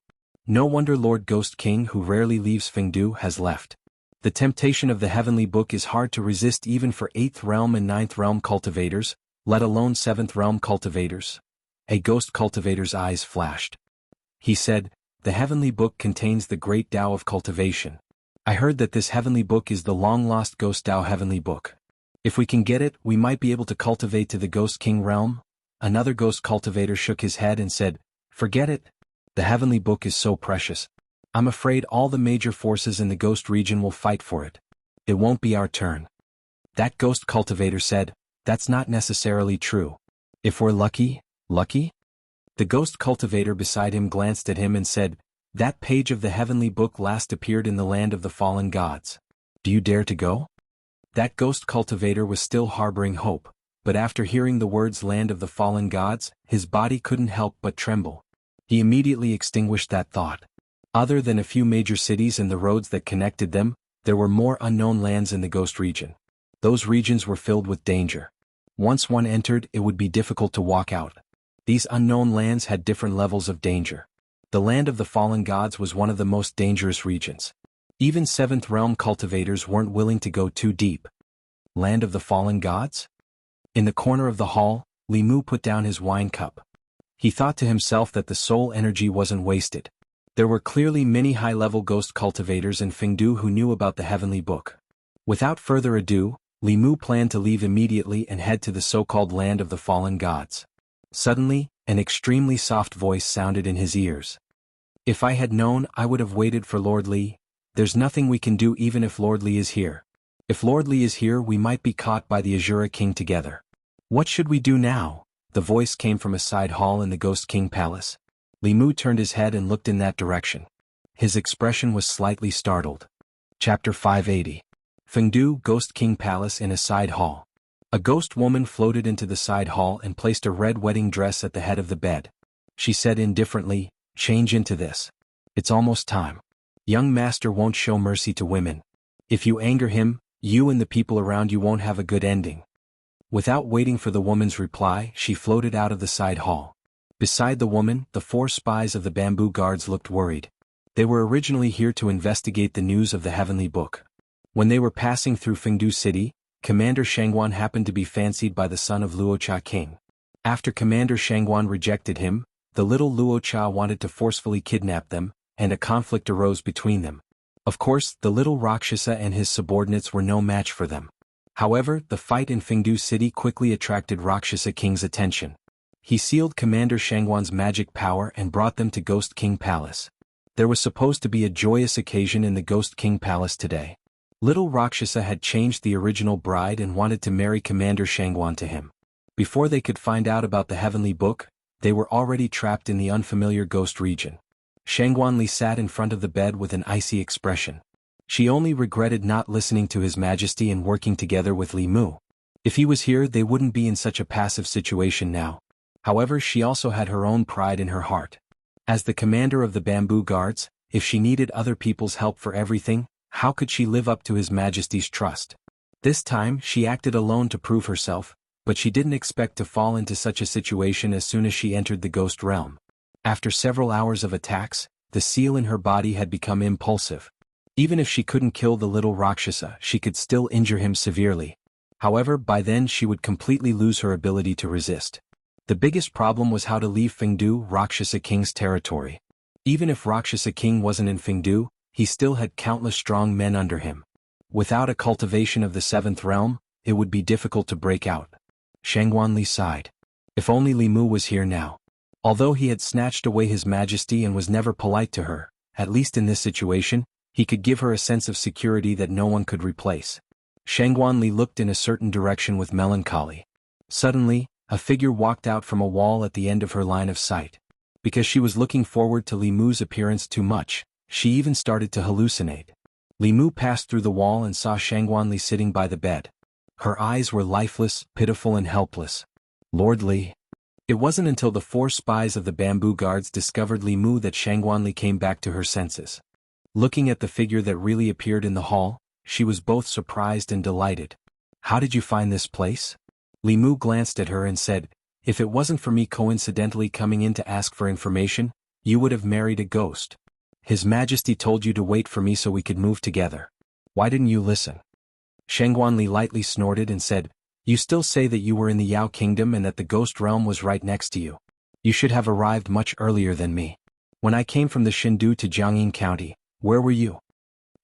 No wonder Lord Ghost King, who rarely leaves Fengdu, has left. The temptation of the Heavenly Book is hard to resist even for 8th realm and 9th realm cultivators, let alone 7th realm cultivators. A ghost cultivator's eyes flashed. He said, "The Heavenly Book contains the great Tao of cultivation. I heard that this Heavenly Book is the long-lost Ghost Tao Heavenly Book. If we can get it, we might be able to cultivate to the Ghost King realm." Another ghost cultivator shook his head and said, "Forget it. The Heavenly Book is so precious. I'm afraid all the major forces in the ghost region will fight for it. It won't be our turn." That ghost cultivator said, "That's not necessarily true. If we're lucky?" Lucky? The ghost cultivator beside him glanced at him and said, "That page of the Heavenly Book last appeared in the land of the fallen gods. Do you dare to go?" That ghost cultivator was still harboring hope, but after hearing the words land of the fallen gods, his body couldn't help but tremble. He immediately extinguished that thought. Other than a few major cities and the roads that connected them, there were more unknown lands in the ghost region. Those regions were filled with danger. Once one entered, it would be difficult to walk out. These unknown lands had different levels of danger. The land of the fallen gods was one of the most dangerous regions. Even 7th realm cultivators weren't willing to go too deep. Land of the fallen gods? In the corner of the hall, Li Mu put down his wine cup. He thought to himself that the soul energy wasn't wasted. There were clearly many high-level ghost cultivators in Fengdu who knew about the Heavenly Book. Without further ado, Li Mu planned to leave immediately and head to the so-called land of the fallen gods. Suddenly, an extremely soft voice sounded in his ears. "If I had known, I would have waited for Lord Li. There's nothing we can do even if Lord Li is here. If Lord Li is here, we might be caught by the Azura King together. What should we do now?" The voice came from a side hall in the Ghost King Palace. Li Mu turned his head and looked in that direction. His expression was slightly startled. Chapter 580. Fengdu Ghost King Palace in a side hall. A ghost woman floated into the side hall and placed a red wedding dress at the head of the bed. She said indifferently, "Change into this. It's almost time. Young master won't show mercy to women. If you anger him, you and the people around you won't have a good ending." Without waiting for the woman's reply, she floated out of the side hall. Beside the woman, the 4 spies of the bamboo guards looked worried. They were originally here to investigate the news of the Heavenly Book. When they were passing through Fengdu City, Commander Shangguan happened to be fancied by the son of Luocha King. After Commander Shangguan rejected him, the little Luocha wanted to forcefully kidnap them, and a conflict arose between them. Of course, the little Rakshasa and his subordinates were no match for them. However, the fight in Fengdu City quickly attracted Rakshasa King's attention. He sealed Commander Shangguan's magic power and brought them to Ghost King Palace. There was supposed to be a joyous occasion in the Ghost King Palace today. Little Rakshasa had changed the original bride and wanted to marry Commander Shangguan to him. Before they could find out about the Heavenly Book, they were already trapped in the unfamiliar ghost region. Shangguan Li sat in front of the bed with an icy expression. She only regretted not listening to His Majesty and working together with Li Mu. If he was here, they wouldn't be in such a passive situation now. However, she also had her own pride in her heart. As the commander of the bamboo guards, if she needed other people's help for everything, how could she live up to His Majesty's trust? This time, she acted alone to prove herself, but she didn't expect to fall into such a situation as soon as she entered the ghost realm. After several hours of attacks, the seal in her body had become impulsive. Even if she couldn't kill the little Rakshasa, she could still injure him severely. However, by then she would completely lose her ability to resist. The biggest problem was how to leave Fengdu, Rakshasa King's territory. Even if Rakshasa King wasn't in Fengdu, he still had countless strong men under him. Without a cultivation of the seventh realm, it would be difficult to break out. Shangguanli sighed. If only Li Mu was here now. Although he had snatched away his majesty and was never polite to her, at least in this situation, he could give her a sense of security that no one could replace. Shangguanli looked in a certain direction with melancholy. Suddenly, a figure walked out from a wall at the end of her line of sight. Because she was looking forward to Li Mu's appearance too much, she even started to hallucinate. Li Mu passed through the wall and saw Shangguanli sitting by the bed. Her eyes were lifeless, pitiful and helpless. Lord Li. It wasn't until the 4 spies of the bamboo guards discovered Li Mu that Shangguanli came back to her senses. Looking at the figure that really appeared in the hall, she was both surprised and delighted. How did you find this place? Li Mu glanced at her and said, if it wasn't for me coincidentally coming in to ask for information, you would have married a ghost. His Majesty told you to wait for me so we could move together. Why didn't you listen? Shangguanli lightly snorted and said, you still say that you were in the Yao Kingdom and that the ghost realm was right next to you. You should have arrived much earlier than me. When I came from the Shindu to Jiangyin County, where were you?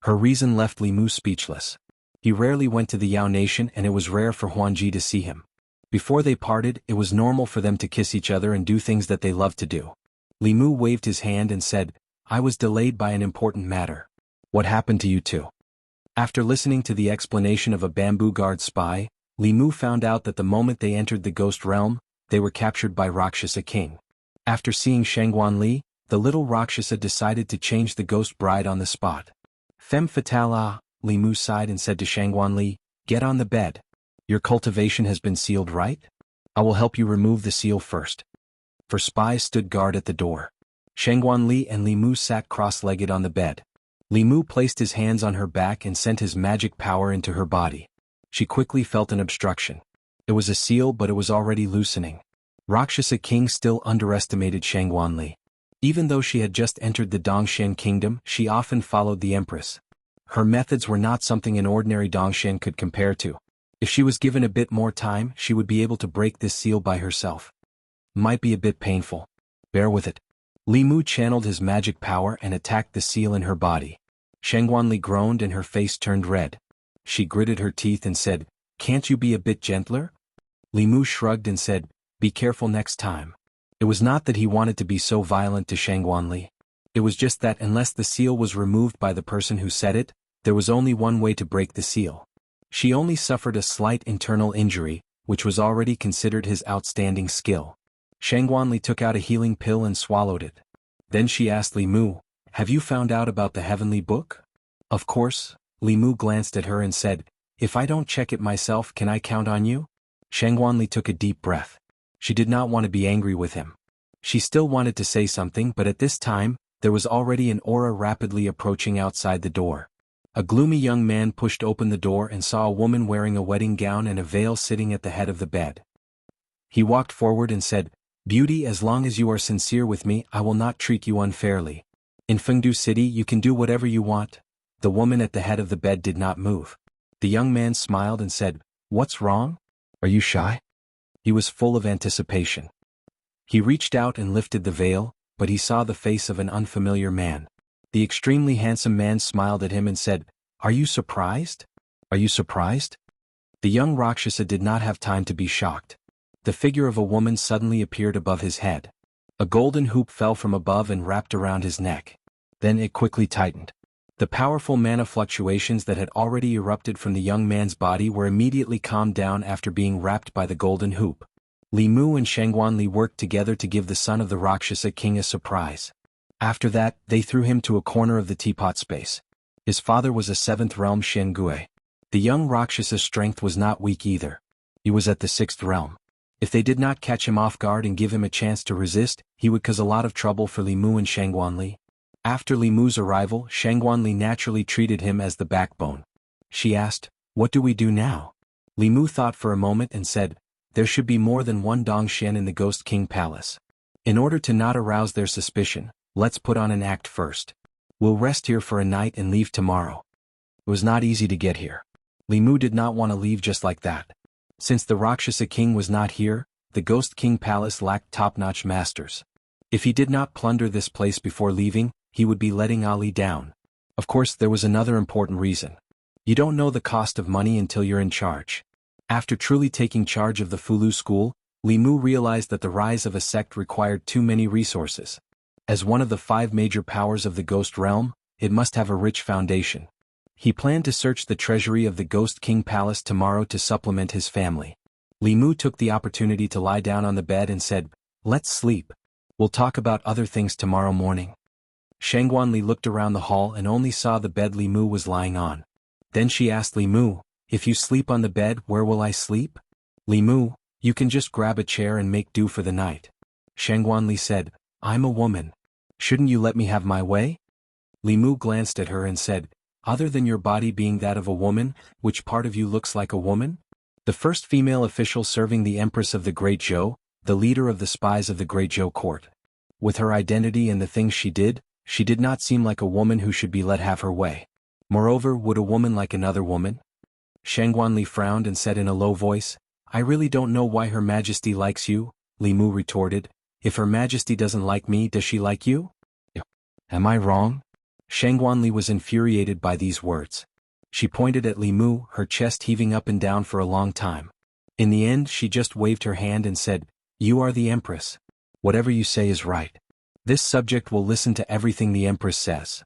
Her reason left Li Mu speechless. He rarely went to the Yao Nation and it was rare for Huanji to see him. Before they parted, it was normal for them to kiss each other and do things that they loved to do. Li Mu waved his hand and said, I was delayed by an important matter. What happened to you two? After listening to the explanation of a bamboo guard spy, Li Mu found out that the moment they entered the ghost realm, they were captured by Rakshasa King. After seeing Shangguanli, the little Rakshasa decided to change the ghost bride on the spot. Femme fatale, Li Mu sighed and said to Shangguanli, get on the bed. Your cultivation has been sealed, right? I will help you remove the seal first. For spies stood guard at the door. Shangguanli and Li Mu sat cross-legged on the bed. Li Mu placed his hands on her back and sent his magic power into her body. She quickly felt an obstruction. It was a seal, but it was already loosening. Rakshasa King still underestimated Shangguanli. Even though she had just entered the Dongshan kingdom, she often followed the empress. Her methods were not something an ordinary Dongshan could compare to. If she was given a bit more time, she would be able to break this seal by herself. Might be a bit painful. Bear with it. Li Mu channeled his magic power and attacked the seal in her body. Shangguanli groaned and her face turned red. She gritted her teeth and said, can't you be a bit gentler? Li Mu shrugged and said, be careful next time. It was not that he wanted to be so violent to Shangguanli. It was just that unless the seal was removed by the person who said it, there was only one way to break the seal. She only suffered a slight internal injury, which was already considered his outstanding skill. Shangguanli took out a healing pill and swallowed it. Then she asked Li Mu, have you found out about the heavenly book? Of course. Li Mu glanced at her and said, if I don't check it myself, can I count on you? Shangguanli took a deep breath. She did not want to be angry with him. She still wanted to say something, but at this time, there was already an aura rapidly approaching outside the door. A gloomy young man pushed open the door and saw a woman wearing a wedding gown and a veil sitting at the head of the bed. He walked forward and said, beauty, as long as you are sincere with me, I will not treat you unfairly. In Fengdu City you can do whatever you want. The woman at the head of the bed did not move. The young man smiled and said, what's wrong? Are you shy? He was full of anticipation. He reached out and lifted the veil, but he saw the face of an unfamiliar man. The extremely handsome man smiled at him and said, are you surprised? Are you surprised? The young Rakshasa did not have time to be shocked. The figure of a woman suddenly appeared above his head. A golden hoop fell from above and wrapped around his neck. Then it quickly tightened. The powerful mana fluctuations that had already erupted from the young man's body were immediately calmed down after being wrapped by the golden hoop. Li Mu and Shangguanli worked together to give the son of the Rakshasa king a surprise. After that, they threw him to a corner of the teapot space. His father was a 7th realm Shengui. The young Rakshasa's strength was not weak either. He was at the 6th realm. If they did not catch him off guard and give him a chance to resist, he would cause a lot of trouble for Li Mu and Shangguanli. After Li Mu's arrival, Shangguanli naturally treated him as the backbone. She asked, what do we do now? Li Mu thought for a moment and said, there should be more than one Dongshan in the Ghost King Palace. In order to not arouse their suspicion, let's put on an act first. We'll rest here for a night and leave tomorrow. It was not easy to get here. Li Mu did not want to leave just like that. Since the Rakshasa King was not here, the Ghost King Palace lacked top-notch masters. If he did not plunder this place before leaving, he would be letting Ali down. Of course, there was another important reason. You don't know the cost of money until you're in charge. After truly taking charge of the Fulu school, Li Mu realized that the rise of a sect required too many resources. As one of the 5 major powers of the Ghost Realm, it must have a rich foundation. He planned to search the treasury of the Ghost King Palace tomorrow to supplement his family. Li Mu took the opportunity to lie down on the bed and said, "Let's sleep. We'll talk about other things tomorrow morning." Shangguanli looked around the hall and only saw the bed Li Mu was lying on. Then she asked Li Mu, "If you sleep on the bed, where will I sleep?" "Li Mu, you can just grab a chair and make do for the night." Shangguanli said, "I'm a woman. Shouldn't you let me have my way?" Li Mu glanced at her and said, "Other than your body being that of a woman, which part of you looks like a woman?" The first female official serving the Empress of the Great Zhou, the leader of the spies of the Great Zhou court. With her identity and the things she did not seem like a woman who should be let have her way. Moreover, would a woman like another woman? Shangguanli frowned and said in a low voice, "I really don't know why Her Majesty likes you," Li Mu retorted. "If Her Majesty doesn't like me, does she like you?" "Am I wrong?" Shangguanli was infuriated by these words. She pointed at Li Mu, her chest heaving up and down for a long time. In the end, she just waved her hand and said, "You are the Empress. Whatever you say is right. This subject will listen to everything the Empress says."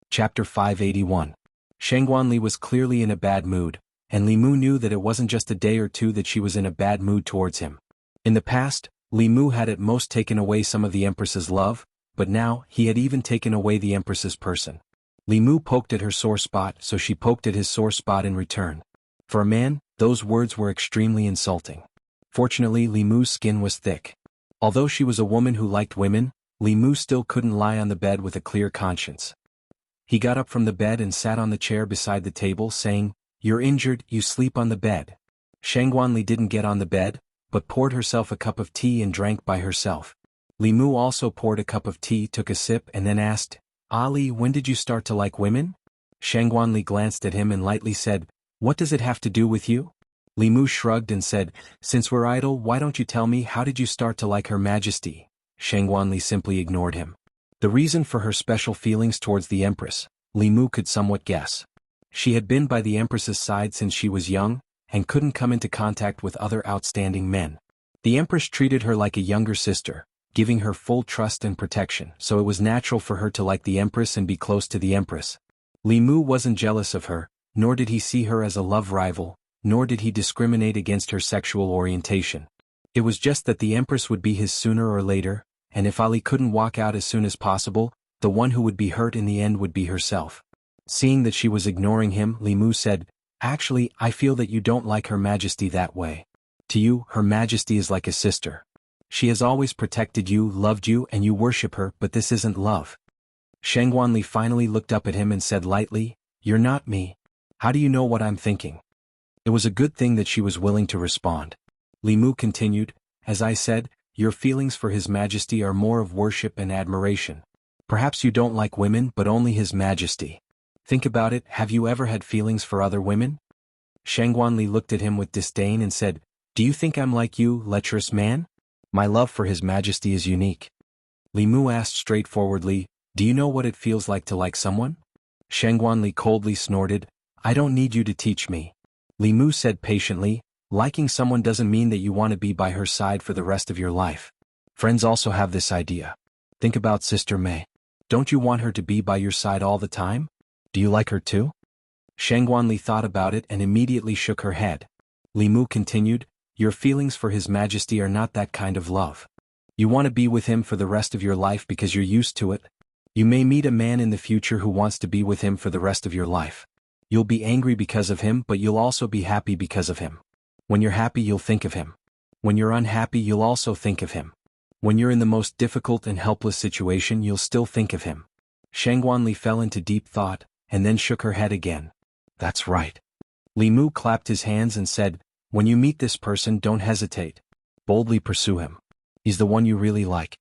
Chapter 581. Shangguanli was clearly in a bad mood, and Li Mu knew that it wasn't just a day or two that she was in a bad mood towards him. In the past, Li Mu had at most taken away some of the Empress's love, but now he had even taken away the Empress's person. Li Mu poked at her sore spot, so she poked at his sore spot in return. For a man, those words were extremely insulting. Fortunately, Li Mu's skin was thick. Although she was a woman who liked women, Li Mu still couldn't lie on the bed with a clear conscience. He got up from the bed and sat on the chair beside the table, saying, "You're injured, you sleep on the bed." Shangguanli didn't get on the bed, but poured herself a cup of tea and drank by herself. Li Mu also poured a cup of tea, took a sip and then asked, "Ali, when did you start to like women?" Shangguanli glanced at him and lightly said, "What does it have to do with you?" Li Mu shrugged and said, "Since we're idle, why don't you tell me how did you start to like Her Majesty?" Shangguanli simply ignored him. The reason for her special feelings towards the Empress, Li Mu could somewhat guess. She had been by the Empress's side since she was young, and couldn't come into contact with other outstanding men. The Empress treated her like a younger sister, giving her full trust and protection, so it was natural for her to like the Empress and be close to the Empress. Li Mu wasn't jealous of her, nor did he see her as a love rival, nor did he discriminate against her sexual orientation. It was just that the Empress would be his sooner or later, and if Ali couldn't walk out as soon as possible, the one who would be hurt in the end would be herself. Seeing that she was ignoring him, Li Mu said, "Actually, I feel that you don't like Her Majesty that way. To you, Her Majesty is like a sister. She has always protected you, loved you, and you worship her, but this isn't love." Shangguanli finally looked up at him and said lightly, "You're not me. How do you know what I'm thinking?" It was a good thing that she was willing to respond. Li Mu continued, "As I said, your feelings for His Majesty are more of worship and admiration. Perhaps you don't like women but only His Majesty. Think about it, have you ever had feelings for other women?" Shangguanli looked at him with disdain and said, "Do you think I'm like you, lecherous man? My love for His Majesty is unique." Li Mu asked straightforwardly, "Do you know what it feels like to like someone?" Shangguanli coldly snorted, "I don't need you to teach me." Li Mu said patiently, "Liking someone doesn't mean that you want to be by her side for the rest of your life. Friends also have this idea. Think about Sister Mei. Don't you want her to be by your side all the time? Do you like her too?" Shangguanli thought about it and immediately shook her head. Li Mu continued, "Your feelings for His Majesty are not that kind of love. You want to be with him for the rest of your life because you're used to it. You may meet a man in the future who wants to be with him for the rest of your life. You'll be angry because of him, but you'll also be happy because of him. When you're happy, you'll think of him. When you're unhappy, you'll also think of him. When you're in the most difficult and helpless situation, you'll still think of him." Shangguanli fell into deep thought, and then shook her head again. "That's right." Li Mu clapped his hands and said, When you meet this person, don't hesitate. Boldly pursue him. He's the one you really like.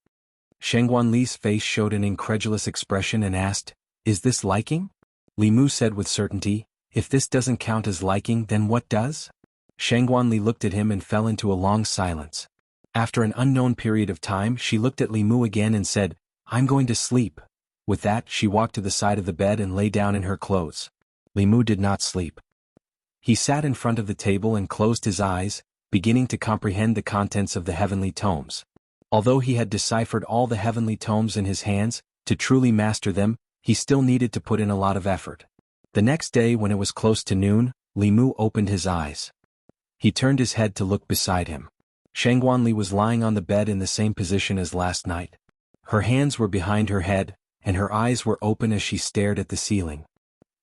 Shang Guanli's face showed an incredulous expression and asked, "Is this liking?" Li Mu said with certainty, "If this doesn't count as liking, then what does?" Shang Guanli looked at him and fell into a long silence. After an unknown period of time, she looked at Li Mu again and said, "I'm going to sleep." With that, she walked to the side of the bed and lay down in her clothes. Li Mu did not sleep. He sat in front of the table and closed his eyes, beginning to comprehend the contents of the heavenly tomes. Although he had deciphered all the heavenly tomes in his hands, to truly master them, he still needed to put in a lot of effort. The next day when it was close to noon, Li Mu opened his eyes. He turned his head to look beside him. Shang Guanli was lying on the bed in the same position as last night. Her hands were behind her head, and her eyes were open as she stared at the ceiling.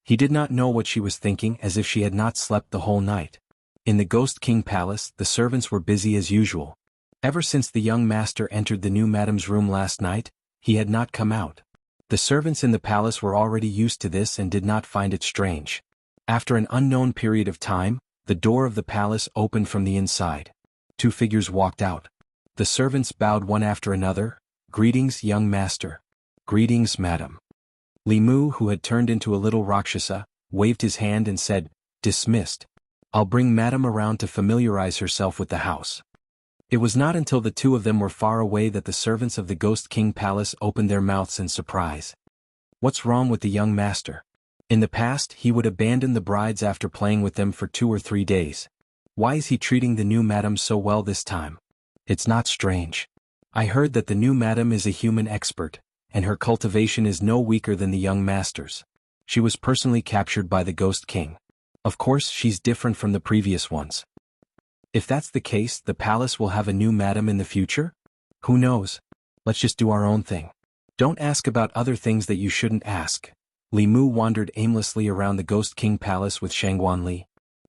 He did not know what she was thinking, as if she had not slept the whole night. In the Ghost King Palace, the servants were busy as usual. Ever since the young master entered the new madam's room last night, he had not come out. The servants in the palace were already used to this and did not find it strange. After an unknown period of time, the door of the palace opened from the inside. 2 figures walked out. The servants bowed one after another. "Greetings, young master." "Greetings, madam." Li Mu, who had turned into a little Rakshasa, waved his hand and said, "Dismissed. I'll bring madam around to familiarize herself with the house." It was not until the two of them were far away that the servants of the Ghost King Palace opened their mouths in surprise. What's wrong with the young master? In the past, he would abandon the brides after playing with them for 2 or 3 days. Why is he treating the new madam so well this time? It's not strange. I heard that the new madam is a human expert, and her cultivation is no weaker than the young master's. She was personally captured by the Ghost King. Of course, she's different from the previous ones. If that's the case, the palace will have a new madam in the future? Who knows? Let's just do our own thing. Don't ask about other things that you shouldn't ask. Li Mu wandered aimlessly around the Ghost King Palace with Shang Guanli.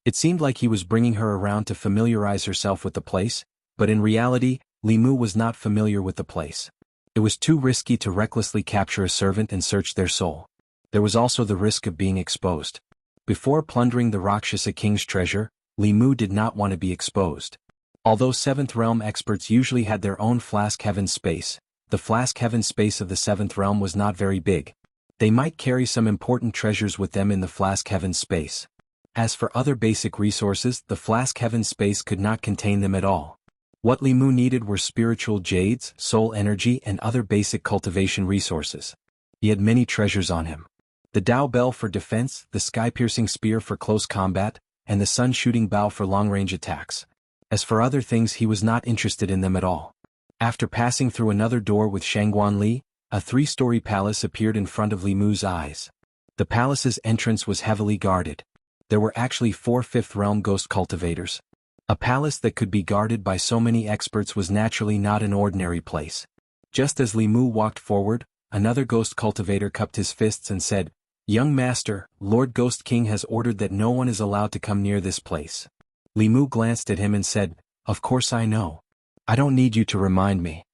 It seemed like he was bringing her around to familiarize herself with the place, but in reality, Li Mu was not familiar with the place. It was too risky to recklessly capture a servant and search their soul. There was also the risk of being exposed. Before plundering the Rakshasa King's treasure, Li Mu did not want to be exposed. Although 7th Realm experts usually had their own Flask Heaven space, the Flask Heaven space of the 7th Realm was not very big. They might carry some important treasures with them in the Flask Heaven space. As for other basic resources, the Flask Heaven space could not contain them at all. What Li Mu needed were spiritual jades, soul energy, and other basic cultivation resources. He had many treasures on him. The Dao Bell for defense, the sky-piercing spear for close combat, and the sun-shooting bow for long-range attacks. As for other things, he was not interested in them at all. After passing through another door with Shang Guanli, a 3-story palace appeared in front of Li Mu's eyes. The palace's entrance was heavily guarded. There were actually 4 5th Realm ghost cultivators. A palace that could be guarded by so many experts was naturally not an ordinary place. Just as Li Mu walked forward, another ghost cultivator cupped his fists and said, "Young master, Lord Ghost King has ordered that no one is allowed to come near this place." Li Mu glanced at him and said, "Of course I know. I don't need you to remind me."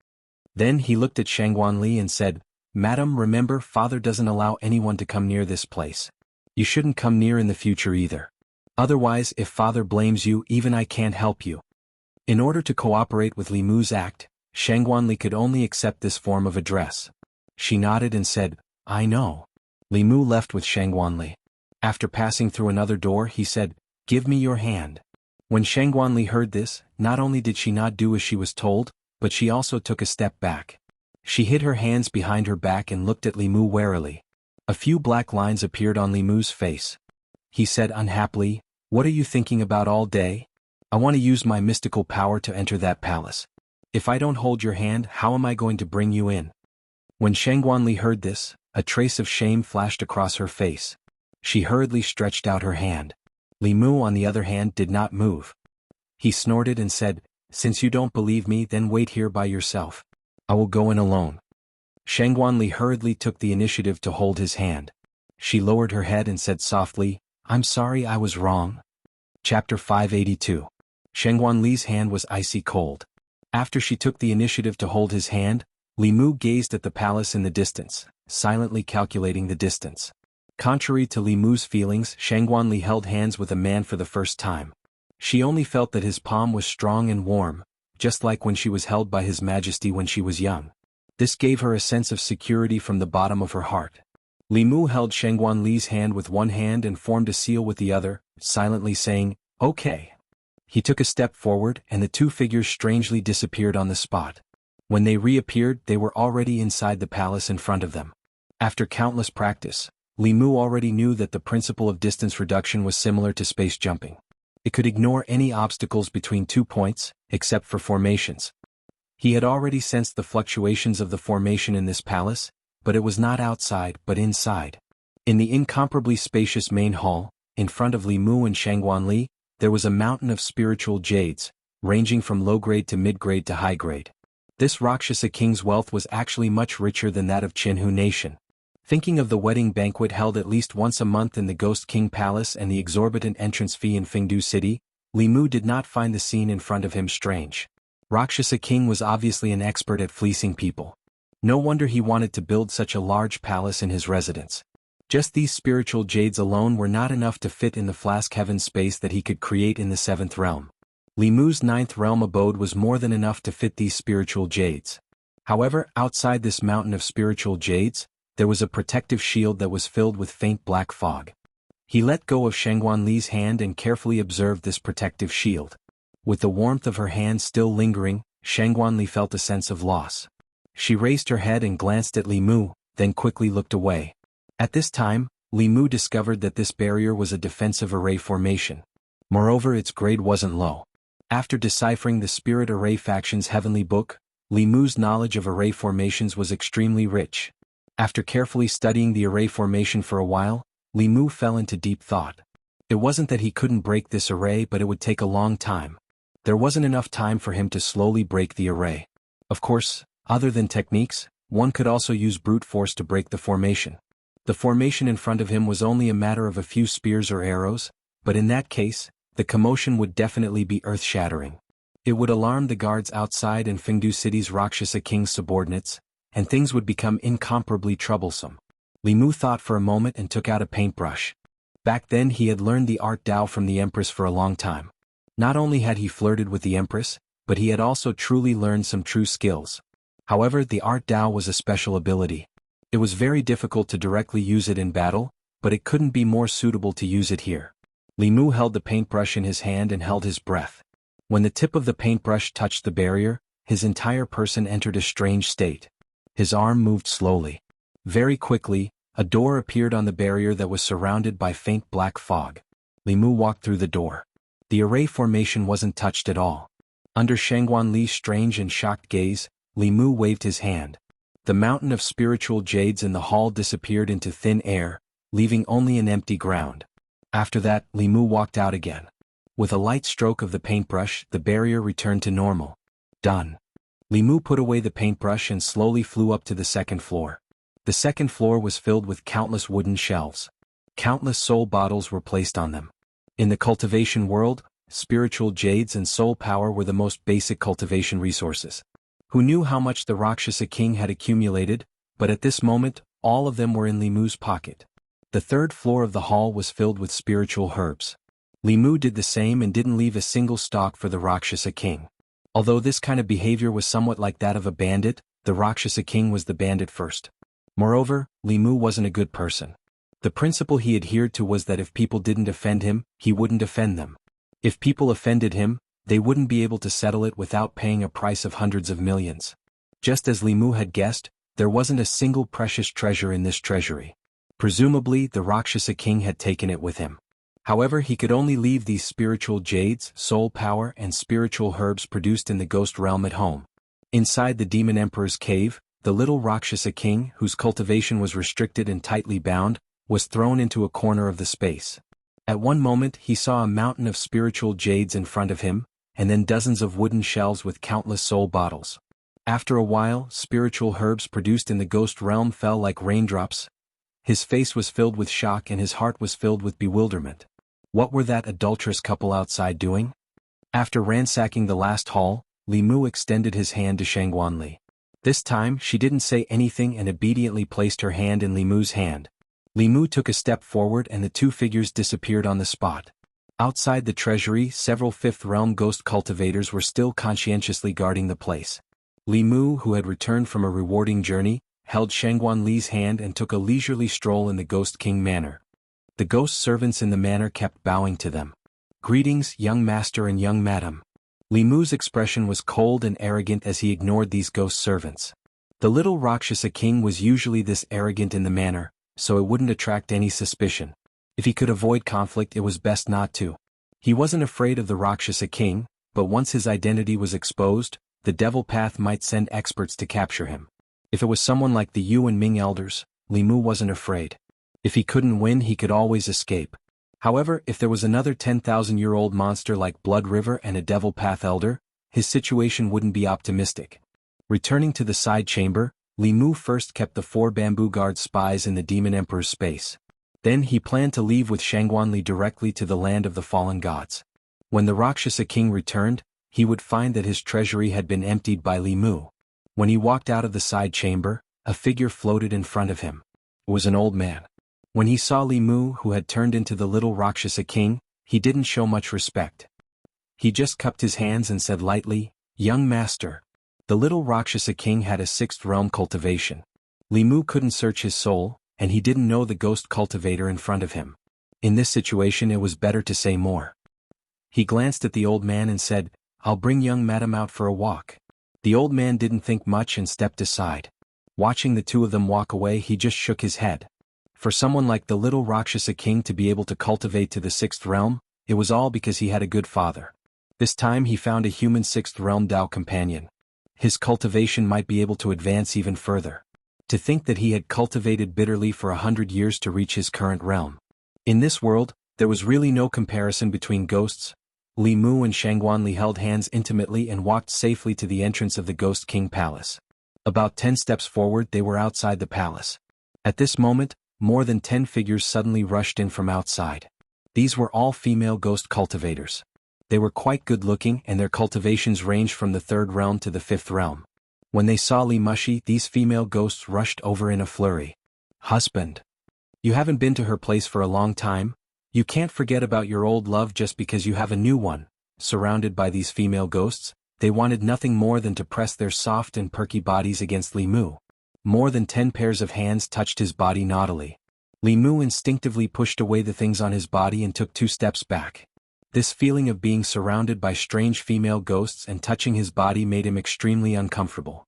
Then he looked at Shang Guanli and said, "Madam, remember, father doesn't allow anyone to come near this place. You shouldn't come near in the future either. Otherwise, if father blames you, even I can't help you." In order to cooperate with Li Mu's act, Shang Guanli could only accept this form of address. She nodded and said, "I know." Li Mu left with Shang Guanli. After passing through another door, he said, "Give me your hand." When Shang Guanli heard this, not only did she not do as she was told, but she also took a step back. She hid her hands behind her back and looked at Li Mu warily. A few black lines appeared on Li Mu's face. He said unhappily, "What are you thinking about all day? I want to use my mystical power to enter that palace. If I don't hold your hand, how am I going to bring you in?" When Shang Guanli heard this, a trace of shame flashed across her face. She hurriedly stretched out her hand. Li Mu, on the other hand, did not move. He snorted and said, "Since you don't believe me, then wait here by yourself. I will go in alone." Shang Guanli hurriedly took the initiative to hold his hand. She lowered her head and said softly, "I'm sorry, I was wrong." Chapter 582. Shang Guanli's hand was icy cold. After she took the initiative to hold his hand, Li Mu gazed at the palace in the distance, silently calculating the distance. Contrary to Li Mu's feelings, Shang Guanli held hands with a man for the first time. She only felt that his palm was strong and warm, just like when she was held by His Majesty when she was young. This gave her a sense of security from the bottom of her heart. Li Mu held Shangguan Li's hand with one hand and formed a seal with the other, silently saying, "Okay." He took a step forward and the two figures strangely disappeared on the spot. When they reappeared, they were already inside the palace in front of them. After countless practice, Li Mu already knew that the principle of distance reduction was similar to space jumping. It could ignore any obstacles between 2 points, except for formations. He had already sensed the fluctuations of the formation in this palace, but it was not outside but inside. In the incomparably spacious main hall, in front of Li Mu and Shangguan Li, there was a mountain of spiritual jades, ranging from low-grade to mid-grade to high-grade. This Rakshasa king's wealth was actually much richer than that of Qinhu nation. Thinking of the wedding banquet held at least once a month in the Ghost King Palace and the exorbitant entrance fee in Fengdu City, Li Mu did not find the scene in front of him strange. Rakshasa King was obviously an expert at fleecing people. No wonder he wanted to build such a large palace in his residence. Just these spiritual jades alone were not enough to fit in the flask heaven space that he could create in the 7th realm. Li Mu's 9th realm abode was more than enough to fit these spiritual jades. However, outside this mountain of spiritual jades, there was a protective shield that was filled with faint black fog. He let go of Shangguan Li's hand and carefully observed this protective shield. With the warmth of her hand still lingering, Shangguan Li felt a sense of loss. She raised her head and glanced at Li Mu, then quickly looked away. At this time, Li Mu discovered that this barrier was a defensive array formation. Moreover, its grade wasn't low. After deciphering the Spirit Array Faction's heavenly book, Li Mu's knowledge of array formations was extremely rich. After carefully studying the array formation for a while, Li Mu fell into deep thought. It wasn't that he couldn't break this array, but it would take a long time. There wasn't enough time for him to slowly break the array. Of course, other than techniques, one could also use brute force to break the formation. The formation in front of him was only a matter of a few spears or arrows, but in that case, the commotion would definitely be earth-shattering. It would alarm the guards outside and Fengdu City's Rakshasa King's subordinates, and things would become incomparably troublesome. Li Mu thought for a moment and took out a paintbrush. Back then he had learned the art Dao from the Empress for a long time. Not only had he flirted with the Empress, but he had also truly learned some true skills. However, the art Dao was a special ability. It was very difficult to directly use it in battle, but it couldn't be more suitable to use it here. Li Mu held the paintbrush in his hand and held his breath. When the tip of the paintbrush touched the barrier, his entire person entered a strange state. His arm moved slowly. Very quickly, a door appeared on the barrier that was surrounded by faint black fog. Li Mu walked through the door. The array formation wasn't touched at all. Under Shangguan Li's strange and shocked gaze, Li Mu waved his hand. The mountain of spiritual jades in the hall disappeared into thin air, leaving only an empty ground. After that, Li Mu walked out again. With a light stroke of the paintbrush, the barrier returned to normal. Done. Li Mu put away the paintbrush and slowly flew up to the 2nd floor. The 2nd floor was filled with countless wooden shelves. Countless soul bottles were placed on them. In the cultivation world, spiritual jades and soul power were the most basic cultivation resources. Who knew how much the Rakshasa King had accumulated, but at this moment, all of them were in Li Mu's pocket. The 3rd floor of the hall was filled with spiritual herbs. Li Mu did the same and didn't leave a single stalk for the Rakshasa King. Although this kind of behavior was somewhat like that of a bandit, the Rakshasa King was the bandit first. Moreover, Li Mu wasn't a good person. The principle he adhered to was that if people didn't offend him, he wouldn't offend them. If people offended him, they wouldn't be able to settle it without paying a price of hundreds of millions. Just as Li Mu had guessed, there wasn't a single precious treasure in this treasury. Presumably, the Rakshasa King had taken it with him. However, he could only leave these spiritual jades, soul power, and spiritual herbs produced in the ghost realm at home. Inside the Demon Emperor's cave, the little Rakshasa King, whose cultivation was restricted and tightly bound, was thrown into a corner of the space. At one moment he saw a mountain of spiritual jades in front of him, and then dozens of wooden shelves with countless soul bottles. After a while, spiritual herbs produced in the ghost realm fell like raindrops. His face was filled with shock and his heart was filled with bewilderment. What were that adulterous couple outside doing? After ransacking the last hall, Li Mu extended his hand to Shangguan Li. This time she didn't say anything and obediently placed her hand in Li Mu's hand. Li Mu took a step forward and the two figures disappeared on the spot. Outside the treasury, several Fifth Realm ghost cultivators were still conscientiously guarding the place. Li Mu, who had returned from a rewarding journey, held Shangguan Li's hand and took a leisurely stroll in the Ghost King manor. The ghost servants in the manor kept bowing to them. "Greetings, young master and young madam." Li Mu's expression was cold and arrogant as he ignored these ghost servants. The little Rakshasa king was usually this arrogant in the manor, so it wouldn't attract any suspicion. If he could avoid conflict, it was best not to. He wasn't afraid of the Rakshasa king, but once his identity was exposed, the devil path might send experts to capture him. If it was someone like the Yu and Ming elders, Li Mu wasn't afraid. If he couldn't win, he could always escape. However, if there was another 10,000-year-old monster like Blood River and a Devil Path Elder, his situation wouldn't be optimistic. Returning to the side chamber, Li Mu first kept the 4 bamboo guard spies in the Demon Emperor's space. Then he planned to leave with Shangguan Li directly to the land of the fallen gods. When the Rakshasa king returned, he would find that his treasury had been emptied by Li Mu. When he walked out of the side chamber, a figure floated in front of him. It was an old man. When he saw Li Mu, who had turned into the little Rakshasa king, he didn't show much respect. He just cupped his hands and said lightly, "Young master." The little Rakshasa king had a 6th realm cultivation. Li Mu couldn't search his soul, and he didn't know the ghost cultivator in front of him. In this situation, it was better to say more. He glanced at the old man and said, "I'll bring young madam out for a walk." The old man didn't think much and stepped aside. Watching the two of them walk away, he just shook his head. For someone like the little Rakshasa king to be able to cultivate to the 6th realm, it was all because he had a good father. This time he found a human 6th realm Dao companion. His cultivation might be able to advance even further. To think that he had cultivated bitterly for 100 years to reach his current realm. In this world, there was really no comparison between ghosts. Li Mu and Shangguan Li held hands intimately and walked safely to the entrance of the Ghost King Palace. About 10 steps forward, they were outside the palace. At this moment, more than 10 figures suddenly rushed in from outside. These were all female ghost cultivators. They were quite good-looking and their cultivations ranged from the 3rd realm to the 5th realm. When they saw Li Mushi, these female ghosts rushed over in a flurry. "Husband. You haven't been to her place for a long time? You can't forget about your old love just because you have a new one." Surrounded by these female ghosts, they wanted nothing more than to press their soft and perky bodies against Li Mu. More than 10 pairs of hands touched his body naughtily. Li Mu instinctively pushed away the things on his body and took 2 steps back. This feeling of being surrounded by strange female ghosts and touching his body made him extremely uncomfortable.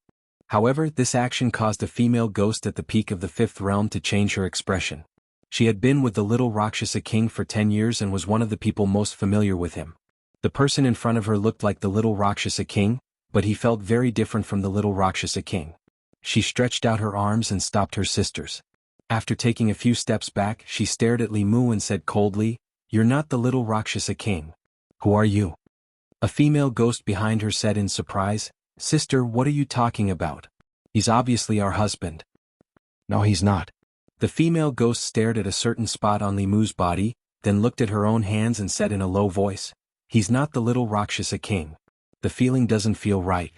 However, this action caused a female ghost at the peak of the 5th realm to change her expression. She had been with the little Rakshasa king for 10 years and was one of the people most familiar with him. The person in front of her looked like the little Rakshasa king, but he felt very different from the little Rakshasa king. She stretched out her arms and stopped her sisters. After taking a few steps back, she stared at Li Mu and said coldly, "You're not the little Rakshasa king. Who are you?" A female ghost behind her said in surprise, "Sister, what are you talking about? He's obviously our husband." "No, he's not." The female ghost stared at a certain spot on Li Mu's body, then looked at her own hands and said in a low voice, "He's not the little Rakshasa king. The feeling doesn't feel right."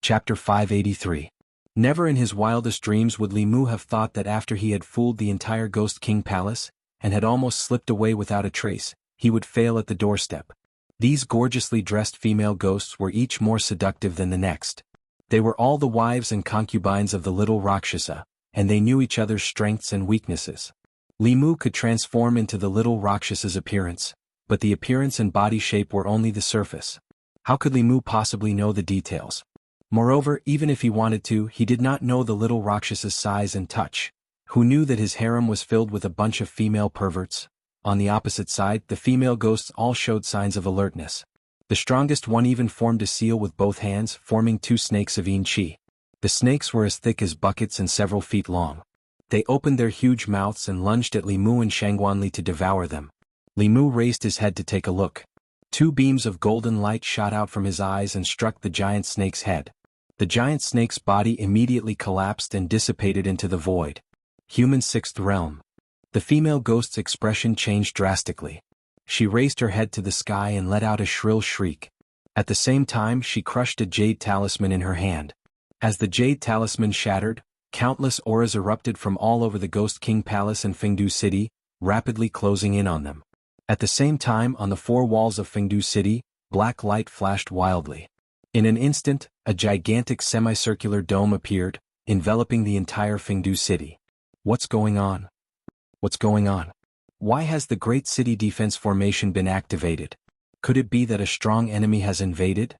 Chapter 583. Never in his wildest dreams would Li Mu have thought that after he had fooled the entire Ghost King Palace, and had almost slipped away without a trace, he would fail at the doorstep. These gorgeously dressed female ghosts were each more seductive than the next. They were all the wives and concubines of the little Rakshasa, and they knew each other's strengths and weaknesses. Li Mu could transform into the little Rakshasa's appearance, but the appearance and body shape were only the surface. How could Li Mu possibly know the details? Moreover, even if he wanted to, he did not know the little Rakshasa's size and touch. Who knew that his harem was filled with a bunch of female perverts? On the opposite side, the female ghosts all showed signs of alertness. The strongest one even formed a seal with both hands, forming 2 snakes of yin qi. The snakes were as thick as buckets and several feet long. They opened their huge mouths and lunged at Li Mu and Shangguan Li to devour them. Li Mu raised his head to take a look. 2 beams of golden light shot out from his eyes and struck the giant snake's head. The giant snake's body immediately collapsed and dissipated into the void. Human 6th realm. The female ghost's expression changed drastically. She raised her head to the sky and let out a shrill shriek. At the same time, she crushed a jade talisman in her hand. As the jade talisman shattered, countless auras erupted from all over the Ghost King Palace and Fengdu City, rapidly closing in on them. At the same time, on the four walls of Fengdu City, black light flashed wildly. In an instant, a gigantic semicircular dome appeared, enveloping the entire Fengdu City. What's going on? What's going on? Why has the Great City Defense Formation been activated? Could it be that a strong enemy has invaded?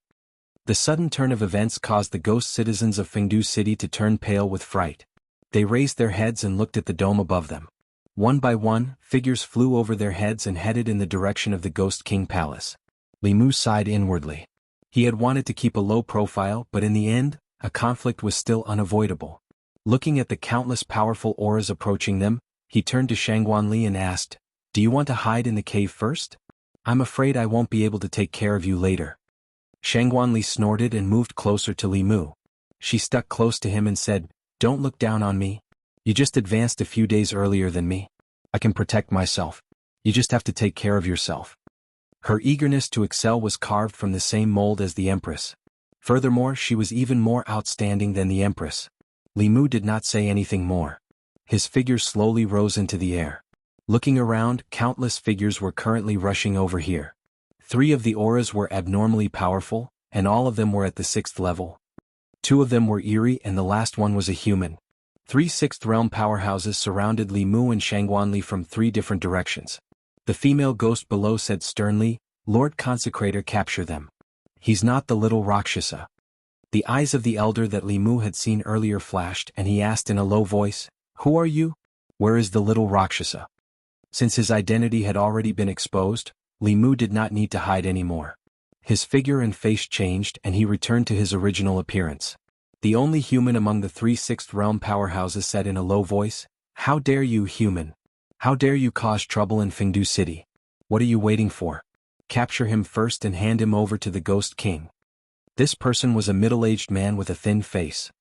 The sudden turn of events caused the ghost citizens of Fengdu City to turn pale with fright. They raised their heads and looked at the dome above them. One by one, figures flew over their heads and headed in the direction of the Ghost King Palace. Li Mu sighed inwardly. He had wanted to keep a low profile, but in the end, a conflict was still unavoidable. Looking at the countless powerful auras approaching them, he turned to Shangguanli and asked, "Do you want to hide in the cave first? I'm afraid I won't be able to take care of you later." Shangguanli snorted and moved closer to Li Mu. She stuck close to him and said, "Don't look down on me. You just advanced a few days earlier than me. I can protect myself. You just have to take care of yourself." Her eagerness to excel was carved from the same mold as the Empress. Furthermore, she was even more outstanding than the Empress. Li Mu did not say anything more. His figure slowly rose into the air. Looking around, countless figures were currently rushing over here. 3 of the auras were abnormally powerful, and all of them were at the 6th level. 2 of them were eerie and the last one was a human. 3 6th realm powerhouses surrounded Li Mu and Shangguanli from 3 different directions. The female ghost below said sternly, "Lord Consecrator, capture them. He's not the little Rakshasa." The eyes of the elder that Li Mu had seen earlier flashed and he asked in a low voice, "Who are you? Where is the little Rakshasa?" Since his identity had already been exposed, Li Mu did not need to hide anymore. His figure and face changed and he returned to his original appearance. The only human among the 3 6th realm powerhouses said in a low voice, "How dare you, human? How dare you cause trouble in Fengdu City? What are you waiting for? Capture him first and hand him over to the Ghost King." This person was a middle-aged man with a thin face.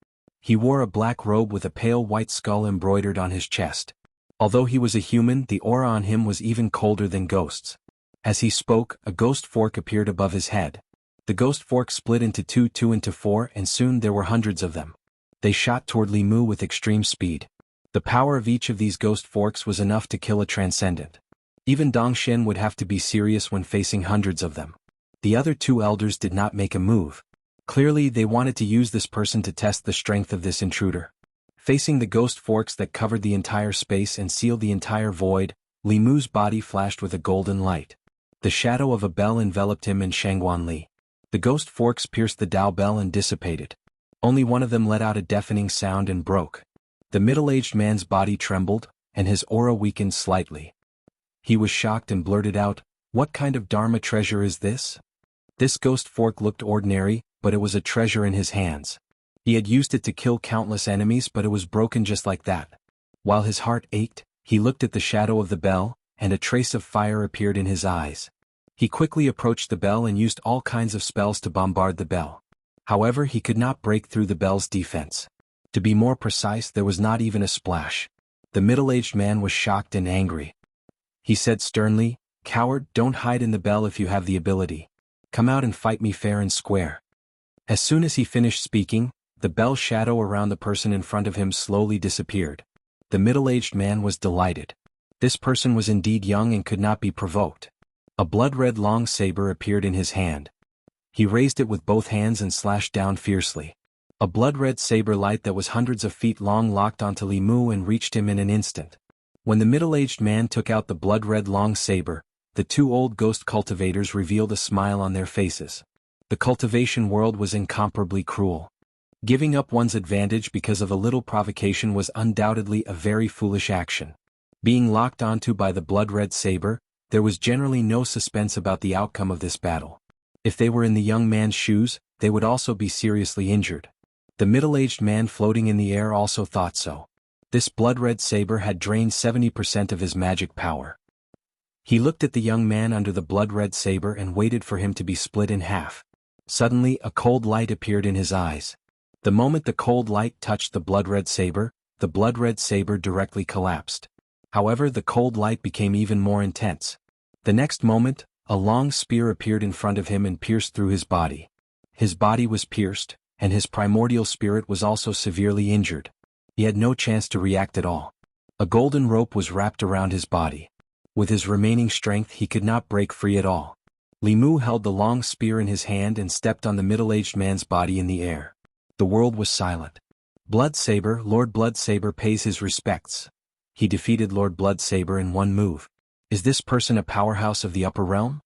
He wore a black robe with a pale white skull embroidered on his chest. Although he was a human, the aura on him was even colder than ghosts. As he spoke, a ghost fork appeared above his head. The ghost fork split into 2 into 4 and soon there were hundreds of them. They shot toward Li Mu with extreme speed. The power of each of these ghost forks was enough to kill a transcendent. Even Dongshen would have to be serious when facing hundreds of them. The other 2 elders did not make a move. Clearly they wanted to use this person to test the strength of this intruder. Facing the ghost forks that covered the entire space and sealed the entire void, Li Mu's body flashed with a golden light. The shadow of a bell enveloped him and Shangguanli. The ghost forks pierced the Dao bell and dissipated. Only one of them let out a deafening sound and broke. The middle-aged man's body trembled, and his aura weakened slightly. He was shocked and blurted out, "What kind of Dharma treasure is this?" This ghost fork looked ordinary, but it was a treasure in his hands. He had used it to kill countless enemies, but it was broken just like that. While his heart ached, he looked at the shadow of the bell, and a trace of fire appeared in his eyes. He quickly approached the bell and used all kinds of spells to bombard the bell. However, he could not break through the bell's defense. To be more precise, there was not even a splash. The middle-aged man was shocked and angry. He said sternly, "Coward, don't hide in the bell if you have the ability. Come out and fight me fair and square." As soon as he finished speaking, the bell shadow around the person in front of him slowly disappeared. The middle-aged man was delighted. This person was indeed young and could not be provoked. A blood-red long saber appeared in his hand. He raised it with both hands and slashed down fiercely. A blood-red saber light that was hundreds of feet long locked onto Li Mu and reached him in an instant. When the middle-aged man took out the blood-red long saber, the 2 old ghost cultivators revealed a smile on their faces. The cultivation world was incomparably cruel. Giving up one's advantage because of a little provocation was undoubtedly a very foolish action. Being locked onto by the blood-red saber, there was generally no suspense about the outcome of this battle. If they were in the young man's shoes, they would also be seriously injured. The middle-aged man floating in the air also thought so. This blood-red saber had drained 70% of his magic power. He looked at the young man under the blood-red saber and waited for him to be split in half. Suddenly, a cold light appeared in his eyes. The moment the cold light touched the blood-red saber directly collapsed. However, the cold light became even more intense. The next moment, a long spear appeared in front of him and pierced through his body. His body was pierced, and his primordial spirit was also severely injured. He had no chance to react at all. A golden rope was wrapped around his body. With his remaining strength he could not break free at all. Li Mu held the long spear in his hand and stepped on the middle-aged man's body in the air. The world was silent. Bloodsaber, Lord Bloodsaber pays his respects. He defeated Lord Bloodsaber in one move. Is this person a powerhouse of the upper realm?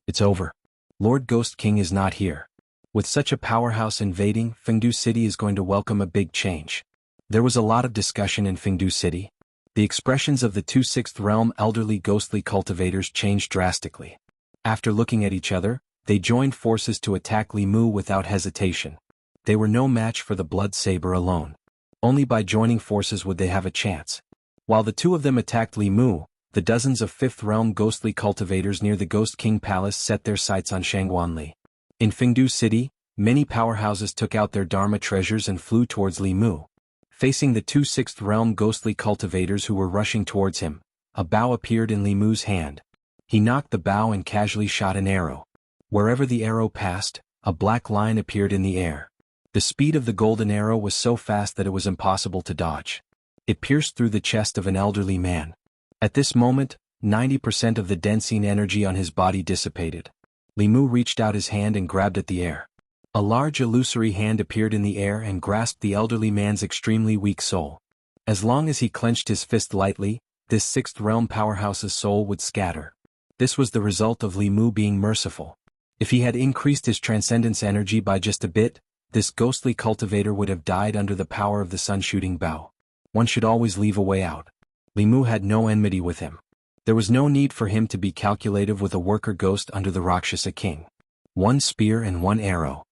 It's over. Lord Ghost King is not here. With such a powerhouse invading, Fengdu City is going to welcome a big change. There was a lot of discussion in Fengdu City. The expressions of the two Sixth Realm elderly ghostly cultivators changed drastically. After looking at each other, they joined forces to attack Li Mu without hesitation. They were no match for the Blood Saber alone. Only by joining forces would they have a chance. While the two of them attacked Li Mu, the dozens of Fifth Realm ghostly cultivators near the Ghost King Palace set their sights on Shangguanli. In Fengdu City, many powerhouses took out their Dharma treasures and flew towards Li Mu. Facing the two Sixth Realm ghostly cultivators who were rushing towards him, a bow appeared in Li Mu's hand. He knocked the bow and casually shot an arrow. Wherever the arrow passed, a black line appeared in the air. The speed of the golden arrow was so fast that it was impossible to dodge. It pierced through the chest of an elderly man. At this moment, 90% of the Densine energy on his body dissipated. Li Mu reached out his hand and grabbed at the air. A large illusory hand appeared in the air and grasped the elderly man's extremely weak soul. As long as he clenched his fist lightly, this Sixth Realm powerhouse's soul would scatter. This was the result of Li Mu being merciful. If he had increased his transcendence energy by just a bit, this ghostly cultivator would have died under the power of the sun-shooting bow. One should always leave a way out. Li Mu had no enmity with him. There was no need for him to be calculative with a worker ghost under the Rakshasa King. One spear and one arrow.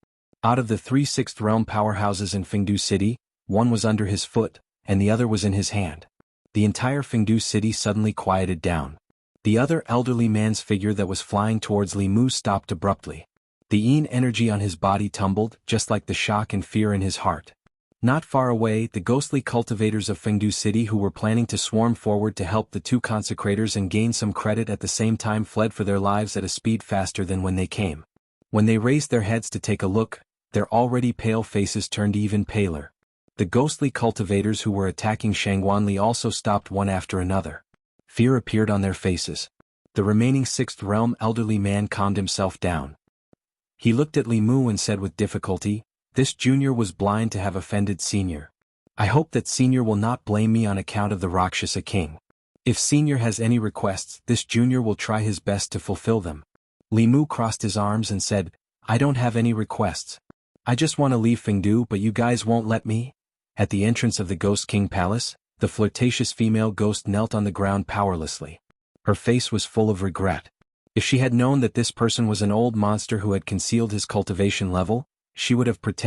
Out of the three Sixth Realm powerhouses in Fengdu City, one was under his foot, and the other was in his hand. The entire Fengdu City suddenly quieted down. The other elderly man's figure that was flying towards Li Mu stopped abruptly. The yin energy on his body tumbled, just like the shock and fear in his heart. Not far away, the ghostly cultivators of Fengdu City who were planning to swarm forward to help the two consecrators and gain some credit at the same time fled for their lives at a speed faster than when they came. When they raised their heads to take a look, their already pale faces turned even paler. The ghostly cultivators who were attacking Shangguanli also stopped one after another. Fear appeared on their faces. The remaining Sixth Realm elderly man calmed himself down. He looked at Li Mu and said with difficulty, "This junior was blind to have offended senior. I hope that senior will not blame me on account of the Rakshasa King. If senior has any requests, this junior will try his best to fulfill them." Li Mu crossed his arms and said, "I don't have any requests. I just want to leave Fengdu, but you guys won't let me?" At the entrance of the Ghost King Palace, the flirtatious female ghost knelt on the ground powerlessly. Her face was full of regret. If she had known that this person was an old monster who had concealed his cultivation level, she would have pretended